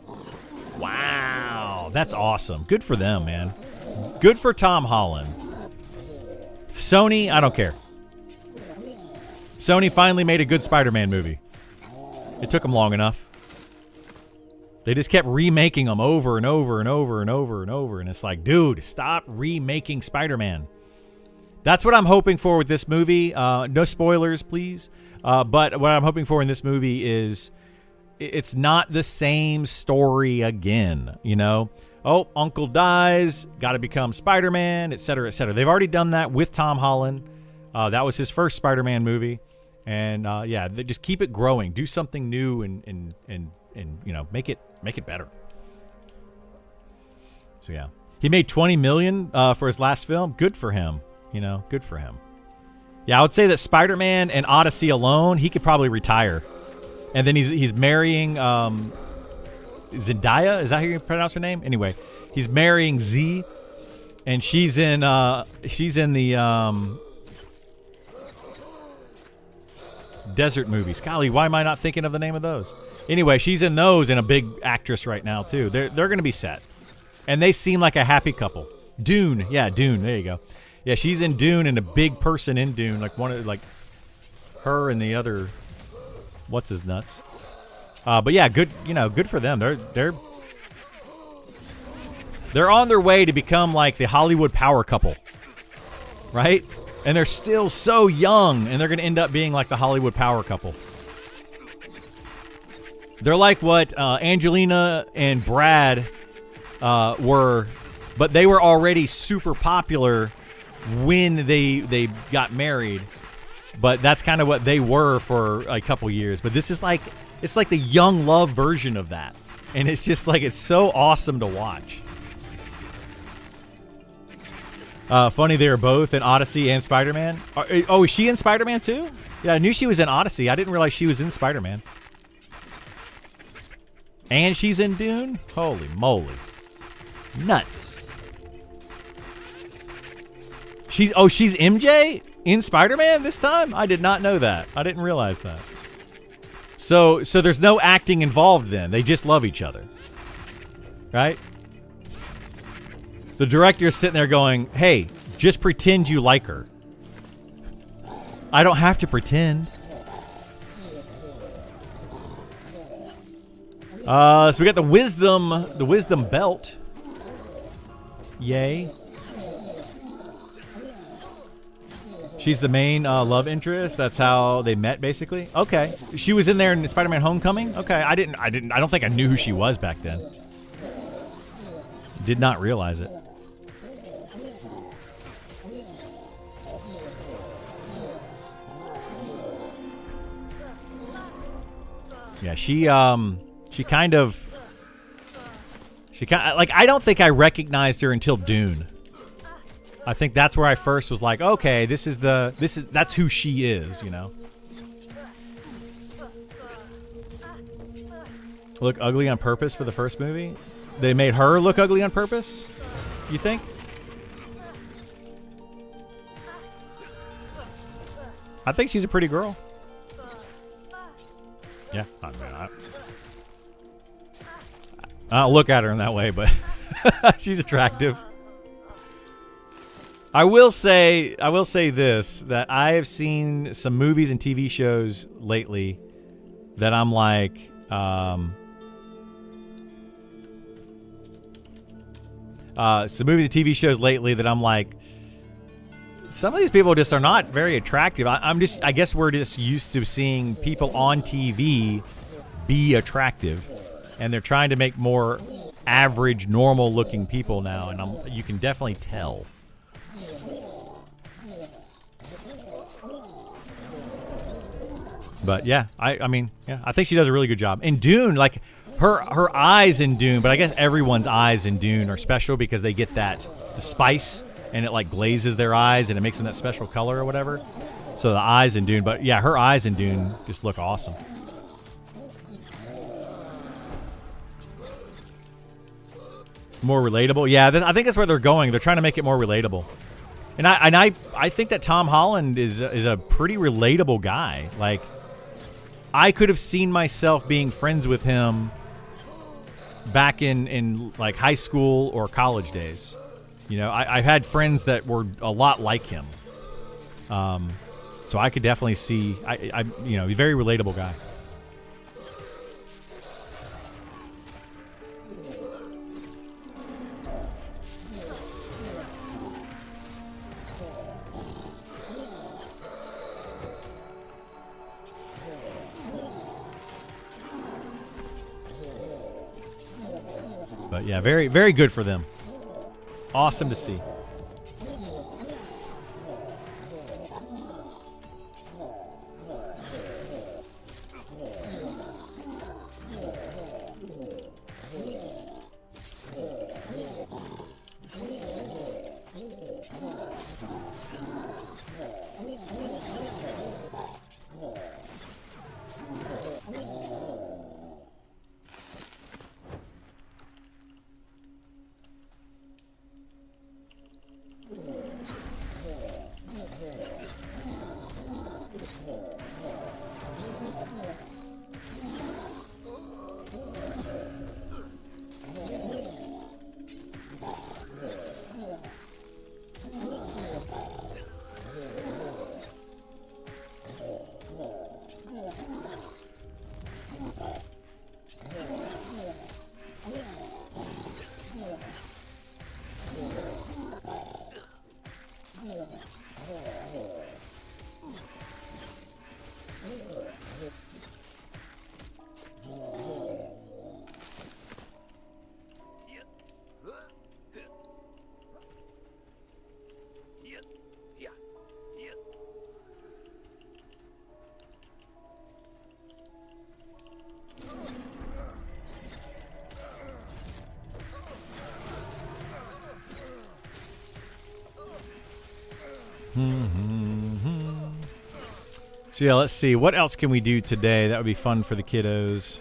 Speaker 1: Wow, that's awesome. Good for them, man. Good for Tom Holland. Sony, I don't care. Sony finally made a good Spider-Man movie. It took them long enough. They just kept remaking them over and over and over and over and over. And it's like, dude, stop remaking Spider-Man. That's what I'm hoping for with this movie. No spoilers, please. But what I'm hoping for in this movie is it's not the same story again, you know? Oh, Uncle dies, got to become Spider-Man, et cetera, et cetera. They've already done that with Tom Holland. That was his first Spider-Man movie. And, yeah, they just keep it growing. Do something new and you know, make it better. So, yeah. He made $20 million for his last film. Good for him. You know, good for him. Yeah, I would say that Spider-Man and Odyssey alone, he could probably retire. And then he's marrying Zendaya. Is that how you pronounce her name? Anyway, he's marrying Z, and she's in the desert movies. Golly, why am I not thinking of the name of those? Anyway, she's in those and a big actress right now too. They're going to be set, and they seem like a happy couple. Dune, yeah, Dune. There you go. Yeah, she's in Dune and a big person in Dune, like one of her and the other. What's his nuts? But yeah, good. You know, good for them. They're on their way to become like the Hollywood power couple, right? And they're still so young, and they're going to end up being like the Hollywood power couple. They're like what Angelina and Brad were, but they were already super popular when they got married. But that's kind of what they were for a couple years. But this is like, it's like the young love version of that. And it's just like, it's so awesome to watch. Funny they were both in Odyssey and Spider-Man. Oh, is she in Spider-Man too? Yeah, I knew she was in Odyssey. I didn't realize she was in Spider-Man. And she's in Dune? Holy moly. Nuts. She's MJ in Spider-Man this time? I did not know that. I didn't realize that. So there's no acting involved then. They just love each other. Right? The director's sitting there going, hey, just pretend you like her. I don't have to pretend. So we got the wisdom belt. Yay. She's the main love interest. That's how they met, basically. Okay, she was in there in Spider-Man: Homecoming. Okay, I don't think I knew who she was back then. Did not realize it. Yeah, she kind of like, I don't think I recognized her until Dune. I think that's where I first was like, okay, that's who she is, you know. Look ugly on purpose for the first movie? They made her look ugly on purpose? You think? I think she's a pretty girl. Yeah, I don't look at her in that way, but she's attractive. I will say this, that I have seen some movies and TV shows lately that I'm like, some movies and TV shows lately that I'm like, Some of these people just are not very attractive. I guess we're just used to seeing people on TV be attractive, and they're trying to make more average, normal-looking people now, and you can definitely tell. But yeah, I mean, yeah, I think she does a really good job. In Dune, like her eyes in Dune, but I guess everyone's eyes in Dune are special because they get the spice, and it like glazes their eyes and it makes them that special color or whatever. So the eyes in Dune, but yeah, her eyes in Dune just look awesome. More relatable, yeah. I think that's where they're going. They're trying to make it more relatable, and I think that Tom Holland is a pretty relatable guy. Like, I could have seen myself being friends with him back in like high school or college days. You know, I've had friends that were a lot like him, so I could definitely see. I you know, he's a very relatable guy. But yeah, very, very good for them. Awesome to see. So yeah, let's see. What else can we do today that would be fun for the kiddos?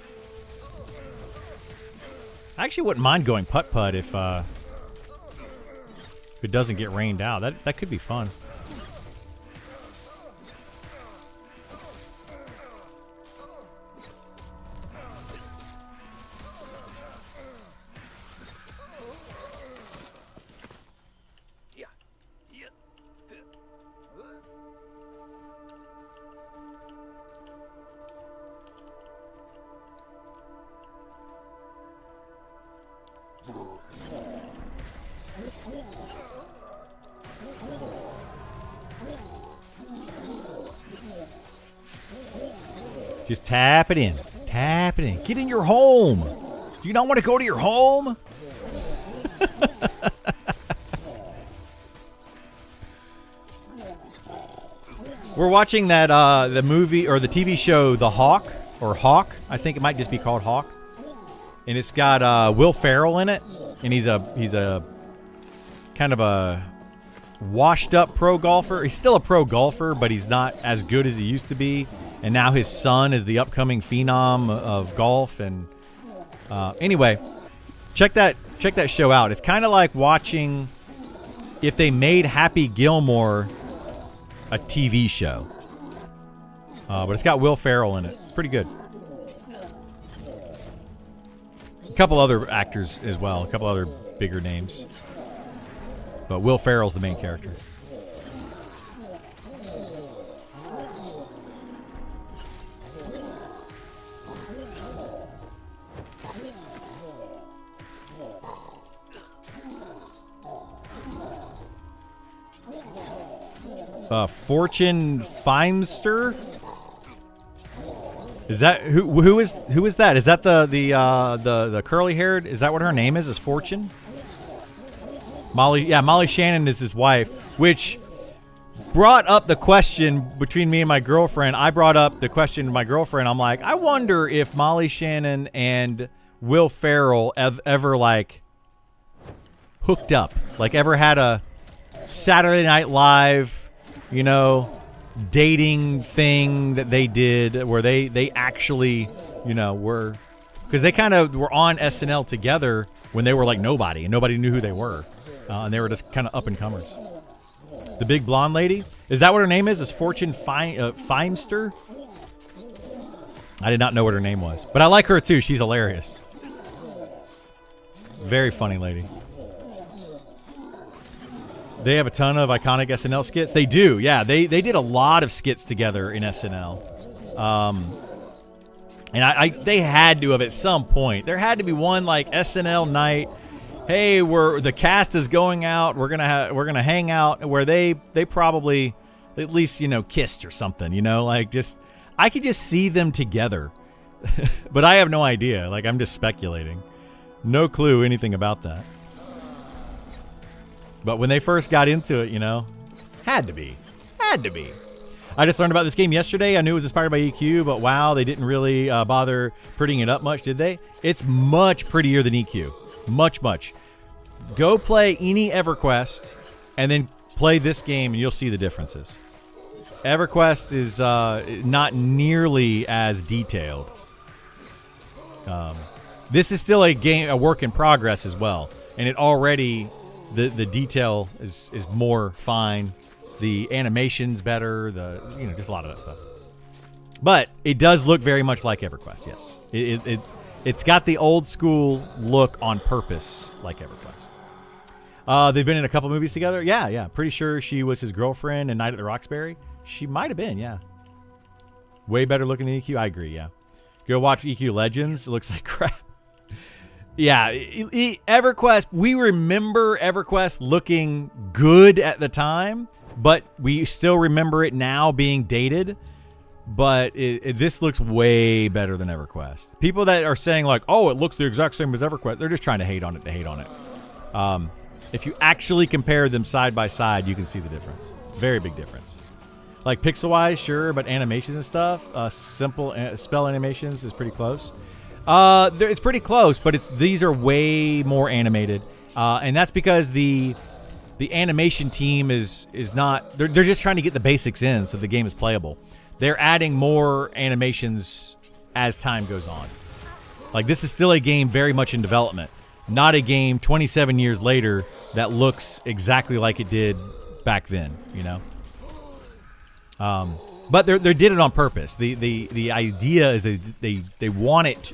Speaker 1: I actually wouldn't mind going putt-putt if it doesn't get rained out. That could be fun. Just tap it in. Tap it in. Get in your home. Do you not want to go to your home? We're watching that the movie or the TV show The Hawk, or Hawk. I think it might just be called Hawk. And it's got Will Ferrell in it, and he's a kind of a washed up pro golfer. He's still a pro golfer, but he's not as good as he used to be. And now his son is the upcoming phenom of golf. And anyway, check that show out. It's kind of like watching if they made Happy Gilmore a TV show. But it's got Will Ferrell in it. It's pretty good. A couple other actors as well. A couple other bigger names. But Will Ferrell's the main character. Fortune Feimster. Is that who is that? Is that the curly haired? Is that what her name is Fortune? Molly, yeah, Molly Shannon is his wife, which brought up the question between me and my girlfriend. I brought up the question to my girlfriend. I'm like, I wonder if Molly Shannon and Will Ferrell ever like hooked up, like ever had a Saturday Night Live, you know, dating thing that they did where they actually, you know, were, because they kind of were on SNL together when they were like nobody and nobody knew who they were. And they were just kind of up-and-comers. The big blonde lady? Is that what her name is? Is Fortune Feimster? I did not know what her name was. But I like her, too. She's hilarious. Very funny lady. They have a ton of iconic SNL skits. They do, yeah. They did a lot of skits together in SNL. And they had to have at some point. There had to be one, like, SNL night. Hey, the cast is going out. We're gonna hang out, where they probably at least, you know, kissed or something. You know, like, just I could just see them together, but I have no idea. Like, I'm just speculating, no clue anything about that. But when they first got into it, you know, had to be. I just learned about this game yesterday. I knew it was inspired by EQ, but wow, they didn't really bother prettying it up much, did they? It's much prettier than EQ. Much. Go play any EverQuest and then play this game and you'll see the differences. EverQuest is not nearly as detailed. This is still a work in progress as well. And it already, the detail is more fine. The animation's better. Just a lot of that stuff. But it does look very much like EverQuest, yes. It's got the old school look on purpose, like EverQuest. They've been in a couple movies together. Yeah. Pretty sure she was his girlfriend in Night at the Roxbury. She might have been, yeah. Way better looking than EQ. I agree, yeah. Go watch EQ Legends. It looks like crap. Yeah, EverQuest. We remember EverQuest looking good at the time, but we still remember it now being dated. But this looks way better than EverQuest. People that are saying like, oh, it looks the exact same as EverQuest, they're just trying to hate on it If you actually compare them side by side, you can see the difference. Very big difference. Like pixel-wise, sure, but animations and stuff, simple spell animations is pretty close. It's pretty close, but these are way more animated. And that's because the animation team is not... They're just trying to get the basics in so the game is playable. They're adding more animations as time goes on. Like, this is still a game very much in development. Not a game 27 years later that looks exactly like it did back then, you know? But they did it on purpose. The idea is they want it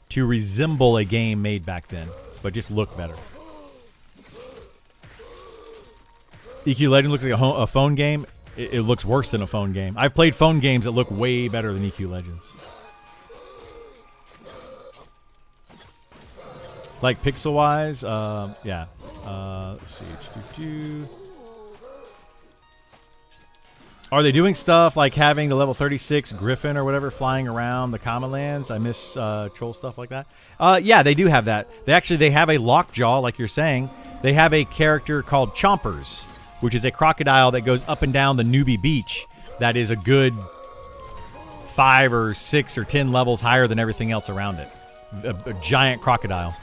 Speaker 1: to resemble a game made back then, but just look better. EQ Legend looks like a phone game. It looks worse than a phone game. I've played phone games that look way better than EQ Legends. Like pixel-wise, yeah. Let's see. Are they doing stuff like having the level 36 Griffin or whatever flying around the Common Lands? I miss troll stuff like that. Yeah, they do have that. They have a Lockjaw, like you're saying. They have a character called Chompers, which is a crocodile that goes up and down the Newbie Beach. That is a good 5 or 6 or 10 levels higher than everything else around it. A giant crocodile.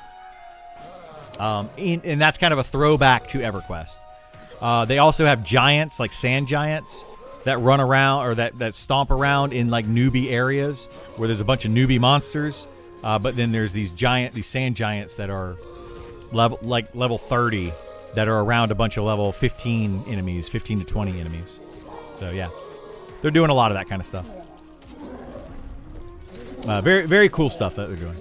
Speaker 1: And that's kind of a throwback to EverQuest. They also have giants, like sand giants, that run around or that stomp around in like newbie areas where there's a bunch of newbie monsters. But then there's these sand giants that are level 30 that are around a bunch of level 15 enemies, 15 to 20 enemies. So yeah, they're doing a lot of that kind of stuff. Very, very cool stuff that they're doing.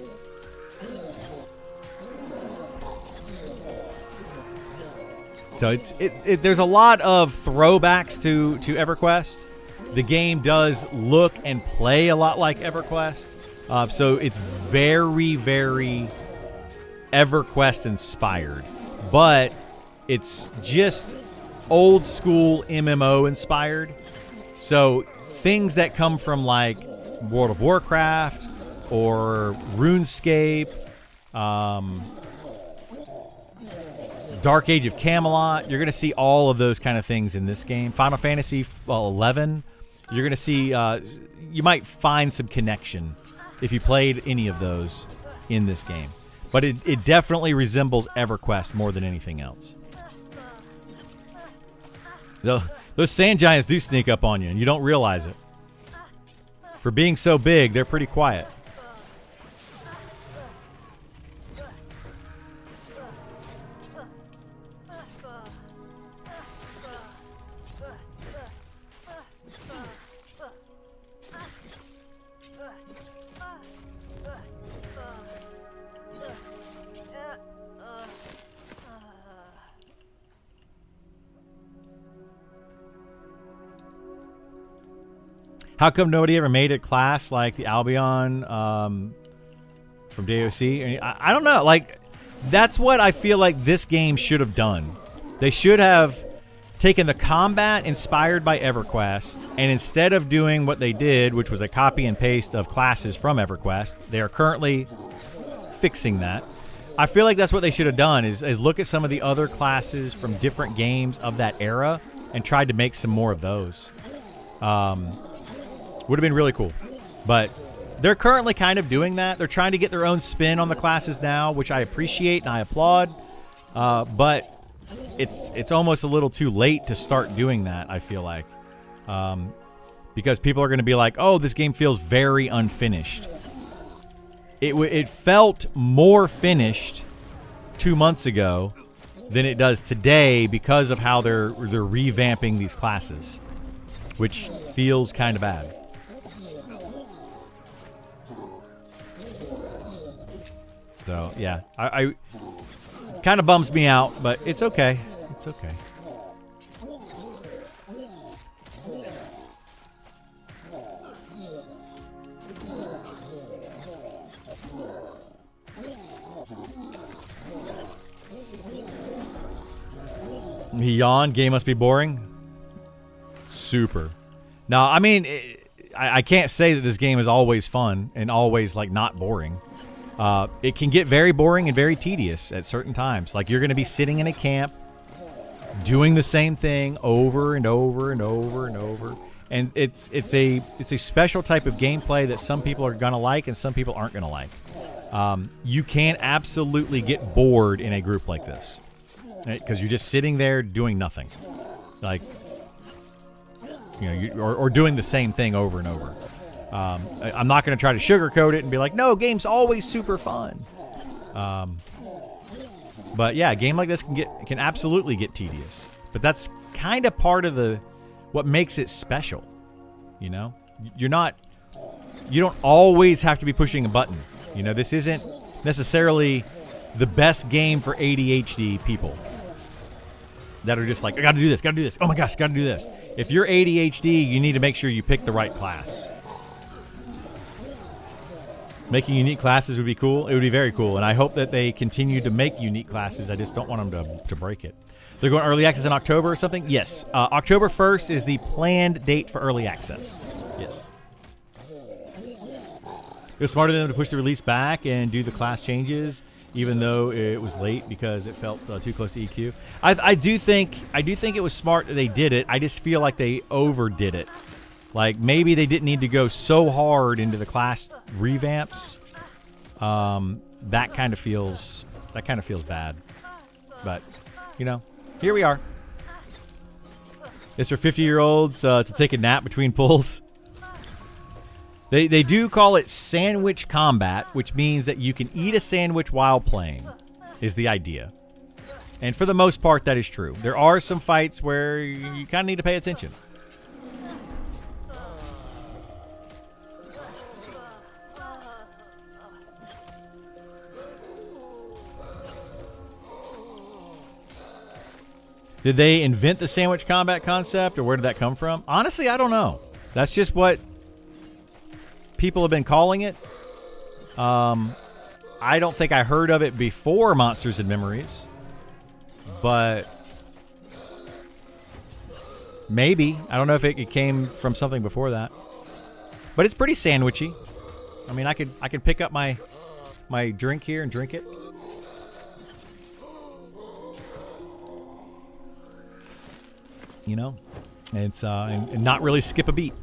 Speaker 1: So there's a lot of throwbacks to EverQuest. The game does look and play a lot like EverQuest. So it's very, very EverQuest inspired. But it's just old school MMO inspired. So things that come from like World of Warcraft or RuneScape, Dark Age of Camelot, you're going to see all of those kind of things in this game. Final Fantasy 11, you're going to see, you might find some connection if you played any of those in this game. But it definitely resembles EverQuest more than anything else. Those sand giants do sneak up on you, and you don't realize it. For being so big, they're pretty quiet. How come nobody ever made a class like the Albion from DOC? I don't know. Like, that's what I feel like this game should have done. They should have taken the combat inspired by EverQuest, and instead of doing what they did, which was a copy and paste of classes from EverQuest, they are currently fixing that. I feel like that's what they should have done, is look at some of the other classes from different games of that era and tried to make some more of those. Would have been really cool. But they're currently kind of doing that. They're trying to get their own spin on the classes now, which I appreciate and I applaud. But it's almost a little too late to start doing that, I feel like. Because people are going to be like, oh, this game feels very unfinished. It felt more finished 2 months ago than it does today because of how they're revamping these classes, which feels kind of bad. So, yeah, I kind of bums me out, but it's okay. It's okay. He yawned. Game must be boring. Super. Now, I mean, I can't say that this game is always fun and always, like, not boring. It can get very boring and very tedious at certain times. Like, you're going to be sitting in a camp doing the same thing over and over and over and over. And it's a special type of gameplay that some people are going to like and some people aren't going to like. You can absolutely get bored in a group like this, because you're just sitting there doing nothing. Like, you know, or doing the same thing over and over. I'm not going to try to sugarcoat it and be like, no, game's always super fun. But yeah, a game like this can absolutely get tedious. But that's kind of part of what makes it special. You know, you don't always have to be pushing a button. You know, this isn't necessarily the best game for ADHD people that are just like, I got to do this, got to do this. Oh my gosh, got to do this. If you're ADHD, you need to make sure you pick the right class. Making unique classes would be cool. It would be very cool. And I hope that they continue to make unique classes. I just don't want them to break it. They're going early access in October or something? Yes. October 1st is the planned date for early access. Yes. It was smart of them to push the release back and do the class changes, even though it was late because it felt too close to EQ. I do think it was smart that they did it. I just feel like they overdid it. Like, maybe they didn't need to go so hard into the class revamps. That kind of feels bad. But, you know, here we are. It's for 50-year-olds to take a nap between pulls. They do call it sandwich combat, which means that you can eat a sandwich while playing, is the idea. And for the most part, that is true. There are some fights where you kind of need to pay attention. Did they invent the sandwich combat concept, or where did that come from? Honestly, I don't know. That's just what people have been calling it. I don't think I heard of it before Monsters and Memories, but Maybe. I don't know if it came from something before that. But it's pretty sandwichy. I mean, I could pick up my drink here and drink it. You know, it's and not really skip a beat.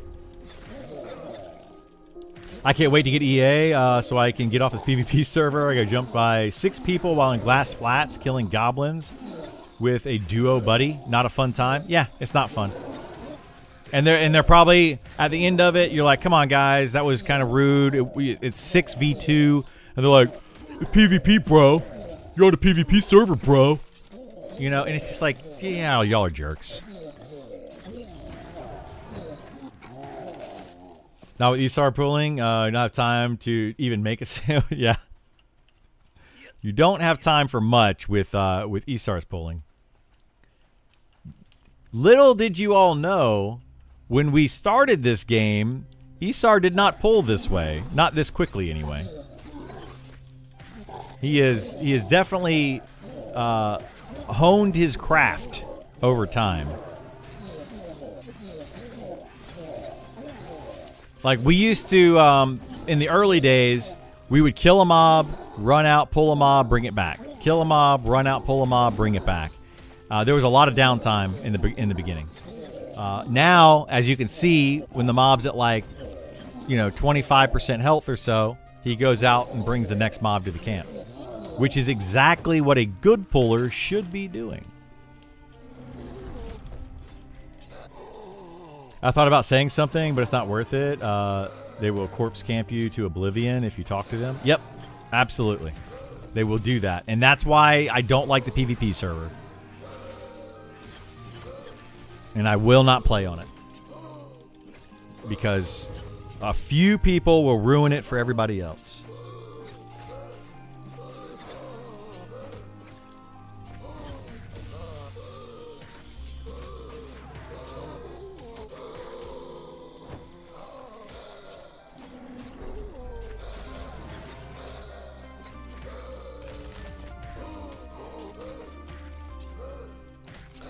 Speaker 1: I can't wait to get EA so I can get off this PvP server. I got jumped by 6 people while in glass flats killing goblins with a duo buddy. Not a fun time. Yeah, it's not fun. And they're probably at the end of it. You're like, come on, guys, that was kind of rude. It's 6v2, and they're like, PvP, bro. You're on the PvP server, bro. You know, and it's just like, yeah, y'all are jerks. Now with Isar pulling, you don't have time to even make a sale. Yeah, you don't have time for much with Isar's pulling. Little did you all know, when we started this game, Isar did not pull this way, not this quickly anyway. He is definitely honed his craft over time. Like, we used to, in the early days, we would kill a mob, run out, pull a mob, bring it back. Kill a mob, run out, pull a mob, bring it back. There was a lot of downtime in the beginning. Now, as you can see, when the mob's at like, 25% health or so, he goes out and brings the next mob to the camp, which is exactly what a good puller should be doing. I thought about saying something, but it's not worth it. They will corpse camp you to oblivion if you talk to them. Yep, absolutely. They will do that. And that's why I don't like the PvP server. And I will not play on it. Because a few people will ruin it for everybody else.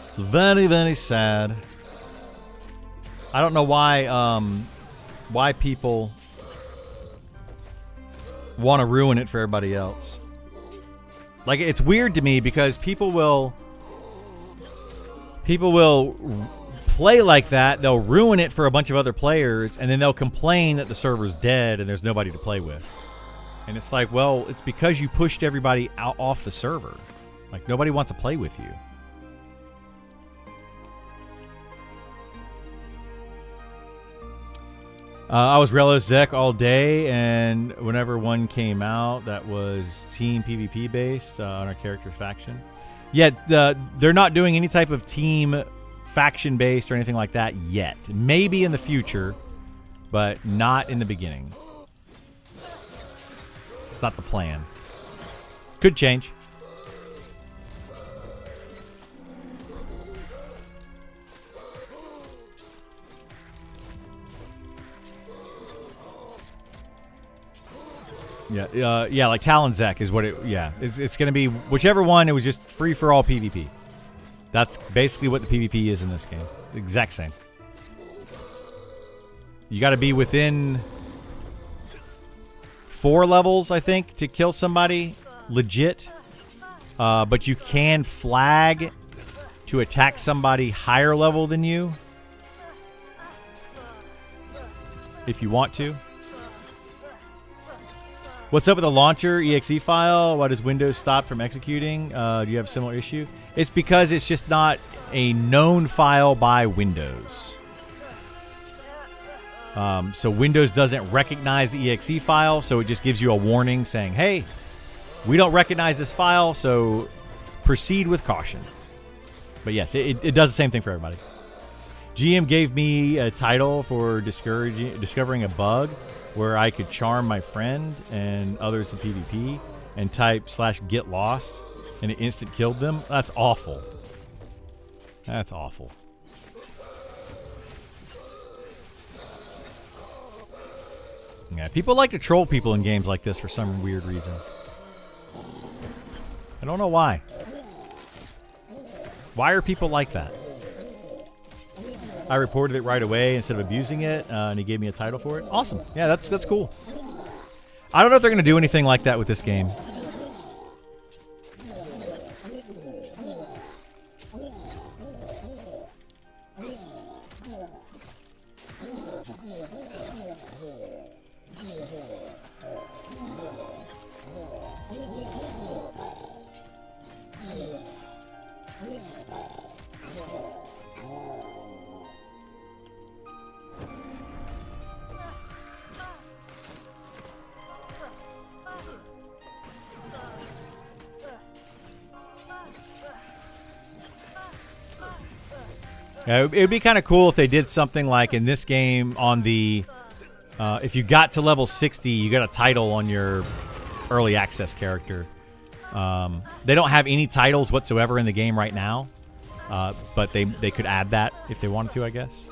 Speaker 1: It's very, very sad. I don't know why people want to ruin it for everybody else. Like, it's weird to me because people will play like that. They'll ruin it for a bunch of other players, and then they'll complain that the server's dead and there's nobody to play with. And it's like, well, it's because you pushed everybody out off the server. Like, nobody wants to play with you. I was Relo's deck all day, and whenever one came out that was team PvP based on our character's faction. Yet they're not doing any type of team faction based or anything like that yet. Maybe in the future, but not in the beginning. It's not the plan. Could change. Yeah, like Talonzek is what it. Yeah, it's going to be whichever one. It was just free for all PvP. That's basically what the PvP is in this game. The exact same. You got to be within 4 levels, I think, to kill somebody legit. But you can flag to attack somebody higher level than you if you want to. What's up with the launcher exe file? Why does Windows stop from executing? Do you have a similar issue? It's because it's just not a known file by Windows. So Windows doesn't recognize the exe file, so it just gives you a warning saying, hey, we don't recognize this file, so proceed with caution. But yes, it does the same thing for everybody. GM gave me a title for discovering a bug where I could charm my friend and others in PvP and type /get lost, and it instant killed them. That's awful. That's awful. Yeah, people like to troll people in games like this for some weird reason. I don't know why. Why are people like that? I reported it right away instead of abusing it, and he gave me a title for it. Awesome. Yeah, that's cool. I don't know if they're going to do anything like that with this game. Yeah, it would be kind of cool if they did something like in this game on the, if you got to level 60, you got a title on your early access character. They don't have any titles whatsoever in the game right now, but they could add that if they wanted to, I guess.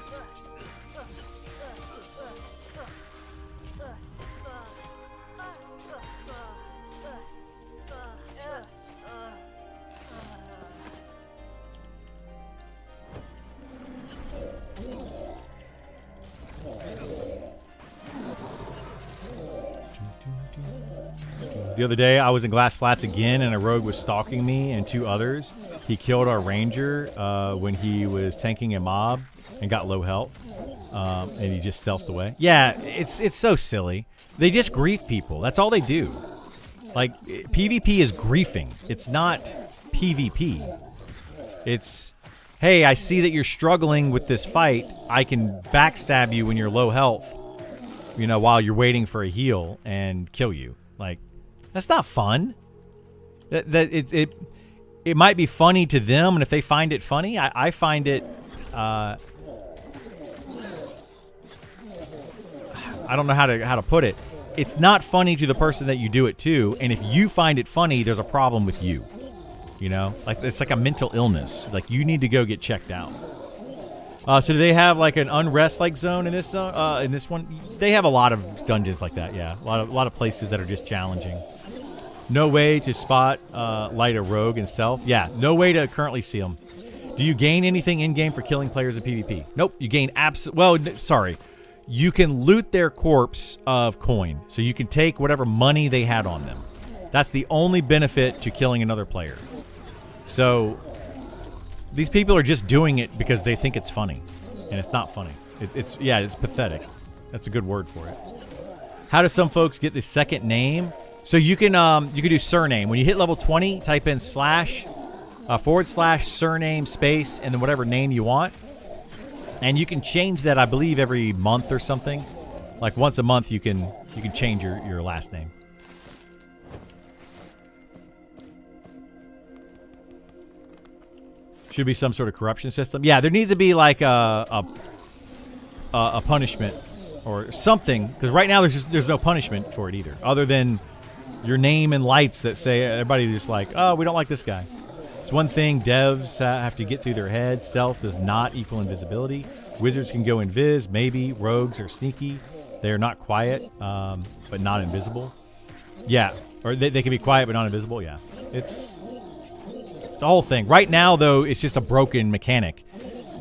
Speaker 1: The other day, I was in Glass Flats again, and a rogue was stalking me and 2 others. He killed our ranger when he was tanking a mob and got low health, and he just stealthed away. Yeah, it's so silly. They just grief people. That's all they do. Like, PvP is griefing. It's not PvP. It's, hey, I see that you're struggling with this fight. I can backstab you when you're low health, you know, while you're waiting for a heal and kill you. Like, that's not fun. It might be funny to them, and if they find it funny, I find it. I don't know how to put it. It's not funny to the person that you do it to, and if you find it funny, there's a problem with you. You know, like it's like a mental illness. Like you need to go get checked out. So do they have like an unrest like zone in this zone? In this one, they have a lot of dungeons like that. Yeah, a lot of places that are just challenging. No way to spot light a rogue and stealth. Yeah, no way to currently see them. Do you gain anything in game for killing players in PvP? Nope. You gain sorry. You can loot their corpse of coin, so you can take whatever money they had on them. That's the only benefit to killing another player. So these people are just doing it because they think it's funny, and it's not funny. It's pathetic. That's a good word for it. How do some folks get the second name? So you can do surname. When you hit level 20, type in / /surname space and then whatever name you want. And you can change that, I believe, every month or something. Like once a month you can change your last name. Should be some sort of corruption system. Yeah, there needs to be like a punishment or something, because right now there's no punishment for it either, other than your name and lights that say everybody just like, oh, we don't like this guy. It's one thing devs have to get through their heads. Stealth does not equal invisibility. Wizards can go invis, maybe. Rogues are sneaky. They are not quiet, but not invisible. Yeah, or they can be quiet but not invisible. Yeah, it's a whole thing. Right now, though, it's just a broken mechanic.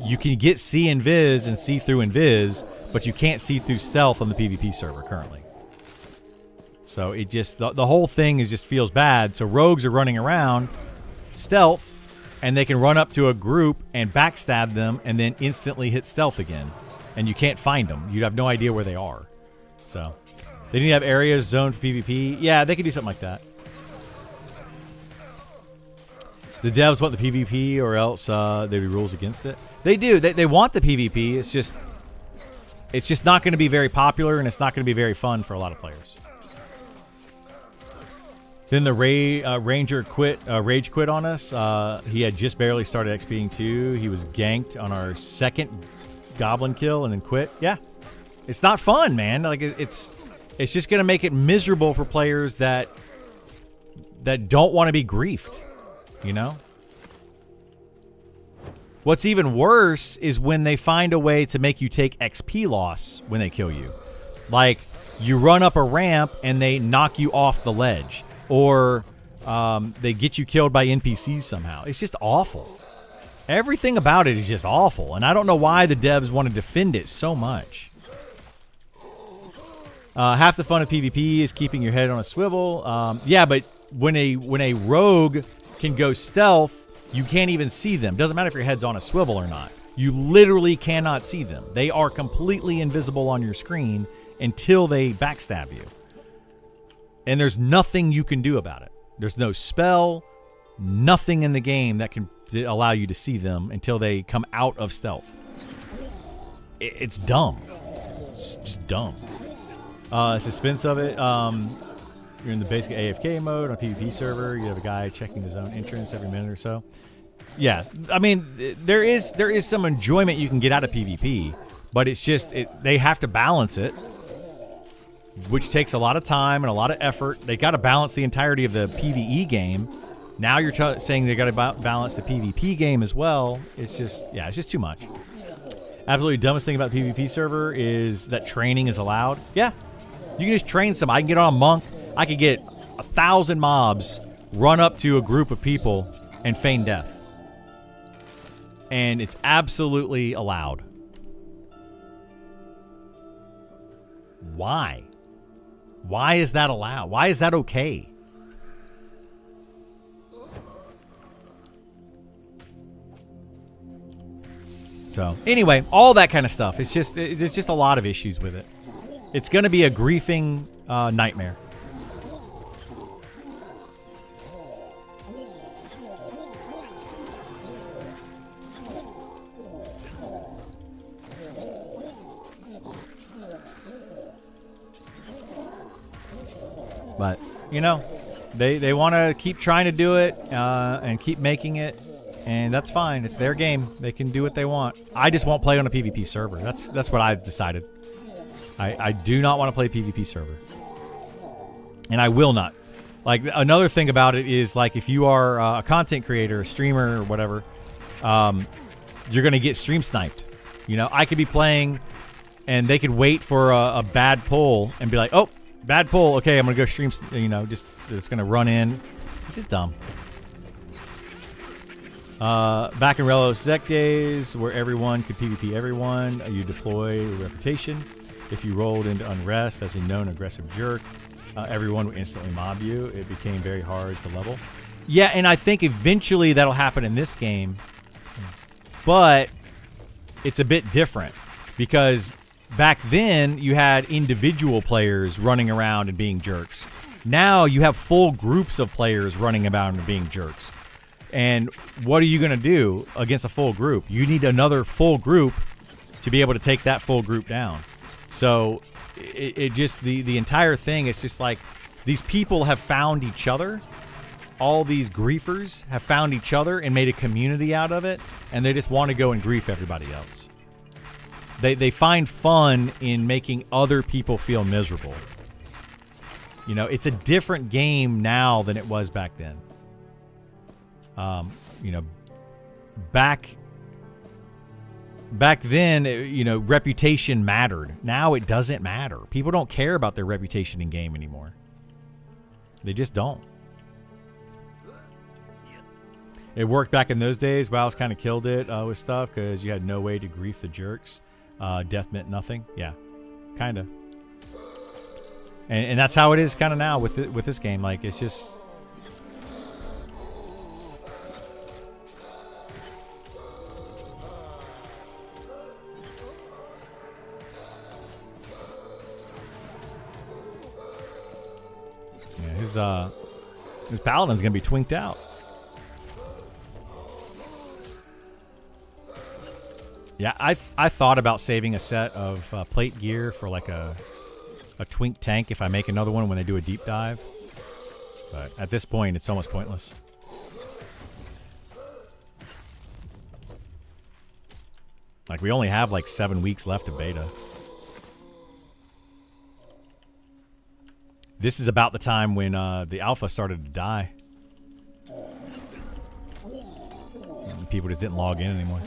Speaker 1: You can get see invis and see through invis, but you can't see through stealth on the PvP server currently. So it just the whole thing just feels bad. So rogues are running around stealth, and they can run up to a group and backstab them and then instantly hit stealth again, and you can't find them. You have no idea where they are. So they need to have areas zoned for PvP. Yeah, they could do something like that. The devs want the PvP, or else there'd be rules against it. They do. They want the PvP. It's just not going to be very popular, and it's not going to be very fun for a lot of players. Then the Ranger rage quit on us. He had just barely started XPing 2. He was ganked on our second goblin kill and then quit. Yeah, it's not fun, man. Like it's just gonna make it miserable for players that don't want to be griefed. You know. What's even worse is when they find a way to make you take XP loss when they kill you. Like you run up a ramp and they knock you off the ledge. Or they get you killed by NPCs somehow. It's just awful. Everything about it is just awful, and I don't know why the devs want to defend it so much. Half the fun of PvP is keeping your head on a swivel. Yeah, but when a rogue can go stealth, you can't even see them. Doesn't matter if your head's on a swivel or not. You literally cannot see them. They are completely invisible on your screen until they backstab you. And there's nothing you can do about it. There's no spell, nothing in the game that can allow you to see them until they come out of stealth. It's dumb. It's just dumb. Suspense of it. You're in the basic AFK mode on a PvP server. You have a guy checking the zone entrance every minute or so. Yeah, I mean, there is some enjoyment you can get out of PvP, but it's just they have to balance it, which takes a lot of time and a lot of effort. They got to balance the entirety of the PvE game. Now you're saying they got to balance the PvP game as well. It's just, yeah, it's just too much. Absolutely dumbest thing about PvP server is that training is allowed. Yeah, you can just train some. I can get on a monk. I could get 1,000 mobs, run up to a group of people, and feign death. And it's absolutely allowed. Why? Why is that allowed? Why is that okay? So anyway, all that kind of stuff. It's just a lot of issues with it. It's going to be a griefing nightmare. But, you know, they want to keep trying to do it and keep making it, and that's fine. It's their game. They can do what they want. I just won't play on a PvP server. That's what I've decided. I do not want to play PvP server. And I will not. Like, another thing about it is, like, if you are a content creator, a streamer, or whatever, you're going to get stream sniped. You know, I could be playing, and they could wait for a bad pull and be like, oh, bad pull. Okay, I'm going to go stream, you know, it's going to run in. It's just dumb. Back in Relos Zek days, where everyone could PvP everyone, you deploy a reputation. If you rolled into Unrest as a known aggressive jerk, everyone would instantly mob you. It became very hard to level. Yeah, and I think eventually that'll happen in this game, but it's a bit different because back then you had individual players running around and being jerks. Now you have full groups of players running around and being jerks. And what are you going to do against a full group? You need another full group to be able to take that full group down. So it just, the entire thing is just like these people have found each other. All these griefers have found each other and made a community out of it. And they just want to go and grief everybody else. They find fun in making other people feel miserable. You know, it's a different game now than it was back then. You know, back then, you know, reputation mattered. Now it doesn't matter. People don't care about their reputation in game anymore. They just don't. It worked back in those days. WoW's kind of killed it with stuff because you had no way to grief the jerks. Death meant nothing. Yeah, kind of. And that's how it is kind of now with this game. Like, it's just... Yeah, his paladin's gonna be twinked out. Yeah, I thought about saving a set of plate gear for like a twink tank if I make another one when they do a deep dive. But at this point, it's almost pointless. Like, we only have like 7 weeks left of beta. This is about the time when the alpha started to die. And people just didn't log in anymore.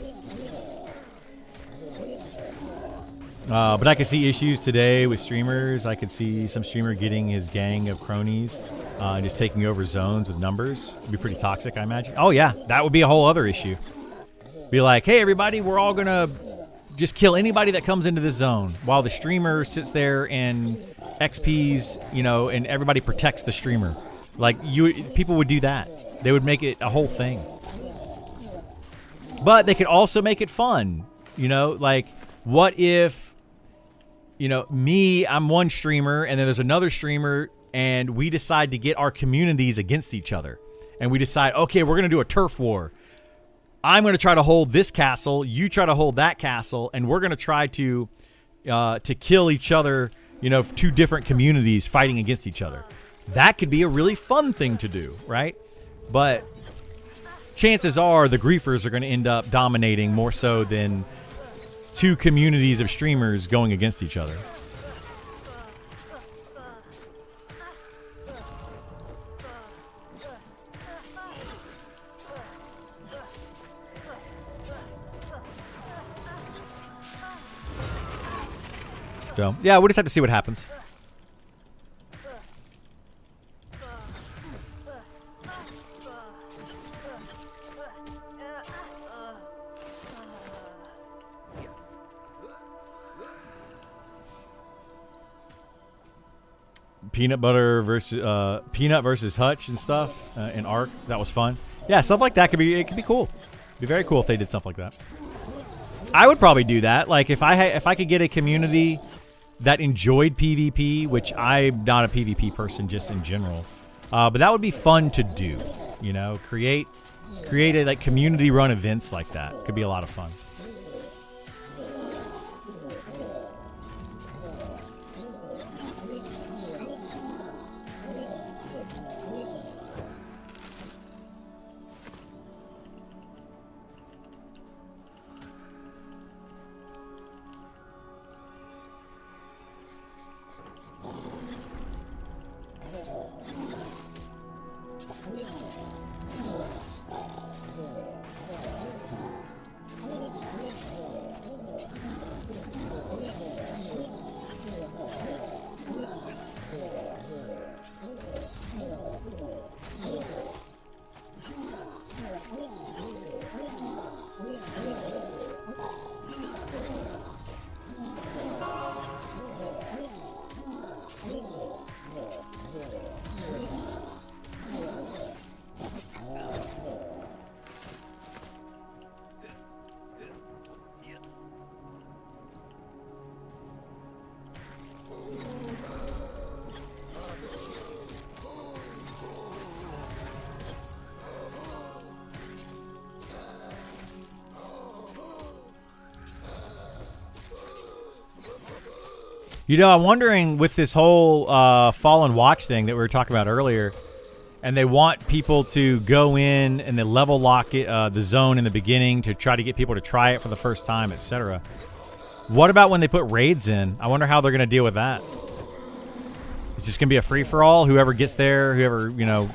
Speaker 1: But I could see issues today with streamers. I could see some streamer getting his gang of cronies and just taking over zones with numbers. It'd be pretty toxic, I imagine. Oh, yeah. That would be a whole other issue. Be like, hey, everybody, we're all going to just kill anybody that comes into this zone while the streamer sits there and XPs, you know, and everybody protects the streamer. Like, people would do that. They would make it a whole thing. But they could also make it fun. You know, like, what if, you know, I'm one streamer and then there's another streamer and we decide to get our communities against each other. And we decide, okay, we're going to do a turf war. I'm going to try to hold this castle. You try to hold that castle. And we're going to try to kill each other, you know, two different communities fighting against each other. That could be a really fun thing to do, right? But chances are the griefers are going to end up dominating more so than two communities of streamers going against each other. So, yeah, we'll just have to see what happens. Peanut versus Hutch and stuff in Ark. That was fun. Yeah, stuff like that could be cool. It'd be very cool if they did stuff like that. I would probably do that. Like if I could get a community that enjoyed PvP, which I'm not a PvP person just in general, but that would be fun to do. You know, create a like community run events like that. Could be a lot of fun. You know, I'm wondering with this whole Fallen Watch thing that we were talking about earlier, and they want people to go in and they level lock it, the zone in the beginning to try to get people to try it for the first time, etc. What about when they put raids in? I wonder how they're going to deal with that. It's just going to be a free-for-all. Whoever gets there, whoever, you know,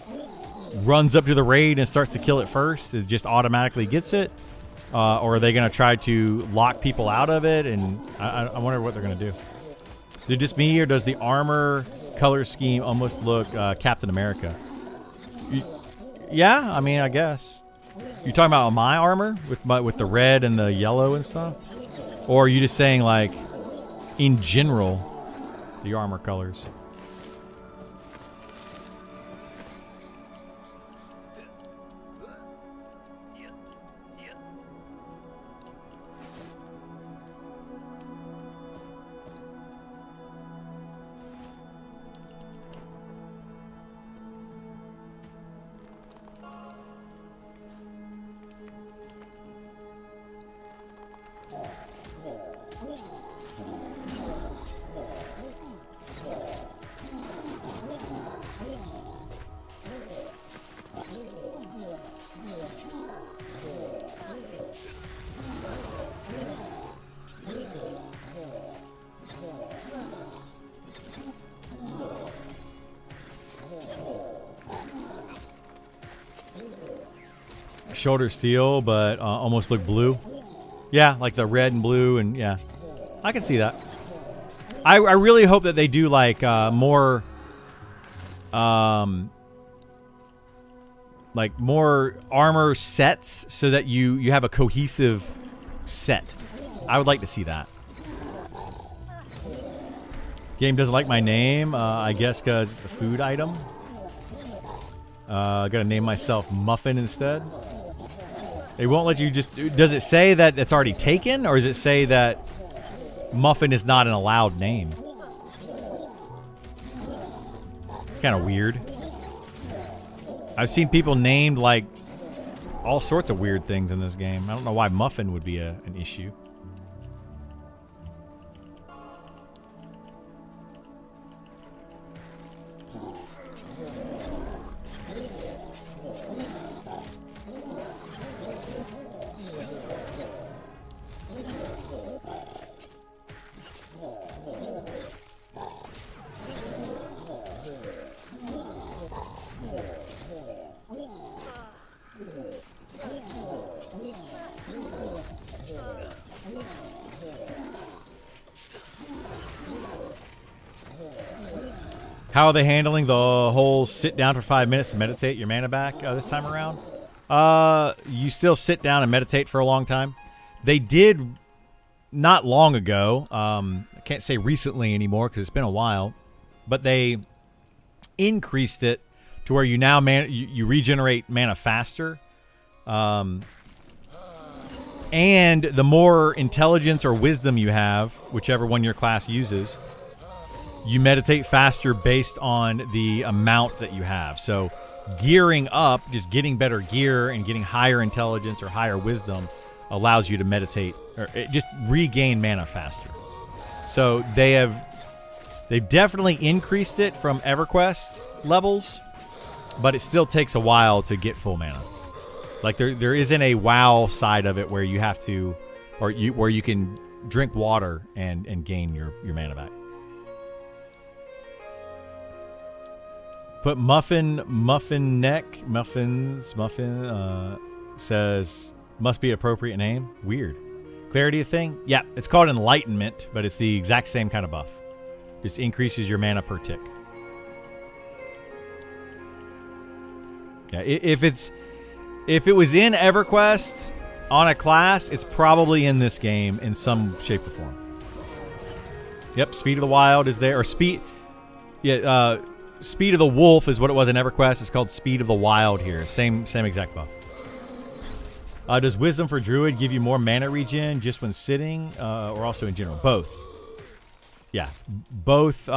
Speaker 1: runs up to the raid and starts to kill it first, it just automatically gets it. Or are they going to try to lock people out of it? And I wonder what they're going to do. Is it just me, or does the armor color scheme almost look Captain America? Yeah, I mean, I guess. You talking about my armor with the red and the yellow and stuff, or are you just saying like, in general, the armor colors? Shoulder steel, but almost look blue. Yeah, like the red and blue, and yeah, I can see that. I really hope that they do like more like more armor sets so that you have a cohesive set. I would like to see that. Game doesn't like my name, I guess because it's a food item. I gotta name myself Muffin instead. It won't let you just... Does it say that it's already taken, or does it say that Muffin is not an allowed name? It's kind of weird. I've seen people named like all sorts of weird things in this game. I don't know why Muffin would be an issue. How are they handling the whole sit down for 5 minutes to meditate your mana back this time around? You still sit down and meditate for a long time. They did not long ago. I can't say recently anymore because it's been a while, but they increased it to where you now you regenerate mana faster. And the more intelligence or wisdom you have, whichever one your class uses, you meditate faster based on the amount that you have. So gearing up, just getting better gear and getting higher intelligence or higher wisdom allows you to meditate or just regain mana faster. So they've definitely increased it from EverQuest levels, but it still takes a while to get full mana. Like there isn't a WoW side of it where you have to, where you can drink water and gain your mana back. Put Muffin says must be appropriate name. Weird. Clarity a thing? Yeah, it's called Enlightenment, but it's the exact same kind of buff. Just increases your mana per tick. Yeah, if it was in EverQuest on a class, it's probably in this game in some shape or form. Yep, Speed of the Wild is there, or Speed. Yeah, Speed of the Wolf is what it was in EverQuest. It's called Speed of the Wild here. Same exact buff. Does Wisdom for Druid give you more mana regen just when sitting, or also in general? Both. Yeah, both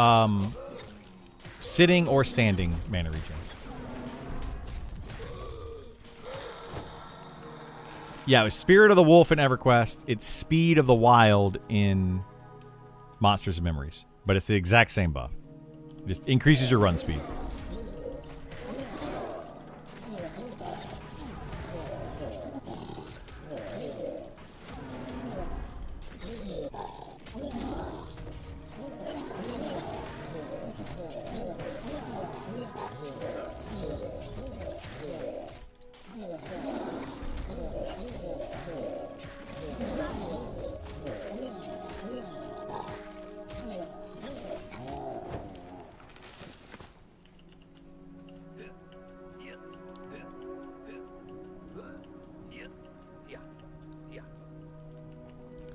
Speaker 1: sitting or standing mana regen. Yeah, it was Spirit of the Wolf in EverQuest. It's Speed of the Wild in Monsters and Memories. But it's the exact same buff. Just increases your run speed.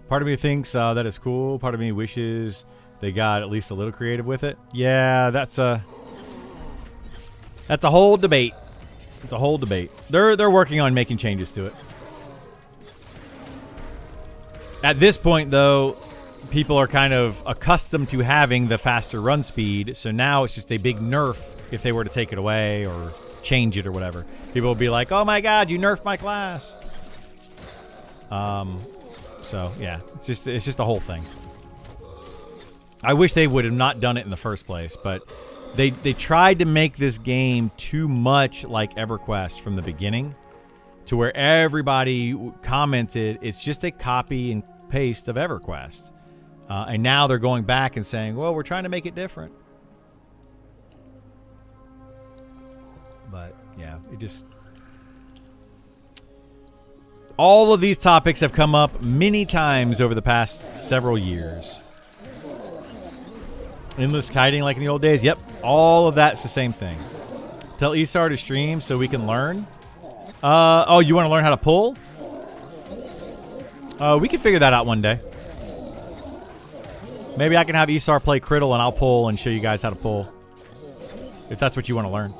Speaker 1: Part of me thinks that is cool. Part of me wishes they got at least a little creative with it. Yeah, that's a whole debate. It's a whole debate. They're working on making changes to it. At this point, though, people are kind of accustomed to having the faster run speed, so now it's just a big nerf if they were to take it away or change it or whatever. People will be like, "Oh my God, you nerfed my class." So yeah, it's just a whole thing. I wish they would have not done it in the first place, but they tried to make this game too much like EverQuest from the beginning, to where everybody commented it's just a copy and paste of EverQuest, and now they're going back and saying, well, we're trying to make it different. But yeah, it just... All of these topics have come up many times over the past several years. Endless kiting like in the old days. Yep, all of that's the same thing. Tell Esar to stream so we can learn. Oh, you want to learn how to pull? We can figure that out one day. Maybe I can have Esar play Criddle and I'll pull and show you guys how to pull. If that's what you want to learn.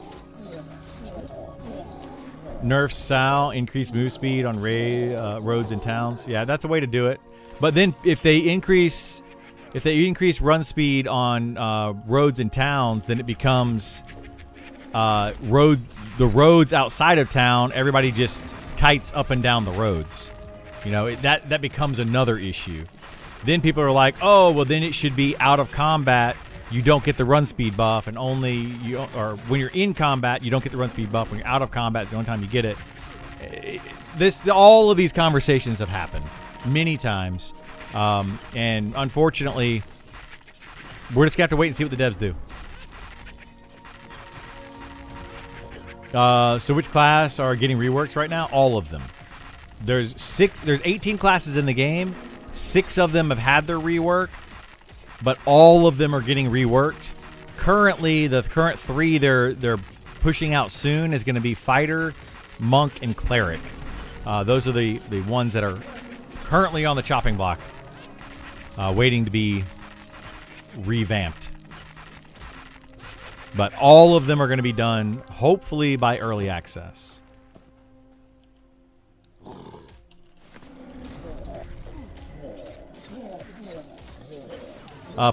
Speaker 1: Nerf Sal, increase move speed on roads and towns. Yeah, that's a way to do it. But then if they increase run speed on roads and towns, then it becomes the roads outside of town. Everybody just kites up and down the roads. You know, that becomes another issue. Then people are like, oh, well, then it should be out of combat. You don't get the run speed buff, and or when you're in combat, you don't get the run speed buff. When you're out of combat, it's the only time you get it. All of these conversations have happened many times, and unfortunately, we're just gonna have to wait and see what the devs do. So which class are getting reworks right now? All of them. There's 18 classes in the game. 6 of them have had their rework, but all of them are getting reworked. Currently, the current 3 they're pushing out soon is going to be Fighter, Monk, and Cleric. Those are the ones that are currently on the chopping block, waiting to be revamped. But all of them are going to be done, hopefully, by early access.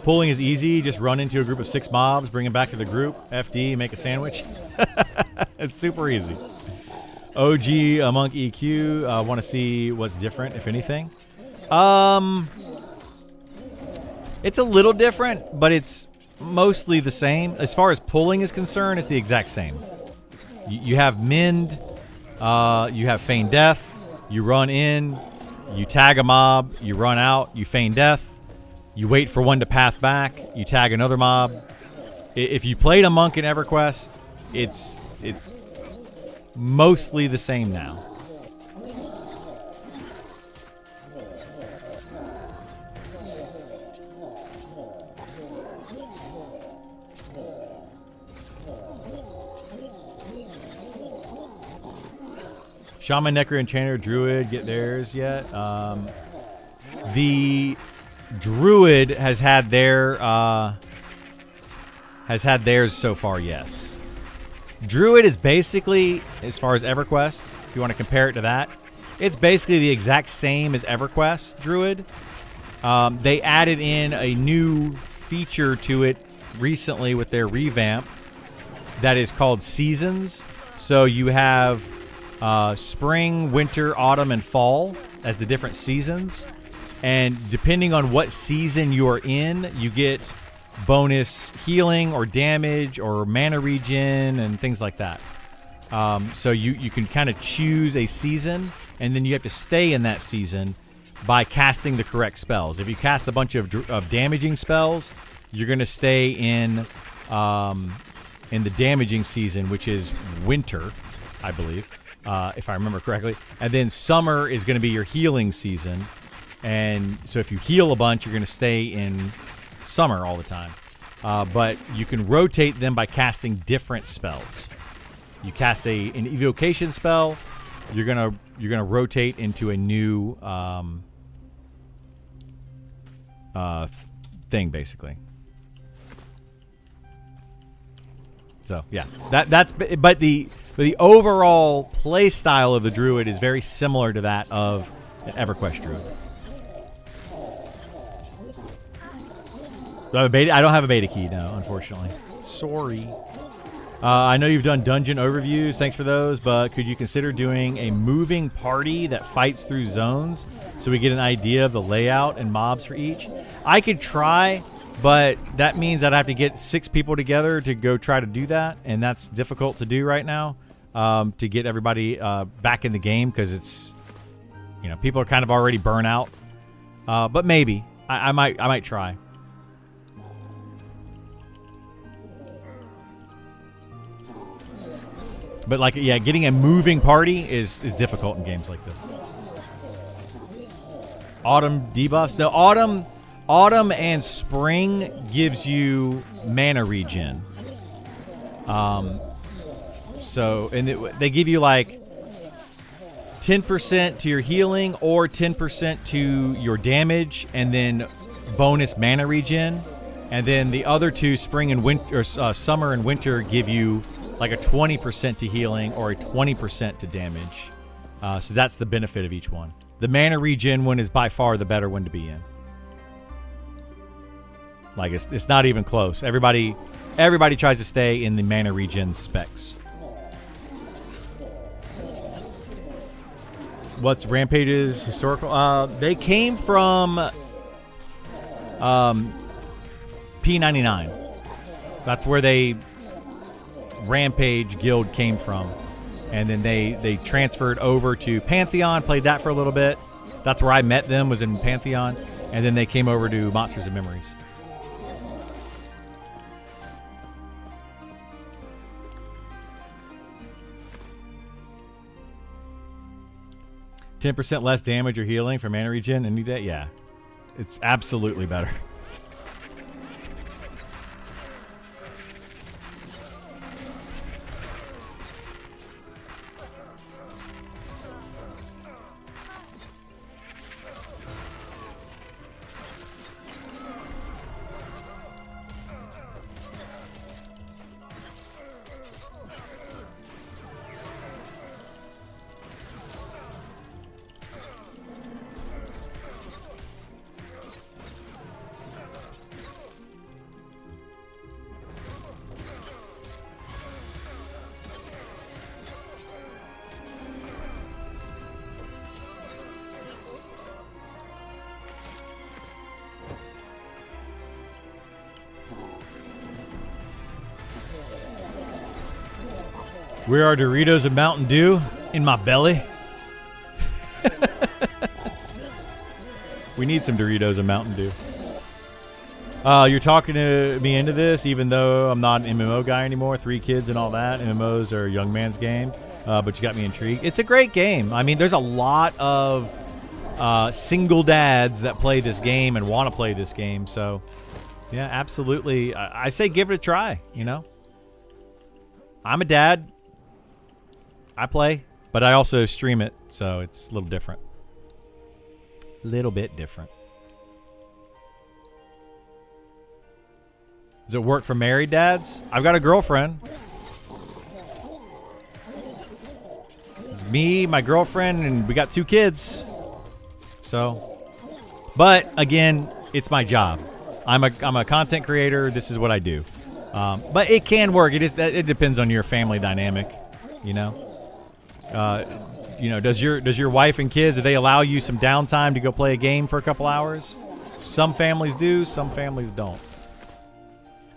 Speaker 1: Pulling is easy. Just run into a group of 6 mobs, bring them back to the group, FD, make a sandwich. It's super easy. OG Monk EQ. Want to see what's different, if anything. It's a little different, but it's mostly the same. As far as pulling is concerned, it's the exact same. You have Mend, you have Feign Death, you run in, you tag a mob, you run out, you feign death, you wait for one to path back, you tag another mob. If you played a monk in EverQuest, it's mostly the same now. Shaman, Necro, Enchanter, Druid get theirs yet? The Druid has had theirs so far, yes. Druid is basically, as far as EverQuest, if you want to compare it to that, it's basically the exact same as EverQuest Druid. They added in a new feature to it recently with their revamp that is called Seasons. So you have spring, winter, autumn, and fall as the different seasons. And depending on what season you're in, you get bonus healing or damage or mana regen and things like that. So you can kind of choose a season, and then you have to stay in that season by casting the correct spells. If you cast a bunch of damaging spells, you're going to stay in the damaging season, which is winter, I believe, if I remember correctly. And then summer is going to be your healing season. And so if you heal a bunch, you're going to stay in summer all the time. But you can rotate them by casting different spells. You cast an evocation spell, you're gonna rotate into a new thing, basically. So yeah, but the overall play style of the Druid is very similar to that of an EverQuest Druid. I don't have a beta key, no, unfortunately. Sorry. I know you've done dungeon overviews. Thanks for those. But could you consider doing a moving party that fights through zones so we get an idea of the layout and mobs for each? I could try, but that means I'd have to get 6 people together to go try to do that. And that's difficult to do right now, to get everybody back in the game, because it's, people are kind of already burnt out. But maybe. I might try. But getting a moving party is difficult in games like this. Autumn debuffs. No, autumn and spring gives you mana regen. So, and they give you like 10% to your healing or 10% to your damage, and then bonus mana regen. And then the other two, spring and winter, or summer and winter, give you like a 20% to healing or a 20% to damage. So that's the benefit of each one. The mana regen one is by far the better one to be in. Like it's not even close. Everybody tries to stay in the mana regen specs. What's Rampage's historical? They came from P99. That's where they Rampage guild came from. And then they transferred over to Pantheon, played that for a little bit. That's where I met them, was in Pantheon. And then they came over to Monsters and Memories. %10 less damage or healing for mana regen any day? Yeah. It's absolutely better. Where are Doritos and Mountain Dew? In my belly. We need some Doritos and Mountain Dew. You're talking to me into this, even though I'm not an MMO guy anymore. 3 kids and all that. MMOs are a young man's game. But you got me intrigued. It's a great game. I mean, there's a lot of single dads that play this game and want to play this game. So, yeah, absolutely. I say give it a try, you know. I'm a dad. I play, but I also stream it, so it's a little different. Little bit different. Does it work for married dads? I've got a girlfriend. It's me, my girlfriend, and we got 2 kids. So, but again, it's my job. I'm a content creator. This is what I do. But it can work. It depends on your family dynamic, you know. Does your wife and kids, do they allow you some downtime to go play a game for a couple hours? Some families do, some families don't.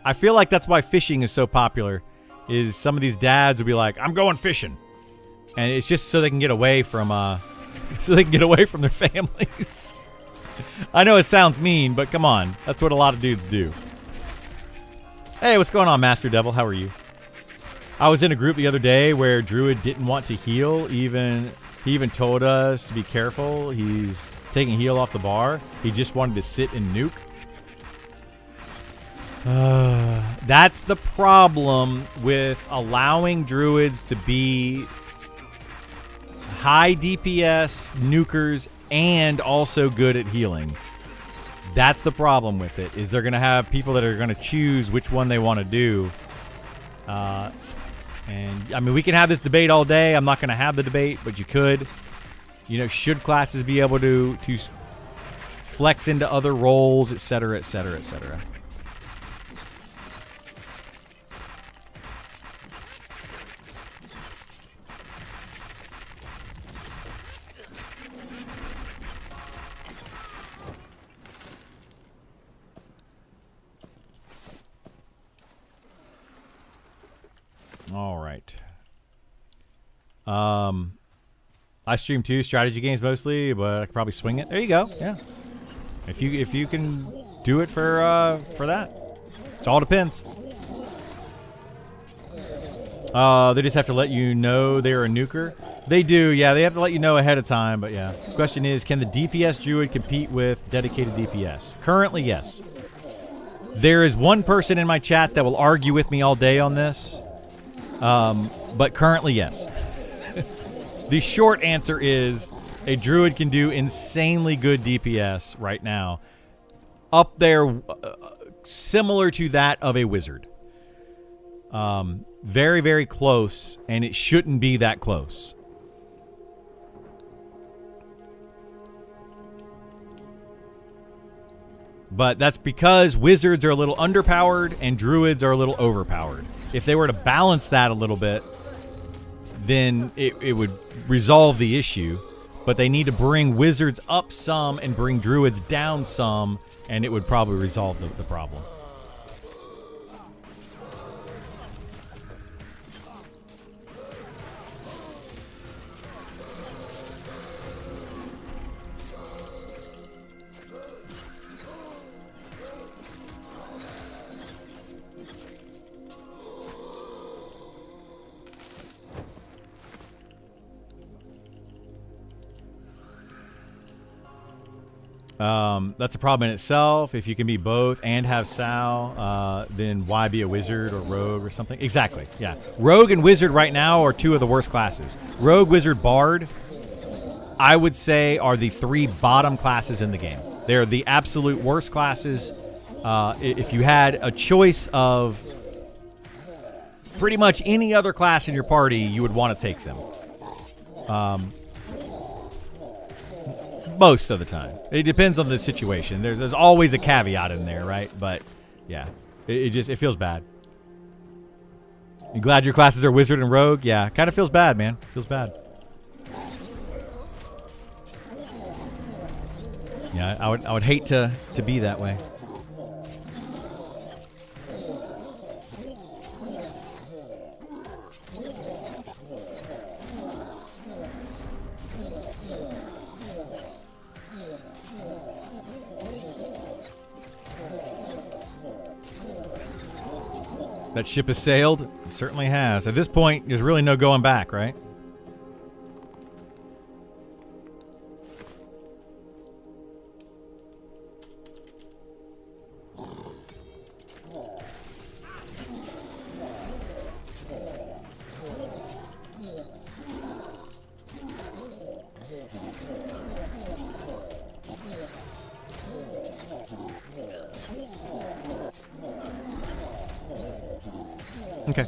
Speaker 1: I feel like that's why fishing is so popular. Is some of these dads will be like, "I'm going fishing," and it's just so they can get away from their families. I know it sounds mean, but come on, that's what a lot of dudes do. Hey, what's going on, Master Devil? How are you? I was in a group the other day where Druid didn't want to heal. He even told us to be careful. He's taking heal off the bar. He just wanted to sit and nuke. That's the problem with allowing Druids to be high DPS nukers and also good at healing. That's the problem with it, is they're going to have people that are going to choose which one they want to do. And, I mean, we can have this debate all day. I'm not going to have the debate, but you could. You know, should classes be able to flex into other roles, etc., etc., etc.? All right. I stream 2 strategy games mostly, but I could probably swing it. There you go. Yeah. If you can do it for that. It all depends. They just have to let you know they're a nuker. They do, yeah. They have to let you know ahead of time, but yeah. The question is, can the DPS Druid compete with dedicated DPS? Currently, yes. There is one person in my chat that will argue with me all day on this. But currently, yes. The short answer is a druid can do insanely good DPS right now. Up there, similar to that of a wizard. Very, very close, and it shouldn't be that close. But that's because wizards are a little underpowered and druids are a little overpowered. If they were to balance that a little bit, then it would resolve the issue. But they need to bring wizards up some and bring druids down some, and it would probably resolve the problem. That's a problem in itself. If you can be both and have Sal, then why be a wizard or rogue or something? Exactly, yeah. Rogue and wizard right now are two of the worst classes. Rogue, wizard, bard, I would say, are the three bottom classes in the game. They're the absolute worst classes. If you had a choice of pretty much any other class in your party, you would want to take them. Most of the time. It depends on the situation. There's always a caveat in there, right? But yeah, it feels bad. You glad your classes are wizard and rogue? Yeah, kind of feels bad, man. Feels bad. Yeah, I would hate to be that way. That ship has sailed? It certainly has. At this point, there's really no going back, right? Okay.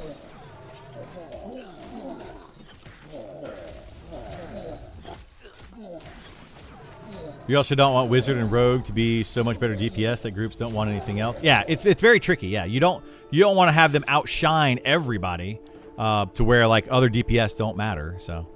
Speaker 1: You also don't want wizard and rogue to be so much better DPS that groups don't want anything else. Yeah, it's very tricky. Yeah, you don't want to have them outshine everybody to where like other DPS don't matter. So.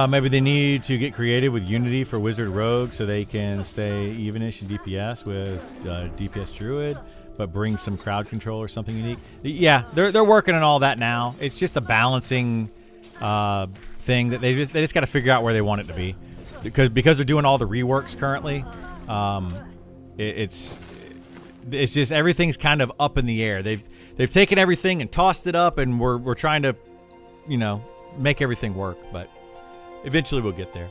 Speaker 1: Maybe they need to get creative with Unity for Wizard Rogue so they can stay evenish in DPS with DPS Druid, but bring some crowd control or something unique. Yeah, they're working on all that now. It's just a balancing thing that they just got to figure out where they want it to be, because they're doing all the reworks currently. It's just everything's kind of up in the air. They've taken everything and tossed it up, and we're trying to, make everything work, but eventually we'll get there.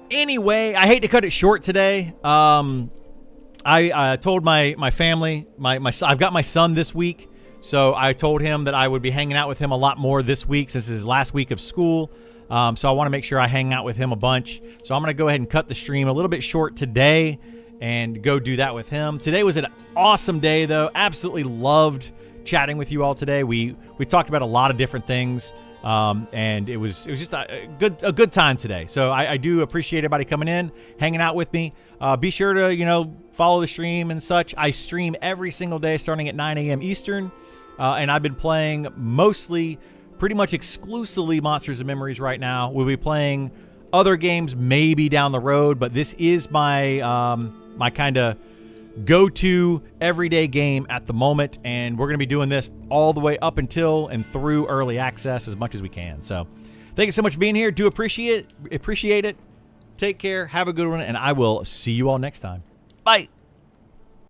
Speaker 1: Anyway, I hate to cut it short today. I told my family, I've got my son this week, so I told him that I would be hanging out with him a lot more this week since it's his last week of school. So I want to make sure I hang out with him a bunch. So I'm going to go ahead and cut the stream a little bit short today and go do that with him. Today was an awesome day, though. Absolutely loved chatting with you all today. We talked about a lot of different things, and it was just a good time today. So I do appreciate everybody coming in, hanging out with me. Be sure to follow the stream and such. I stream every single day starting at 9 a.m. Eastern, and I've been playing mostly, pretty much exclusively Monsters and Memories right now. We'll be playing other games maybe down the road, but this is my my kind of go-to everyday game at the moment, and we're going to be doing this all the way up until and through early access as much as we can. So thank you so much for being here. Do appreciate it. Take care. Have a good one, and I will see you all next time. Bye.